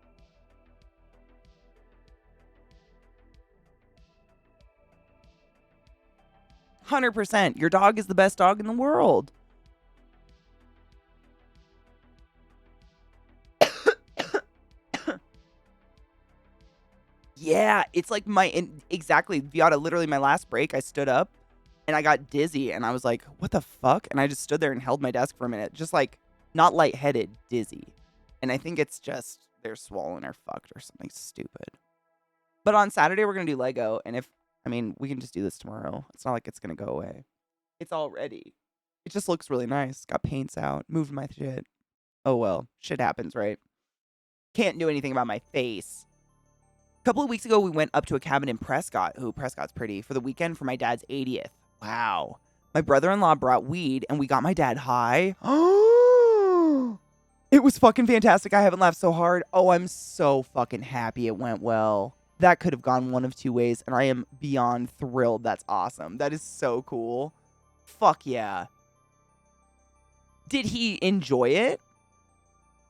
%. Your dog is the best dog in the world. Yeah, it's like exactly, Viata, literally my last break, I stood up and I got dizzy and I was like, what the fuck? And I just stood there and held my desk for a minute, just like, not lightheaded, dizzy. And I think it's just, they're swollen or fucked or something stupid. But on Saturday, we're going to do Lego. And we can just do this tomorrow. It's not like it's going to go away. It's all ready. It just looks really nice. Got paints out. Moved my shit. Oh, well. Shit happens, right? Can't do anything about my face. A couple of weeks ago, we went up to a cabin in Prescott. Ooh, Prescott's pretty. For the weekend for my dad's 80th. Wow. My brother-in-law brought weed, and we got my dad high. Oh, it was fucking fantastic. I haven't laughed so hard. Oh, I'm so fucking happy it went well. That could have gone one of two ways, and I am beyond thrilled. That's awesome. That is so cool. Fuck yeah. Did he enjoy it?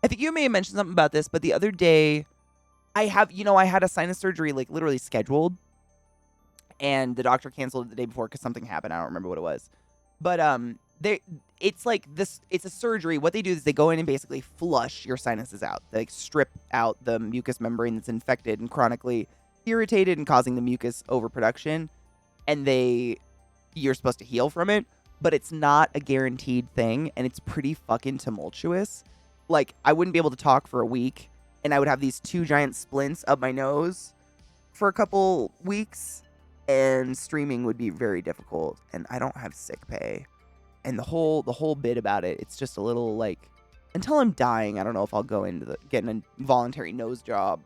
I think you may have mentioned something about this, but the other day, I had a sinus surgery, like, literally scheduled, and the doctor canceled it the day before because something happened. I don't remember what it was. But it's like this. It's a surgery. What they do is they go in and basically flush your sinuses out. They like, strip out the mucous membrane that's infected and chronically irritated and causing the mucus overproduction. And you're supposed to heal from it, but it's not a guaranteed thing, and it's pretty fucking tumultuous. Like, I wouldn't be able to talk for a week, and I would have these 2 giant splints up my nose for a couple weeks, and streaming would be very difficult, and I don't have sick pay. And the whole bit about it, it's just a little, like, until I'm dying, I don't know if I'll go into getting a voluntary nose job,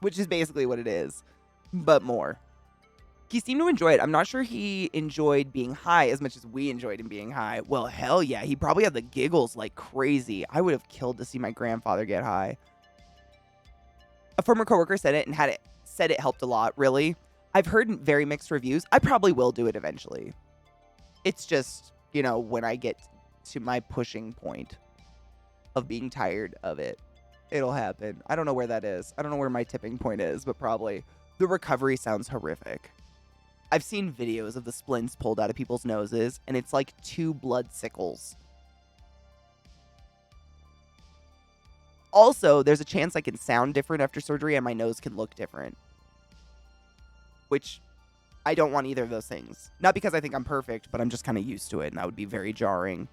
which is basically what it is, but more. He seemed to enjoy it. I'm not sure he enjoyed being high as much as we enjoyed him being high. Well, hell yeah. He probably had the giggles like crazy. I would have killed to see my grandfather get high. A former coworker said it and said it helped a lot, really. I've heard very mixed reviews. I probably will do it eventually. It's just, when I get to my pushing point of being tired of it, it'll happen. I don't know where that is. I don't know where my tipping point is, but probably. The recovery sounds horrific. I've seen videos of the splints pulled out of people's noses, and it's like 2 blood sickles. Also, there's a chance I can sound different after surgery and my nose can look different. Which, I don't want either of those things. Not because I think I'm perfect, but I'm just kind of used to it, and that would be very jarring.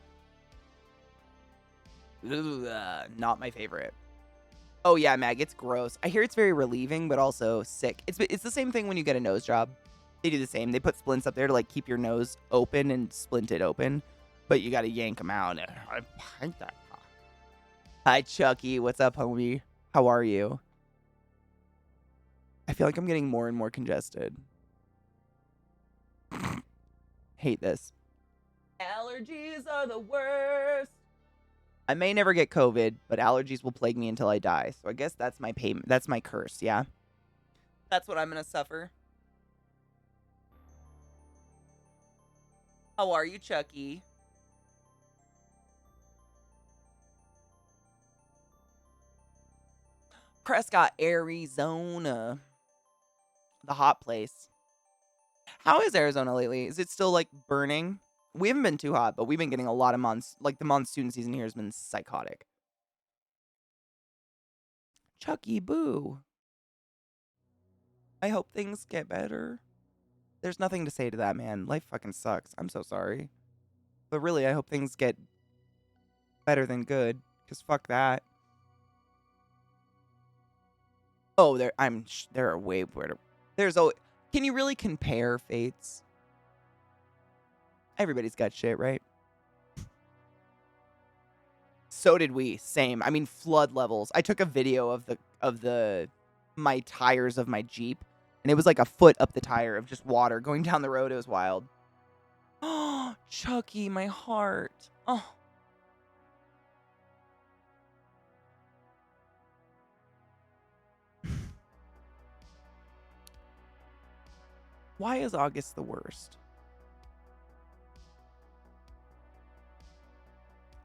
Ugh, not my favorite. Oh yeah, Mag, it's gross. I hear it's very relieving, but also sick. It's the same thing when you get a nose job. They do the same. They put splints up there to like keep your nose open and splint it open, but you got to yank them out. I hate that. Hi, Chucky. What's up, homie? How are you? I feel like I'm getting more and more congested. Hate this. Allergies are the worst. I may never get COVID, but allergies will plague me until I die. So I guess that's my payment. That's my curse, yeah? That's what I'm going to suffer. How are you, Chucky? Prescott, Arizona. The hot place. How is Arizona lately? Is it still, like, burning? We haven't been too hot, but we've been getting a lot of months. Like, the monsoon season here has been psychotic. Chucky Boo. I hope things get better. There's nothing to say to that, man. Life fucking sucks. I'm so sorry. But really, I hope things get better than good. Because fuck that. Oh, there are way better. Can you really compare fates? Everybody's got shit, right? So did we. Same. I mean, flood levels. I took a video of my tires of my Jeep, and it was like a foot up the tire of just water going down the road. It was wild. Oh, Chucky, my heart. Oh. Why is August the worst?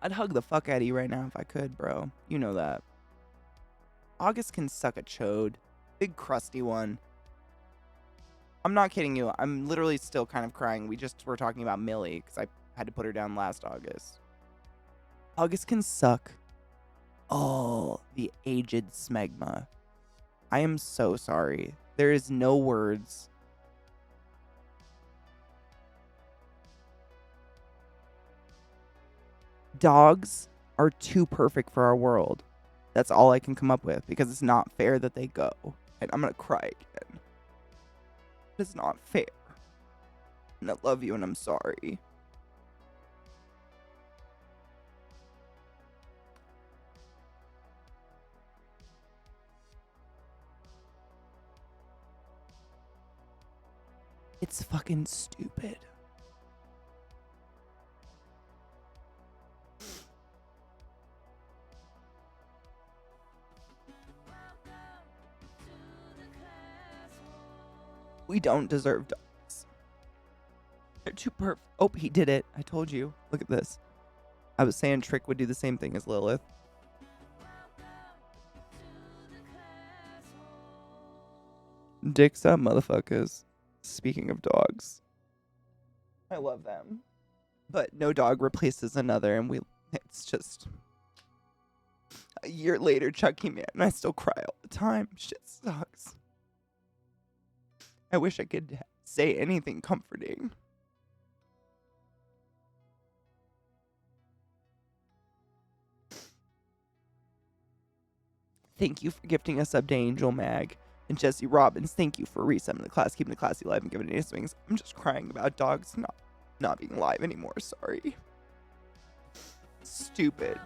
I'd hug the fuck out of you right now if I could, bro. You know that. August can suck a chode. Big crusty one. I'm not kidding you. I'm literally still kind of crying. We just were talking about Millie because I had to put her down last August. August can suck. Oh, the aged smegma. I am so sorry. There is no words. Dogs are too perfect for our world. That's all I can come up with because it's not fair that they go. And I'm going to cry again. It's not fair. And I love you and I'm sorry. It's fucking stupid. We don't deserve dogs. They're too perfect. Oh, he did it. I told you. Look at this. I was saying Trick would do the same thing as Lilith. Dicks up, motherfuckers. Speaking of dogs. I love them. But no dog replaces another, and it's just a year later, Chucky, man, and I still cry all the time. Shit sucks. I wish I could say anything comforting. Thank you for gifting a sub to Angel Mag. And Jesse Robbins, thank you for resetting the class, keeping the classy alive, and giving it ace wings. I'm just crying about dogs not being alive anymore. Sorry. Stupid.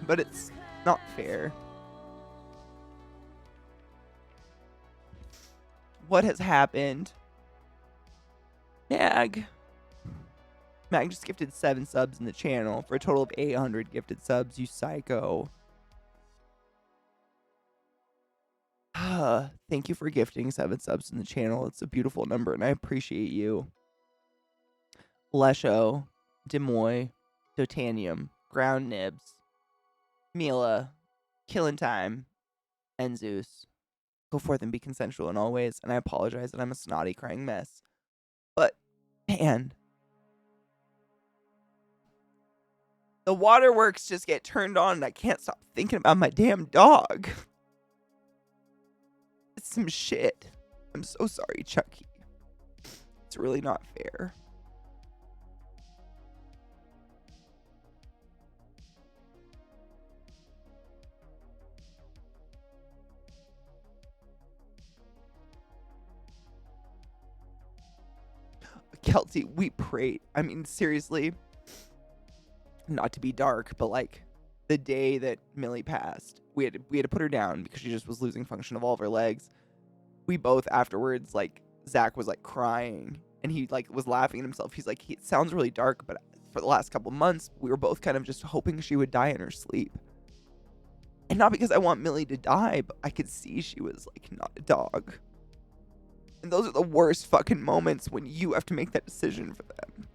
But it's not fair. What has happened? Mag just gifted 7 subs in the channel for a total of 800 gifted subs, you psycho. Thank you for gifting 7 subs in the channel. It's a beautiful number, and I appreciate you. Lesho, Demoy, Dotanium, Ground Nibs, Mila, Killin' Time, and Zeus. Go forth and be consensual in all ways, and I apologize that I'm a snotty crying mess. But, man, the waterworks just get turned on, and I can't stop thinking about my damn dog. It's some shit. I'm so sorry, Chucky. It's really not fair. Kelsey, we prayed. I mean, seriously, not to be dark, but like the day that Millie passed, we had to put her down because she just was losing function of all of her legs. We both afterwards, like, Zach was like crying and he like was laughing at himself. He's like, it sounds really dark, but for the last couple months, we were both kind of just hoping she would die in her sleep. And not because I want Millie to die, but I could see she was like not a dog. And those are the worst fucking moments when you have to make that decision for them.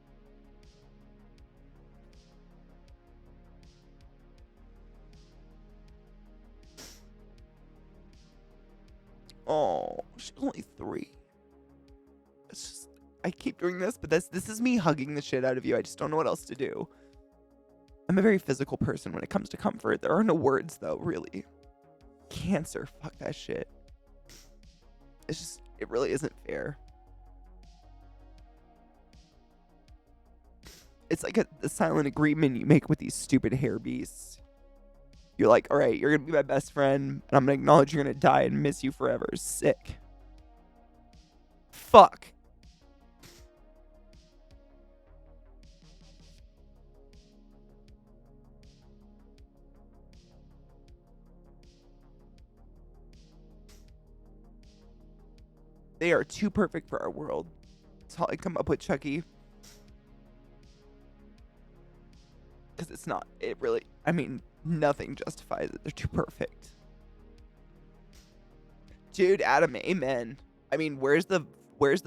Oh, she's only 3. It's just, I keep doing this, but this is me hugging the shit out of you. I just don't know what else to do. I'm a very physical person when it comes to comfort. There are no words, though, really. Cancer, fuck that shit. It's just, it really isn't fair. It's like the silent agreement you make with these stupid hair beasts. You're like, all right, you're going to be my best friend, and I'm going to acknowledge you're going to die and miss you forever. Sick. Fuck. They are too perfect for our world. That's all I come up with, Chucky. Because it's not. It really, I mean, nothing justifies it. They're too perfect. Dude, Adam, amen. I mean, where's the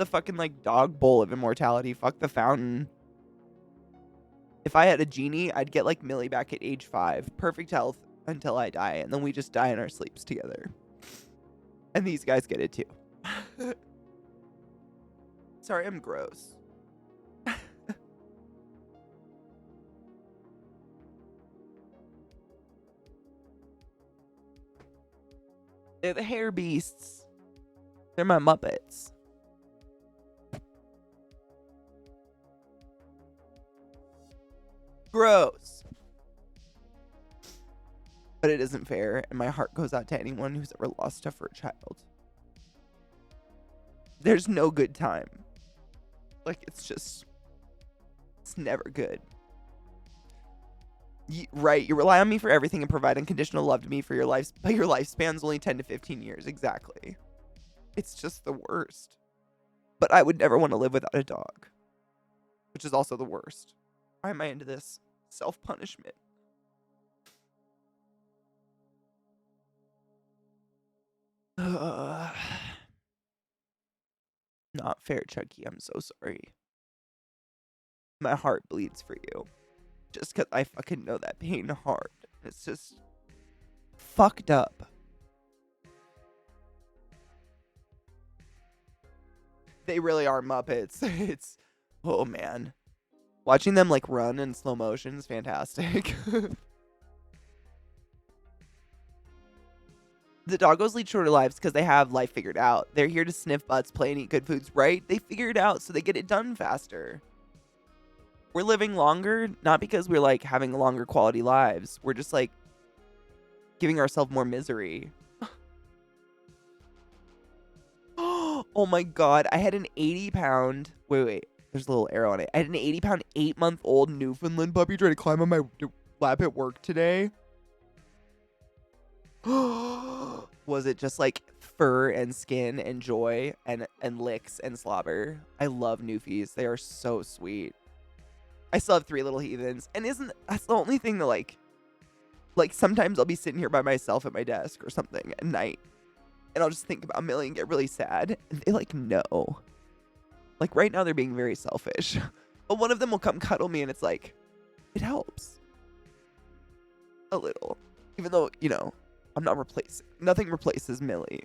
fucking, like, dog bowl of immortality? Fuck the fountain. If I had a genie, I'd get, like, Millie back at age 5. Perfect health until I die. And then we just die in our sleeps together. And these guys get it, too. Sorry, I'm gross. They're the hair beasts. They're my Muppets. Gross. But it isn't fair, and my heart goes out to anyone who's ever lost a fur child. There's no good time. Like, it's never good. Right, you rely on me for everything and provide unconditional love to me for your life, but your lifespan's only 10 to 15 years. Exactly. It's just the worst. But I would never want to live without a dog. Which is also the worst. Why am I into this? Self-punishment. Not fair, Chucky. I'm so sorry. My heart bleeds for you. Just because I fucking know that pain hard. It's just fucked up. They really are Muppets. It's, oh man. Watching them like run in slow motion is fantastic. The doggos lead shorter lives because they have life figured out. They're here to sniff butts, play, and eat good foods, right? They figure it out, so they get it done faster. We're living longer, not because we're like having longer quality lives. We're just like giving ourselves more misery. Oh my god, I had an 80-pound... Wait. There's a little arrow on it. I had an 80-pound, 8-month-old Newfoundland puppy try to climb on my lap at work today. Was it just like fur and skin and joy and licks and slobber? I love Newfies. They are so sweet. I still have 3 little heathens. And that's the only thing that like sometimes I'll be sitting here by myself at my desk or something at night. And I'll just think about Millie and get really sad. And they like know. Like right now they're being very selfish. But one of them will come cuddle me and it's like, it helps. A little. Even though, you know, I'm not replacing. Nothing replaces Millie.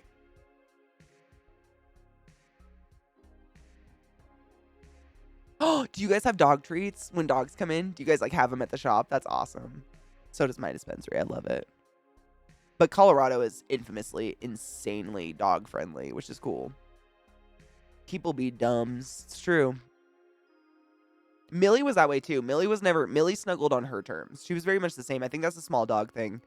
Oh, do you guys have dog treats when dogs come in? Do you guys like have them at the shop? That's awesome. So does my dispensary. I love it. But Colorado is infamously, insanely dog friendly, which is cool. People be dumbs. It's true. Millie was that way too. Millie snuggled on her terms. She was very much the same. I think that's a small dog thing.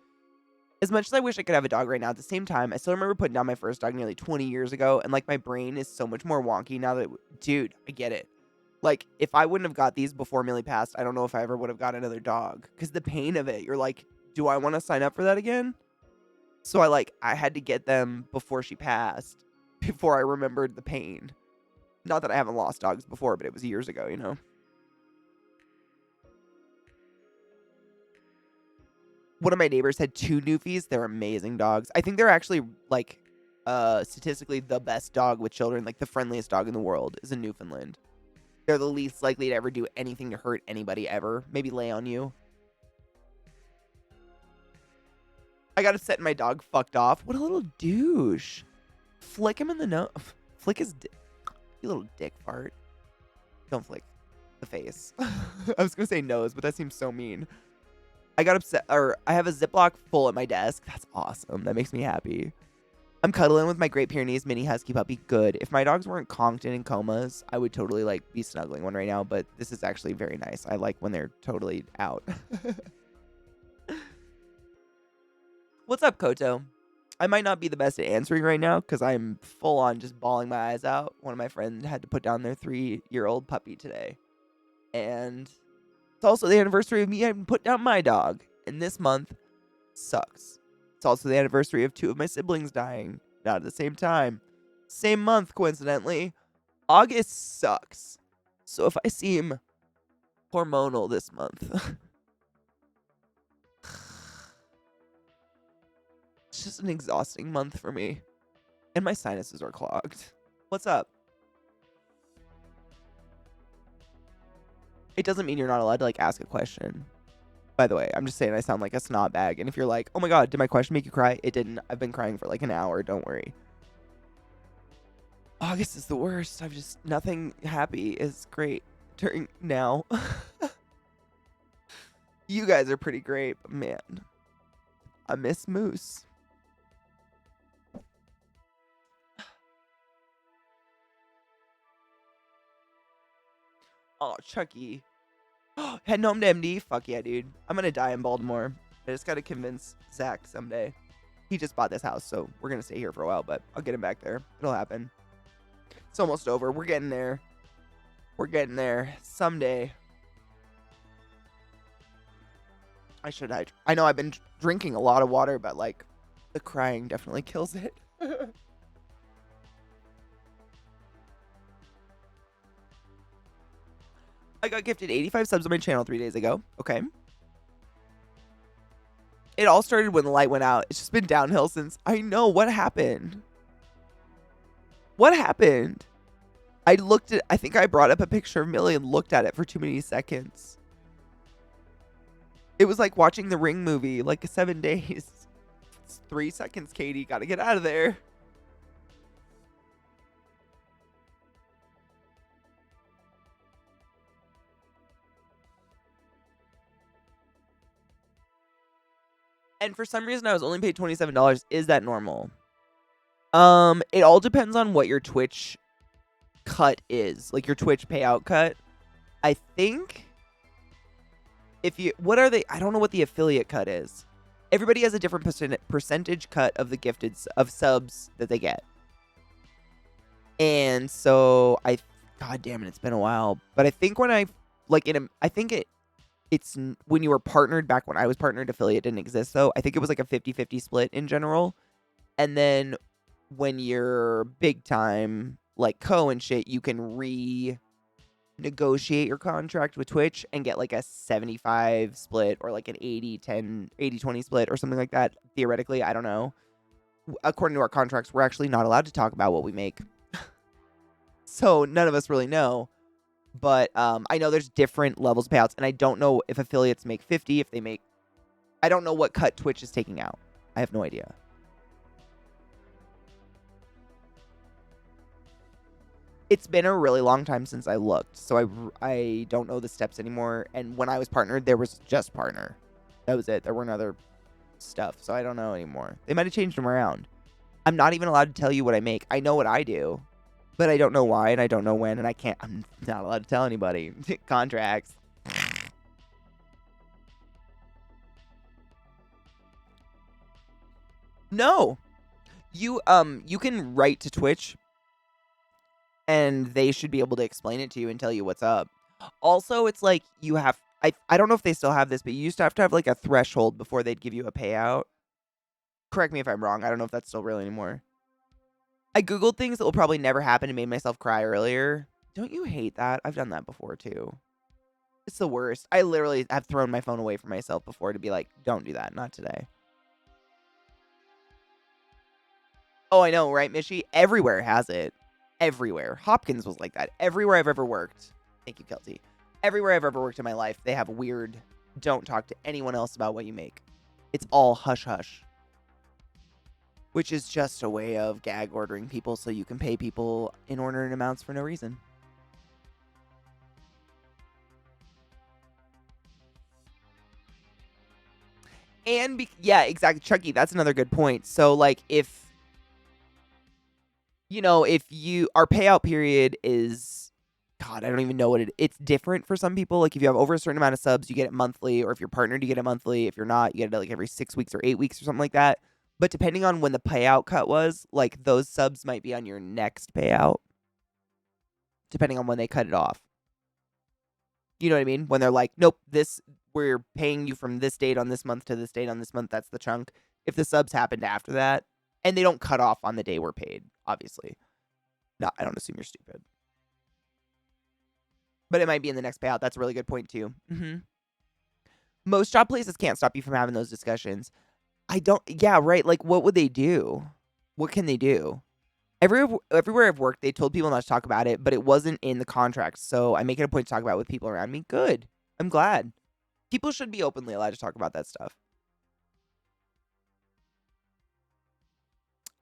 As much as I wish I could have a dog right now, at the same time, I still remember putting down my first dog nearly 20 years ago, and like my brain is so much more wonky now that, dude, I get it. Like, if I wouldn't have got these before Millie passed, I don't know if I ever would have got another dog. Because the pain of it, you're like, do I want to sign up for that again? So I had to get them before she passed, before I remembered the pain. Not that I haven't lost dogs before, but it was years ago, you know? One of my neighbors had 2 Newfies. They're amazing dogs. I think they're actually, like, statistically the best dog with children. Like, the friendliest dog in the world is a Newfoundland. They're the least likely to ever do anything to hurt anybody ever. Maybe lay on you. I got upset and my dog fucked off. What a little douche. Flick him in the nose. Flick his dick. You little dick fart. Don't flick the face. I was going to say nose, but that seems so mean. I got upset, or I have a Ziploc full at my desk. That's awesome. That makes me happy. I'm cuddling with my Great Pyrenees mini husky puppy. Good. If my dogs weren't conked and in comas, I would totally like be snuggling one right now, but this is actually very nice. I like when they're totally out. What's up, Koto? I might not be the best at answering right now because I'm full on just bawling my eyes out. One of my friends had to put down their 3-year-old puppy today. And it's also the anniversary of me having put down my dog. And this month sucks. It's also the anniversary of 2 of my siblings dying. Not at the same time. Same month, coincidentally. August sucks. So if I seem hormonal this month... It's just an exhausting month for me. And my sinuses are clogged. What's up? It doesn't mean you're not allowed to, like, ask a question. By the way, I'm just saying I sound like a snot bag. And if you're like, oh my god, did my question make you cry? It didn't. I've been crying for, like, an hour. Don't worry. August is the worst. Nothing happy is great during now. You guys are pretty great, but man. I miss Moose. Oh, Chucky. Heading home to MD? Fuck yeah, dude. I'm gonna die in Baltimore. I just gotta convince Zach someday. He just bought this house, so we're gonna stay here for a while, but I'll get him back there. It'll happen. It's almost over. We're getting there. We're getting there. Someday. I know I've been drinking a lot of water, but, like, the crying definitely kills it. I got gifted 85 subs on my channel 3 days ago. Okay. It all started when the light went out. It's just been downhill since. I know. What happened? What happened? I think I brought up a picture of Millie and looked at it for too many seconds. It was like watching the Ring movie, like 7 days. It's 3 seconds, Katie. Gotta get out of there. And for some reason, I was only paid $27. Is that normal? It all depends on what your Twitch cut is, like your Twitch payout cut. I think what are they? I don't know what the affiliate cut is. Everybody has a different percentage cut of the gifted of subs that they get. And so God damn it, it's been a while. But I think when I think it's when you were partnered back when I was partnered, affiliate didn't exist though. I think it was like a 50-50 split in general. And then when you're big time, like co and shit, you can renegotiate your contract with Twitch and get like a 75 split or like an 80-20 split or something like that. Theoretically, I don't know. According to our contracts, we're actually not allowed to talk about what we make. So none of us really know. But I know there's different levels of payouts, and I don't know if affiliates make 50, if they make... I don't know what cut Twitch is taking out. I have no idea. It's been a really long time since I looked, so I don't know the steps anymore. And when I was partnered, there was just partner. That was it. There weren't other stuff, so I don't know anymore. They might have changed them around. I'm not even allowed to tell you what I make. I know what I do, but I don't know why, and I don't know when, and I'm not allowed to tell anybody. Contracts. No. You can write to Twitch, and they should be able to explain it to you and tell you what's up. Also, it's like you have... I don't know if they still have this, but you used to have like a threshold before they'd give you a payout. Correct me if I'm wrong. I don't know if that's still real anymore. I Googled things that will probably never happen and made myself cry earlier. Don't you hate that? I've done that before, too. It's the worst. I literally have thrown my phone away from myself before to be like, don't do that. Not today. Oh, I know, right, Mishy? Everywhere has it. Everywhere. Hopkins was like that. Everywhere I've ever worked. Thank you, Kelty. Everywhere I've ever worked in my life, they have weird, don't talk to anyone else about what you make. It's all hush-hush. Which is just a way of gag ordering people so you can pay people inordinate amounts for no reason. And, yeah, exactly. Chucky, that's another good point. So, like, if our payout period is, God, I don't even know what it's different for some people. Like, if you have over a certain amount of subs, you get it monthly, or if you're partnered, you get it monthly. If you're not, you get it like every 6 weeks or 8 weeks or something like that. But depending on when the payout cut was, like, those subs might be on your next payout, depending on when they cut it off. You know what I mean? When they're like, nope, we're paying you from this date on this month to this date on this month, that's the chunk. If the subs happened after that, and they don't cut off on the day we're paid, obviously. No, I don't assume you're stupid. But it might be in the next payout. That's a really good point, too. Most job places can't stop you from having those discussions. Yeah, right. Like, what would they do? What can they do? Everywhere I've worked, they told people not to talk about it, but it wasn't in the contract. So I make it a point to talk about it with people around me. Good. I'm glad. People should be openly allowed to talk about that stuff.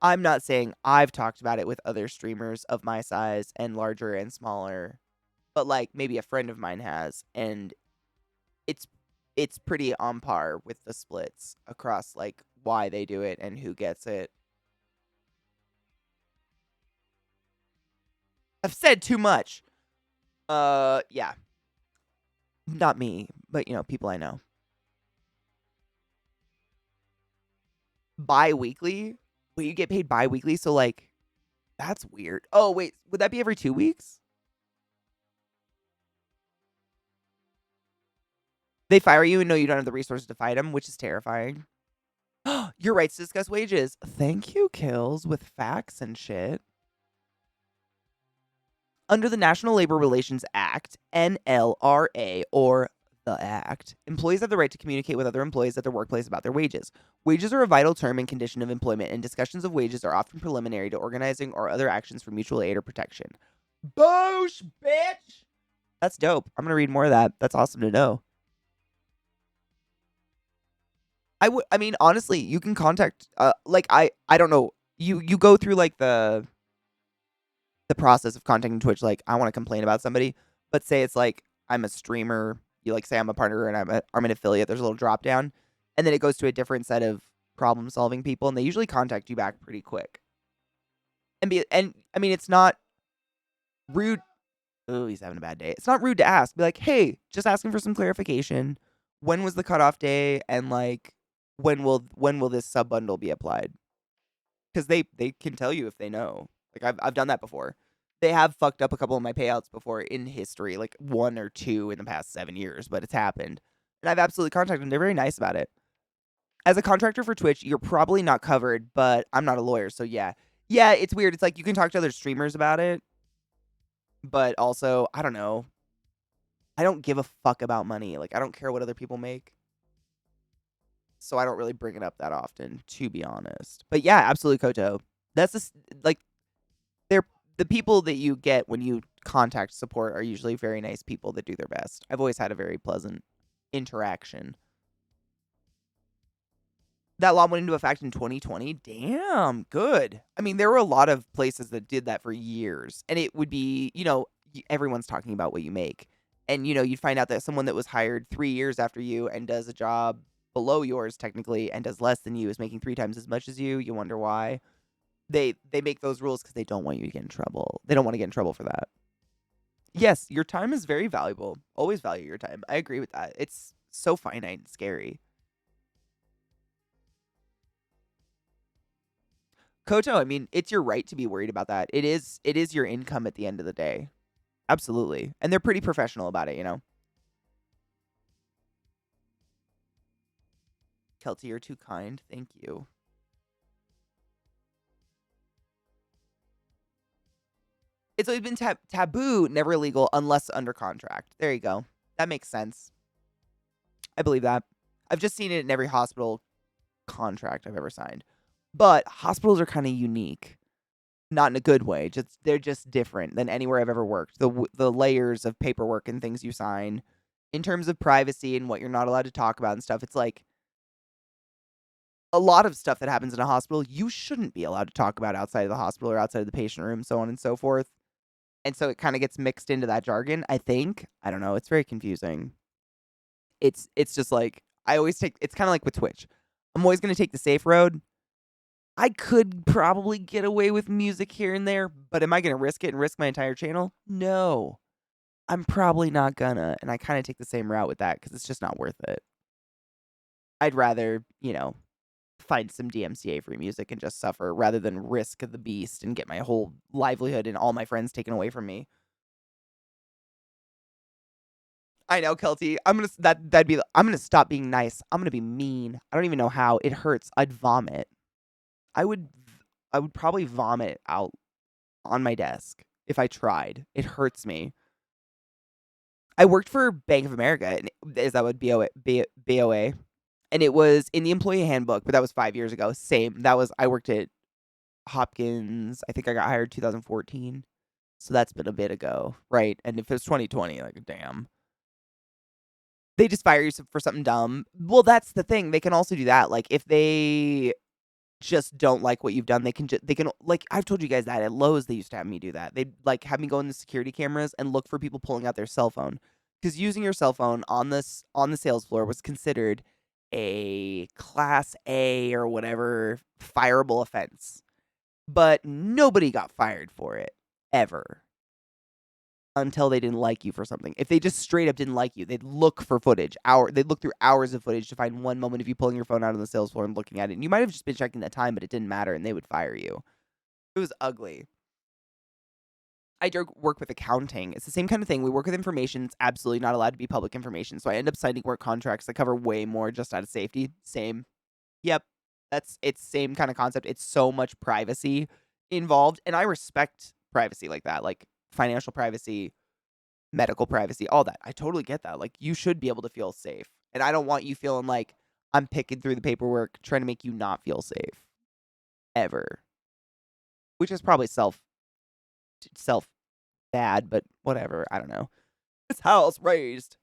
I'm not saying I've talked about it with other streamers of my size and larger and smaller, but like maybe a friend of mine has, and it's pretty on par with the splits across like why they do it and who gets it. I've said too much. Yeah. Not me, but people I know. Bi-weekly? Wait, you get paid bi-weekly? So like that's weird. Oh, wait, would that be every 2 weeks? They fire you and know you don't have the resources to fight them, which is terrifying. Your rights to discuss wages. Thank you, Kills, with facts and shit. Under the National Labor Relations Act, NLRA, or the Act, employees have the right to communicate with other employees at their workplace about their wages. Wages are a vital term and condition of employment, and discussions of wages are often preliminary to organizing or other actions for mutual aid or protection. Boosh, bitch! That's dope. I'm going to read more of that. That's awesome to know. I mean, honestly, you can contact, I don't know. You go through, like, the process of contacting Twitch, like, I want to complain about somebody, but say it's, like, I'm a streamer, you, like, say I'm a partner and I'm an affiliate, there's a little drop down, and then it goes to a different set of problem solving people, and they usually contact you back pretty quick. And I mean, it's not rude. Oh, he's having a bad day. It's not rude to ask. Be like, hey, just asking for some clarification. When was the cutoff day, and like, when will this sub bundle be applied? Because they can tell you if they know. Like I've done that before. They have fucked up a couple of my payouts before in history, like 1 or 2 in the past 7 years, but it's happened. And I've absolutely contacted them. They're very nice about it. As a contractor for Twitch, you're probably not covered, but I'm not a lawyer, so yeah. Yeah, it's weird. It's like you can talk to other streamers about it, but also, I don't know. I don't give a fuck about money. Like, I don't care what other people make. So I don't really bring it up that often, to be honest. But yeah, absolutely, Koto. That's just, like, they're the people that you get when you contact support are usually very nice people that do their best. I've always had a very pleasant interaction. That law went into effect in 2020. Damn, good. I mean, there were a lot of places that did that for years. And it would be, everyone's talking about what you make. And, you'd find out that someone that was hired 3 years after you and does a job below yours, technically, and does less than you is making 3 times as much as you. You wonder why. They make those rules because they don't want you to get in trouble. They don't want to get in trouble for that. Yes, your time is very valuable. Always value your time. I agree with that. It's so finite and scary. Koto, I mean, it's your right to be worried about that. It is your income at the end of the day. Absolutely. And they're pretty professional about it, Kelty, you're too kind. Thank you. It's always been taboo, never illegal, unless under contract. There you go. That makes sense. I believe that. I've just seen it in every hospital contract I've ever signed. But hospitals are kind of unique. Not in a good way. They're just different than anywhere I've ever worked. The layers of paperwork and things you sign in terms of privacy and what you're not allowed to talk about and stuff. It's like a lot of stuff that happens in a hospital you shouldn't be allowed to talk about outside of the hospital or outside of the patient room, so on and so forth. And so it kind of gets mixed into that jargon, I think. I don't know. It's very confusing. It's just like, it's kind of like with Twitch. I'm always going to take the safe road. I could probably get away with music here and there, but am I going to risk it and risk my entire channel? No. I'm probably not gonna, and I kind of take the same route with that because it's just not worth it. I'd rather, find some DMCA free music and just suffer rather than risk the beast and get my whole livelihood and all my friends taken away from me. I know, Kelty. I'm gonna stop being nice. I'm gonna be mean. I don't even know how. It hurts. I'd vomit. I would probably vomit out on my desk if I tried. It hurts me. I worked for Bank of America, and is that what BOA? And it was in the employee handbook, but that was 5 years ago. Same. I worked at Hopkins. I think I got hired 2014. So that's been a bit ago, right? And if it was 2020, like, damn. They just fire you for something dumb. Well, that's the thing. They can also do that. Like, if they just don't like what you've done, they can like, I've told you guys that at Lowe's they used to have me do that. They'd like have me go in the security cameras and look for people pulling out their cell phone, because using your cell phone on the sales floor was considered a class A or whatever fireable offense. But nobody got fired for it ever until they didn't like you for something. If they just straight up didn't like you, they'd look for footage. They'd look through hours of footage to find one moment of you pulling your phone out on the sales floor and looking at it. And you might have just been checking the time, but it didn't matter, and they would fire you. It was ugly. I work with accounting. It's the same kind of thing. We work with information. It's absolutely not allowed to be public information. So I end up signing work contracts that cover way more just out of safety. Same. Yep. It's same kind of concept. It's so much privacy involved. And I respect privacy like that. Like financial privacy, medical privacy, all that. I totally get that. Like, you should be able to feel safe. And I don't want you feeling like I'm picking through the paperwork trying to make you not feel safe. Ever. Which is probably self bad, but whatever. I don't know. This house raised.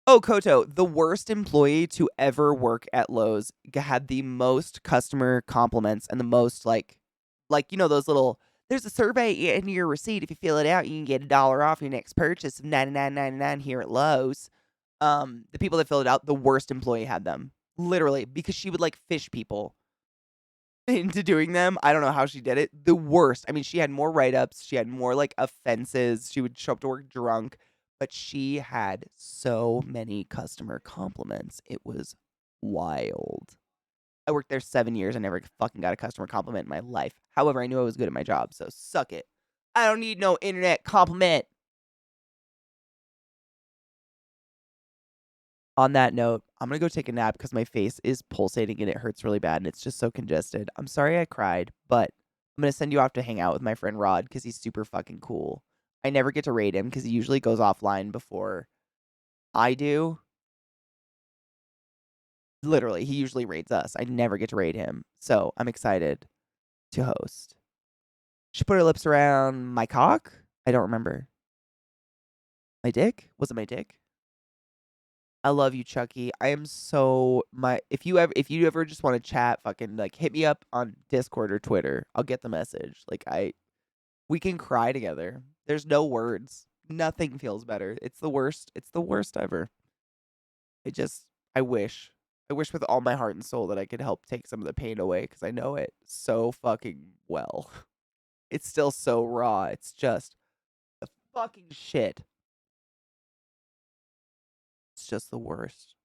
Oh, Koto, the worst employee to ever work at Lowe's had the most customer compliments and the most like those little, there's a survey in your receipt. If you fill it out, you can get $1 off your next purchase of $99.99 here at Lowe's. The people that filled it out, the worst employee had them. Literally, because she would like fish people into doing them. I don't know how she did it. The worst. I mean, she had more write-ups. She had more like offenses. She would show up to work drunk, but she had so many customer compliments. It was wild. I worked there 7 years. I never fucking got a customer compliment in my life. However, I knew I was good at my job, so suck it. I don't need no internet compliment. On that note, I'm gonna go take a nap because my face is pulsating and it hurts really bad and it's just so congested. I'm sorry I cried, but I'm gonna send you off to hang out with my friend Rod because he's super fucking cool. I never get to raid him because he usually goes offline before I do. Literally, he usually raids us. I never get to raid him. So I'm excited to host. She put her lips around my cock? I don't remember. My dick? Was it my dick? I love you, Chucky. I am so if you ever just want to chat, fucking like hit me up on Discord or Twitter. I'll get the message. Like we can cry together. There's no words. Nothing feels better. It's the worst. It's the worst ever. I wish. I wish with all my heart and soul that I could help take some of the pain away because I know it so fucking well. It's still so raw. It's just the fucking shit. It's just the worst.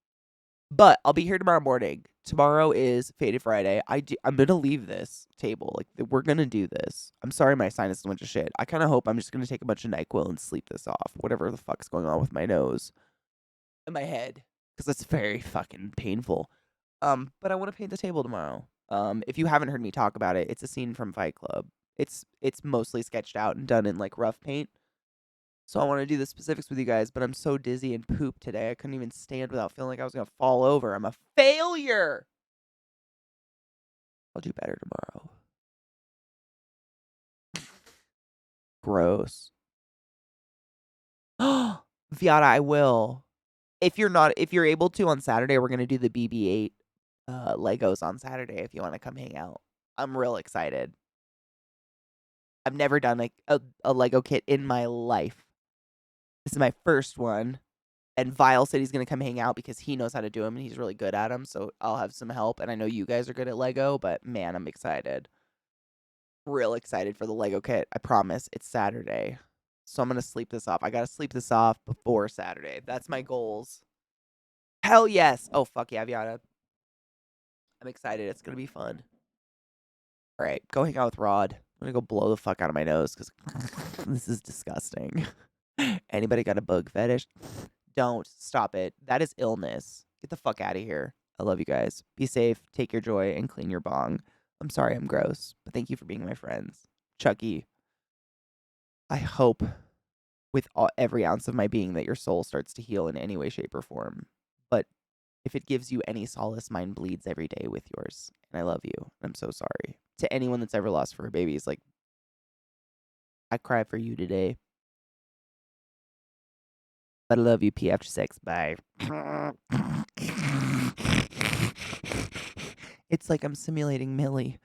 But I'll be here tomorrow morning. Tomorrow is Faded Friday. I'm gonna leave this table. Like we're gonna do this. I'm sorry my sinus is a bunch of shit. I kind of hope I'm just gonna take a bunch of NyQuil and sleep this off. Whatever the fuck's going on with my nose and my head, because it's very fucking painful. But I want to paint the table tomorrow. If you haven't heard me talk about it, it's a scene from Fight Club. It's mostly sketched out and done in like rough paint. So I want to do the specifics with you guys, but I'm so dizzy and pooped today. I couldn't even stand without feeling like I was going to fall over. I'm a failure. I'll do better tomorrow. Gross. Viata, I will. If you're able to on Saturday, we're going to do the BB-8 Legos on Saturday if you want to come hang out. I'm real excited. I've never done like a Lego kit in my life. This is my first one. And Vile said he's going to come hang out because he knows how to do them and he's really good at them. So I'll have some help. And I know you guys are good at Lego, but man, I'm excited. Real excited for the Lego kit. I promise. It's Saturday. So I'm going to sleep this off. I got to sleep this off before Saturday. That's my goals. Hell yes. Oh, fuck yeah, Viata. I'm excited. It's going to be fun. All right. Go hang out with Rod. I'm going to go blow the fuck out of my nose because this is disgusting. Anybody got a bug fetish? Don't. Stop it. That is illness. Get the fuck out of here. I love you guys. Be safe. Take your joy and clean your bong. I'm sorry I'm gross, but thank you for being my friends. Chucky, I hope with every ounce of my being that your soul starts to heal in any way, shape, or form. But if it gives you any solace, mine bleeds every day with yours. And I love you. I'm so sorry. To anyone that's ever lost for a baby, it's like, I cry for you today. But I love you, P after sex. Bye. It's like I'm simulating Millie.